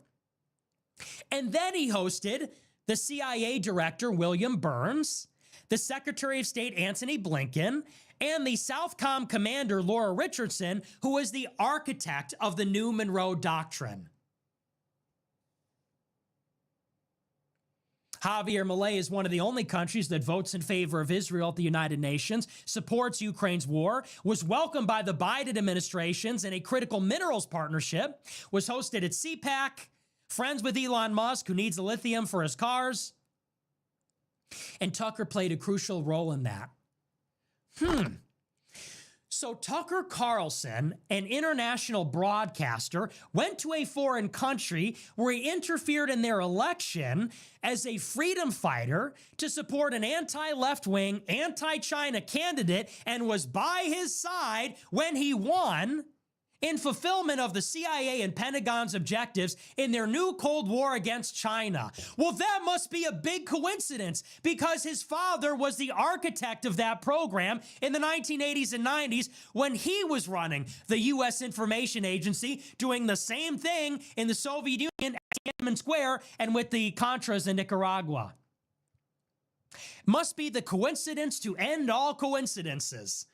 and then he hosted the CIA Director, William Burns, the Secretary of State, Antony Blinken, and the Southcom Commander, Laura Richardson, who was the architect of the new Monroe Doctrine. Javier Milei is one of the only countries that votes in favor of Israel at the United Nations, supports Ukraine's war, was welcomed by the Biden administrations in a critical minerals partnership, was hosted at CPAC, friends with Elon Musk, who needs the lithium for his cars. And Tucker played a crucial role in that. So Tucker Carlson, an international broadcaster, went to a foreign country where he interfered in their election as a freedom fighter to support an anti-left-wing, anti-China candidate and was by his side when he won in fulfillment of the CIA and Pentagon's objectives in their new Cold War against China. Well, that must be a big coincidence because his father was the architect of that program in the 1980s and 90s when he was running the U.S. Information Agency, doing the same thing in the Soviet Union at Tiananmen Square and with the Contras in Nicaragua. Must be the coincidence to end all coincidences.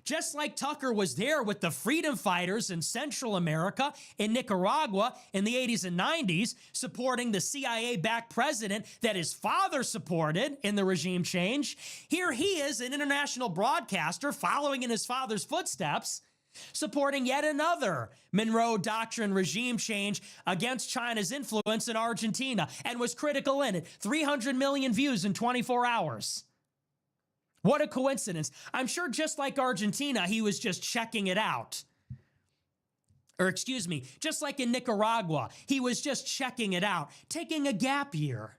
Just like Tucker was there with the freedom fighters in Central America, in Nicaragua in the 80s and 90s, supporting the CIA-backed president that his father supported in the regime change, here he is, an international broadcaster following in his father's footsteps, supporting yet another Monroe Doctrine regime change against China's influence in Argentina, and was critical in it. 300 million views in 24 hours. What a coincidence. I'm sure just like Argentina, he was just checking it out. Or excuse me, just like in Nicaragua, he was just checking it out, taking a gap year.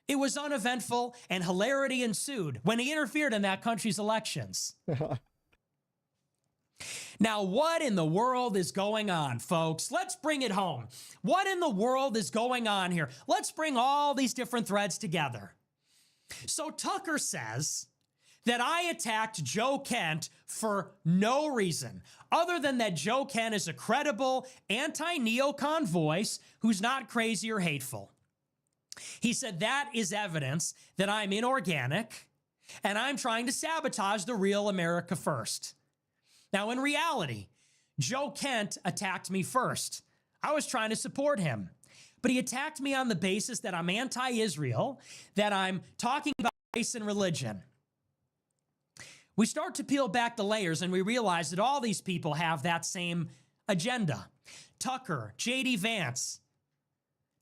It was uneventful and hilarity ensued when he interfered in that country's elections. Now, what in the world is going on, folks? Let's bring it home. What in the world is going on here? Let's bring all these different threads together. So Tucker says that I attacked Joe Kent for no reason other than that Joe Kent is a credible anti-neocon voice who's not crazy or hateful. He said that is evidence that I'm inorganic and I'm trying to sabotage the real America first. Now, in reality, Joe Kent attacked me first. I was trying to support him. But he attacked me on the basis that I'm anti-Israel, that I'm talking about race and religion. We start to peel back the layers and we realize that all these people have that same agenda. Tucker, JD Vance,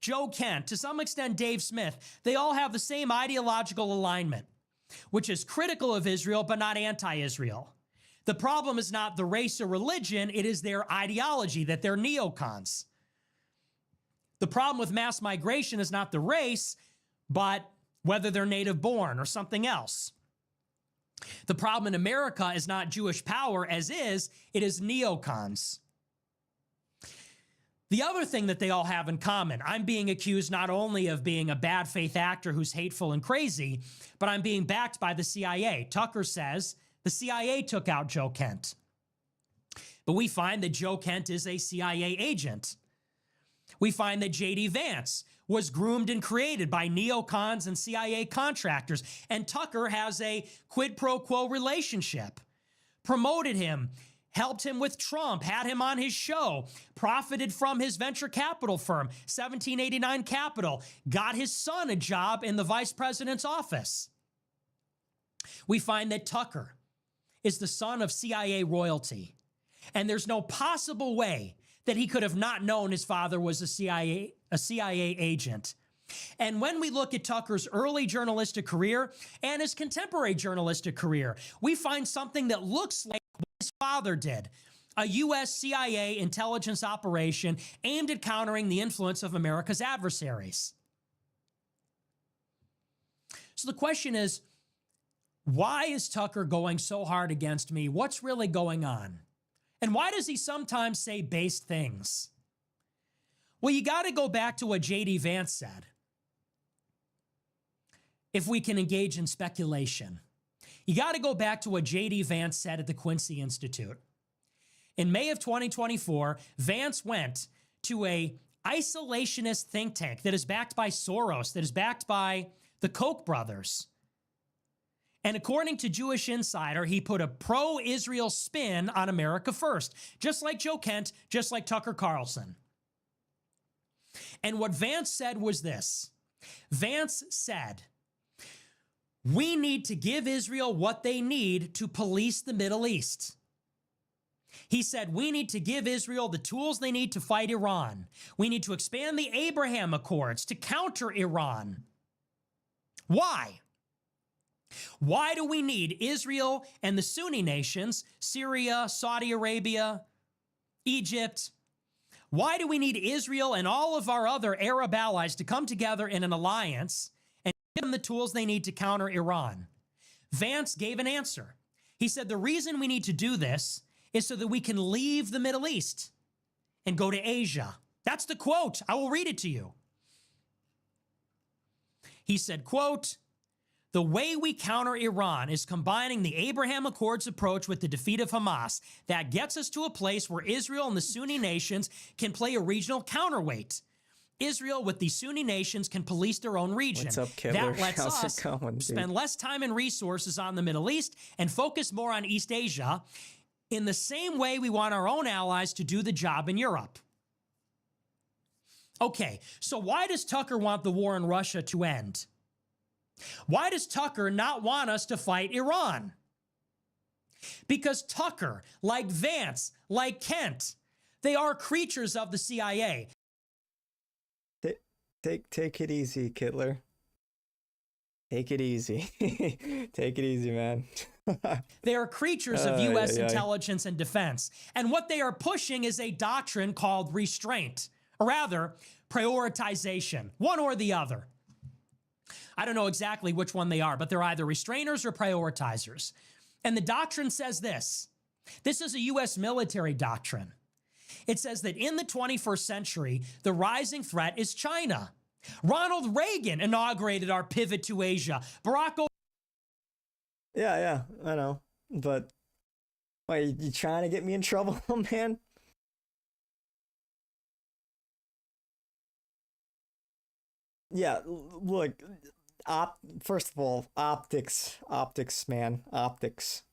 Joe Kent, to some extent Dave Smith, they all have the same ideological alignment, which is critical of Israel but not anti-Israel. The problem is not the race or religion, it is their ideology, that they're neocons. The problem with mass migration is not the race, but whether they're native born or something else. The problem in America is not Jewish power as is, it is neocons. The other thing that they all have in common, I'm being accused not only of being a bad faith actor who's hateful and crazy, but I'm being backed by the CIA. Tucker says the CIA took out Joe Kent. But we find that Joe Kent is a CIA agent. We find that JD Vance was groomed and created by neocons and CIA contractors, and Tucker has a quid pro quo relationship, promoted him, helped him with Trump, had him on his show, profited from his venture capital firm, 1789 Capital, got his son a job in the vice president's office. We find that Tucker is the son of CIA royalty, and there's no possible way that he could have not known his father was a CIA agent. And when we look at Tucker's early journalistic career and his contemporary journalistic career, we find something that looks like what his father did, a U.S. CIA intelligence operation aimed at countering the influence of America's adversaries. So the question is, why is Tucker going so hard against me? What's really going on? And why does he sometimes say base things? Well, you got to go back to what JD Vance said, if we can engage in speculation. You got to go back to what JD Vance said at the Quincy Institute. In May of 2024, Vance went to a isolationist think tank that is backed by Soros, that is backed by the Koch brothers. And according to Jewish Insider, he put a pro-Israel spin on America first, just like Joe Kent, just like Tucker Carlson. And what Vance said was this. Vance said, we need to give Israel what they need to police the Middle East. He said, we need to give Israel the tools they need to fight Iran. We need to expand the Abraham Accords to counter Iran. Why? Why do we need Israel and the Sunni nations, Syria, Saudi Arabia, Egypt? Why do we need Israel and all of our other Arab allies to come together in an alliance and give them the tools they need to counter Iran? Vance gave an answer. He said the reason we need to do this is so that we can leave the Middle East and go to Asia. That's the quote. I will read it to you. He said, quote, "The way we counter Iran is combining the Abraham Accords approach with the defeat of Hamas. That gets us to a place where Israel and the Sunni nations can play a regional counterweight. Israel with the Sunni nations can police their own region. What's up, Kibler? That lets How's us it going, dude? spend less time and resources on the Middle East and focus more on East Asia in the same way we want our own allies to do the job in Europe." Okay, so why does Tucker want the war in Russia to end? Why does Tucker not want us to fight Iran? Because Tucker, like Vance, like Kent, they are creatures of the CIA. Take it easy, Kittler. Take it easy. Take it easy, man. They are creatures of U.S. intelligence and defense. And what they are pushing is a doctrine called restraint, or rather, prioritization, one or the other. I don't know exactly which one they are, but they're either restrainers or prioritizers. And the doctrine says this. This is a U.S. military doctrine. It says that in the 21st century, the rising threat is China. Ronald Reagan inaugurated our pivot to Asia. Barack Obama. Yeah, I know. But wait, you trying to get me in trouble, man? Yeah, look, first of all, optics, man, optics.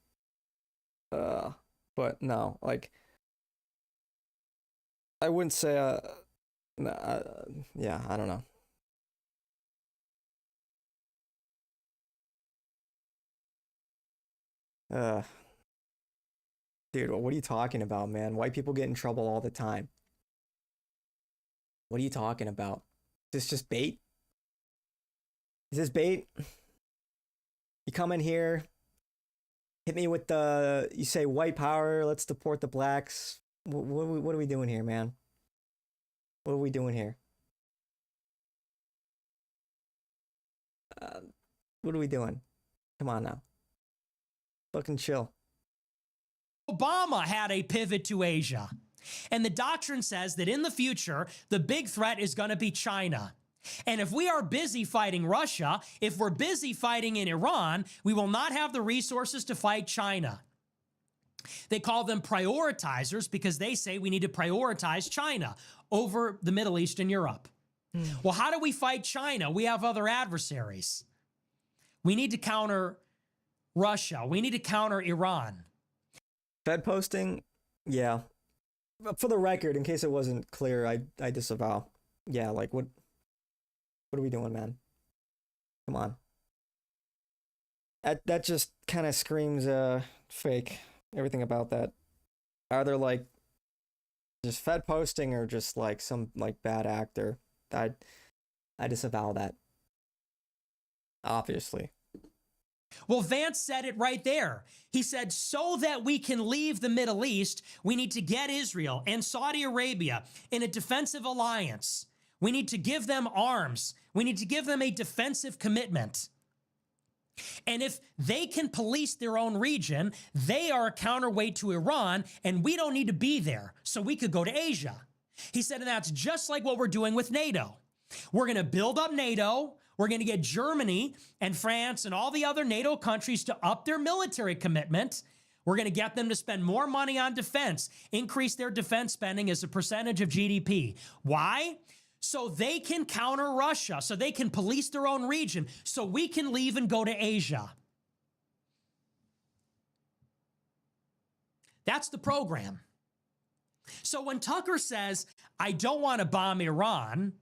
But no, like, I wouldn't say, yeah, I don't know. Dude, what are you talking about, man? White people get in trouble all the time. What are you talking about? Is this just bait? Is this bait? You come in here, hit me with you say white power, let's deport the blacks. What are we doing here, man? What are we doing here? What are we doing? Come on now. Fucking chill. Obama had a pivot to Asia. And the doctrine says that in the future, the big threat is going to be China. And if we are busy fighting Russia, if we're busy fighting in Iran, we will not have the resources to fight China. They call them prioritizers because they say we need to prioritize China over the Middle East and Europe. Well, how do we fight China? We have other adversaries. We need to counter Russia. We need to counter Iran. Fed posting, yeah. But for the record, in case it wasn't clear, I disavow. Yeah, like what are we doing, man? Come on. That just kind of screams fake. Everything about that. Either like just Fed posting or just like some like bad actor. I disavow that. Obviously. Well, Vance said it right there. He said, so that we can leave the Middle East, we need to get Israel and Saudi Arabia in a defensive alliance. We need to give them arms. We need to give them a defensive commitment. And if they can police their own region, they are a counterweight to Iran, and we don't need to be there, so we could go to Asia. He said, and that's just like what we're doing with NATO. We're going to build up NATO. We're going to get Germany and France and all the other NATO countries to up their military commitment. We're going to get them to spend more money on defense, increase their defense spending as a percentage of GDP. Why? So they can counter Russia, so they can police their own region, so we can leave and go to Asia. That's the program. So when Tucker says, I don't want to bomb Iran,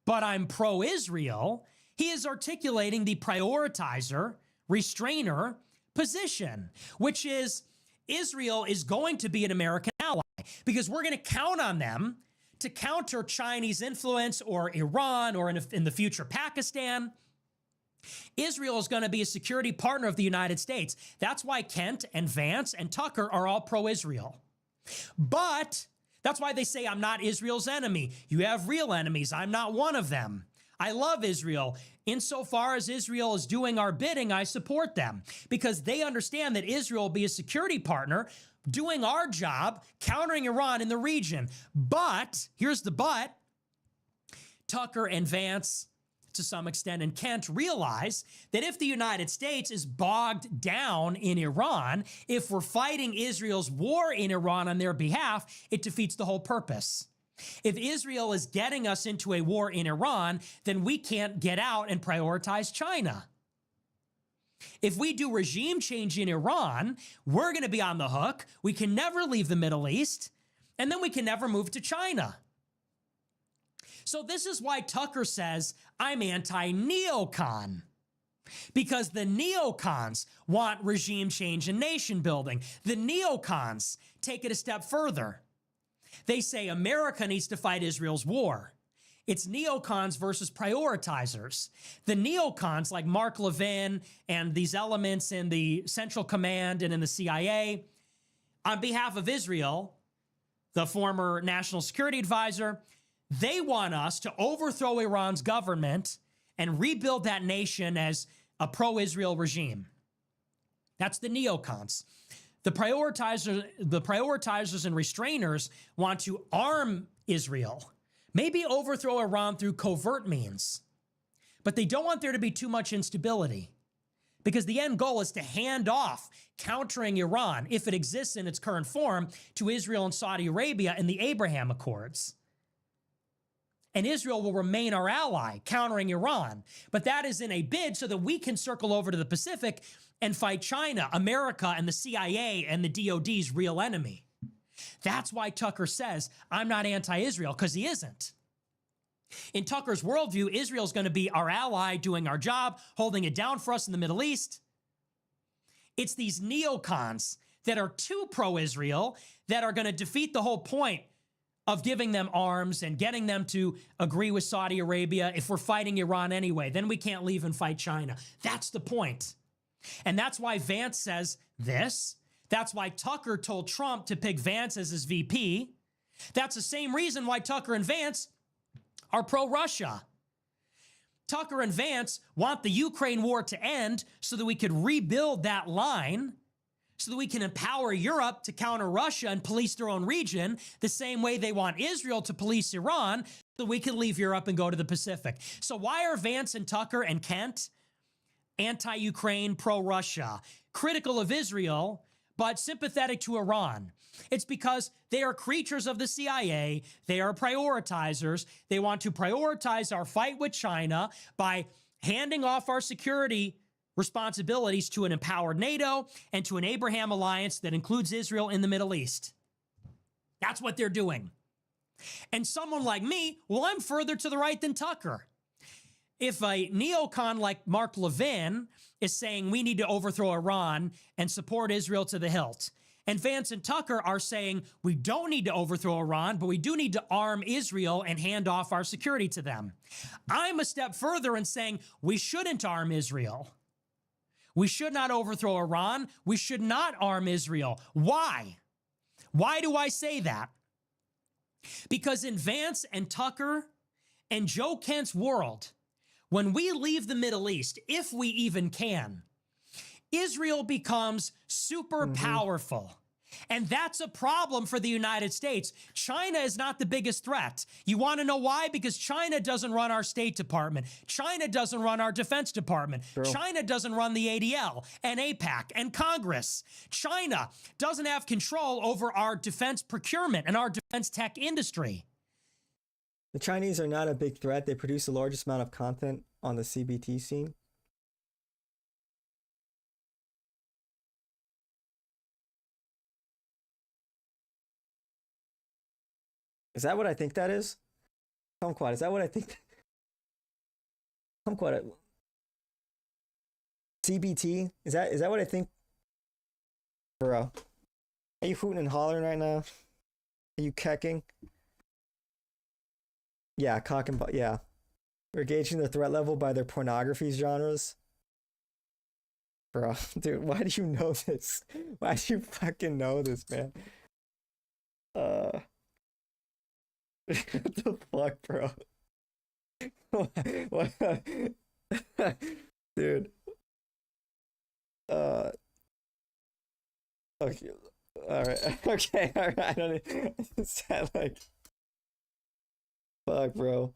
but I'm pro-Israel, he is articulating the prioritizer, restrainer position, which is Israel is going to be an American ally because we're going to count on them to counter Chinese influence or Iran or in the future Pakistan. Israel is going to be a security partner of the United States. That's why Kent and Vance and Tucker are all pro-Israel. But that's why they say, I'm not Israel's enemy. You have real enemies. I'm not one of them. I love Israel. Insofar as Israel is doing our bidding, I support them because they understand that Israel will be a security partner doing our job, countering Iran in the region. But, here's the but, Tucker and Vance, to some extent, and Kent realize that if the United States is bogged down in Iran, if we're fighting Israel's war in Iran on their behalf, it defeats the whole purpose. If Israel is getting us into a war in Iran, then we can't get out and prioritize China. If we do regime change in Iran, we're going to be on the hook. We can never leave the Middle East, and then we can never move to China. So this is why Tucker says, I'm anti-neocon. Because the neocons want regime change and nation building. The neocons take it a step further. They say America needs to fight Israel's war. It's neocons versus prioritizers. The neocons, like Mark Levin and these elements in the Central Command and in the CIA, on behalf of Israel, the former National Security Advisor, they want us to overthrow Iran's government and rebuild that nation as a pro-Israel regime. That's the neocons. The prioritizers and restrainers want to arm Israel, maybe overthrow Iran through covert means, but they don't want there to be too much instability because the end goal is to hand off countering Iran, if it exists in its current form, to Israel and Saudi Arabia in the Abraham Accords. And Israel will remain our ally, countering Iran. But that is in a bid so that we can circle over to the Pacific and fight China, America, and the CIA and the DOD's real enemy. That's why Tucker says, I'm not anti-Israel, because he isn't. In Tucker's worldview, Israel's going to be our ally, doing our job, holding it down for us in the Middle East. It's these neocons that are too pro-Israel that are going to defeat the whole point of giving them arms and getting them to agree with Saudi Arabia. If we're fighting Iran anyway, then we can't leave and fight China. That's the point. And that's why Vance says this. That's why Tucker told Trump to pick Vance as his VP. That's the same reason why Tucker and Vance are pro-Russia. Tucker and Vance want the Ukraine war to end so that we could rebuild that line, so that we can empower Europe to counter Russia and police their own region the same way they want Israel to police Iran, so that we can leave Europe and go to the Pacific. So why are Vance and Tucker and Kent anti-Ukraine, pro-Russia, critical of Israel, but sympathetic to Iran? It's because they are creatures of the CIA. They are prioritizers. They want to prioritize our fight with China by handing off our security responsibilities to an empowered NATO and to an Abraham alliance that includes Israel in the Middle East. That's what they're doing. And someone like me, well, I'm further to the right than Tucker. If a neocon like Mark Levin is saying we need to overthrow Iran and support Israel to the hilt, and Vance and Tucker are saying we don't need to overthrow Iran, but we do need to arm Israel and hand off our security to them, I'm a step further in saying we shouldn't arm Israel. We should not overthrow Iran. We should not arm Israel. Why? Why do I say that? Because in Vance and Tucker and Joe Kent's world, when we leave the Middle East, if we even can, Israel becomes super powerful. And that's a problem for the United States. China is not the biggest threat. You want to know why? Because China doesn't run our State Department. China doesn't run our Defense Department. True. China doesn't run the ADL and APAC and Congress. China doesn't have control over our defense procurement and our defense tech industry. The Chinese are not a big threat. They produce the largest amount of content on the CBT scene. Is that what I think that is? Kumquat, is that what I think? Kumquat. CBT? Is that what I think? Bro. Are you hooting and hollering right now? Are you kecking? Yeah, cock and butt. Yeah. We're gauging their threat level by their pornography genres. Bro, dude, why do you know this? Why do you fucking know this, man? What the fuck, bro? What? Dude. Okay. Alright. Okay, alright. I don't sound like. Fuck, bro.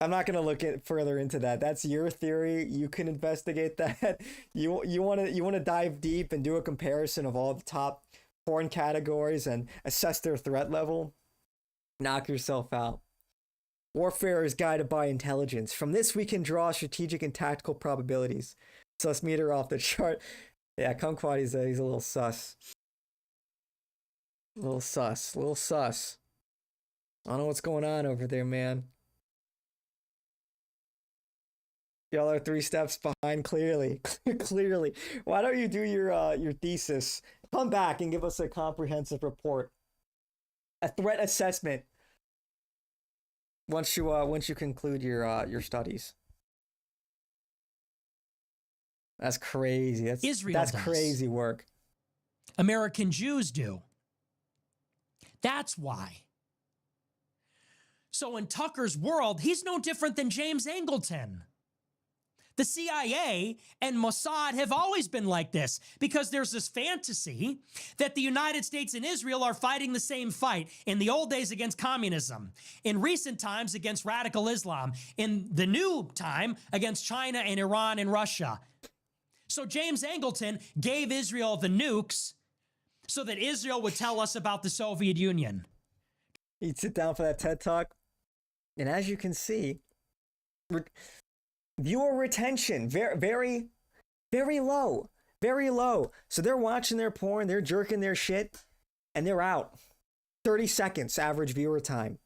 I'm not gonna look further into that. That's your theory. You can investigate that. You wanna dive deep and do a comparison of all the top porn categories and assess their threat level. Knock yourself out. Warfare is guided by intelligence. From this, we can draw strategic and tactical probabilities. Sus meter off the chart. Yeah, Kumquat, he's a little sus. Little sus. I don't know what's going on over there, man. Y'all are 3 steps behind, clearly. Clearly. Why don't you do your thesis? Come back and give us a comprehensive report. A threat assessment. Once you conclude your studies. That's crazy. That's crazy work. American Jews do. That's why. So in Tucker's world, he's no different than James Angleton. The CIA and Mossad have always been like this because there's this fantasy that the United States and Israel are fighting the same fight. In the old days against communism, in recent times against radical Islam, in the new time against China and Iran and Russia. So James Angleton gave Israel the nukes so that Israel would tell us about the Soviet Union. You'd sit down for that TED Talk, and as you can see, viewer retention, very, very low. Very low. So they're watching their porn, they're jerking their shit, and they're out. 30 seconds average viewer time.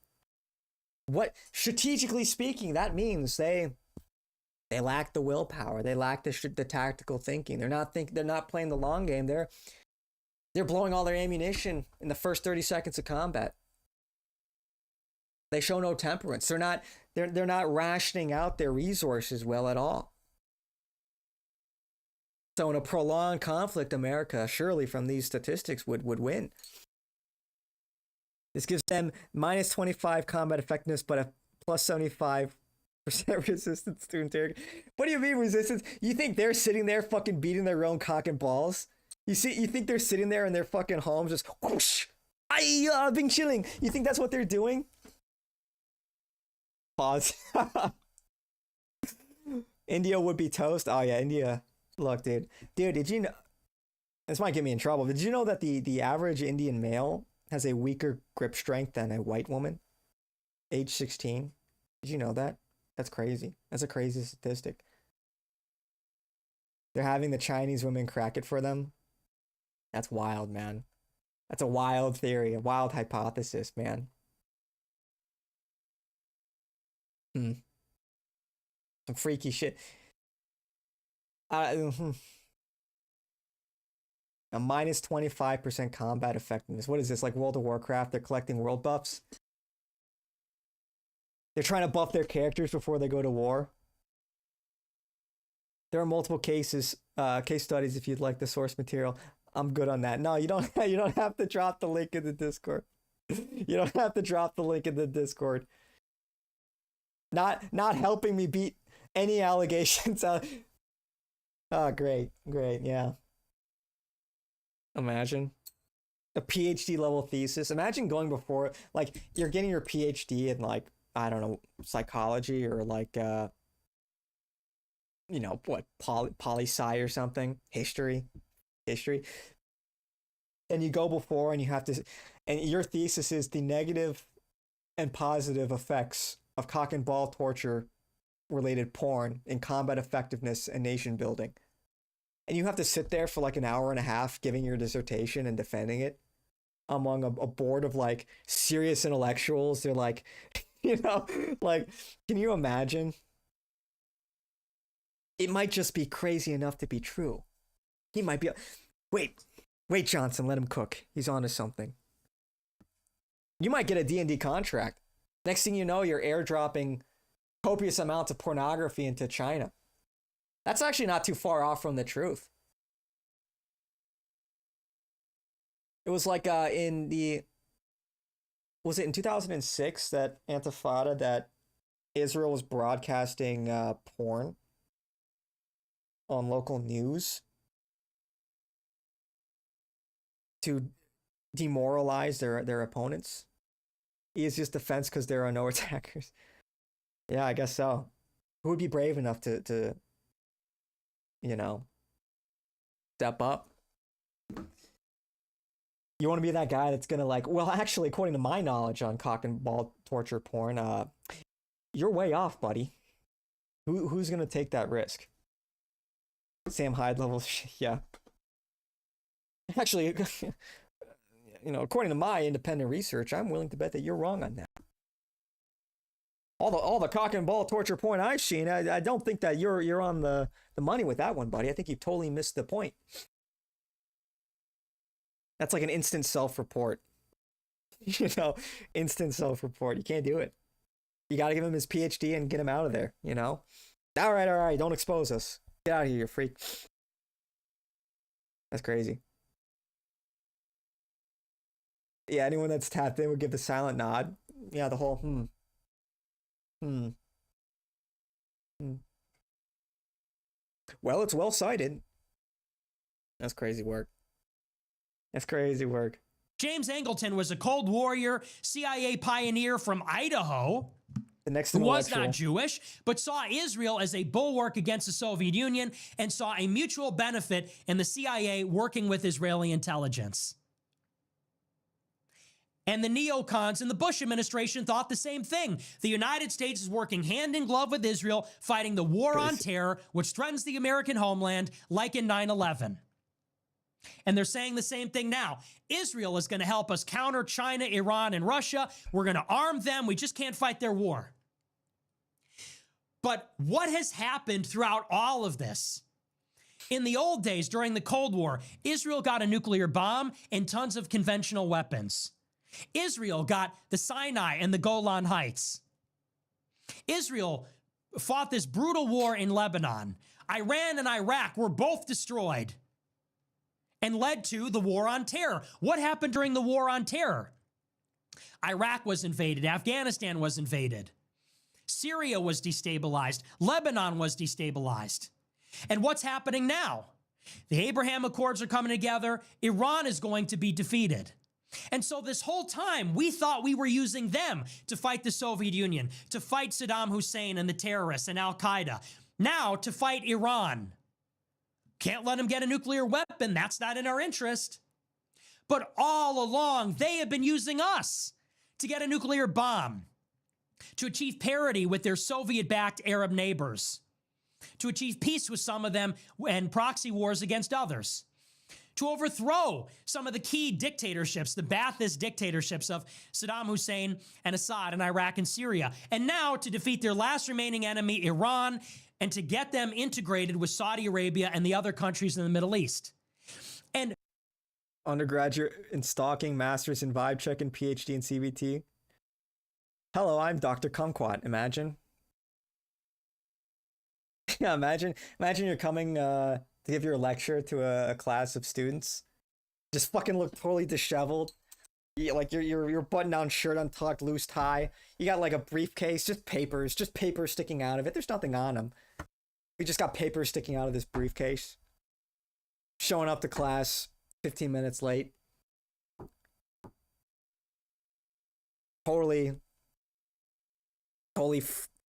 What, strategically speaking, that means they lack the willpower. They lack the tactical thinking. They're not playing the long game. They're blowing all their ammunition in the first 30 seconds of combat. They show no temperance. They're not rationing out their resources well at all. So in a prolonged conflict, America, surely from these statistics, would win. This gives them minus 25 combat effectiveness, but a plus 75% resistance to interrogate. What do you mean resistance? You think they're sitting there fucking beating their own cock and balls? You think they're sitting there in their fucking homes just whoosh, I've been chilling. You think that's what they're doing? Pause. India would be toast. Oh yeah, India. Look, dude, did you know? This might get me in trouble. Did you know that the average Indian male has a weaker grip strength than a white woman? Age 16. Did you know that? That's crazy. That's a crazy statistic. They're having the Chinese women crack it for them. That's wild, man. That's a wild theory, a wild hypothesis, man. Some freaky shit. A minus 25% combat effectiveness. What is this, like World of Warcraft? They're collecting world buffs? They're trying to buff their characters before they go to war? There are multiple case studies if you'd like the source material. I'm good on that. No, you don't have to drop the link in the Discord. You don't have to drop the link in the Discord. Not helping me beat any allegations. Oh, great, yeah. Imagine a PhD level thesis. Imagine going before, like, you're getting your PhD in, like, I don't know, psychology or like, poli-sci or something, history. And you go before and you have to, and your thesis is the negative and positive effects of cock and ball torture related porn in combat effectiveness and nation building. And you have to sit there for like an hour and a half giving your dissertation and defending it among a board of like serious intellectuals. They're like, like, can you imagine? It might just be crazy enough to be true. He might be, wait, Johnson, let him cook. He's onto something. You might get a D&D contract. Next thing you know, you're airdropping copious amounts of pornography into China. That's actually not too far off from the truth. It was like was it in 2006 that Intifada that Israel was broadcasting porn on local news to demoralize their opponents? Easiest defense because there are no attackers. Yeah, I guess so. Who would be brave enough to step up? You want to be that guy that's gonna well, actually, according to my knowledge on cock and ball torture porn, you're way off, buddy. Who's gonna take that risk? Sam Hyde level, yeah. Actually, according to my independent research, I'm willing to bet that you're wrong on that. All the cock and ball torture porn I've seen, I don't think that you're on the money with that one, buddy. I think you've totally missed the point. That's like an instant self-report. Instant self-report. You can't do it. You got to give him his PhD and get him out of there, All right. Don't expose us. Get out of here, you freak. That's crazy. Yeah, anyone that's tapped in would give the silent nod. Yeah, the whole, Well, it's well cited. That's crazy work. James Angleton was a Cold Warrior CIA pioneer from Idaho. The next who was not Jewish, but saw Israel as a bulwark against the Soviet Union and saw a mutual benefit in the CIA working with Israeli intelligence. And the neocons in the Bush administration thought the same thing. The United States is working hand in glove with Israel, fighting the war on terror, which threatens the American homeland, like in 9/11. And they're saying the same thing now. Israel is going to help us counter China, Iran, and Russia. We're going to arm them. We just can't fight their war. But what has happened throughout all of this? In the old days, during the Cold War, Israel got a nuclear bomb and tons of conventional weapons. Israel got the Sinai and the Golan Heights. Israel fought this brutal war in Lebanon. Iran and Iraq were both destroyed and led to the war on terror. What happened during the war on terror? Iraq was invaded. Afghanistan was invaded. Syria was destabilized. Lebanon was destabilized. And what's happening now? The Abraham Accords are coming together. Iran is going to be defeated. And so this whole time, we thought we were using them to fight the Soviet Union, to fight Saddam Hussein and the terrorists and Al-Qaeda. Now to fight Iran. Can't let them get a nuclear weapon. That's not in our interest. But all along, they have been using us to get a nuclear bomb, to achieve parity with their Soviet-backed Arab neighbors, to achieve peace with some of them and proxy wars against others, to overthrow some of the key dictatorships, the Ba'athist dictatorships of Saddam Hussein and Assad in Iraq and Syria, and now to defeat their last remaining enemy, Iran, and to get them integrated with Saudi Arabia and the other countries in the Middle East. And undergraduate in stalking, master's in vibe check, and PhD in CBT. Hello, I'm Dr. Kumquat. Imagine. Yeah, imagine you're coming to give your lecture to a class of students. Just fucking look totally disheveled. Like your button-down shirt untucked, loose tie. You got like a briefcase, just papers sticking out of it. There's nothing on them. We just got papers sticking out of this briefcase. Showing up to class 15 minutes late. Totally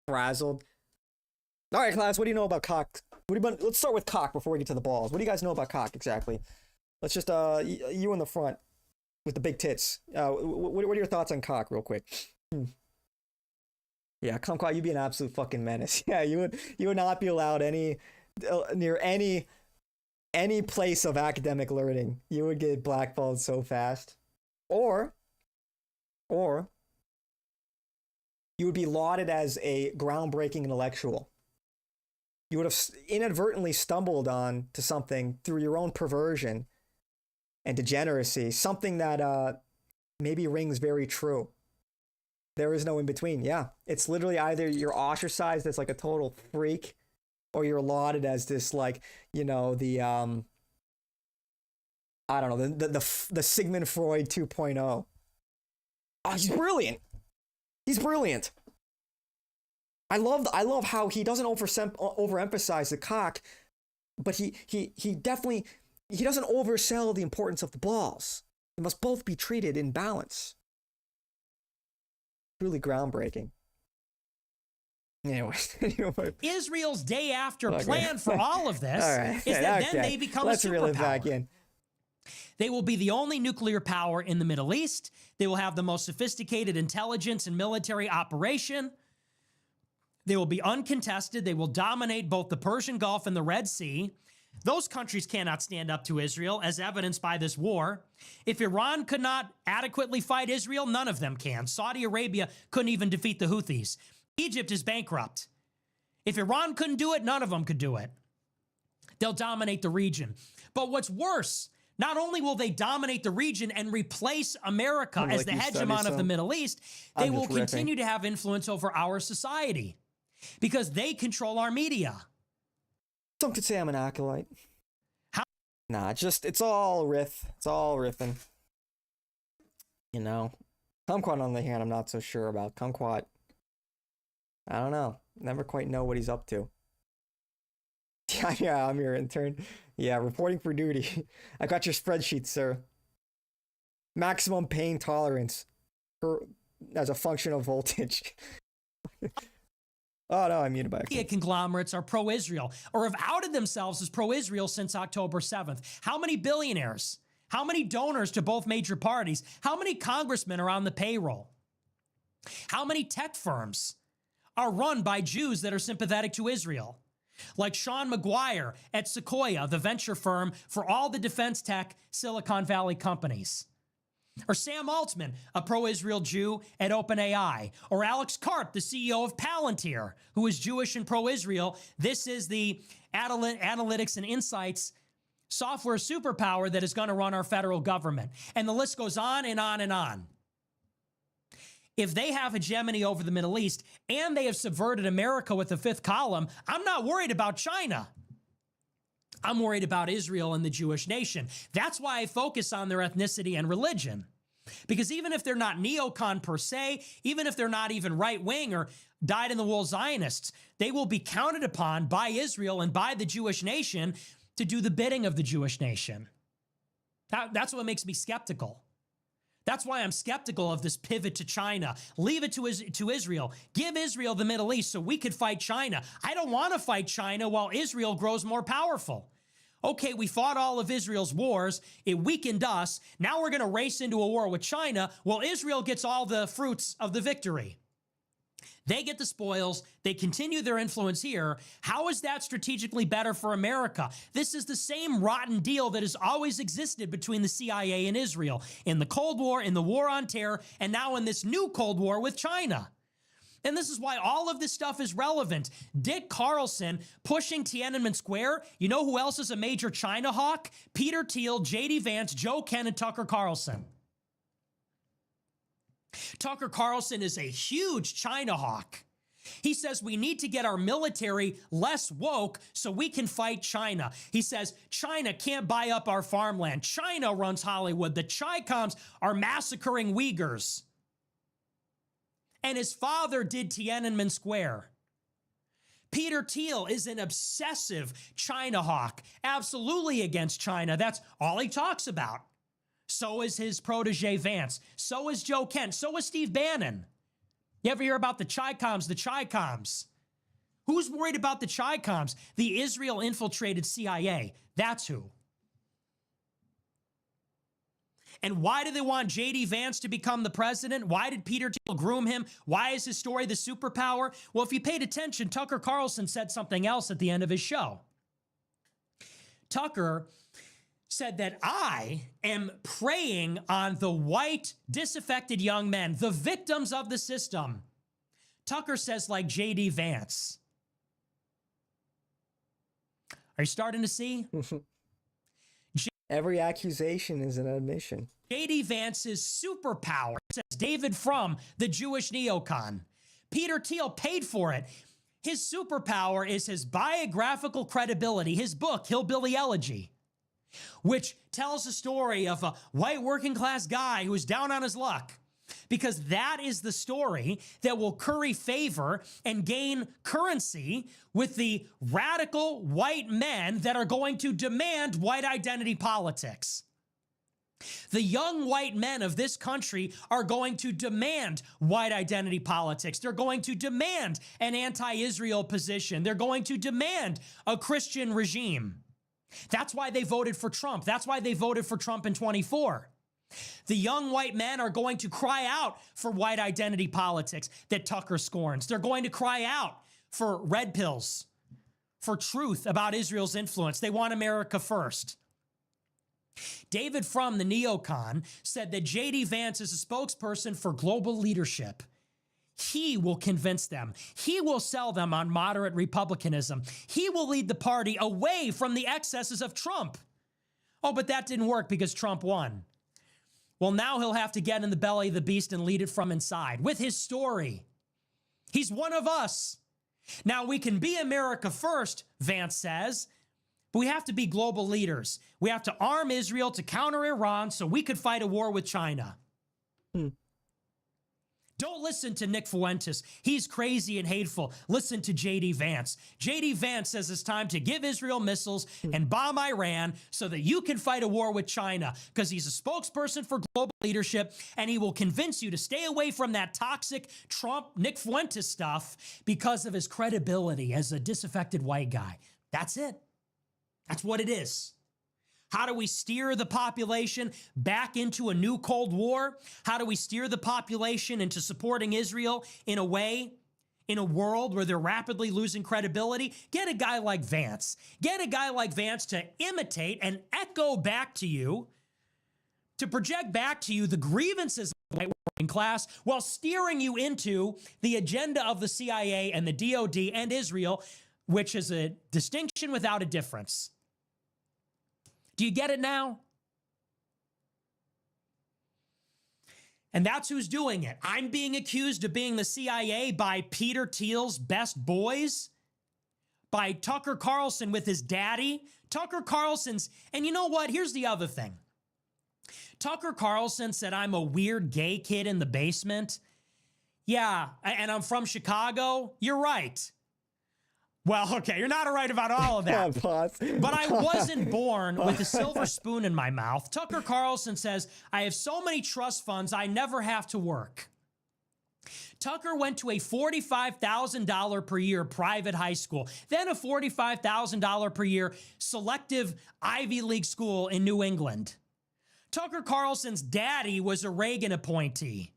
frazzled. All right, class, what do you know about cock? Let's start with cock before we get to the balls. What do you guys know about cock exactly? Let's just, you in the front with the big tits. What are your thoughts on cock real quick? Yeah, Kumquat, you'd be an absolute fucking menace. Yeah, you would not be allowed near any place of academic learning. You would get blackballed so fast. Or you would be lauded as a groundbreaking intellectual. You would have inadvertently stumbled on to something through your own perversion and degeneracy, something that maybe rings very true. There is no in between. Yeah. It's literally either you're ostracized as like a total freak, or you're lauded as this, like, you know, the I don't know, the Sigmund Freud 2.0. Oh, he's brilliant. He's brilliant. I love how he doesn't overemphasize the cock, but he definitely, he doesn't oversell the importance of the balls. They must both be treated in balance. Truly groundbreaking. Anyway. Israel's day after plan for all of this is that then they become a superpower. Let's reel it back in. They will be the only nuclear power in the Middle East. They will have the most sophisticated intelligence and military operation. They will be uncontested. They will dominate both the Persian Gulf and the Red Sea. Those countries cannot stand up to Israel, as evidenced by this war. If Iran could not adequately fight Israel, none of them can. Saudi Arabia couldn't even defeat the Houthis. Egypt is bankrupt. If Iran couldn't do it, none of them could do it. They'll dominate the region. But what's worse, not only will they dominate the region and replace America as the hegemon of the Middle East, they will continue to have influence over our society because they control our media. Some could say I'm an acolyte. How? Nah, it's all riff. It's all riffing. You know, Kumquat on the hand, I'm not so sure about. Kumquat, I don't know. Never quite know what he's up to. Yeah, I'm your intern. Yeah, reporting for duty. I got your spreadsheet, sir. Maximum pain tolerance as a function of voltage. Oh, no, I'm muted by accident. Conglomerates are pro-Israel or have outed themselves as pro-Israel since October 7th. How many billionaires? How many donors to both major parties? How many congressmen are on the payroll? How many tech firms are run by Jews that are sympathetic to Israel? Like Sean McGuire at Sequoia, the venture firm for all the defense tech Silicon Valley companies. Or Sam Altman, a pro-Israel Jew at OpenAI. Or Alex Karp, the CEO of Palantir, who is Jewish and pro-Israel. This is the analytics and insights software superpower that is going to run our federal government. And the list goes on and on and on. If they have hegemony over the Middle East and they have subverted America with the fifth column, I'm not worried about China. I'm worried about Israel and the Jewish nation. That's why I focus on their ethnicity and religion. Because even if they're not neocon per se, even if they're not even right-wing or dyed-in-the-wool Zionists, they will be counted upon by Israel and by the Jewish nation to do the bidding of the Jewish nation. That's what makes me skeptical. That's why I'm skeptical of this pivot to China. Leave it to Israel. Give Israel the Middle East so we could fight China. I don't want to fight China while Israel grows more powerful. Okay, we fought all of Israel's wars. It weakened us. Now we're going to race into a war with China while Israel gets all the fruits of the victory. They get the spoils. They continue their influence here. How is that strategically better for America? This is the same rotten deal that has always existed between the CIA and Israel in the Cold War, in the War on Terror, and now in this new Cold War with China. And this is why all of this stuff is relevant. Dick Carlson pushing Tiananmen Square. You know who else is a major China hawk? Peter Thiel, JD Vance, Joe Ken, and Tucker Carlson. Tucker Carlson is a huge China hawk. He says we need to get our military less woke so we can fight China. He says China can't buy up our farmland. China runs Hollywood. The Chi-Coms are massacring Uyghurs. And his father did Tiananmen Square. Peter Thiel is an obsessive China hawk, absolutely against China. That's all he talks about. So is his protege Vance. So is Joe Kent. So is Steve Bannon. You ever hear about the Chi-Coms? The Chi-Coms. Who's worried about the Chi-Coms? The Israel-infiltrated CIA. That's who. And why do they want JD Vance to become the president? Why did Peter Thiel groom him? Why is his story the superpower? Well, if you paid attention, Tucker Carlson said something else at the end of his show. Tucker said that I am preying on the white, disaffected young men, the victims of the system. Tucker says like JD Vance. Are you starting to see? Every accusation is an admission. JD Vance's superpower, says David Frum, the Jewish neocon. Peter Thiel paid for it. His superpower is his biographical credibility, his book, Hillbilly Elegy, which tells the story of a white working class guy who is down on his luck. Because that is the story that will curry favor and gain currency with the radical white men that are going to demand white identity politics. The young white men of this country are going to demand white identity politics. They're going to demand an anti-Israel position. They're going to demand a Christian regime. That's why they voted for Trump. That's why they voted for Trump in 24. The young white men are going to cry out for white identity politics that Tucker scorns. They're going to cry out for red pills, for truth about Israel's influence. They want America first. David Frum, the neocon, said that JD Vance is a spokesperson for global leadership. He will convince them. He will sell them on moderate republicanism. He will lead the party away from the excesses of Trump. Oh, but that didn't work because Trump won. Well, now he'll have to get in the belly of the beast and lead it from inside with his story. He's one of us. Now, we can be America first, Vance says, but we have to be global leaders. We have to arm Israel to counter Iran so we could fight a war with China. Don't listen to Nick Fuentes. He's crazy and hateful. Listen to JD Vance. JD Vance says it's time to give Israel missiles and bomb Iran so that you can fight a war with China, because he's a spokesperson for global leadership, and he will convince you to stay away from that toxic Trump, Nick Fuentes stuff because of his credibility as a disaffected white guy. That's it. That's what it is. How do we steer the population back into a new Cold War? How do we steer the population into supporting Israel in a way, in a world where they're rapidly losing credibility? Get a guy like Vance. Get a guy like Vance to imitate and echo back to you, to project back to you the grievances of the white working class while steering you into the agenda of the CIA and the DOD and Israel, which is a distinction without a difference. Do you get it now? And that's who's doing it. I'm being accused of being the CIA by Peter Thiel's best boys, by Tucker Carlson with his daddy. Tucker Carlson's, and you know what? Here's the other thing. Tucker Carlson said I'm a weird gay kid in the basement. Yeah, and I'm from Chicago. You're right. Well, okay, you're not right about all of that. But I wasn't born with a silver spoon in my mouth. Tucker Carlson says, I have so many trust funds, I never have to work. Tucker went to a $45,000 per year private high school, then a $45,000 per year selective Ivy League school in New England. Tucker Carlson's daddy was a Reagan appointee.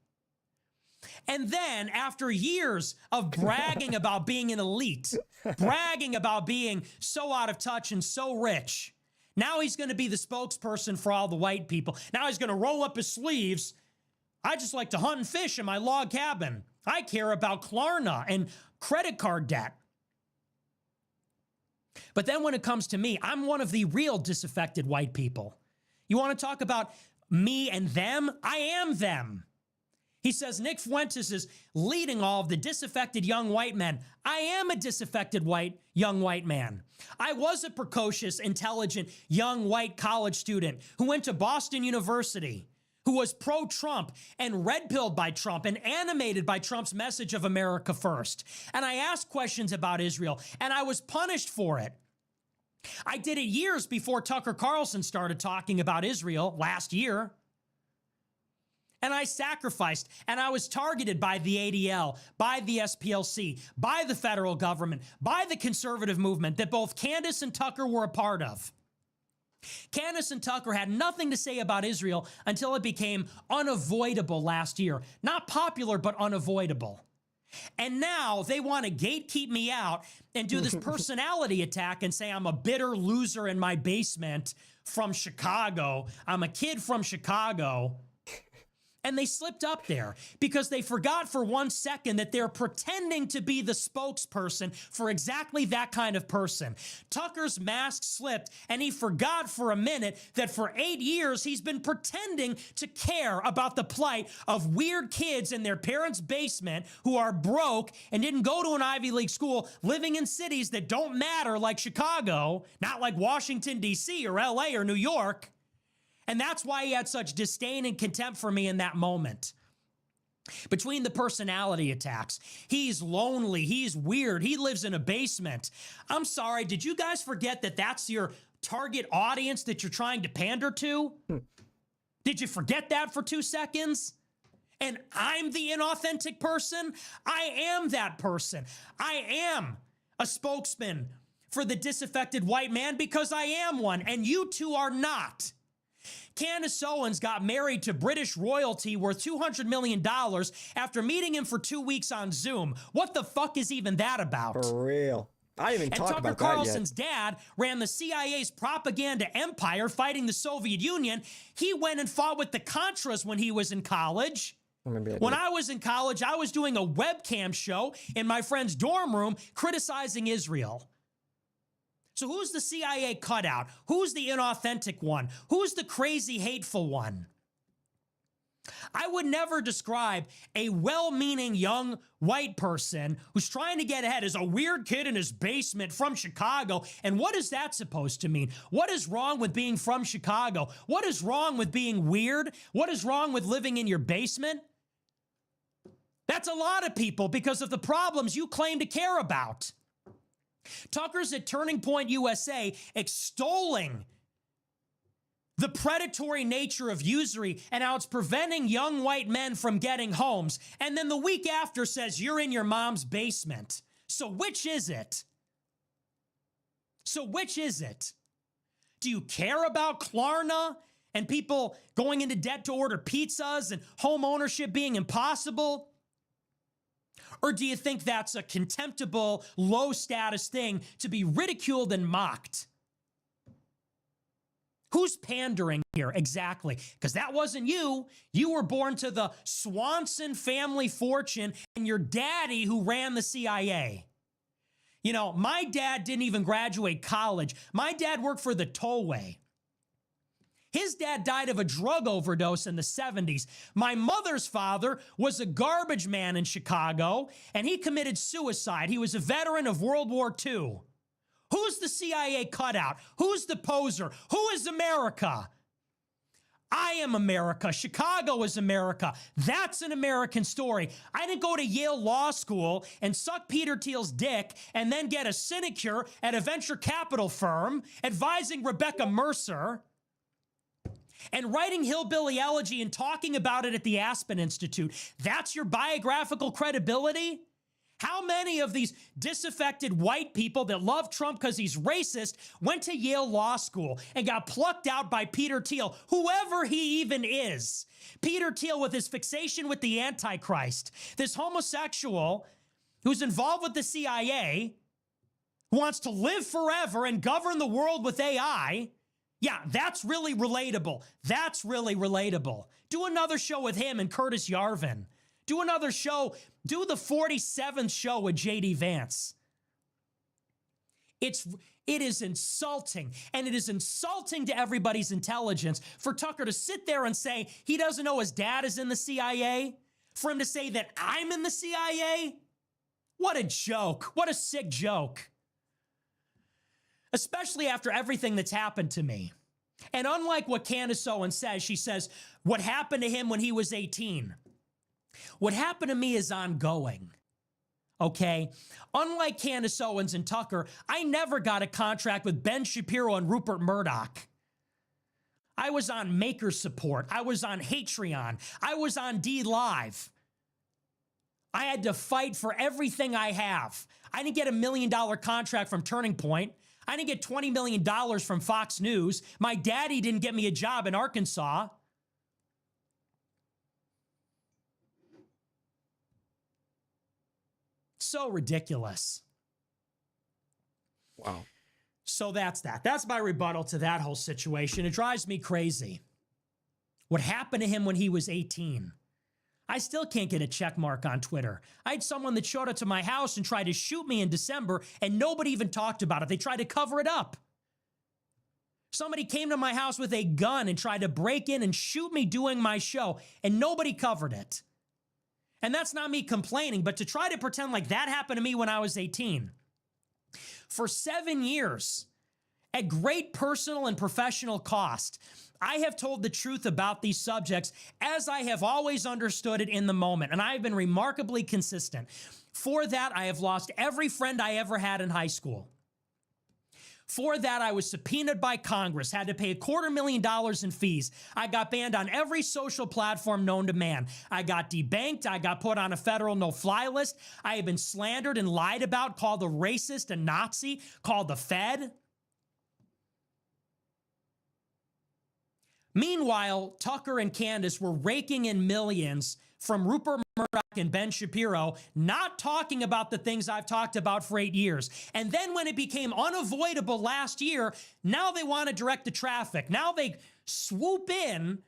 And then, after years of bragging about being an elite, bragging about being so out of touch and so rich, now he's going to be the spokesperson for all the white people. Now he's going to roll up his sleeves. I just like to hunt and fish in my log cabin. I care about Klarna and credit card debt. But then when it comes to me, I'm one of the real disaffected white people. You want to talk about me and them? I am them. He says Nick Fuentes is leading all of the disaffected young white men. I am a disaffected young white man. I was a precocious, intelligent, young white college student who went to Boston University, who was pro-Trump and red-pilled by Trump and animated by Trump's message of America first. And I asked questions about Israel, and I was punished for it. I did it years before Tucker Carlson started talking about Israel last year. And I sacrificed, and I was targeted by the ADL, by the SPLC, by the federal government, by the conservative movement that both Candace and Tucker were a part of. Candace and Tucker had nothing to say about Israel until it became unavoidable last year. Not popular, but unavoidable. And now they want to gatekeep me out and do this personality attack and say I'm a bitter loser in my basement from Chicago. I'm a kid from Chicago. And they slipped up there because they forgot for 1 second that they're pretending to be the spokesperson for exactly that kind of person. Tucker's mask slipped, and he forgot for a minute that for 8 years he's been pretending to care about the plight of weird kids in their parents' basement who are broke and didn't go to an Ivy League school, living in cities that don't matter like Chicago, not like Washington, D.C. or L.A. or New York. And that's why he had such disdain and contempt for me in that moment. Between the personality attacks, he's lonely, he's weird, he lives in a basement. I'm sorry, did you guys forget that that's your target audience that you're trying to pander to? Did you forget that for 2 seconds? And I'm the inauthentic person? I am that person. I am a spokesman for the disaffected white man because I am one, and you two are not. Candace Owens got married to British royalty worth $200 million after meeting him for 2 weeks on Zoom. What the fuck is even that about? For real. I didn't even talk about that yet. Tucker Carlson's dad ran the CIA's propaganda empire fighting the Soviet Union. He went and fought with the Contras when he was in college. When I was in college, I was doing a webcam show in my friend's dorm room criticizing Israel. So who's the CIA cutout? Who's the inauthentic one? Who's the crazy, hateful one? I would never describe a well-meaning young white person who's trying to get ahead as a weird kid in his basement from Chicago. And what is that supposed to mean? What is wrong with being from Chicago? What is wrong with being weird? What is wrong with living in your basement? That's a lot of people because of the problems you claim to care about. Tucker's at Turning Point USA extolling the predatory nature of usury and how it's preventing young white men from getting homes. And then the week after says, you're in your mom's basement. So which is it? Do you care about Klarna and people going into debt to order pizzas and home ownership being impossible? Or do you think that's a contemptible, low-status thing to be ridiculed and mocked? Who's pandering here exactly? Because that wasn't you. You were born to the Swanson family fortune and your daddy who ran the CIA. You know, my dad didn't even graduate college. My dad worked for the tollway. His dad died of a drug overdose in the 70s. My mother's father was a garbage man in Chicago, and he committed suicide. He was a veteran of World War II. Who's the CIA cutout? Who's the poser? Who is America? I am America. Chicago is America. That's an American story. I didn't go to Yale Law School and suck Peter Thiel's dick and then get a sinecure at a venture capital firm advising Rebecca Mercer and writing hillbilly elegy and talking about it at the Aspen Institute. That's your biographical credibility? How many of these disaffected white people that love Trump because he's racist went to Yale Law School and got plucked out by Peter Thiel, whoever he even is? Peter Thiel with his fixation with the Antichrist, this homosexual who's involved with the CIA, who wants to live forever and govern the world with AI. Yeah, that's really relatable. That's really relatable. Do another show with him and Curtis Yarvin. Do another show. Do the 47th show with JD Vance. It is insulting, and it is insulting to everybody's intelligence for Tucker to sit there and say he doesn't know his dad is in the CIA, for him to say that I'm in the CIA. What a joke. What a sick joke. Especially after everything that's happened to me. And unlike what Candace Owens says, she says, what happened to him when he was 18? What happened to me is ongoing, okay? Unlike Candace Owens and Tucker, I never got a contract with Ben Shapiro and Rupert Murdoch. I was on Maker Support. I was on Patreon. I was on D Live. I had to fight for everything I have. I didn't get $1 million contract from Turning Point. I didn't get $20 million from Fox News. My daddy didn't get me a job in Arkansas. So ridiculous. Wow. So that's that. That's my rebuttal to that whole situation. It drives me crazy. what happened to him when he was 18. I still can't get a check mark on Twitter. I had someone that showed up to my house and tried to shoot me in December, and nobody even talked about it. They tried to cover it up. Somebody came to my house with a gun and tried to break in and shoot me doing my show, and nobody covered it. And that's not me complaining, but to try to pretend like that happened to me when I was 18. For 7 years, at great personal and professional cost, I have told the truth about these subjects as I have always understood it in the moment, and I have been remarkably consistent. For that, I have lost every friend I ever had in high school. For that, I was subpoenaed by Congress, had to pay $250,000 in fees. I got banned on every social platform known to man. I got debanked. I got put on a federal no-fly list. I have been slandered and lied about, called a racist, a Nazi, called the Fed. Meanwhile, Tucker and Candace were raking in millions from Rupert Murdoch and Ben Shapiro, not talking about the things I've talked about for 8 years. And then when it became unavoidable last year, now they want to direct the traffic. Now they swoop in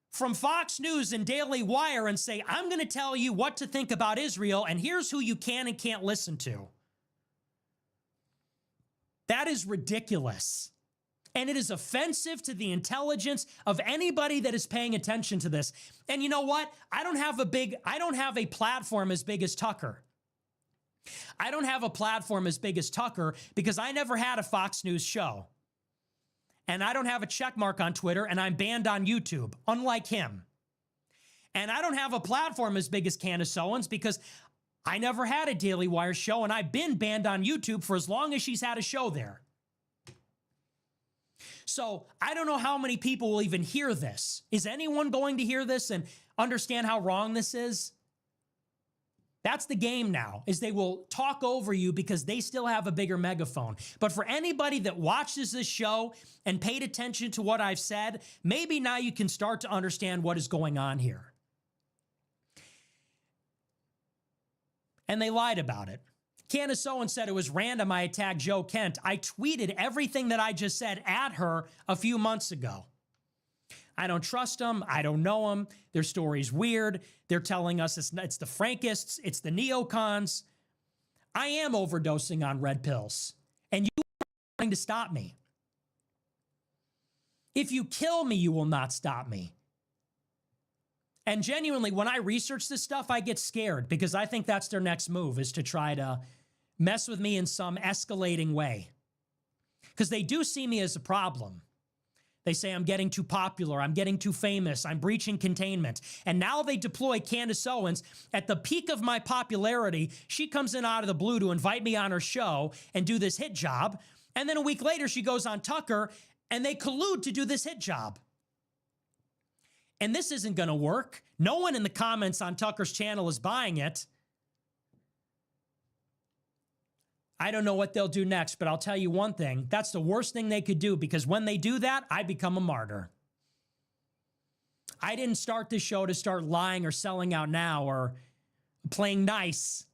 from Fox News and Daily Wire and say, I'm going to tell you what to think about Israel, and here's who you can and can't listen to. That is ridiculous. And it is offensive to the intelligence of anybody that is paying attention to this. And you know what? I don't have a platform as big as Tucker. I don't have a platform as big as Tucker because I never had a Fox News show. And I don't have a check mark on Twitter, and I'm banned on YouTube, unlike him. And I don't have a platform as big as Candace Owens because I never had a Daily Wire show, and I've been banned on YouTube for as long as she's had a show there. So I don't know how many people will even hear this. Is anyone going to hear this and understand how wrong this is? That's the game now, is they will talk over you because they still have a bigger megaphone. But for anybody that watches this show and paid attention to what I've said, maybe now you can start to understand what is going on here. And they lied about it. Candace Owens said it was random I attacked Joe Kent. I tweeted everything that I just said at her a few months ago. I don't trust them. I don't know them. Their story's weird. They're telling us it's the Frankists. It's the neocons. I am overdosing on red pills. And you are trying to stop me. If you kill me, you will not stop me. And genuinely, when I research this stuff, I get scared because I think that's their next move, is to try to mess with me in some escalating way. Because they do see me as a problem. They say I'm getting too popular, I'm getting too famous, I'm breaching containment. And now they deploy Candace Owens at the peak of my popularity. She comes in out of the blue to invite me on her show and do this hit job. And then a week later, she goes on Tucker and they collude to do this hit job. And this isn't going to work. No one in the comments on Tucker's channel is buying it. I don't know what they'll do next, but I'll tell you one thing. That's the worst thing they could do, because when they do that, I become a martyr. I didn't start this show to start lying or selling out now or playing nice.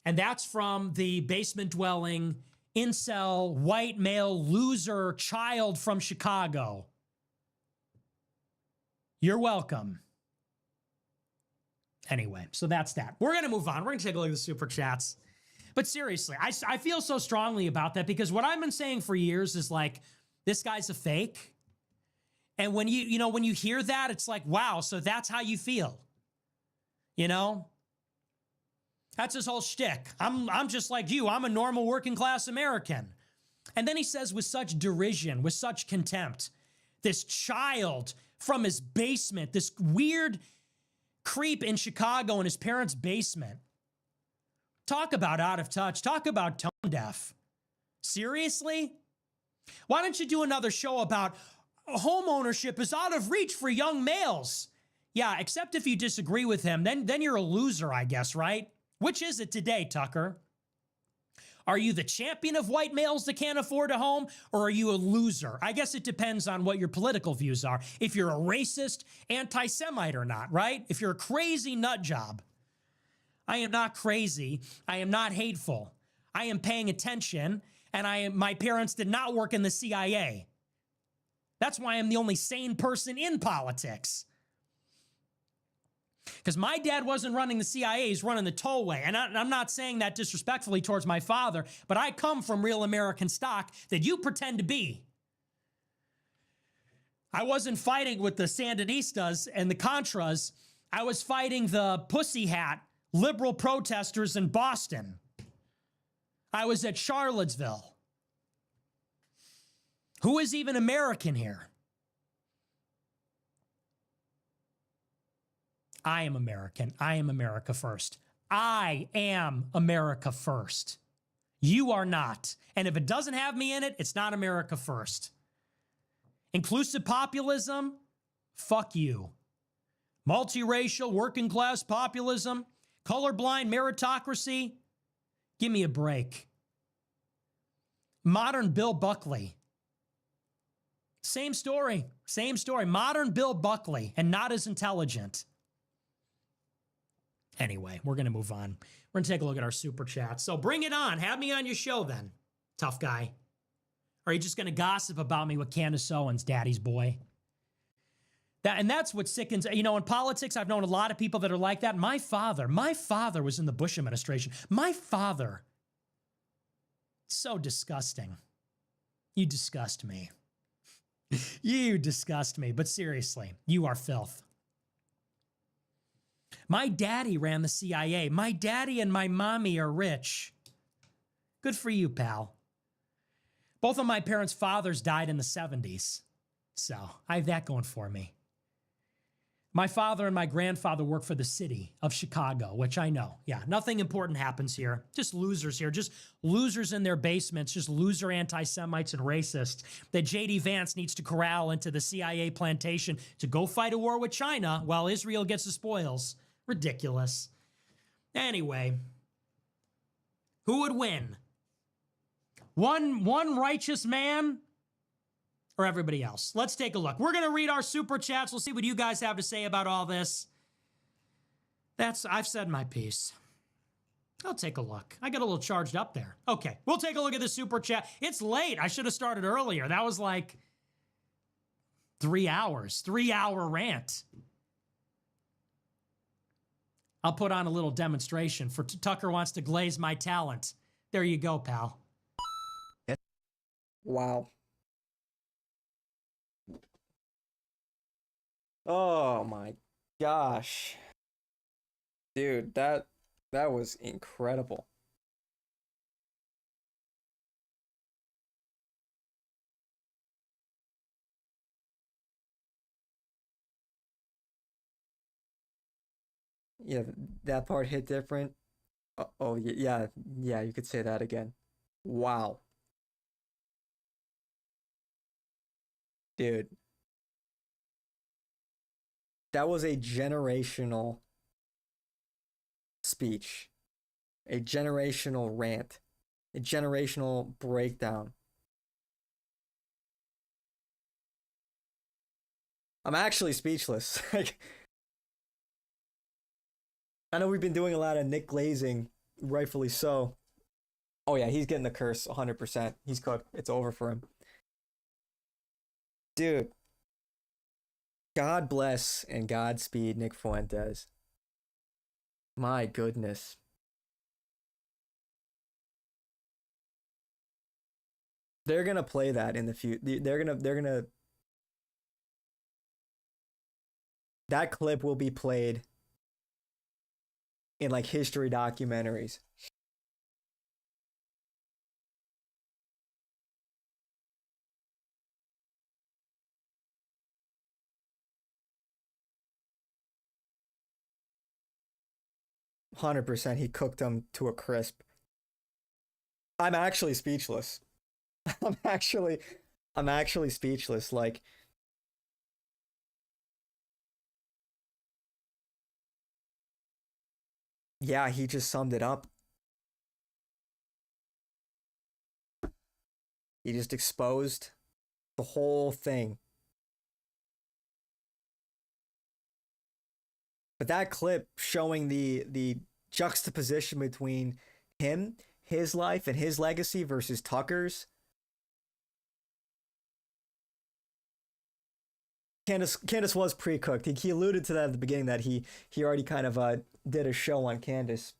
And that's from the basement-dwelling, incel, white male, loser child from Chicago. You're welcome. Anyway, so that's that. We're going to move on. We're going to take a look at the super chats. But seriously, I feel so strongly about that because what I've been saying for years is like, this guy's a fake. And when when you hear that, it's like, wow, so that's how you feel. You know? That's his whole shtick. I'm just like you. I'm a normal working class American. And then he says with such derision, with such contempt, this child from his basement, this weird creep in Chicago in his parents' basement. Talk about out of touch. Talk about tone deaf. Seriously? Why don't you do another show about home ownership is out of reach for young males? Yeah, except if you disagree with him, then you're a loser, I guess, right? Which is it today, Tucker? Are you the champion of white males that can't afford a home, or are you a loser? I guess it depends on what your political views are. If you're a racist, anti-Semite or not, right? If you're a crazy nut job. I am not crazy. I am not hateful. I am paying attention, and my parents did not work in the CIA. That's why I'm the only sane person in politics. Because my dad wasn't running the CIA, he's running the tollway. And I'm not saying that disrespectfully towards my father, but I come from real American stock that you pretend to be. I wasn't fighting with the Sandinistas and the Contras. I was fighting the pussy hat liberal protesters in Boston. I was at Charlottesville. Who is even American here? I am American. I am America first. I am America first. You are not. And if it doesn't have me in it, it's not America first. Inclusive populism, fuck you. Multiracial, working class populism, colorblind meritocracy, give me a break. Modern Bill Buckley. Same story. Modern Bill Buckley, and not as intelligent. Anyway, we're going to move on. We're going to take a look at our super chat. So bring it on. Have me on your show then, tough guy. Or are you just going to gossip about me with Candace Owens, daddy's boy? That's what sickens. You know, in politics, I've known a lot of people that are like that. My father was in the Bush administration. My father. So disgusting. You disgust me. You disgust me. But seriously, you are filth. My daddy ran the CIA. My daddy and my mommy are rich. Good for you, pal. Both of my parents' fathers died in the 70s. So I have that going for me. My father and my grandfather worked for the city of Chicago, which I know. Yeah, nothing important happens here. Just losers here. Just losers in their basements. Just loser anti-Semites and racists that JD Vance needs to corral into the CIA plantation to go fight a war with China while Israel gets the spoils. Ridiculous. Anyway, who would win? One righteous man or everybody else? Let's take a look. We're going to read our super chats. We'll see what you guys have to say about all this. I've said my piece. I'll take a look. I got a little charged up there. Okay, we'll take a look at the super chat. It's late. I should have started earlier. That was like 3 hours, 3-hour rant. I'll put on a little demonstration for Tucker wants to glaze my talent. There you go, pal. Wow. Oh my gosh. Dude, that was incredible. Yeah, that part hit different. Oh, yeah, you could say that again. Wow. Dude. That was a generational speech, a generational rant, a generational breakdown. I'm actually speechless. Like, I know we've been doing a lot of Nick glazing, rightfully so. Oh yeah, he's getting the curse 100%. He's cooked. It's over for him. Dude. God bless and Godspeed Nick Fuentes. My goodness. They're going to play that in the future. They're going to that clip will be played in like history documentaries. %, he cooked them to a crisp. I'm actually speechless. I'm actually speechless. Like, yeah, he just summed it up. He just exposed the whole thing. But that clip showing the juxtaposition between him, his life, and his legacy versus Tucker's, Candace was pre-cooked. He alluded to that at the beginning, that he already kind of did a show on Candace.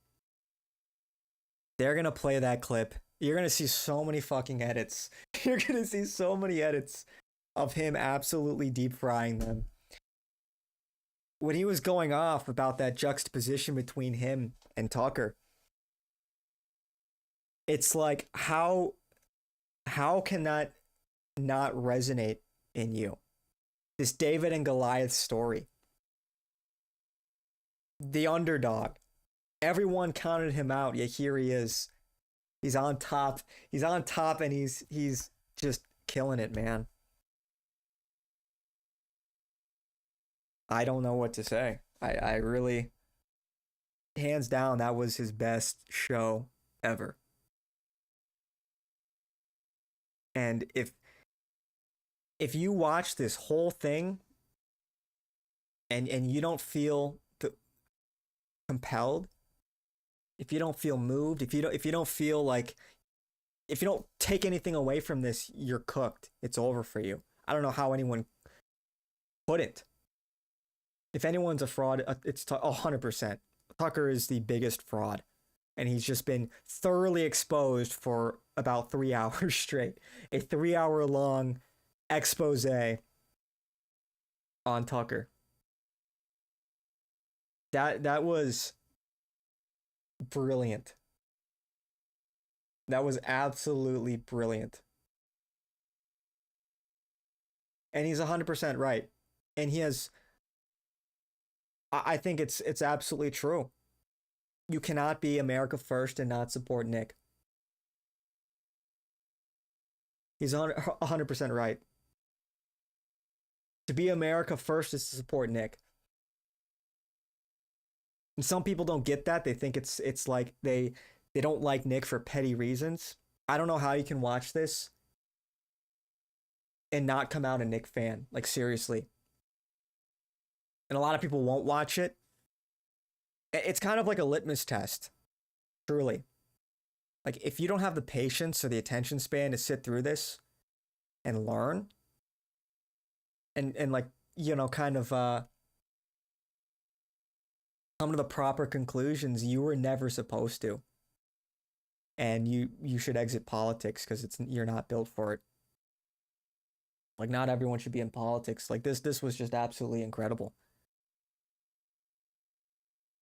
They're gonna play that clip. You're gonna see so many fucking edits. You're gonna see so many edits of him absolutely deep frying them. When he was going off about that juxtaposition between him and Tucker, it's like, how can that not resonate in you? This David and Goliath story. The underdog. Everyone counted him out, yet here he is. He's on top. He's on top, and he's just killing it, man. I don't know what to say. I really, hands down, that was his best show ever. And if you watch this whole thing and you don't feel compelled, if you don't feel moved, if you don't feel like, if you don't take anything away from this, you're cooked. It's over for you. I don't know how anyone couldn't. If anyone's a fraud, it's 100%. Tucker is the biggest fraud, and he's just been thoroughly exposed for about 3 hours straight. A 3-hour long expose on Tucker. That was brilliant. That was absolutely brilliant. And he's 100% right. And he has, I think it's absolutely true. You cannot be America first and not support Nick. He's 100% right. To be America first is to support Nick. And some people don't get that. They think it's like they don't like Nick for petty reasons. I don't know how you can watch this and not come out a Nick fan. Like, seriously. And a lot of people won't watch it. It's kind of like a litmus test. Truly. Like, if you don't have the patience or the attention span to sit through this and learn and like, you know, kind of come to the proper conclusions, you were never supposed to. And you should exit politics, because you're not built for it. Like, not everyone should be in politics. Like, this was just absolutely incredible.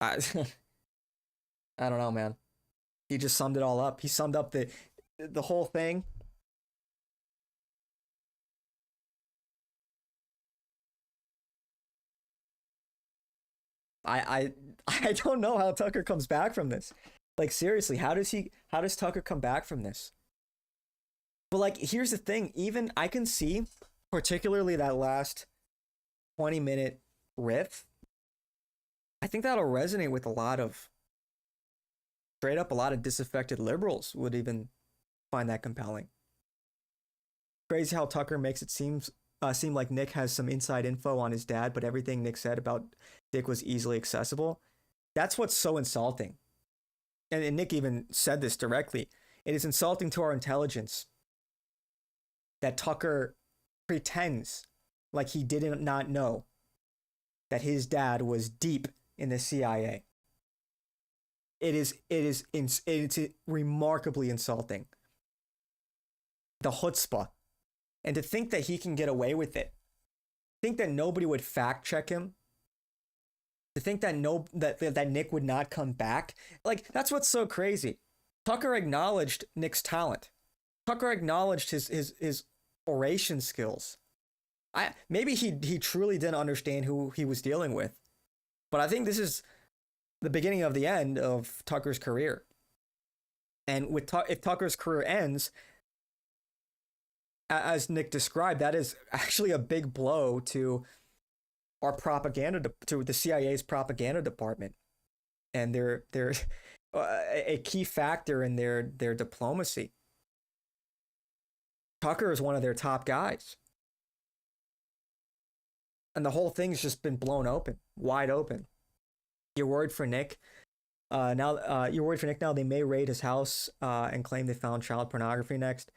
I don't know, man. He just summed it all up. He summed up the whole thing. I don't know how Tucker comes back from this. Like, seriously, how does Tucker come back from this? But like, here's the thing, even I can see, particularly that last 20-minute riff, I think that'll resonate with a lot of disaffected liberals would even find that compelling. Crazy how Tucker makes it seem like Nick has some inside info on his dad, but everything Nick said about Dick was easily accessible. That's what's so insulting. And Nick even said this directly. It is insulting to our intelligence that Tucker pretends like he did not know that his dad was deep in the CIA. It's remarkably insulting. The chutzpah. And to think that he can get away with it. Think that nobody would fact check him. To think that that Nick would not come back. Like, that's what's so crazy. Tucker acknowledged Nick's talent. Tucker acknowledged his oration skills. Maybe he truly didn't understand who he was dealing with. But I think this is the beginning of the end of Tucker's career. And if Tucker's career ends, as Nick described, that is actually a big blow to our propaganda, to the CIA's propaganda department, and they're a key factor in their diplomacy. Tucker is one of their top guys, and the whole thing's just been blown open, wide open. You're worried for Nick. You're worried for Nick now. They may raid his house and claim they found child pornography next.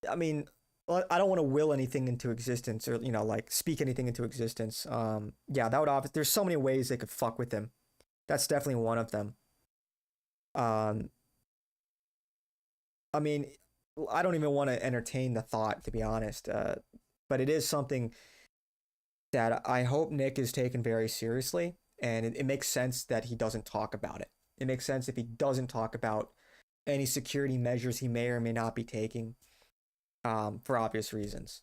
I mean, I don't want to will anything into existence or, like speak anything into existence. Yeah, that would there's so many ways they could fuck with him. That's definitely one of them. I mean, I don't even want to entertain the thought, to be honest. But it is something that I hope Nick is taken very seriously, and it makes sense that he doesn't talk about it. It makes sense if he doesn't talk about any security measures he may or may not be taking, for obvious reasons.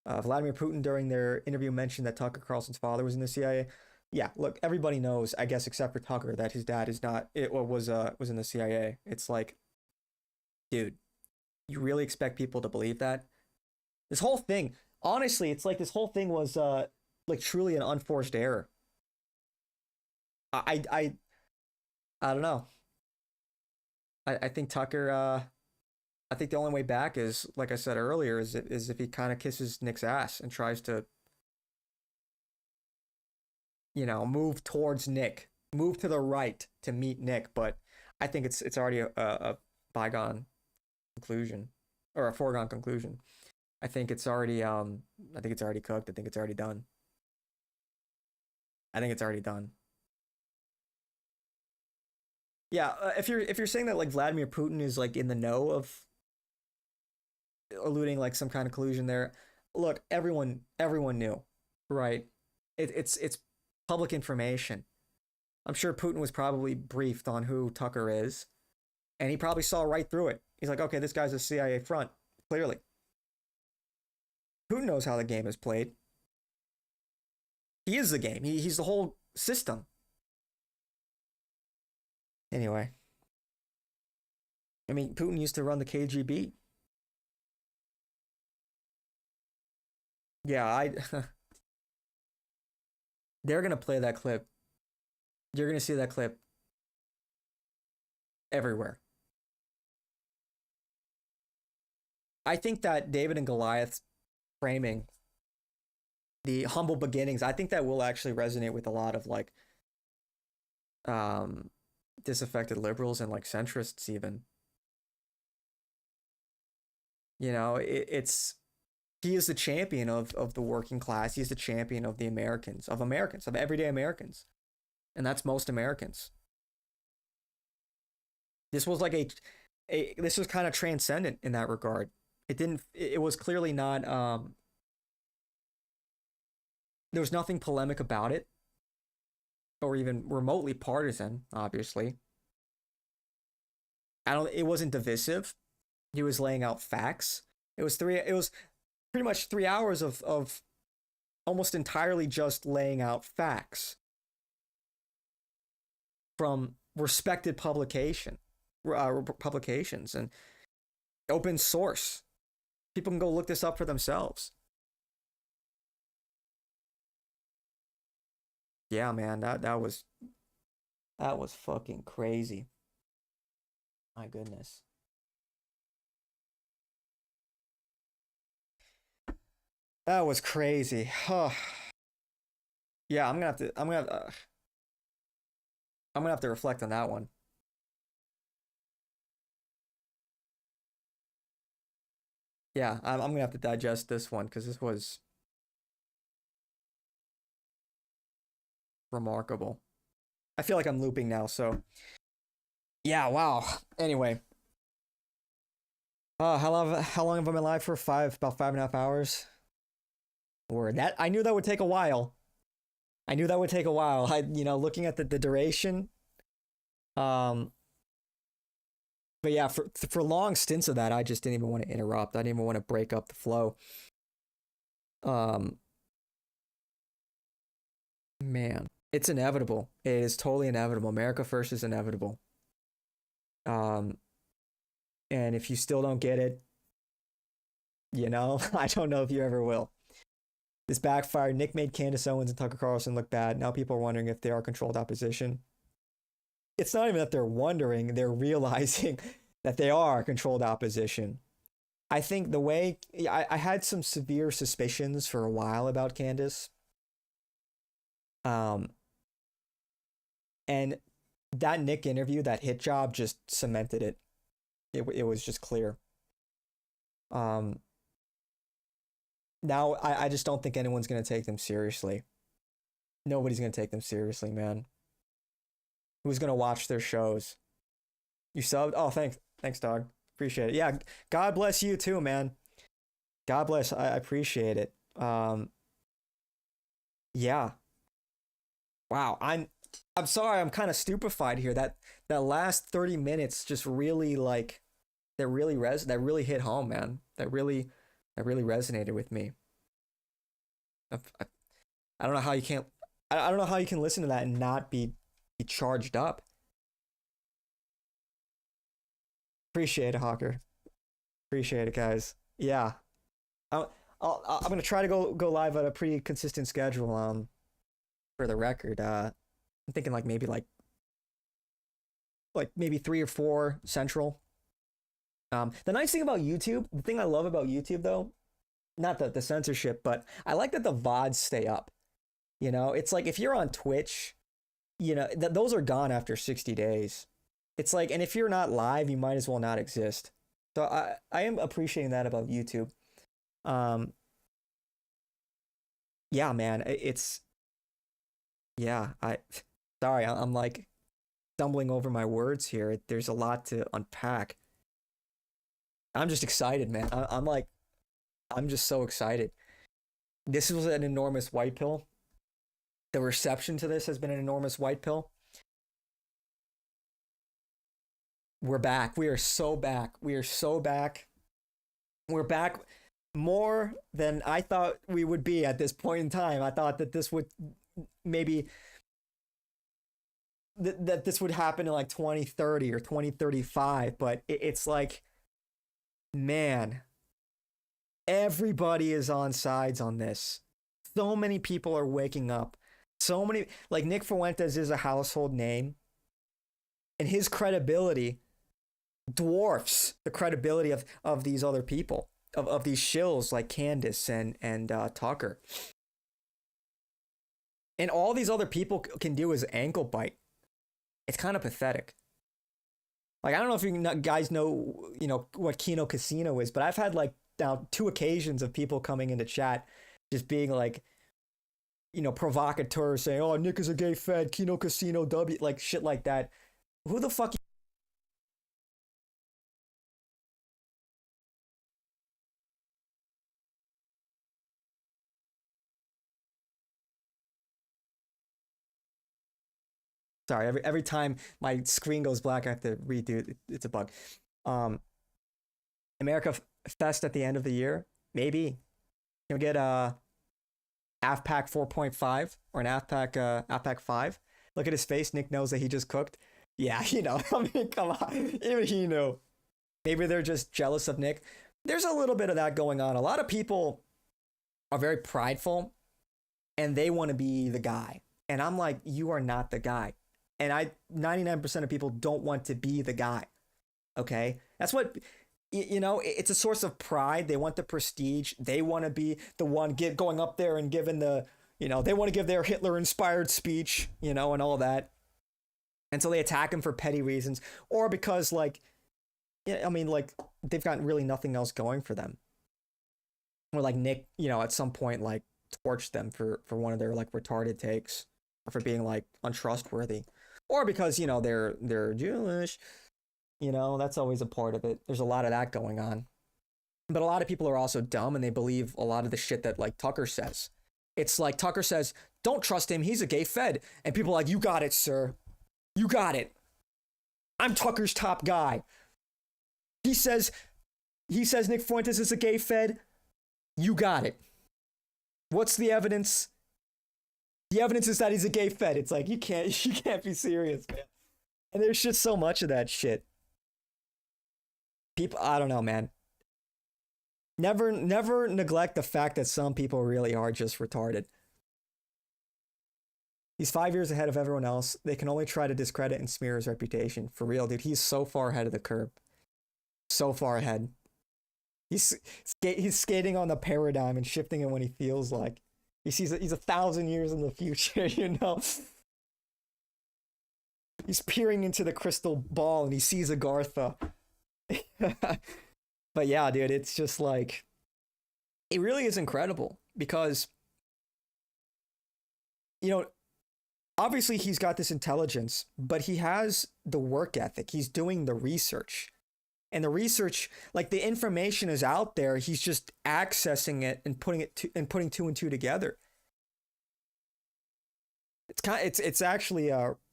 Vladimir Putin, during their interview, mentioned that Tucker Carlson's father was in the CIA. Yeah, look, everybody knows, I guess, except for Tucker, that his dad is not. Was in the CIA. It's like, dude, you really expect people to believe that? This whole thing, honestly, it's like this whole thing was like truly an unforced error. I don't know. I think Tucker. I think the only way back is, like I said earlier, is if he kind of kisses Nick's ass and tries to, move towards Nick, move to the right to meet Nick. But I think it's already a bygone conclusion, or a foregone conclusion. I think it's already cooked. I think it's already done. Yeah, if you're saying that like Vladimir Putin is like in the know of alluding like some kind of collusion there, look, everyone knew, right? It's public information. I'm sure Putin was probably briefed on who Tucker is, and he probably saw right through it. He's like, okay, this guy's a CIA front, clearly. Putin knows how the game is played. He is the game. He's the whole system. Anyway. I mean, Putin used to run the KGB. Yeah, they're going to play that clip. You're going to see that clip everywhere. I think that David and Goliath framing, the humble beginnings, I think that will actually resonate with a lot of like disaffected liberals and like centrists even. He is the champion of the working class. He's the champion of the Americans, of everyday Americans. And that's most Americans. This was like this was kind of transcendent in that regard. It was clearly not, there was nothing polemic about it, or even remotely partisan, obviously. It wasn't divisive. He was laying out facts. It was pretty much 3 hours of almost entirely just laying out facts from respected publications and open source. People can go look this up for themselves. Yeah, man, that was fucking crazy. My goodness. That was crazy. Yeah, I'm gonna have to reflect on that one. Yeah, I'm gonna have to digest this one because this was remarkable. I feel like I'm looping now, so yeah, wow. Anyway. How long have I been live for? About 5.5 hours. Word. I knew that would take a while. Looking at the duration. But yeah, for long stints of that, I just didn't even want to interrupt. I didn't even want to break up the flow. Man, it's inevitable. It is totally inevitable. America first is inevitable. And if you still don't get it, I don't know if you ever will. This backfired. Nick made Candace Owens and Tucker Carlson look bad. Now people are wondering if they are controlled opposition. It's not even that they're wondering, they're realizing that they are controlled opposition. I think the way I had some severe suspicions for a while about Candace. And that Nick interview, that hit job, just cemented it. It was just clear. now I just don't think anyone's going to take them seriously. Nobody's going to take them seriously, man. Who's going to watch their shows? You subbed? Oh, thanks, dog. Appreciate it. Yeah, God bless you too, man. God bless. I appreciate it. Yeah. Wow. I'm sorry. I'm kind of stupefied here. That last 30 minutes just really like that really hit home, man. That really resonated with me. I don't know how you can't. I don't know how you can listen to that and not be charged up. Appreciate it, Hawker. Appreciate it, guys. Yeah, I'm gonna try to go live at a pretty consistent schedule. For the record, I'm thinking like maybe 3 or 4 Central. The nice thing about YouTube, the thing I love about YouTube though, not the censorship, but I like that the VODs stay up. You know, it's like if you're on Twitch, you know, those are gone after 60 days. It's like, and if you're not live, you might as well not exist. So I am appreciating that about YouTube. Yeah, man, sorry, I'm like stumbling over my words here. There's a lot to unpack. I'm just excited, man. I'm just so excited. This was an enormous white pill. The reception to this has been an enormous white pill. We're back. We are so back. We're back more than I thought we would be at this point in time. I thought that this would maybe that this would happen in like 2030 or 2035, but it's like, man, everybody is on sides on this. So many people are waking up. So many, like Nick Fuentes is a household name, and his credibility dwarfs the credibility of these other people, of these shills like Candace and Tucker. And all these other people can do is ankle bite. It's kind of pathetic. Like, I don't know if you guys know, you know, what Kino Casino is, but I've had like now 2 occasions of people coming into chat just being like, you know, provocateurs saying, oh, Nick is a gay fed, Kino Casino W, like shit like that. Who the fuck? Sorry, every time my screen goes black, I have to redo it. It's a bug. America Fest at the end of the year, maybe. Can we get a AFPAC 4.5 or an AFPAC 5? Look at his face. Nick knows that he just cooked. Yeah, you know. I mean, come on. Even he knew. Maybe they're just jealous of Nick. There's a little bit of that going on. A lot of people are very prideful and they want to be the guy. And I'm like, you are not the guy. And 99% of people don't want to be the guy. Okay? That's what, you know, it's a source of pride. They want the prestige. They want to be the one going up there and giving the, you know, they want to give their Hitler-inspired speech, you know, and all that. And so they attack him for petty reasons, or because, like, I mean, like, they've got really nothing else going for them. Or like Nick, you know, at some point, like, torched them for one of their, like, retarded takes, or for being, like, untrustworthy. Or because, you know, they're Jewish. You know, that's always a part of it. There's a lot of that going on. But a lot of people are also dumb and they believe a lot of the shit that, like, Tucker says. It's like Tucker says, don't trust him. He's a gay fed. And people are like, you got it, sir. You got it. I'm Tucker's top guy. He says Nick Fuentes is a gay fed. You got it. What's the evidence? The evidence is that he's a gay fed. It's like, you can't be serious, man. And there's just so much of that shit. People, I don't know, man. Never neglect the fact that some people really are just retarded. He's 5 years ahead of everyone else. They can only try to discredit and smear his reputation. For real, dude. He's so far ahead of the curve. So far ahead. He's skating on the paradigm and shifting it when he feels like. He's 1,000 years in the future, you know? He's peering into the crystal ball and he sees Agartha. But yeah, dude, it's just like, it really is incredible because, you know, obviously he's got this intelligence, but he has the work ethic. He's doing the research. And the research, like the information is out there. He's just accessing it and putting two and two together. It's actually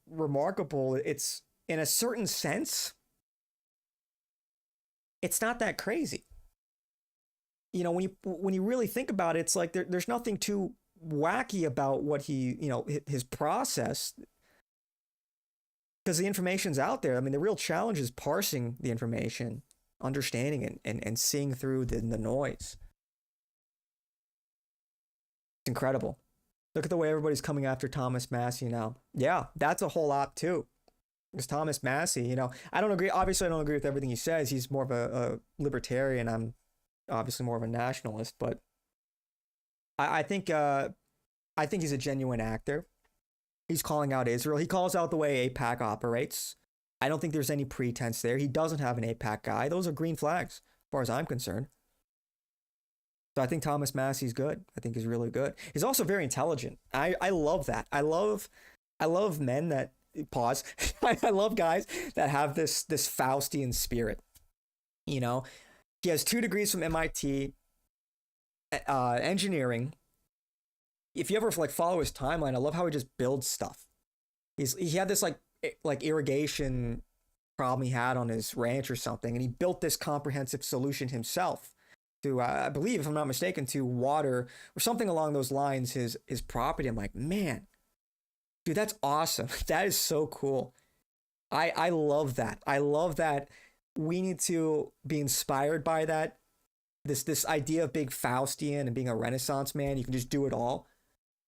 remarkable. It's, in a certain sense, it's not that crazy. You know, when you really think about it, it's like there's nothing too wacky about what he, you know, his process, because the information's out there. I mean, the real challenge is parsing the information, understanding it, and seeing through the noise. It's incredible. Look at the way everybody's coming after Thomas Massie now. Yeah, that's a whole lot too. Because Thomas Massie, you know, I don't agree. Obviously, I don't agree with everything he says. He's more of a libertarian. I'm obviously more of a nationalist, but I think he's a genuine actor. He's calling out Israel. He calls out the way AIPAC operates. I don't think there's any pretense there. He doesn't have an AIPAC guy. Those are green flags, as far as I'm concerned. So I think Thomas Massie's good. I think he's really good. He's also very intelligent. I love that. I love men that pause. I love guys that have this Faustian spirit. You know, he has 2 degrees from MIT, engineering. If you ever like follow his timeline, I love how he just builds stuff. He had this like irrigation problem he had on his ranch or something, and he built this comprehensive solution himself to, I believe, if I'm not mistaken, to water or something along those lines his property. I'm like, man, dude, that's awesome. That is so cool. I love that. I love that. We need to be inspired by that. This idea of being Faustian and being a Renaissance man. You can just do it all.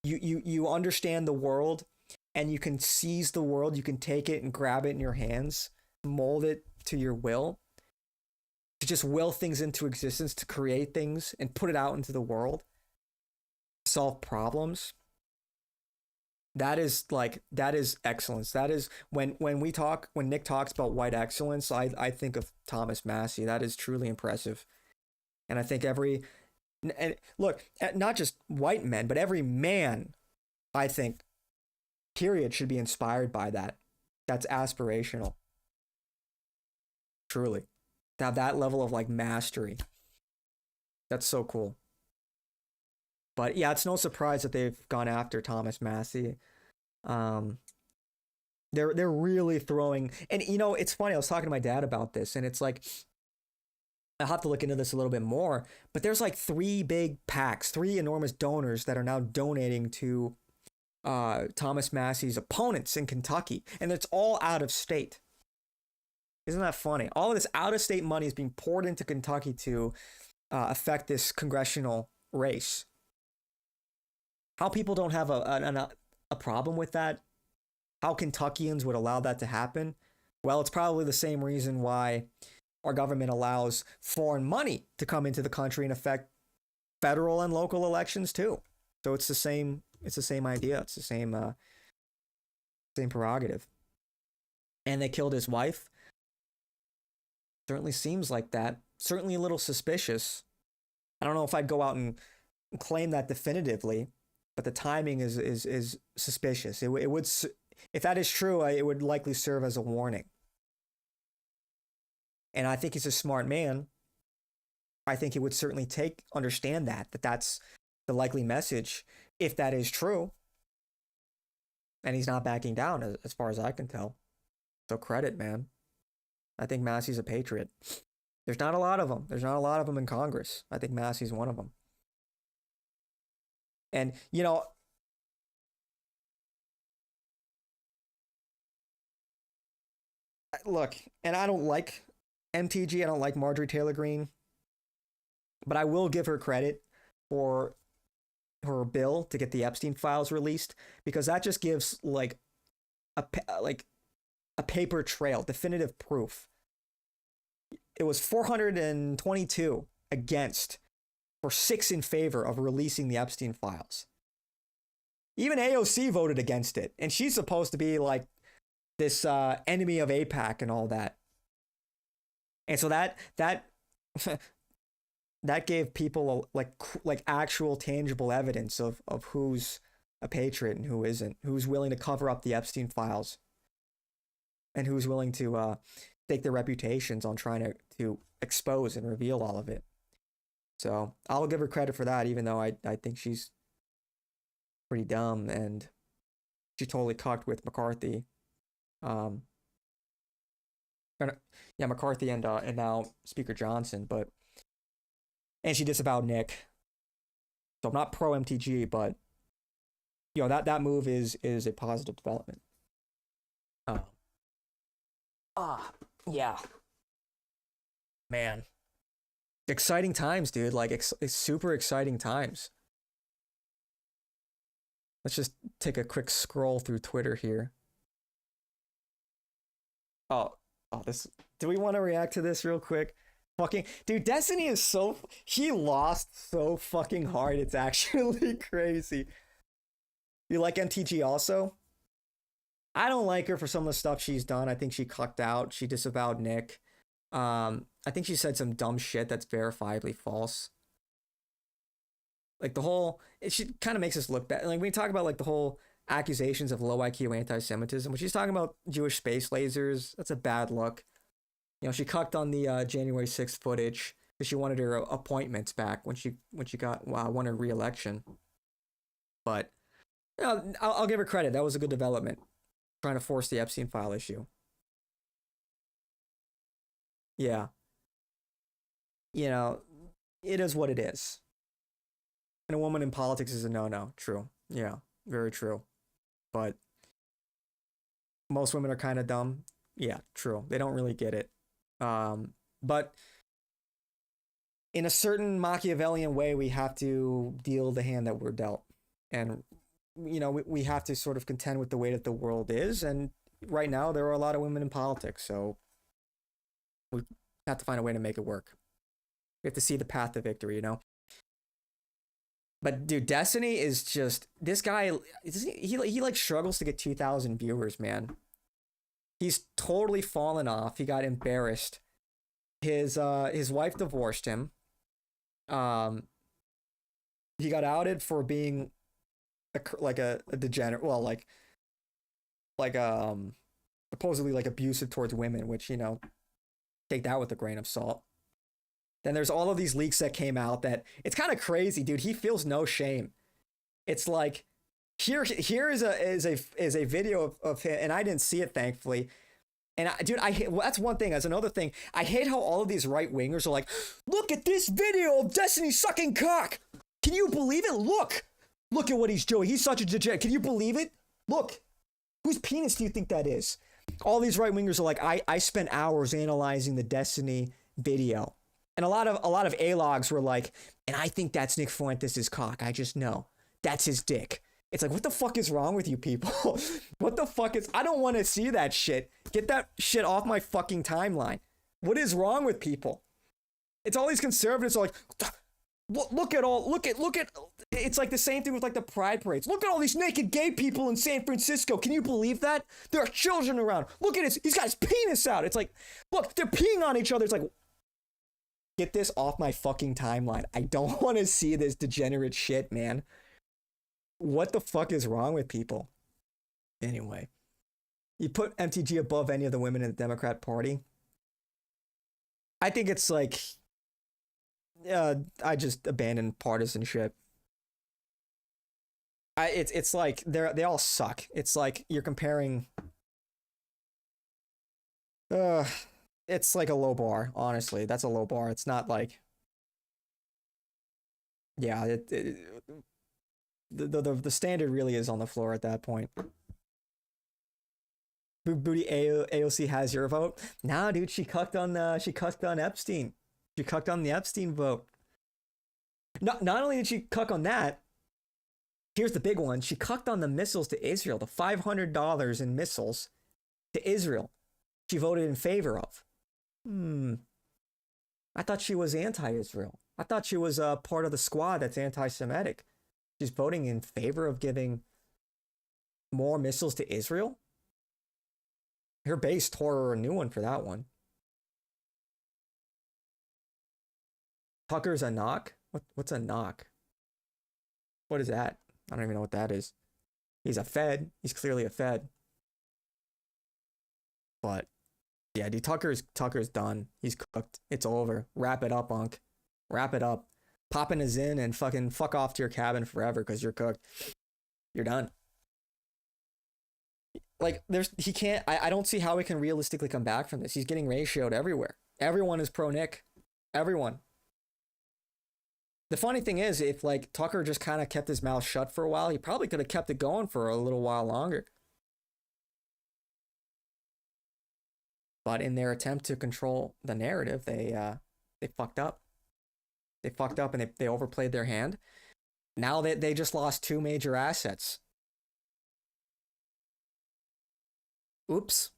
You understand the world, and you can seize the world. You can take it and grab it in your hands, mold it to your will, to just will things into existence, to create things and put it out into the world, solve problems. That is excellence. That is when Nick talks about white excellence, I think of Thomas Massie. That is truly impressive. And I think and look, not just white men, but every man, I think, period, should be inspired by that. That's aspirational. Truly. To have that level of like mastery. That's so cool. But yeah, it's no surprise that they've gone after Thomas Massie. They're really throwing, and you know, it's funny, I was talking to my dad about this, and it's like, I'll have to look into this a little bit more, but there's like 3 big PACs, 3 enormous donors that are now donating to Thomas Massie's opponents in Kentucky, and it's all out of state. Isn't that funny? All of this out of state money is being poured into Kentucky to affect this congressional race. How people don't have a problem with that? How Kentuckians would allow that to happen? Well, it's probably the same reason why our government allows foreign money to come into the country and affect federal and local elections too. So it's the same idea. It's the same prerogative. And they killed his wife. Certainly seems like that. Certainly a little suspicious. I don't know if I'd go out and claim that definitively, but the timing is suspicious. It would, if that is true, it would likely serve as a warning. And I think he's a smart man. I think he would certainly understand that's the likely message, if that is true. And he's not backing down, as far as I can tell. So credit, man. I think Massie's a patriot. There's not a lot of them. There's not a lot of them in Congress. I think Massie's one of them. And, you know, look, and I don't like MTG. I don't like Marjorie Taylor Greene. But I will give her credit for her bill to get the Epstein files released, because that just gives like a paper trail, definitive proof. It was 422 against, for 6 in favor of releasing the Epstein files. Even AOC voted against it, and she's supposed to be like this enemy of AIPAC and all that. And so that that gave people like actual tangible evidence of who's a patriot and who isn't, who's willing to cover up the Epstein files, and who's willing to stake their reputations on trying to expose and reveal all of it. So I'll give her credit for that, even though I think she's pretty dumb and she totally cucked with McCarthy. McCarthy and now Speaker Johnson, and she disavowed Nick. So I'm not pro MTG, but that move is a positive development. Yeah, man, exciting times, dude. Like it's super exciting times. Let's just take a quick scroll through Twitter here. This. Do we want to react to this real quick? Fucking dude, Destiny is he lost so fucking hard. It's actually crazy. You like MTG also? I don't like her for some of the stuff she's done. I think she cucked out. She disavowed Nick. I think she said some dumb shit that's verifiably false. Like she kind of makes us look bad. Like when we talk about like the whole accusations of low IQ anti-Semitism, when she's talking about Jewish space lasers, that's a bad look. She cucked on the January 6th footage because she wanted her appointments back when she won her re-election. But I'll give her credit. That was a good development. Trying to force the Epstein file issue. Yeah. It is what it is. And a woman in politics is a no-no. True. Yeah, very true. But most women are kind of dumb. Yeah, true. They don't really get it. But in a certain Machiavellian way, we have to deal the hand that we're dealt. And, we have to sort of contend with the way that the world is. And right now, there are a lot of women in politics. So we have to find a way to make it work. We have to see the path to victory, But dude, Destiny is just, this guy, he like struggles to get 2,000 viewers, man. He's totally fallen off. He got embarrassed. His wife divorced him. He got outed for being a degenerate. Well, supposedly like abusive towards women, which, take that with a grain of salt. Then there's all of these leaks that came out that it's kind of crazy, dude. He feels no shame. It's like, here is a video of him, and I didn't see it, thankfully. And that's one thing. As another thing, I hate how all of these right wingers are like, look at this video of Destiny sucking cock. Can you believe it? Look at what he's doing. He's such a degenerate. Can you believe it? Look, whose penis do you think that is? All these right wingers are like, I spent hours analyzing the Destiny video. And a lot of A-logs were like, and I think that's Nick Fuentes' cock. I just know. That's his dick. It's like, what the fuck is wrong with you people? What the fuck I don't want to see that shit. Get that shit off my fucking timeline. What is wrong with people? It's all these conservatives are like, look at, it's like the same thing with like the pride parades. Look at all these naked gay people in San Francisco. Can you believe that? There are children around. Look at he's got his penis out. It's like, look, they're peeing on each other. It's like, get this off my fucking timeline. I don't want to see this degenerate shit, man. What the fuck is wrong with people? Anyway, you put MTG above any of the women in the Democrat Party. I think it's like, I just abandoned partisanship. It's like they all suck. It's like you're comparing. It's like a low bar, honestly. That's a low bar. It's not like, yeah, the standard really is on the floor at that point. Booty AOC has your vote. Nah, dude, she cucked on Epstein. She cucked on the Epstein vote. Not only did she cuck on that, here's the big one. She cucked on the missiles to Israel, the $500 in missiles to Israel. She voted in favor of. I thought she was anti-Israel. I thought she was part of the squad that's anti-Semitic. She's voting in favor of giving more missiles to Israel? Her base tore her a new one for that one. Tucker's a knock? What's a knock? What is that? I don't even know what that is. He's a Fed. He's clearly a Fed. But yeah, dude, Tucker's done. He's cooked. It's over. Wrap it up, Unc. Wrap it up. Pop in his in and fucking fuck off to your cabin forever because you're cooked. You're done. Like, he can't, I don't see how he can realistically come back from this. He's getting ratioed everywhere. Everyone is pro Nick. Everyone. The funny thing is, if like Tucker just kind of kept his mouth shut for a while, he probably could have kept it going for a little while longer. But in their attempt to control the narrative, they fucked up. They fucked up and they overplayed their hand. Now they just lost 2 major assets. Oops.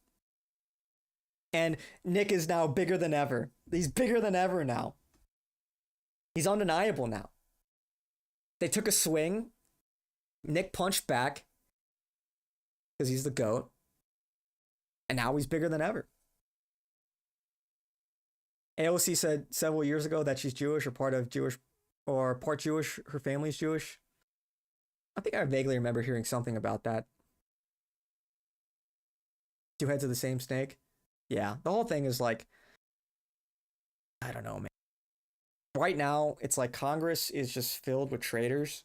And Nick is now bigger than ever. He's bigger than ever now. He's undeniable now. They took a swing. Nick punched back because he's the GOAT. And now he's bigger than ever. AOC said several years ago that she's Jewish or part Jewish. Her family's Jewish. I think I vaguely remember hearing something about that. 2 heads of the same snake. Yeah, the whole thing is like, I don't know, man. Right now, it's like Congress is just filled with traitors.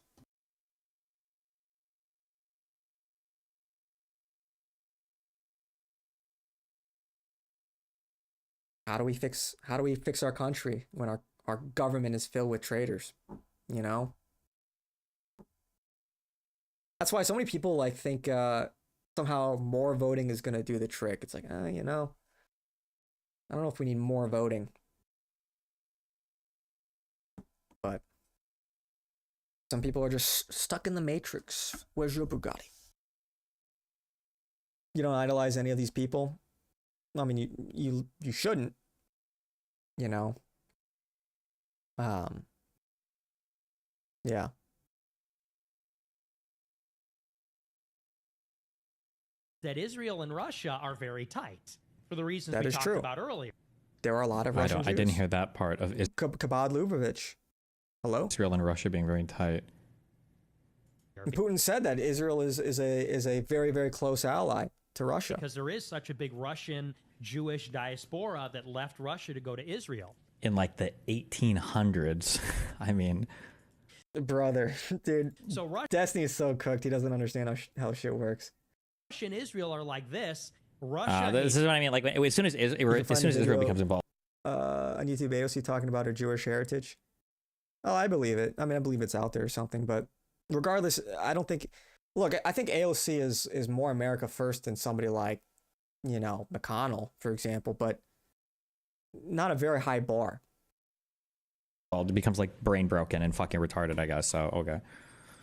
How do we fix our country when our government is filled with traitors? You know? That's why so many people like think somehow more voting is going to do the trick. It's like, you know, I don't know if we need more voting. But some people are just stuck in the matrix. Where's your Bugatti? You don't idolize any of these people? I mean, you shouldn't, you know. Yeah. That Israel and Russia are very tight for the reasons we talked about earlier. There are a lot of Russian Jews. I didn't hear that part of it. Kabad Lubavitch. Hello? Israel and Russia being very tight. And Putin said that Israel is a very, very close ally to Russia. Because there is such a big Russian Jewish diaspora that left Russia to go to Israel. In like the 1800s. I mean. Brother, dude. So Destiny is so cooked. He doesn't understand how shit works. Russia and Israel are like this. Russia. This is what I mean. Like as soon as Israel becomes involved. On YouTube, AOC talking about her Jewish heritage. Oh, I believe it. I mean, I believe it's out there or something. But regardless, I don't think. Look, I think AOC is more America first than somebody like, you know, McConnell, for example, but not a very high bar. Well, it becomes like brain broken and fucking retarded, I guess. So okay.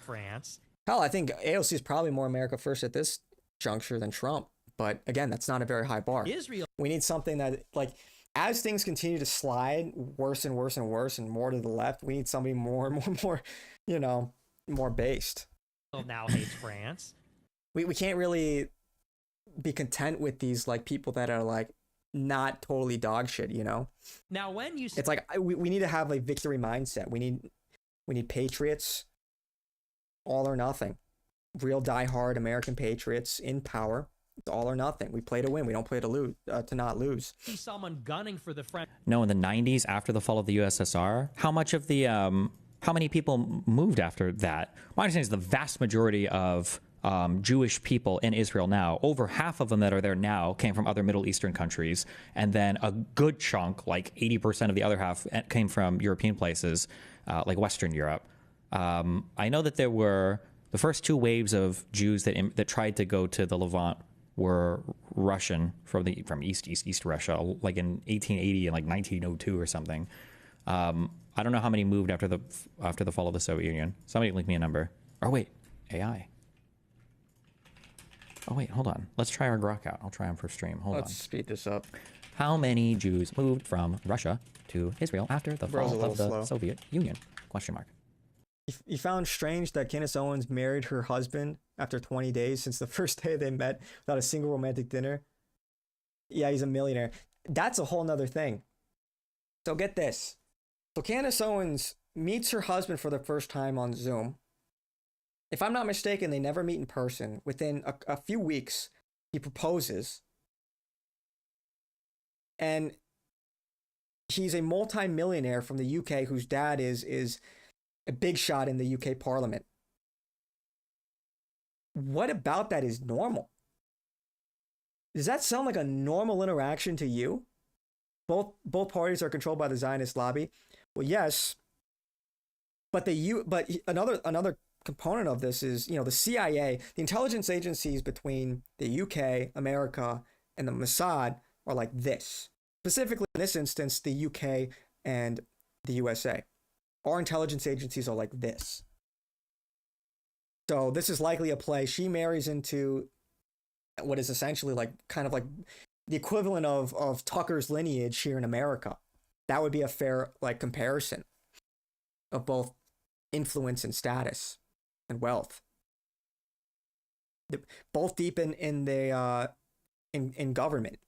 France. Hell, I think AOC is probably more America first at this juncture than Trump. But again, that's not a very high bar. Israel. We need something that, like, as things continue to slide worse and worse and worse and more to the left, we need somebody more, you know, more based. Now hates France. We can't really be content with these like people that are like not totally dog shit, you know. Now when you it's like we need to have a victory mindset. We need patriots, all or nothing, real diehard American patriots in power. It's all or nothing. We play to win. We don't play to lose. To not lose. See someone gunning for the French. No, in the 90s, after the fall of the USSR, how much of the how many people moved after that? My understanding is the vast majority of Jewish people in Israel now, over half of them that are there now, came from other Middle Eastern countries, and then a good chunk, like 80% of the other half, came from European places, like Western Europe. I know that there were the first 2 waves of Jews that tried to go to the Levant were Russian from East Russia, like in 1880 and like 1902 or something. I don't know how many moved after the fall of the Soviet Union. Somebody link me a number. Oh wait, AI. Oh wait, hold on. Let's try our Grok out. I'll try him for stream. Let's speed this up. How many Jews moved from Russia to Israel after the fall of the Soviet Union? Question mark. You found strange that Candace Owens married her husband after 20 days since the first day they met without a single romantic dinner. Yeah, he's a millionaire. That's a whole nother thing. So get this. So Candace Owens meets her husband for the first time on Zoom. If I'm not mistaken, they never meet in person. Within a few weeks, he proposes. And he's a multi-millionaire from the UK whose dad is a big shot in the UK Parliament. What about that is normal? Does that sound like a normal interaction to you? Both parties are controlled by the Zionist lobby. Well, yes, but another component of this is, the CIA, the intelligence agencies between the UK, America, and the Mossad are like this. Specifically, in this instance, the UK and the USA. Our intelligence agencies are like this. So this is likely a play. She marries into what is essentially kind of like the equivalent of Tucker's lineage here in America. That would be a fair comparison of both influence and status and wealth. Both deep in government.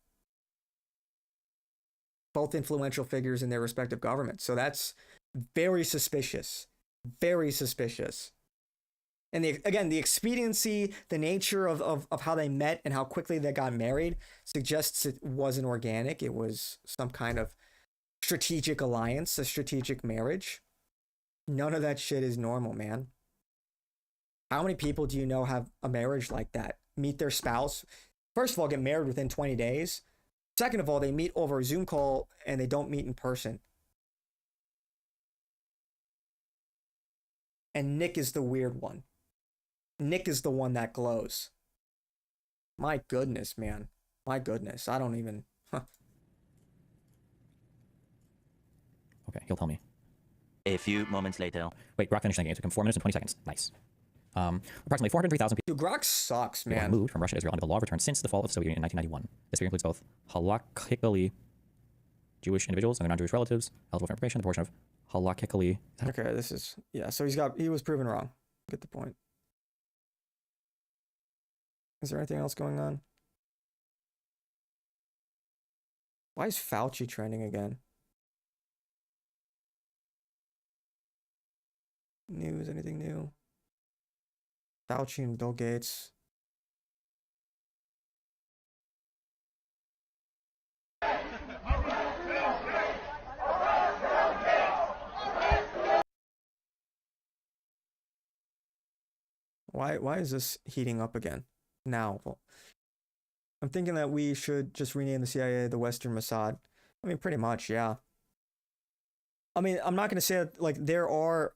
Both influential figures in their respective governments. So that's very suspicious. Very suspicious. And the expediency, the nature of how they met and how quickly they got married suggests it wasn't organic. It was some kind of strategic alliance, a strategic marriage. None of that shit is normal, man. How many people do you know have a marriage like that? Meet their spouse. First of all, get married within 20 days. Second of all, they meet over a Zoom call and they don't meet in person. And Nick is the weird one. Nick is the one that glows. My goodness, man. My goodness. I don't even... Okay, he'll tell me. A few moments later. Wait, Grok finished that game. It took him 4 minutes and 20 seconds. Nice. Approximately 403,000 people Dude, Grok sucks, man. moved from Russia to Israel under the law of return since the fall of the Soviet Union in 1991. This figure includes both halakhically Jewish individuals and their non-Jewish relatives. Eligible for information, the portion of halakhically... Okay, this is... Yeah, so he was proven wrong. Get the point. Is there anything else going on? Why is Fauci trending again? News, anything new? Fauci and Bill Gates. Why is this heating up again? Now, well, I'm thinking that we should just rename the CIA the Western Mossad. I mean, pretty much, yeah. I mean, I'm not going to say that, there are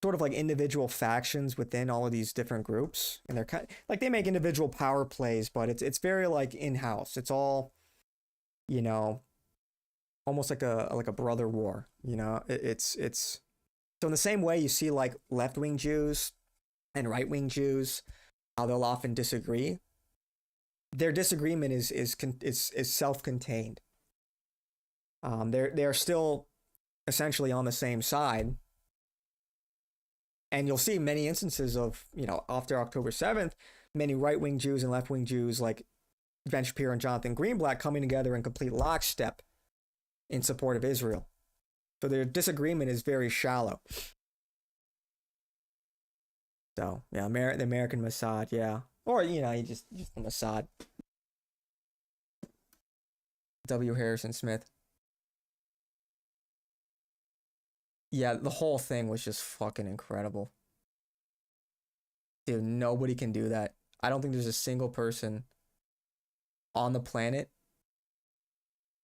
sort of individual factions within all of these different groups, and they're kind of, they make individual power plays, but it's very in-house. It's all, almost like a brother war. It's so in the same way you see left-wing Jews and right-wing Jews, how they'll often disagree. Their disagreement is self-contained. They're still essentially on the same side. And you'll see many instances of, after October 7th, many right-wing Jews and left-wing Jews like Ben Shapiro and Jonathan Greenblatt coming together in complete lockstep in support of Israel. So their disagreement is very shallow. So, yeah, the American Mossad, yeah. Or, just the Mossad. W. Harrison Smith. Yeah, the whole thing was just fucking incredible. Dude, nobody can do that. I don't think there's a single person on the planet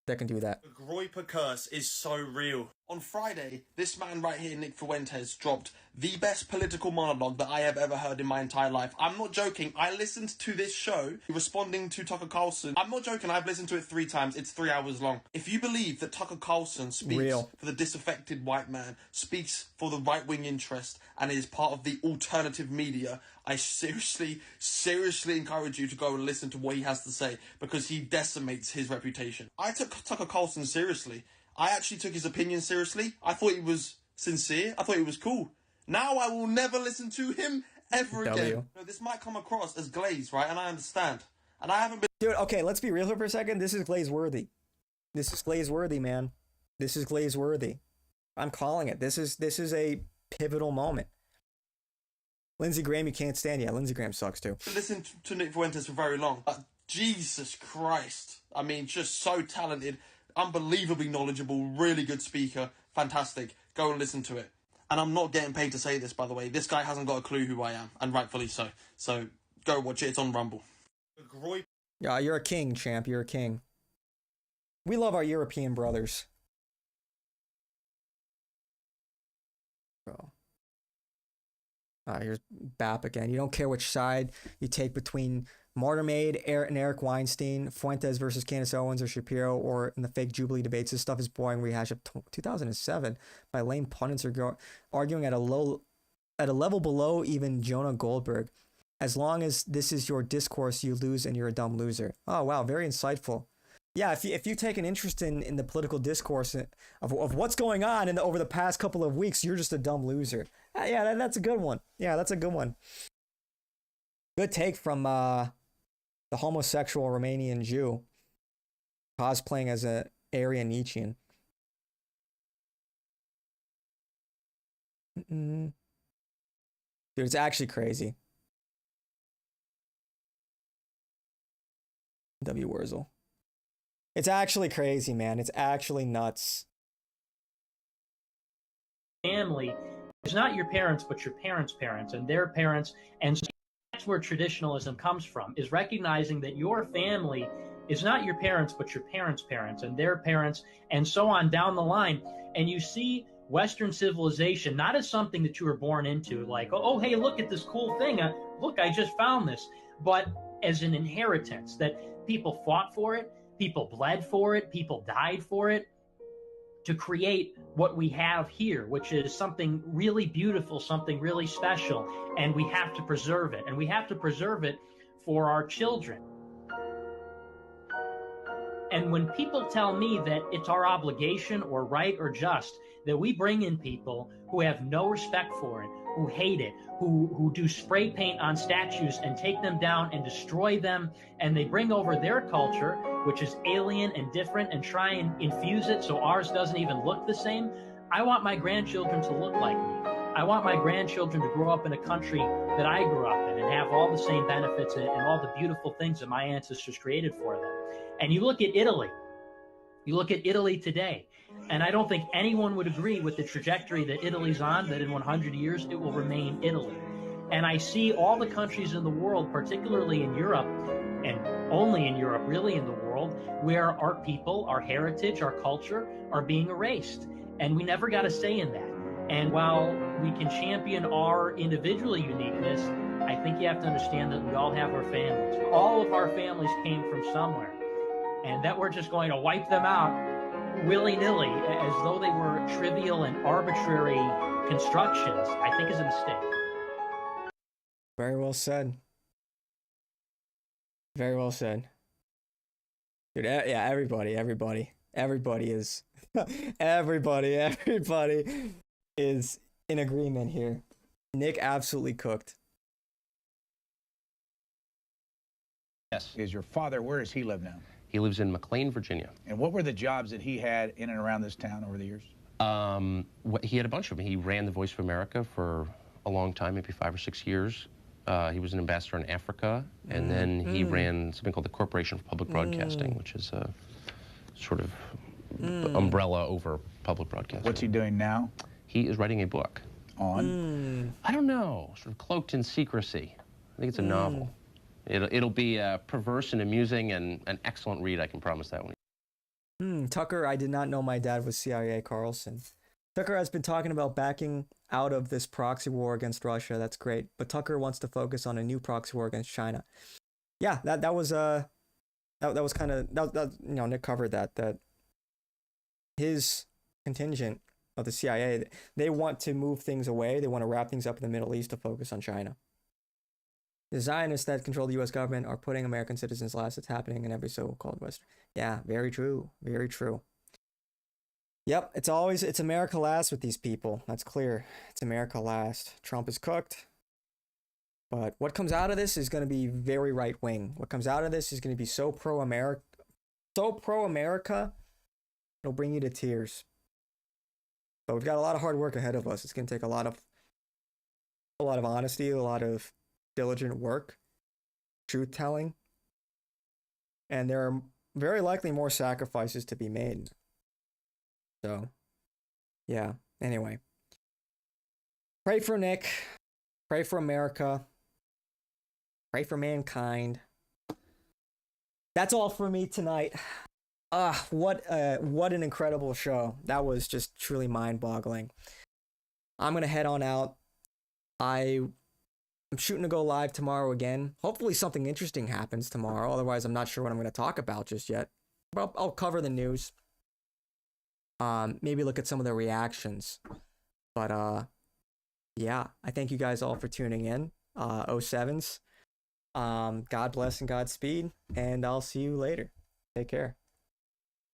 that can do that. The Groyper curse is so real. On Friday, this man right here, Nick Fuentes, dropped the best political monologue that I have ever heard in my entire life. I'm not joking. I listened to this show responding to Tucker Carlson. I'm not joking. I've listened to it 3 times. It's 3 hours long. If you believe that Tucker Carlson speaks for the disaffected white man, speaks for the right-wing interest, and is part of the alternative media, I seriously encourage you to go and listen to what he has to say, because he decimates his reputation. I took Tucker Carlson seriously. I actually took his opinion seriously. I thought he was sincere. I thought he was cool. Now I will never listen to him ever again. This might come across as glazed, right? And I understand. And I haven't been... Dude, okay, let's be real here for a second. This is glaze-worthy. This is glaze-worthy, man. This is glaze-worthy. I'm calling it. This is a pivotal moment. Lindsey Graham, you can't stand. Yeah, Lindsey Graham sucks too. Listen to Nick Fuentes for very long. Jesus Christ. I mean, just so talented, unbelievably knowledgeable, really good speaker, fantastic. Go and listen to it. And I'm not getting paid to say this, by the way. This guy hasn't got a clue who I am, and rightfully so. So go watch it. It's on Rumble. Yeah, you're a king, champ. You're a king. We love our European brothers. Bro. Here's BAP again. You don't care which side you take between Martyrmaid and Eric Weinstein, Fuentes versus Candace Owens or Shapiro, or in the fake Jubilee debates. This stuff is boring. Rehash of 2007 by lame pundits arguing at a level below even Jonah Goldberg. As long as this is your discourse, you lose and you're a dumb loser. Oh, wow. Very insightful. Yeah, if you take an interest in the political discourse of what's going on over the past couple of weeks, you're just a dumb loser. Yeah, that's a good one. Yeah, that's a good one. Good take from the homosexual Romanian Jew cosplaying as a Aryan Nietzschean. Dude, it's actually crazy. W. Wurzel. It's actually crazy, man. It's actually nuts. Family is not your parents, but your parents' parents and their parents. And so that's where traditionalism comes from, is recognizing that your family is not your parents, but your parents' parents and their parents, and so on down the line. And you see Western civilization not as something that you were born into, like, oh, hey, look at this cool thing. Look, I just found this. But as an inheritance, that people fought for it, people bled for it, people died for it, to create what we have here, which is something really beautiful, something really special, and we have to preserve it. And we have to preserve it for our children. And when people tell me that it's our obligation or right or just that we bring in people who have no respect for it, who hate it, who do spray paint on statues and take them down and destroy them, and they bring over their culture, which is alien and different, and try and infuse it so ours doesn't even look the same. I want my grandchildren to look like me. I want my grandchildren to grow up in a country that I grew up in and have all the same benefits and all the beautiful things that my ancestors created for them. And you look at Italy. You look at Italy today, and I don't think anyone would agree with the trajectory that Italy's on, that in 100 years it will remain Italy. And I see all the countries in the world, particularly in Europe, and only in Europe, really in the world, where our people, our heritage, our culture are being erased. And we never got a say in that. And while we can champion our individual uniqueness, I think you have to understand that we all have our families. All of our families came from somewhere. And that we're just going to wipe them out willy-nilly as though they were trivial and arbitrary constructions, I think is a mistake. Very well said. Very well said. Dude, yeah, everybody is everybody is in agreement here. Nick absolutely cooked. Yes. Is your father, where does he live now? He lives in McLean, Virginia. And what were the jobs that he had in and around this town over the years? He had a bunch of them. He ran the Voice of America for a long time, maybe 5 or 6 years. He was an ambassador in Africa, and then he ran something called the Corporation for Public Broadcasting, which is a sort of umbrella over public broadcasting. What's he doing now? He is writing a book. On? I don't know, sort of cloaked in secrecy. I think it's a novel. It'll be perverse and amusing and an excellent read, I can promise that one. Tucker, I did not know my dad was CIA Carlson. Tucker has been talking about backing out of this proxy war against Russia. That's great. But Tucker wants to focus on a new proxy war against China. Yeah, that was kind of you know, Nick covered that his contingent of the CIA, they want to move things away. They want to wrap things up in the Middle East to focus on China. The Zionists that control the U.S. government are putting American citizens last. It's happening in every so-called Western. Yeah, very true. Very true. Yep, it's America last with these people. That's clear. It's America last. Trump is cooked. But what comes out of this is going to be very right-wing. What comes out of this is going to be so pro-America. So pro-America, it'll bring you to tears. But we've got a lot of hard work ahead of us. It's going to take a lot of honesty, a lot of diligent work, truth telling, and there are very likely more sacrifices to be made. So, yeah. Anyway, pray for Nick, pray for America, pray for mankind. That's all for me tonight. What an incredible show. That was just truly mind-boggling. I'm going to head on out. I'm shooting to go live tomorrow again. Hopefully something interesting happens tomorrow. Otherwise, I'm not sure what I'm going to talk about just yet. But I'll cover the news. Maybe look at some of the reactions. But yeah, I thank you guys all for tuning in. 07s. God bless and Godspeed. And I'll see you later. Take care.